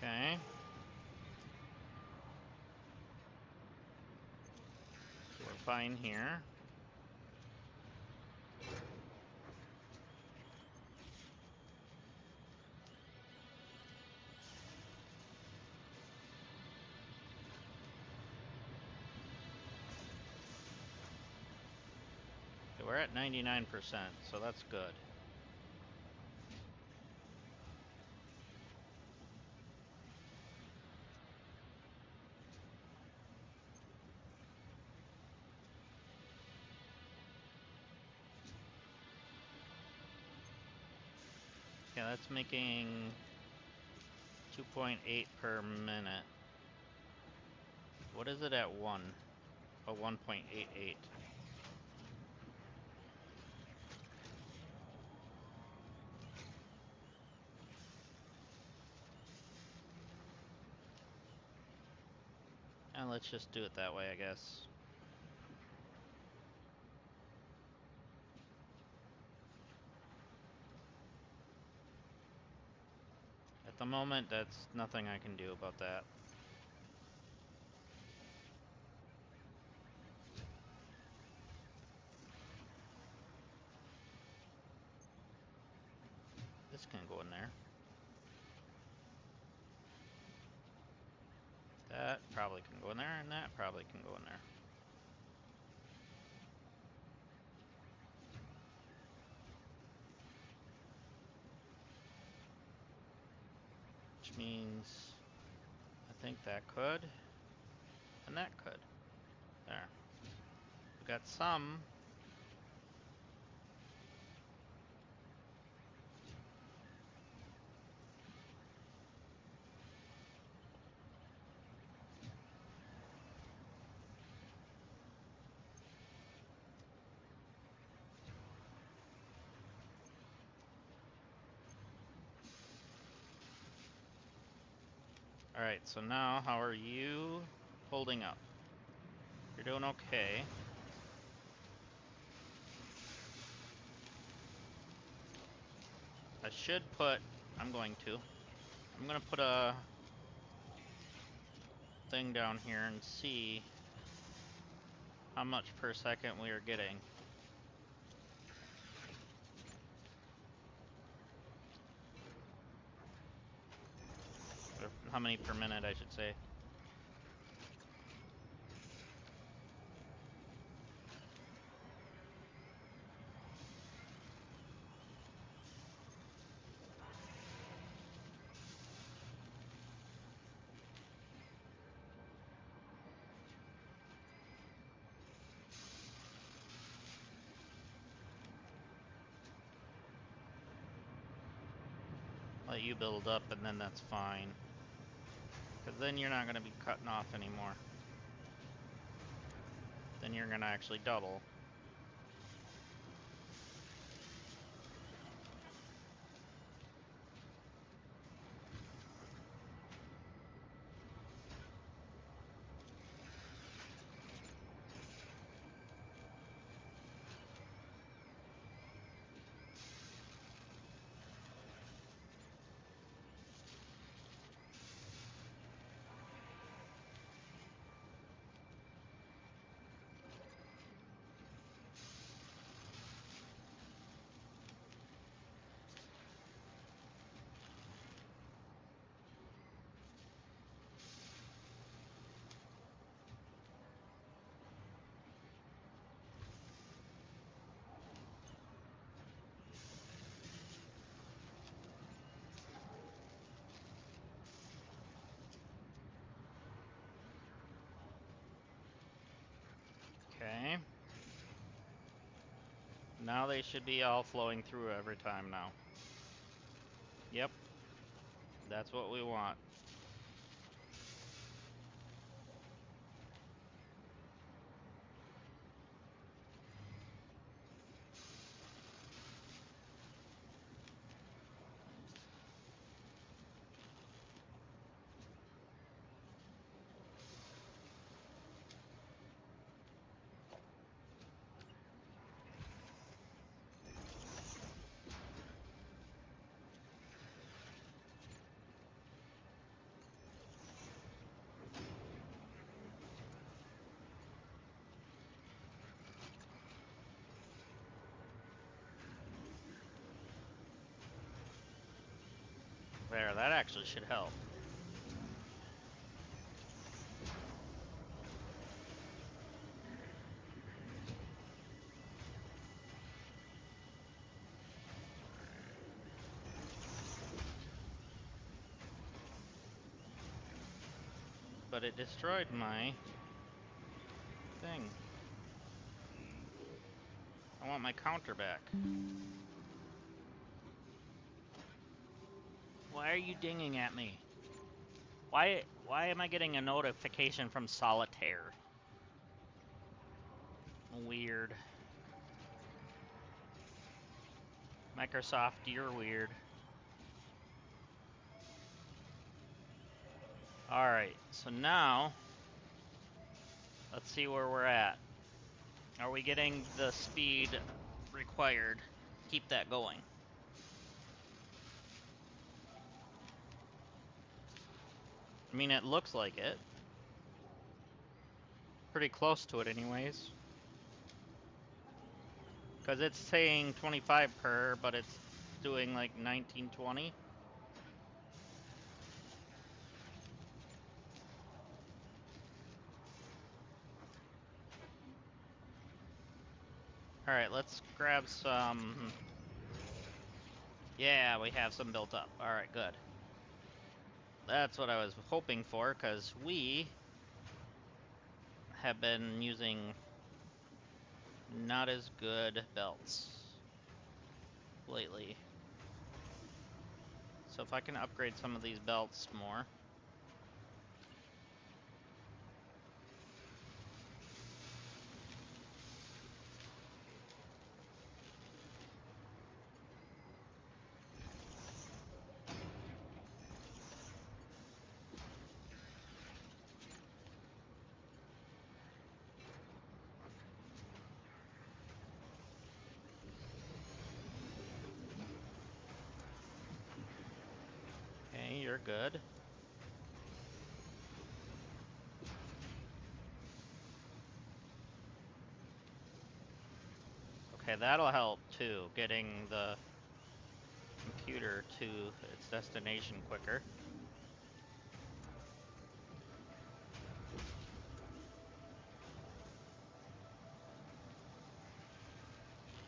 Okay. So we're fine here. Okay, we're at 99%, so that's good. Okay, that's making 2.8 per minute. What is it at 1? Oh, 1.88. And let's just do it that way, I guess. At the moment, that's nothing I can do about that. This can go in there. That probably can go in there, and that probably can go in there. Which means I think that could, and that could. There. We got some. Alright, so now how are you holding up? You're doing okay. I should put, I'm going to put a thing down here and see how much per second we are getting. Or how many per minute, I should say. Let you build up, and then that's fine. Because then you're not going to be cutting off anymore. Then you're going to actually double. Now they should be all flowing through every time now. Yep. That's what we want. There, that actually should help. But it destroyed my thing. I want my counter back. Why are you dinging at me? Why am I getting a notification from Solitaire? Weird. Microsoft, you're weird. Alright, so now, let's see where we're at. Are we getting the speed required? Keep that going. I mean, it looks like it. Pretty close to it anyways. Because it's saying 25 per, but it's doing like 1920. Alright, let's grab some... Yeah, we have some built up. Alright, good. That's what I was hoping for, because we have been using not as good belts lately. So if I can upgrade some of these belts more. Okay, you're good. Okay, that'll help too, getting the computer to its destination quicker.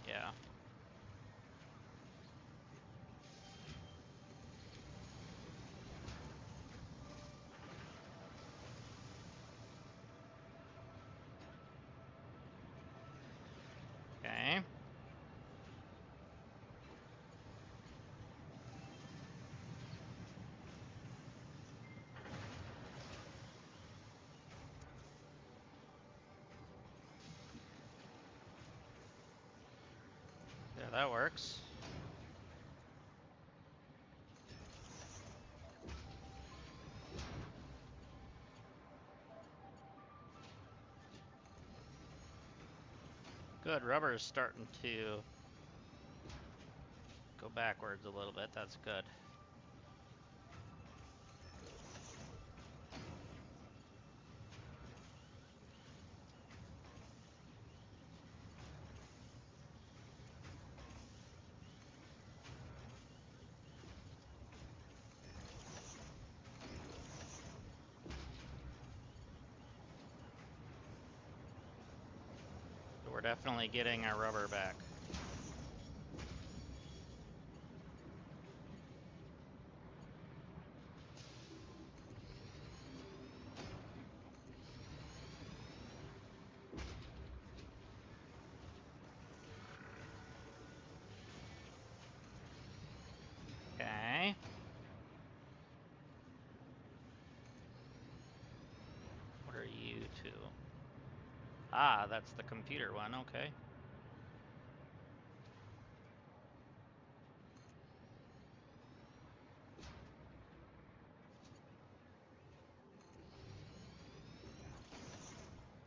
Yeah. Okay. Yeah, that works. Good, rubber is starting to go backwards a little bit. That's good. So we're definitely getting our rubber back. Ah, that's the computer one, okay.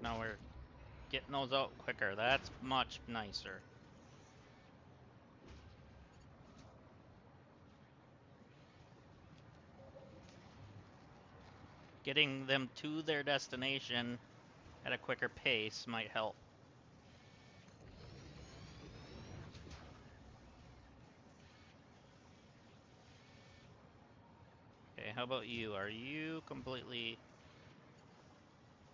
Now we're getting those out quicker. That's much nicer. Getting them to their destination at a quicker pace might help. Okay, how about you? Are you completely...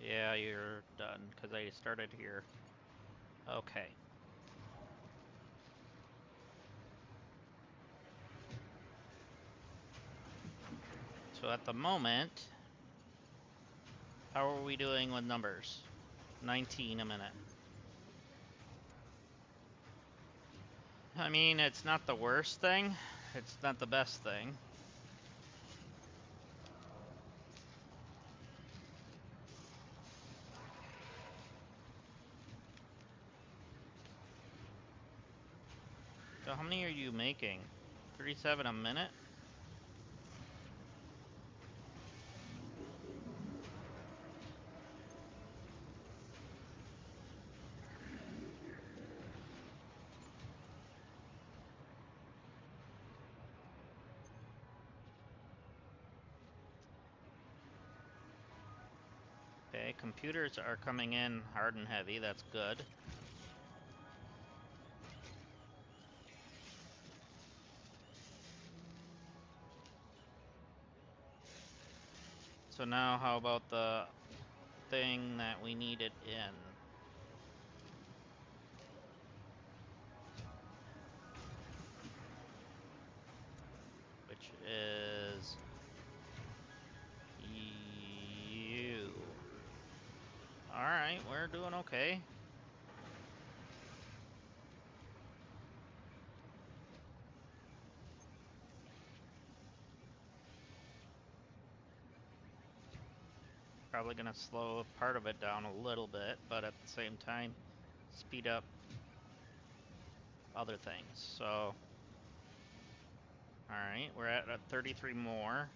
Yeah, you're done, because I started here. Okay. So at the moment, how are we doing with numbers? 19 a minute. I mean, it's not the worst thing. It's not the best thing. So how many are you making? 37 a minute? Okay, computers are coming in hard and heavy. That's good. So now how about the thing that we need it in? Which is you. Alright, we're doing okay. Probably gonna slow part of it down a little bit, but at the same time, speed up other things. So, alright, we're at 33 more.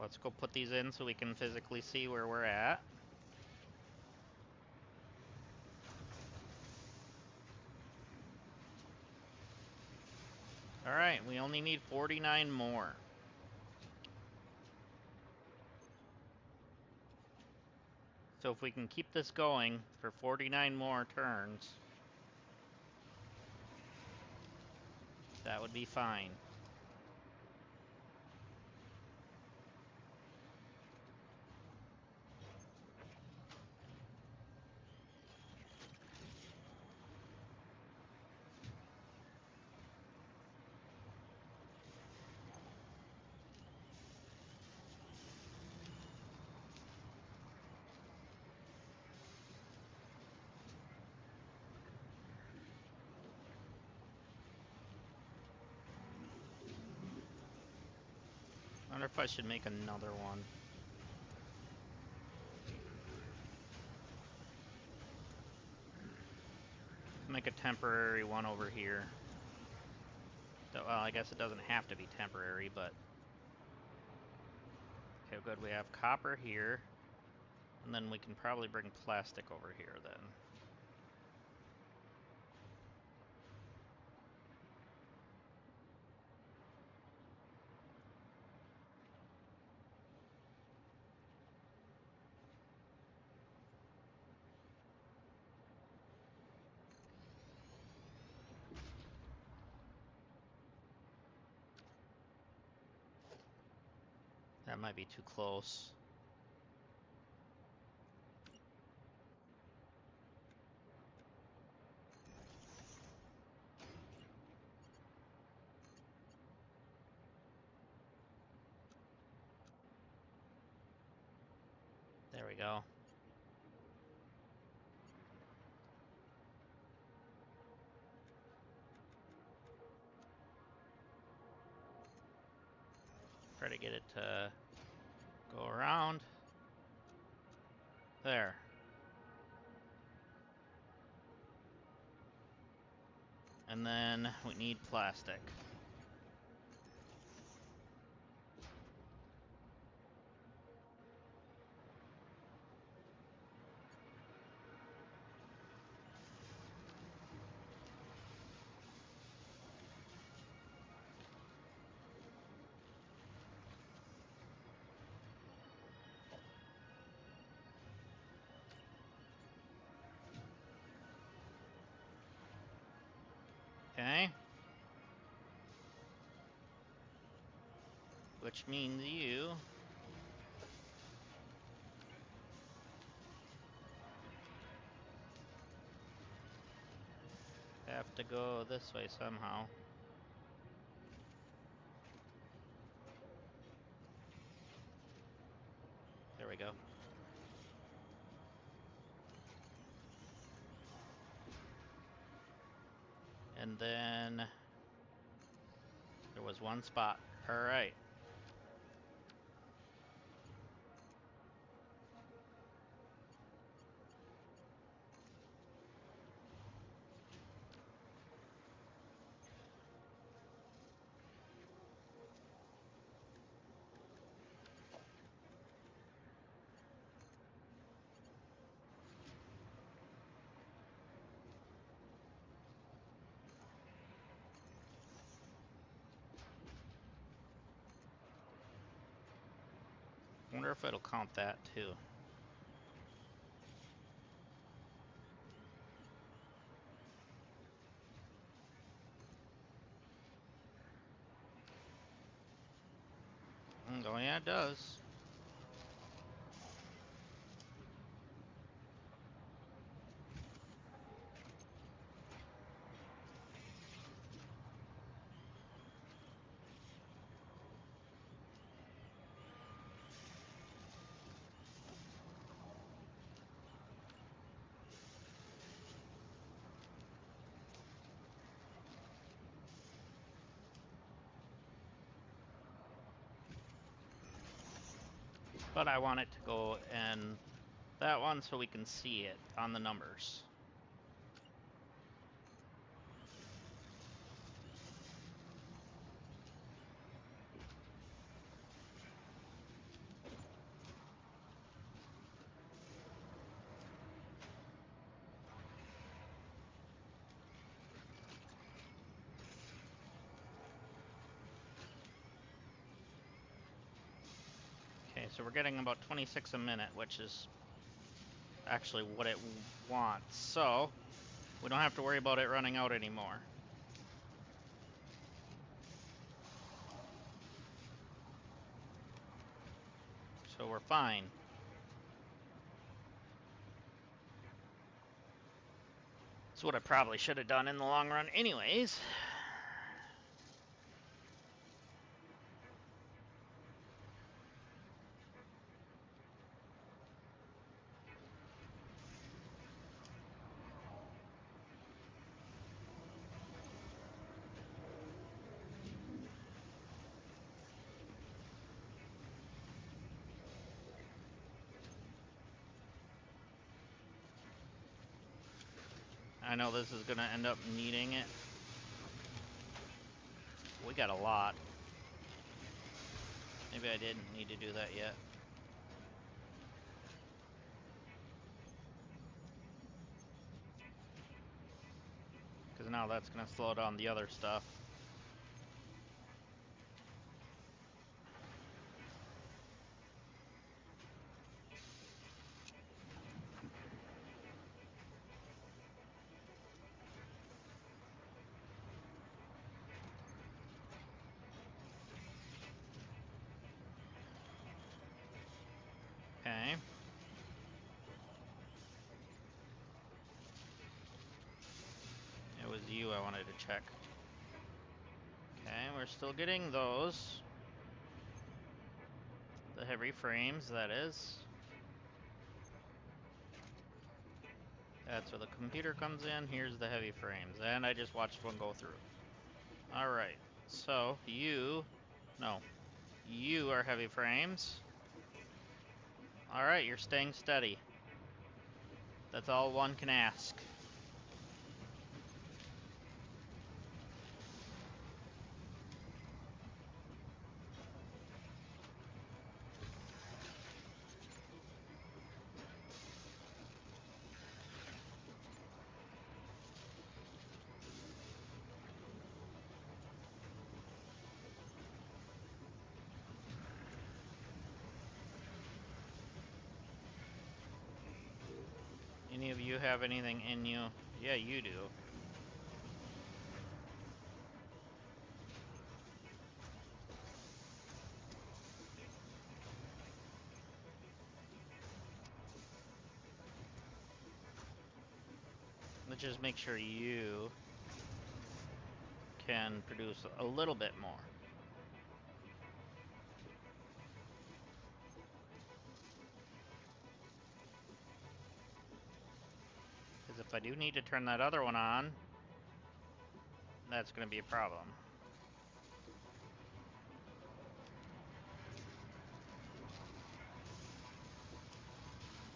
Let's go put these in so we can physically see where we're at. Alright, we only need 49 more. So if we can keep this going for 49 more turns, that would be fine. I wonder if I should make another one. Make a temporary one over here. Well, I guess it doesn't have to be temporary, but... Okay, good. We have copper here. And then we can probably bring plastic over here then. That might be too close. There we go. Try to get it to go around. There. And then we need plastic. Okay. Which means you have to go this way somehow. There we go. And then there was one spot. All right. Wonder if it'll count that too. Oh yeah, it does. But I want it to go in that one so we can see it on the numbers. Okay, so we're getting about 26 a minute, which is actually what it wants. So we don't have to worry about it running out anymore. So we're fine. It's what I probably should have done in the long run anyways. I know this is gonna end up needing it. We got a lot. Maybe I didn't need to do that yet. Because now that's gonna slow down the other stuff. Okay. It was you I wanted to check. Okay, we're still getting those. The heavy frames, that is. That's where the computer comes in. Here's the heavy frames. And I just watched one go through. Alright, so you are heavy frames. Alright, you're staying steady. That's all one can ask. Any of you have anything in you? Yeah, you do. Let's just make sure you can produce a little bit more. Because if I do need to turn that other one on, that's going to be a problem.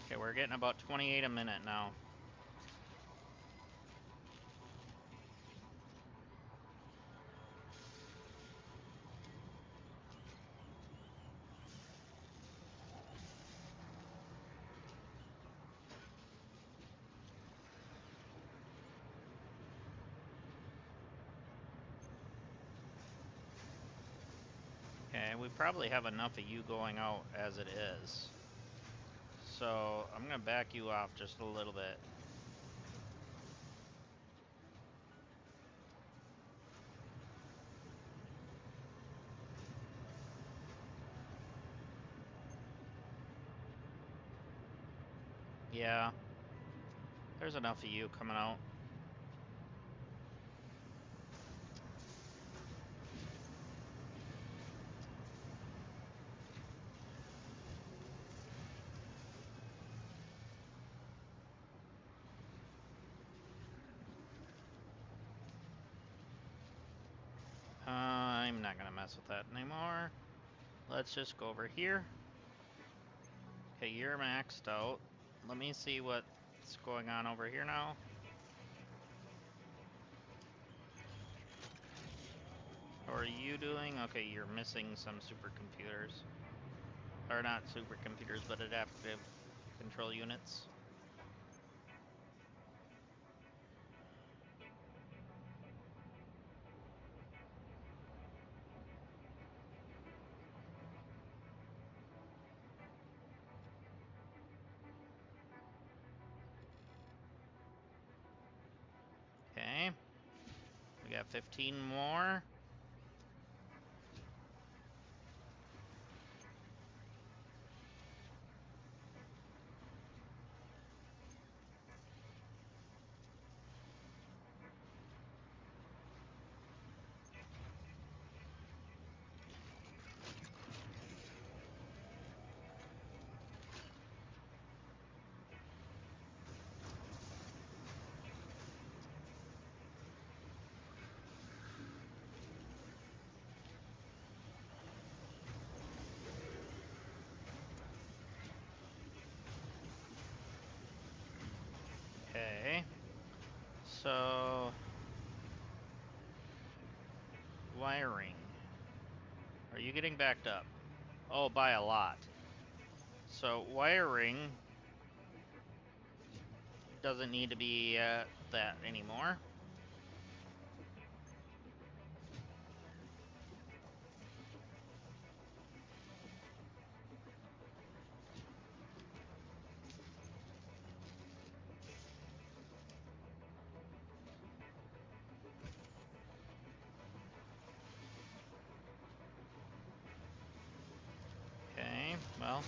Okay, we're getting about 28 a minute now. Okay, we probably have enough of you going out as it is. So I'm going to back you off just a little bit. Yeah, there's enough of you coming out. I'm not going to mess with that anymore. Let's just go over here. Okay, you're maxed out. Let me see what's going on over here now. How are you doing? Okay, you're missing some supercomputers. Or not supercomputers, but adaptive control units. Okay. We got 15 more. Okay. So, wiring. Are you getting backed up? Oh, by a lot. So, wiring doesn't need to be that anymore. Okay, well.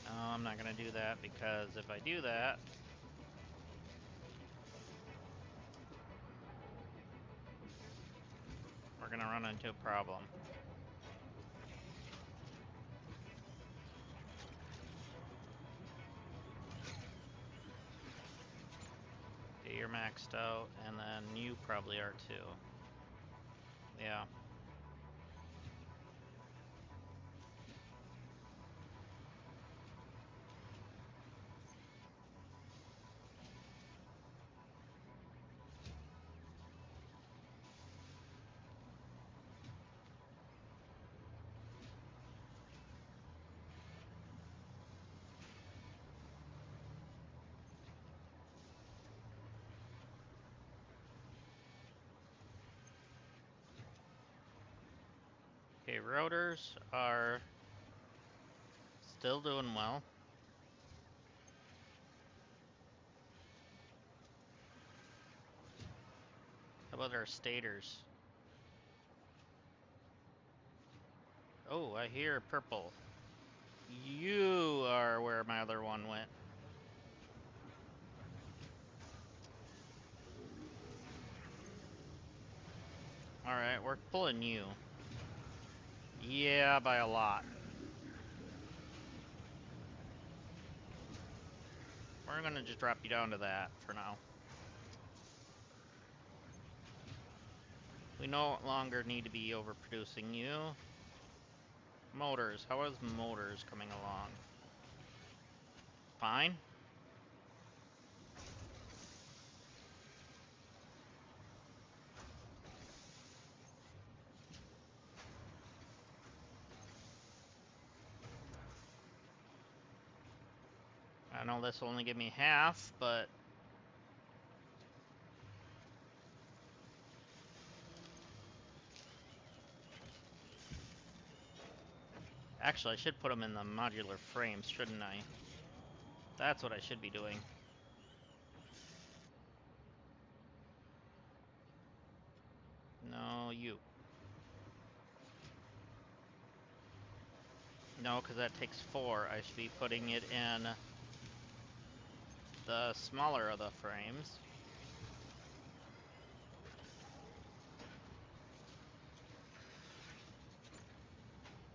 No, I'm not going to do that because if I do that, we're going to run into a problem. Okay, you're maxed out, and then you probably are too. Yeah. Okay, rotors are still doing well. How about our stators? Oh, I hear purple. You are where my other one went. Alright, we're pulling you. Yeah, by a lot. We're gonna just drop you down to that for now. We no longer need to be overproducing you. Motors. How is motors coming along? Fine. I know this will only give me half, but actually I should put them in the modular frames, shouldn't I? That's what I should be doing. No, you. No, because that takes 4. I should be putting it in the smaller of the frames.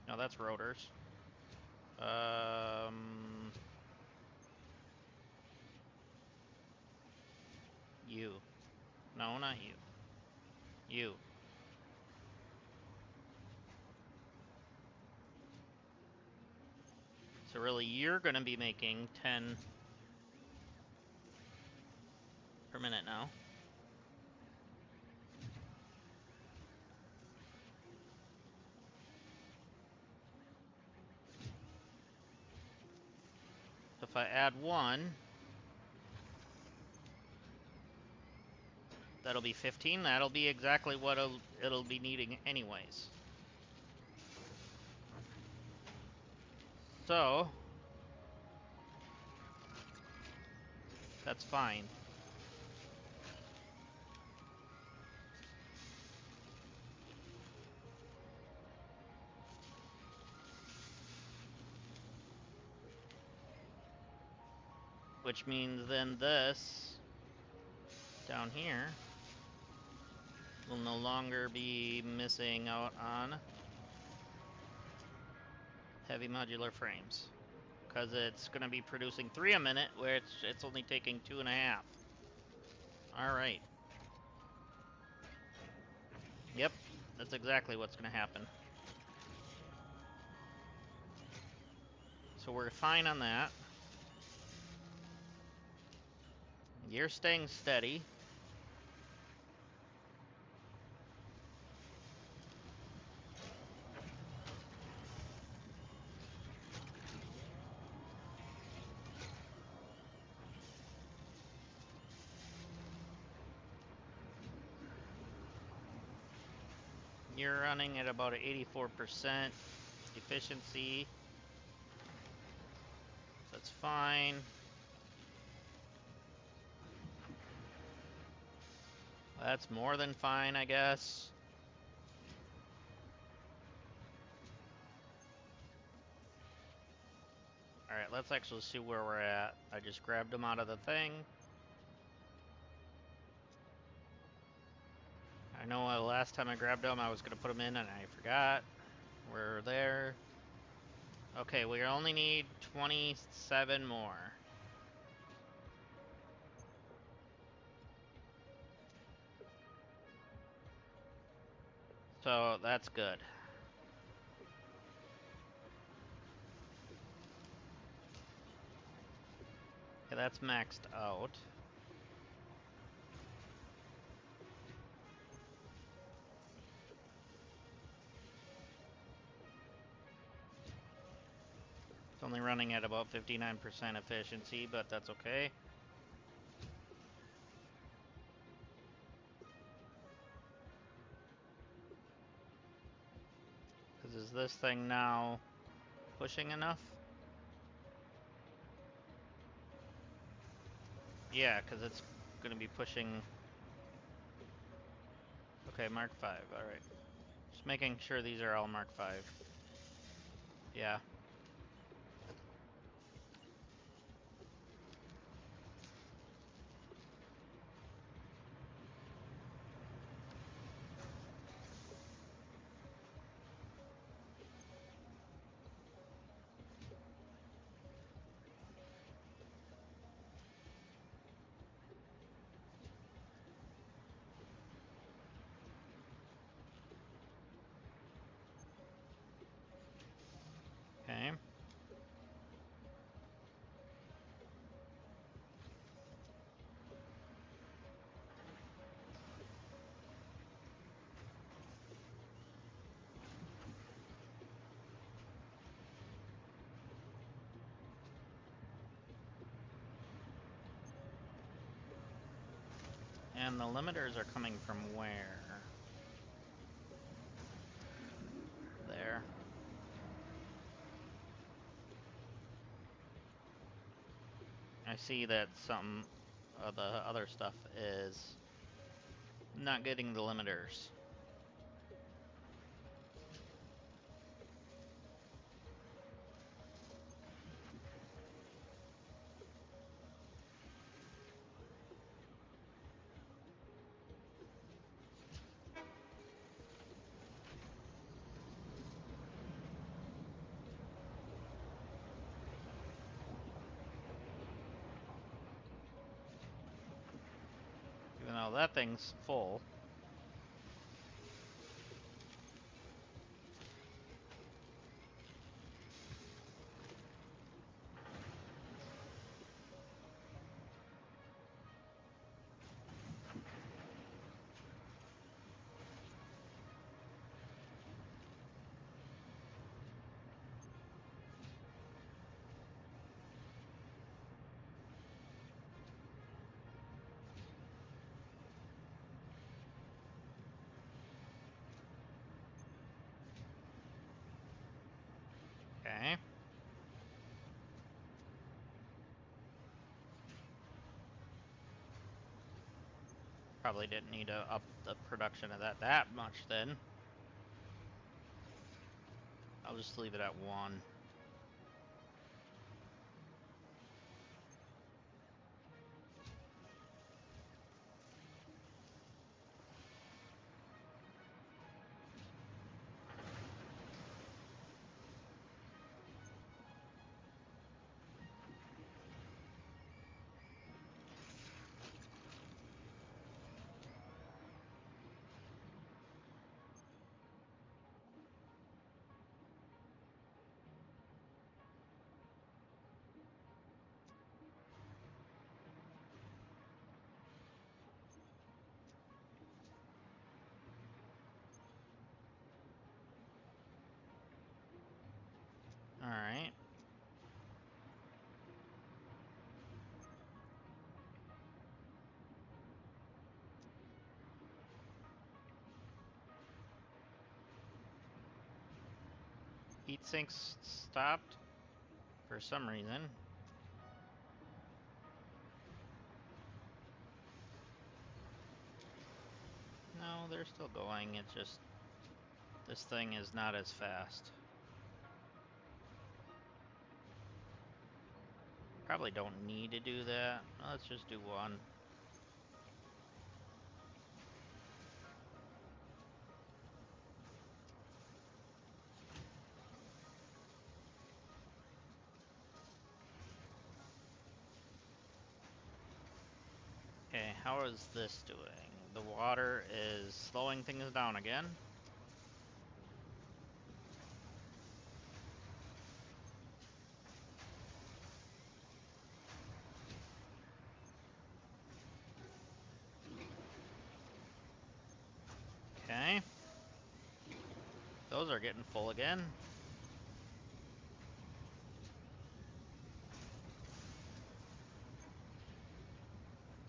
No, that's rotors. You. No, not you. You. So really, you're going to be making 10 per minute now. So if I add 1, that'll be 15. That'll be exactly what it'll be needing anyways. So, that's fine. Which means then this down here will no longer be missing out on heavy modular frames. Because it's going to be producing 3 a minute, where it's only taking 2.5. Alright. Yep, that's exactly what's going to happen. So we're fine on that. You're staying steady. You're running at about 84% efficiency. That's fine. That's more than fine, I guess. Alright, let's actually see where we're at. I just grabbed them out of the thing. I know last time I grabbed them, I was going to put them in and I forgot. We're there. Okay, we only need 27 more. So that's good. Okay, that's maxed out. It's only running at about 59% efficiency, but that's okay. Because is this thing now pushing enough? Yeah, because it's going to be pushing... Okay, Mark 5, alright. Just making sure these are all Mark 5. Yeah. Okay. And the limiters are coming from where? There. I see that some of the other stuff is not getting the limiters. Even though that thing's full. Okay. Probably didn't need to up the production of that much then. I'll just leave it at 1. Alright. Heat sinks stopped for some reason. No, they're still going. It's just this thing is not as fast. Probably don't need to do that. Let's just do 1. Okay, how is this doing? The water is slowing things down again. Okay. Those are getting full again.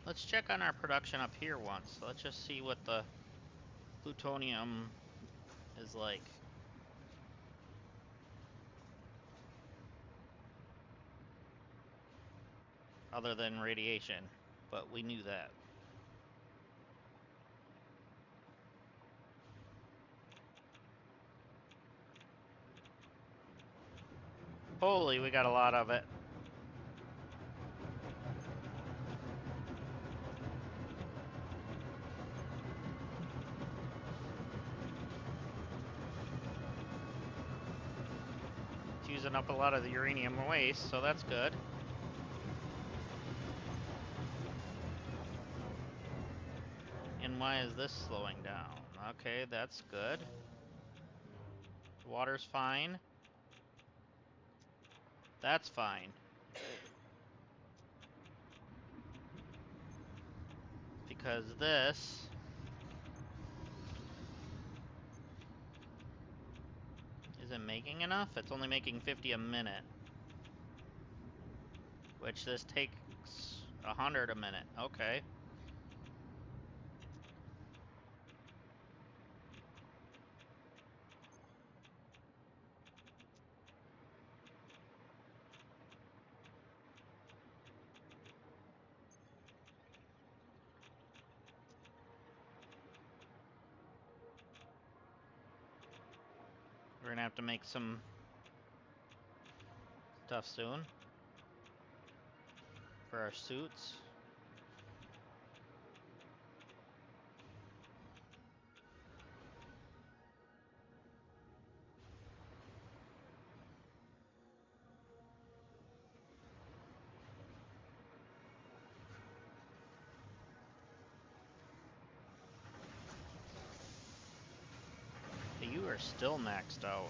Let's check on our production up here once. Let's just see what the plutonium is like. other than radiation, but we knew that. Holy, we got a lot of it. It's using up a lot of the uranium waste, so that's good. And why is this slowing down? Okay, that's good. The water's fine. That's fine. Because this isn't making enough. It's only making 50 a minute. Which this takes 100 a minute. Okay. We're gonna have to make some stuff soon for our suits. You are still maxed out.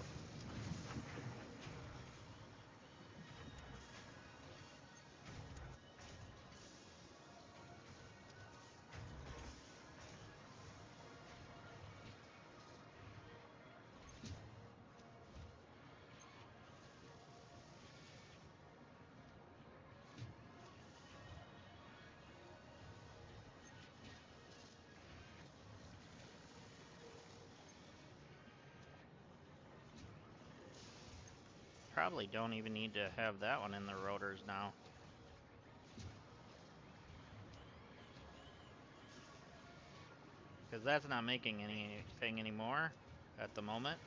Probably don't even need to have that one in the rotors now. Because that's not making anything anymore at the moment.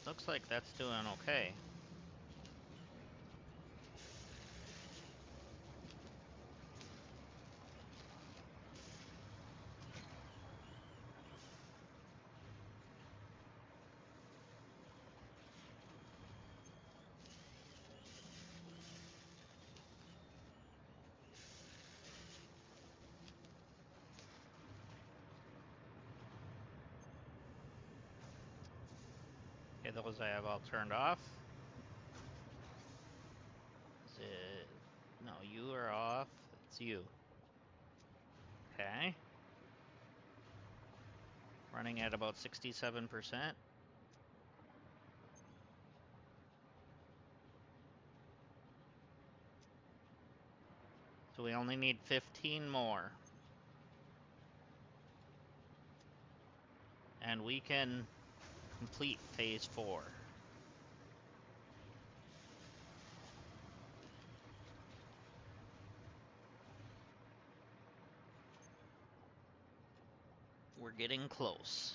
Looks like that's doing okay. Okay, those I have all turned off. Is it... No, you are off. It's you. Okay. Running at about 67%. So we only need 15 more. And we can complete phase 4. We're getting close.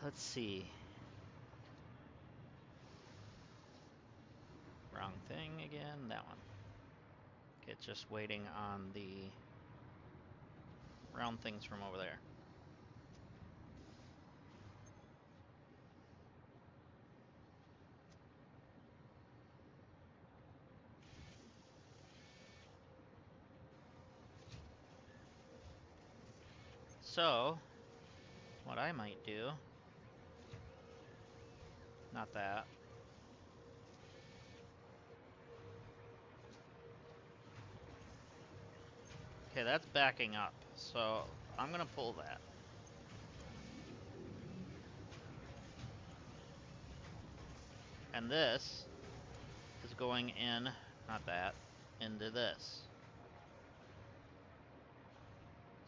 Let's see. Wrong thing again, that one. Okay, just waiting on the round things from over there. So, what I might do, not that. Okay, that's backing up, so I'm gonna pull that. And this is going in, not that, into this.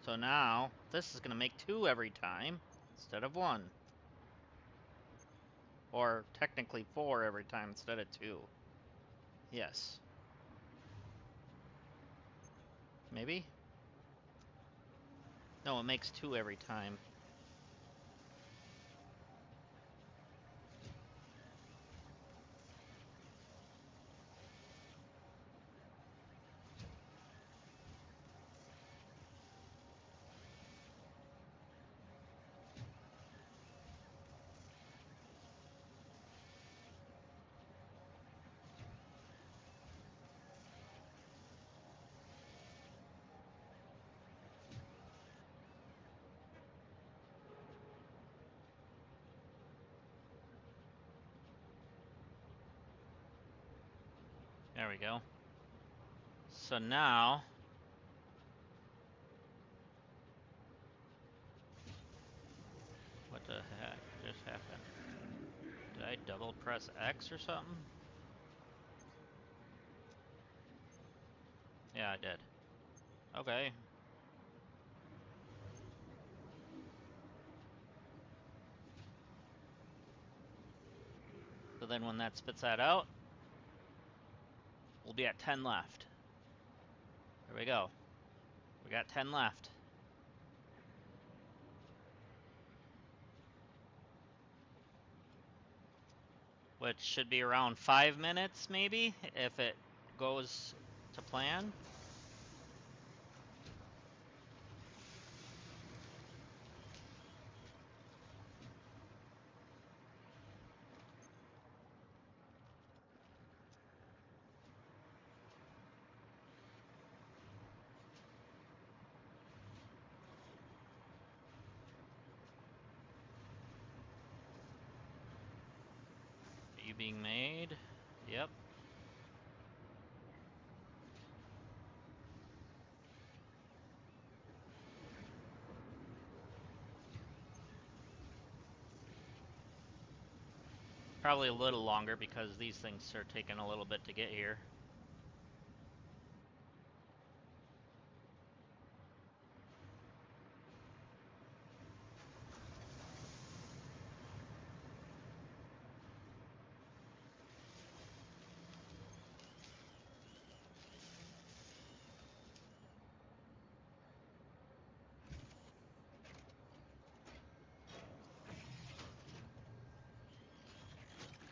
So now, this is gonna make 2 every time, instead of 1. Or technically 4 every time instead of 2. Yes. Maybe? No, it makes 2 every time. There we go. So now, what the heck just happened? Did I double press X or something? Yeah, I did. Okay. So then when that spits that out, we'll be at 10 left. There we go. We got 10 left. Which should be around 5 minutes, maybe, if it goes to plan. Are you being made? Yep. Probably a little longer because these things are taking a little bit to get here.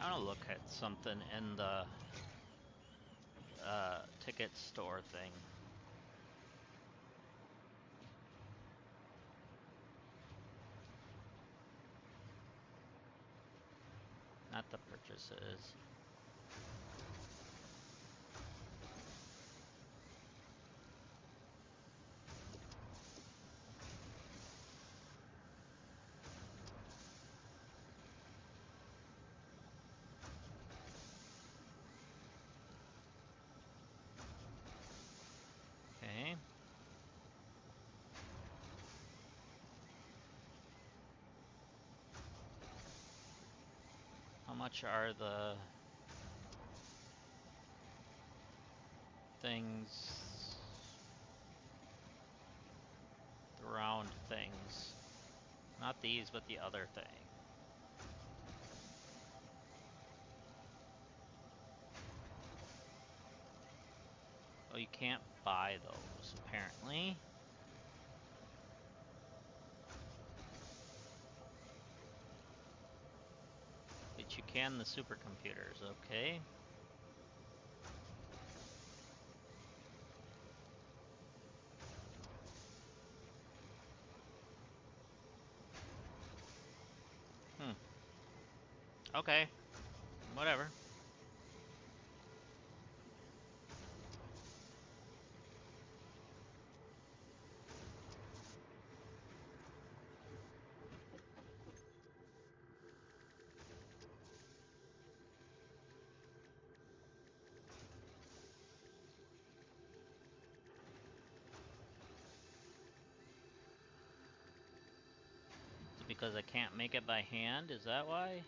I want to look at something in the ticket store thing. Not the purchases. Okay. How much are the things, the round things? Not these, but the other thing. Oh, you can't buy those, apparently. But you can the supercomputers, okay. Okay, whatever. because I can't make it by hand? Is that why?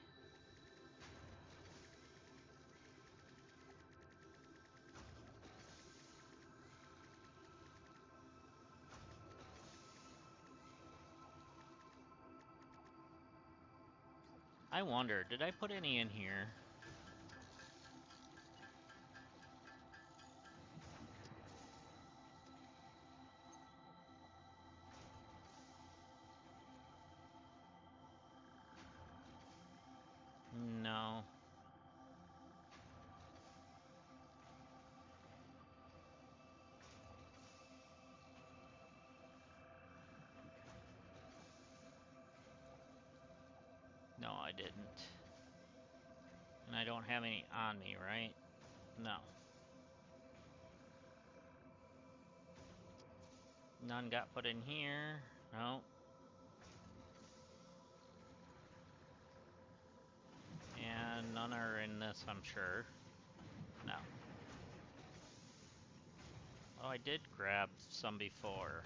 I wonder, did I put any in here? No. No, I didn't. And I don't have any on me, right? No. None got put in here. No. And none are in this, I'm sure. No. Oh, I did grab some before.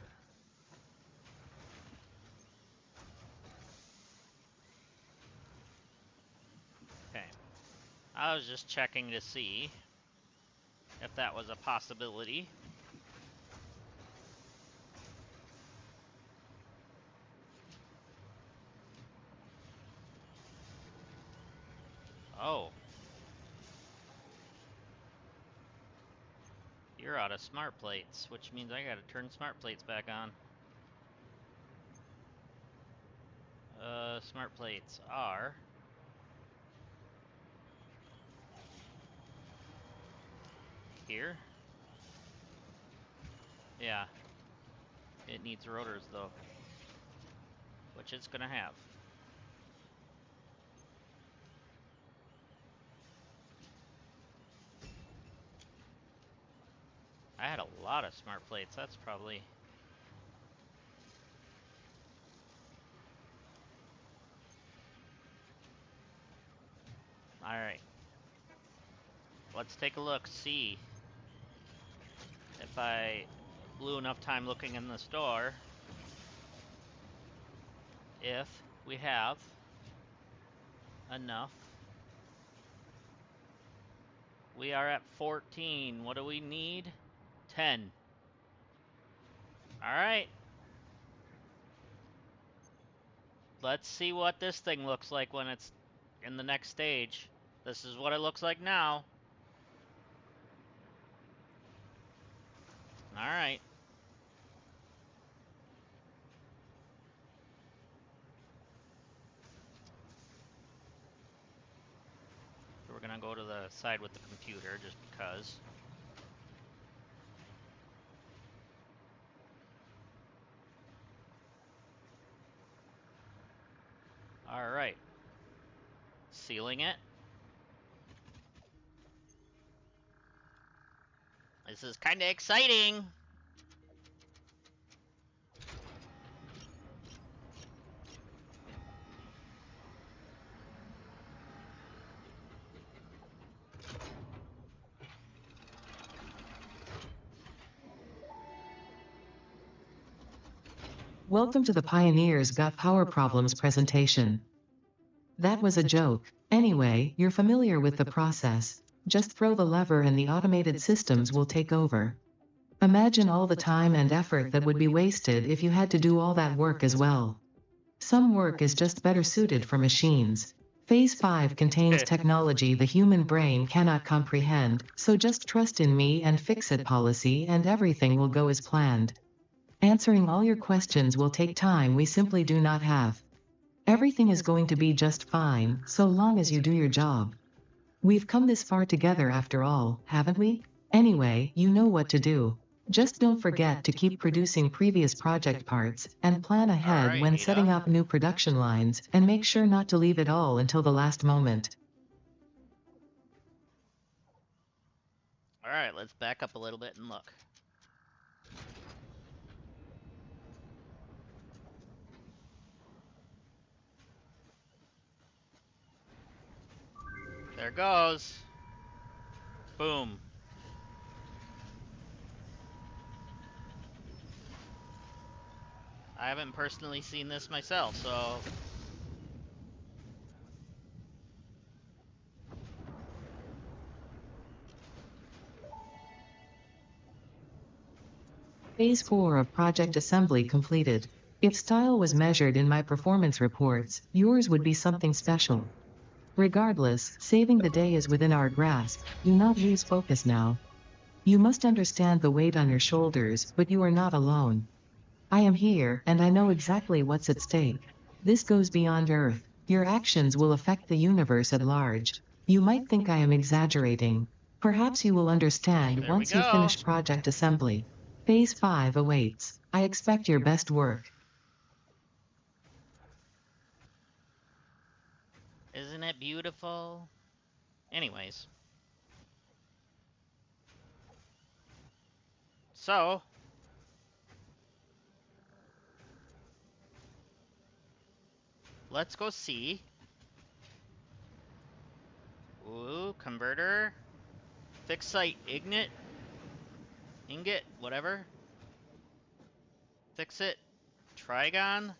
Okay. I was just checking to see if that was a possibility. Oh. You're out of smart plates, which means I gotta turn smart plates back on. Smart plates are... here? Yeah. It needs rotors, though. Which it's gonna have. I had a lot of smart plates, that's probably... Alright. Let's take a look, see if I blew enough time looking in the store. If we have enough. We are at 14. What do we need? 10. Alright. Let's see what this thing looks like when it's in the next stage. This is what it looks like now. Alright. So we're gonna go to the side with the computer just because. Alright. Sealing it. This is kinda exciting! Welcome to the Pioneers Got Power Problems presentation. That was a joke. Anyway, you're familiar with the process. Just throw the lever and the automated systems will take over. Imagine all the time and effort that would be wasted if you had to do all that work as well. Some work is just better suited for machines. Phase 5 contains technology the human brain cannot comprehend, so just trust in me and fix it policy and everything will go as planned. Answering all your questions will take time we simply do not have. Everything is going to be just fine, so long as you do your job. We've come this far together after all, haven't we? Anyway, you know what to do. Just don't forget to keep producing previous project parts, and plan ahead Alright, when Ada. setting up new production lines, and make sure not to leave it all until the last moment. Alright, let's back up a little bit and look. There goes. Boom. I haven't personally seen this myself, so Phase 4 of project assembly completed. If style was measured in my performance reports, yours would be something special. Regardless, saving the day is within our grasp. Do not lose focus now. You must understand the weight on your shoulders, but you are not alone. I am here, and I know exactly what's at stake. This goes beyond Earth. Your actions will affect the universe at large. You might think I am exaggerating. Perhaps you will understand There we once you go. finish project assembly. Phase 5 awaits. I expect your best work. Isn't it beautiful? Anyways. So, let's go see. Ooh, converter. Fixed site ignite. Ingot, whatever. Fix it. Trigon.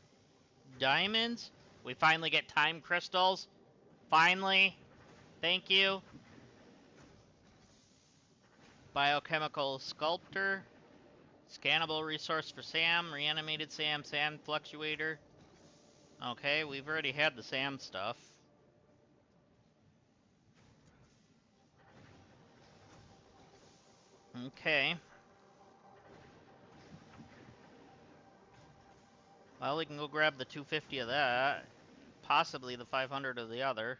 Diamonds. We finally get time crystals. Finally. Thank you. Biochemical sculptor. Scannable resource for Sam. Reanimated Sam. Sand fluctuator. Okay, we've already had the Sam stuff. Okay. Well, we can go grab the 250 of that. Possibly the 500 of the other.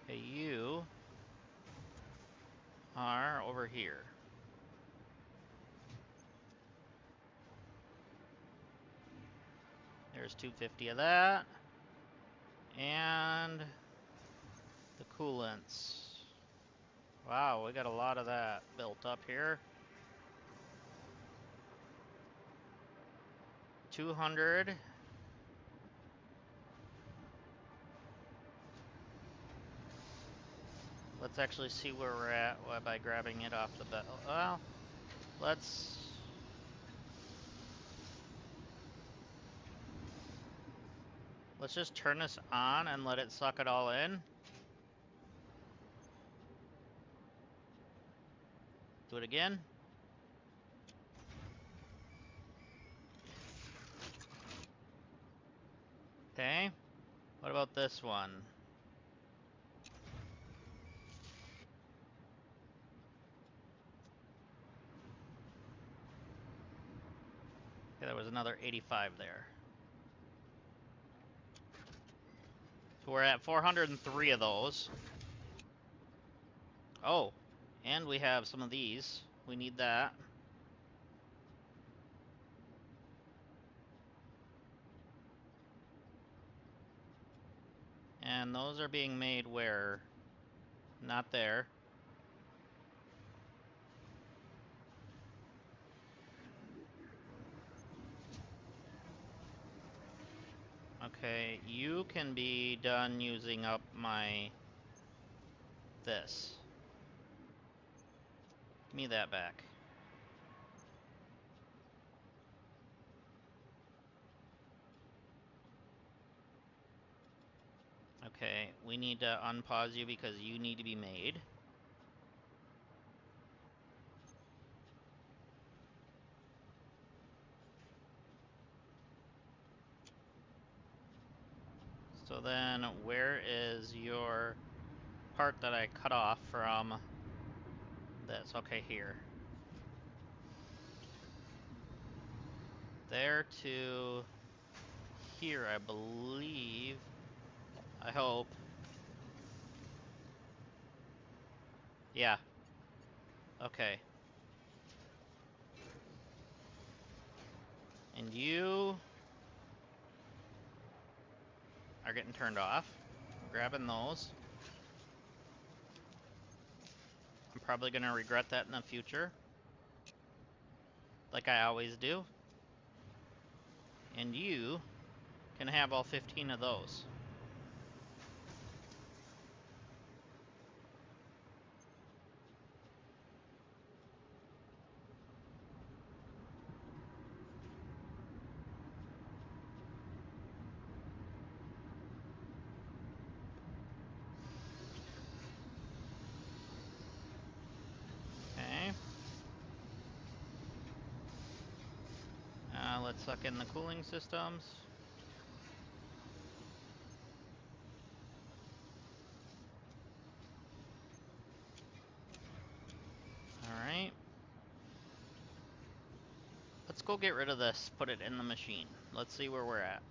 Okay, you are over here. There's 250 of that. And the coolants. Wow, we got a lot of that built up here. 200. Let's actually see where we're at by grabbing it off the belt. Well, let's just turn this on and let it suck it all in. Do it again. Okay. What about this one? Okay, there was another 85 there. So we're at 403 of those. Oh, and we have some of these. We need that. And those are being made where? Not there. Okay, you can be done using up my... this. Give me that back. Okay, we need to unpause you because you need to be made. So then, where is your part that I cut off from this? Okay, here. There to here, I believe. I hope. Yeah. Okay. And you are getting turned off. I'm grabbing those. I'm probably going to regret that in the future. Like I always do. And you can have all 15 of those. Let's suck in the cooling systems. Alright. Let's go get rid of this, put it in the machine. Let's see where we're at.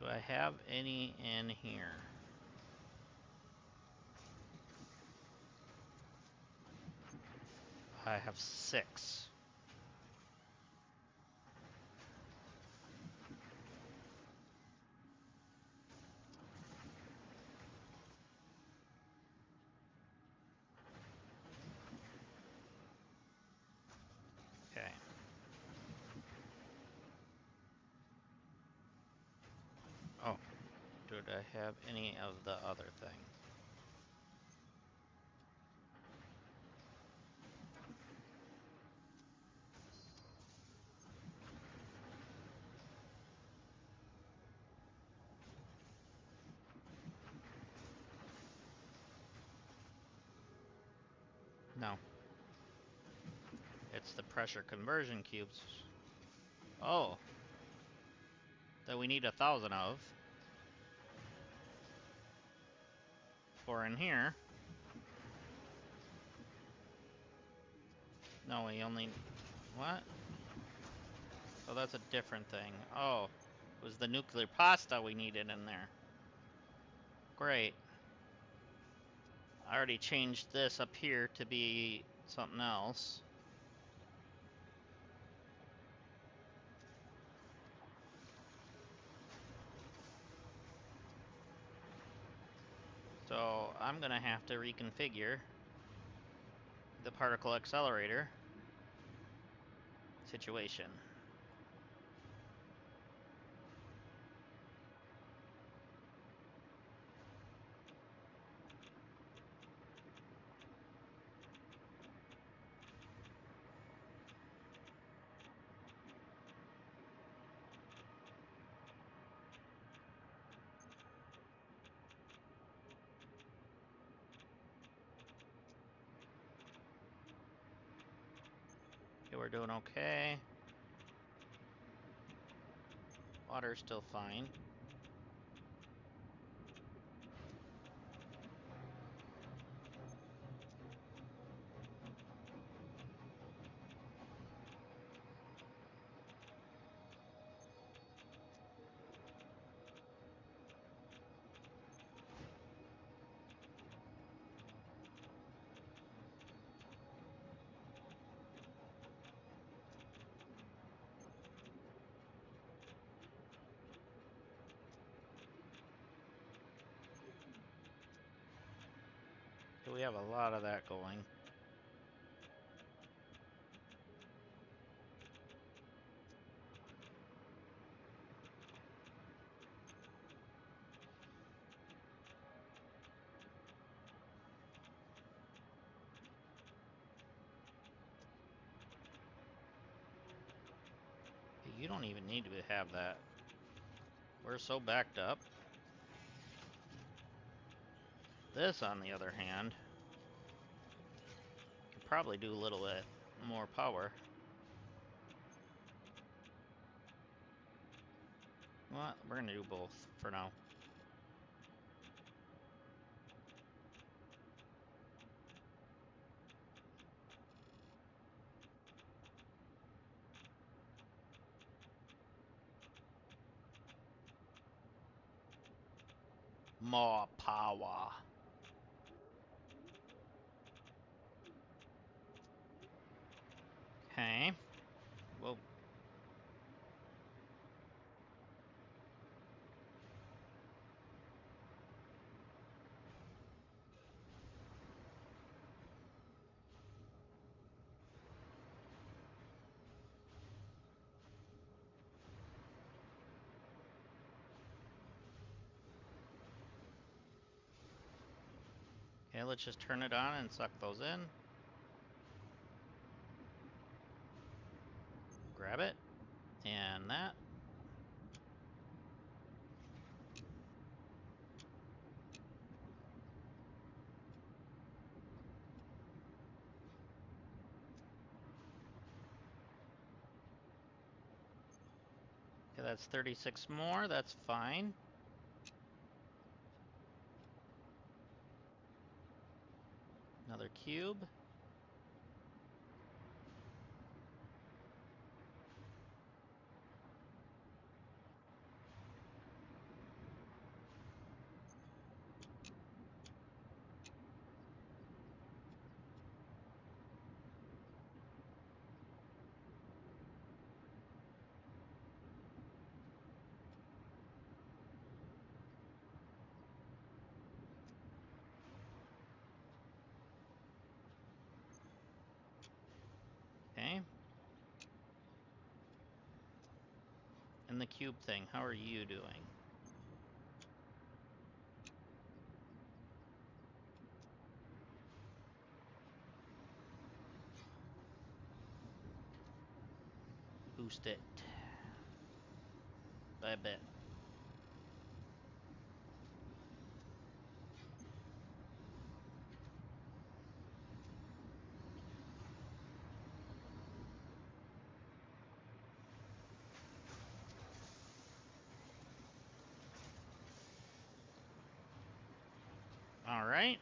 Do I have any in here? I have 6. Okay. Oh, did I have any of the other thing? No. It's the pressure conversion cubes. Oh. That we need 1,000 of. For in here. No, we only... What? Oh, that's a different thing. Oh. It was the nuclear pasta we needed in there. Great. I already changed this up here to be something else. So I'm gonna have to reconfigure the particle accelerator situation. Okay, we're doing okay. Water's still fine. So we have a lot of that going. You don't even need to have that. We're so backed up. This, on the other hand, could probably do a little bit more power. Well, we're gonna do both for now. More power. Okay. Whoa. Okay, let's just turn it on and suck those in. Grab it. And that. Okay, that's 36 more. That's fine. Another cube. Okay. And the cube thing, how are you doing? Boost it by a bit. All right.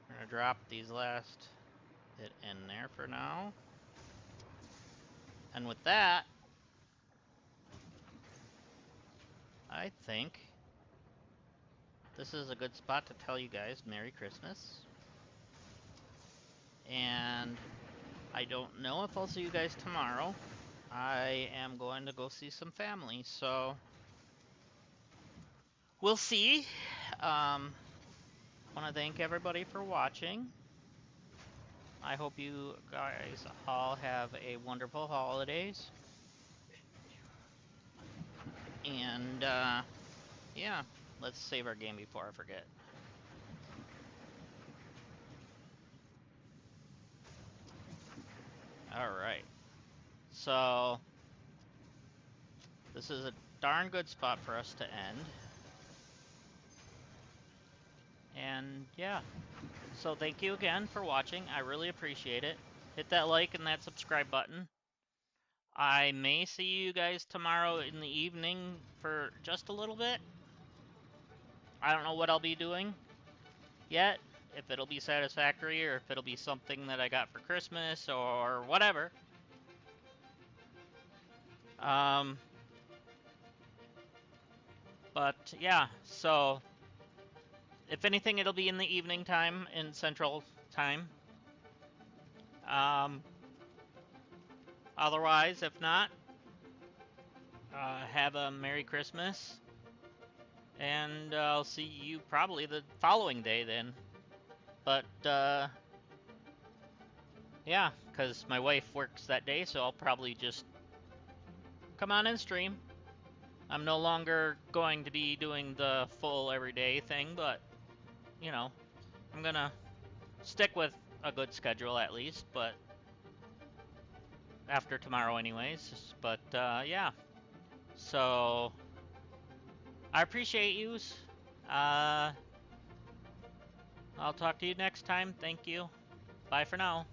We're gonna drop these last bit in there for now. And with that, I think this is a good spot to tell you guys Merry Christmas. And I don't know if I'll see you guys tomorrow. I am going to go see some family, so we'll see. I want to thank everybody for watching. I hope you guys all have a wonderful holidays. And, yeah, let's save our game before I forget. Alright. So, this is a darn good spot for us to end. And, yeah. So, thank you again for watching. I really appreciate it. Hit that like and that subscribe button. I may see you guys tomorrow in the evening for just a little bit. I don't know what I'll be doing yet. If it'll be Satisfactory or if it'll be something that I got for Christmas or whatever. But yeah, so if anything, it'll be in the evening time in Central Time. Otherwise, if not, have a Merry Christmas. And I'll see you probably the following day then. But, yeah, because my wife works that day, so I'll probably just come on and stream. I'm no longer going to be doing the full everyday thing, but, you know, I'm gonna stick with a good schedule at least, but after tomorrow anyways. But, yeah. So, I appreciate yous. I'll talk to you next time. Thank you. Bye for now.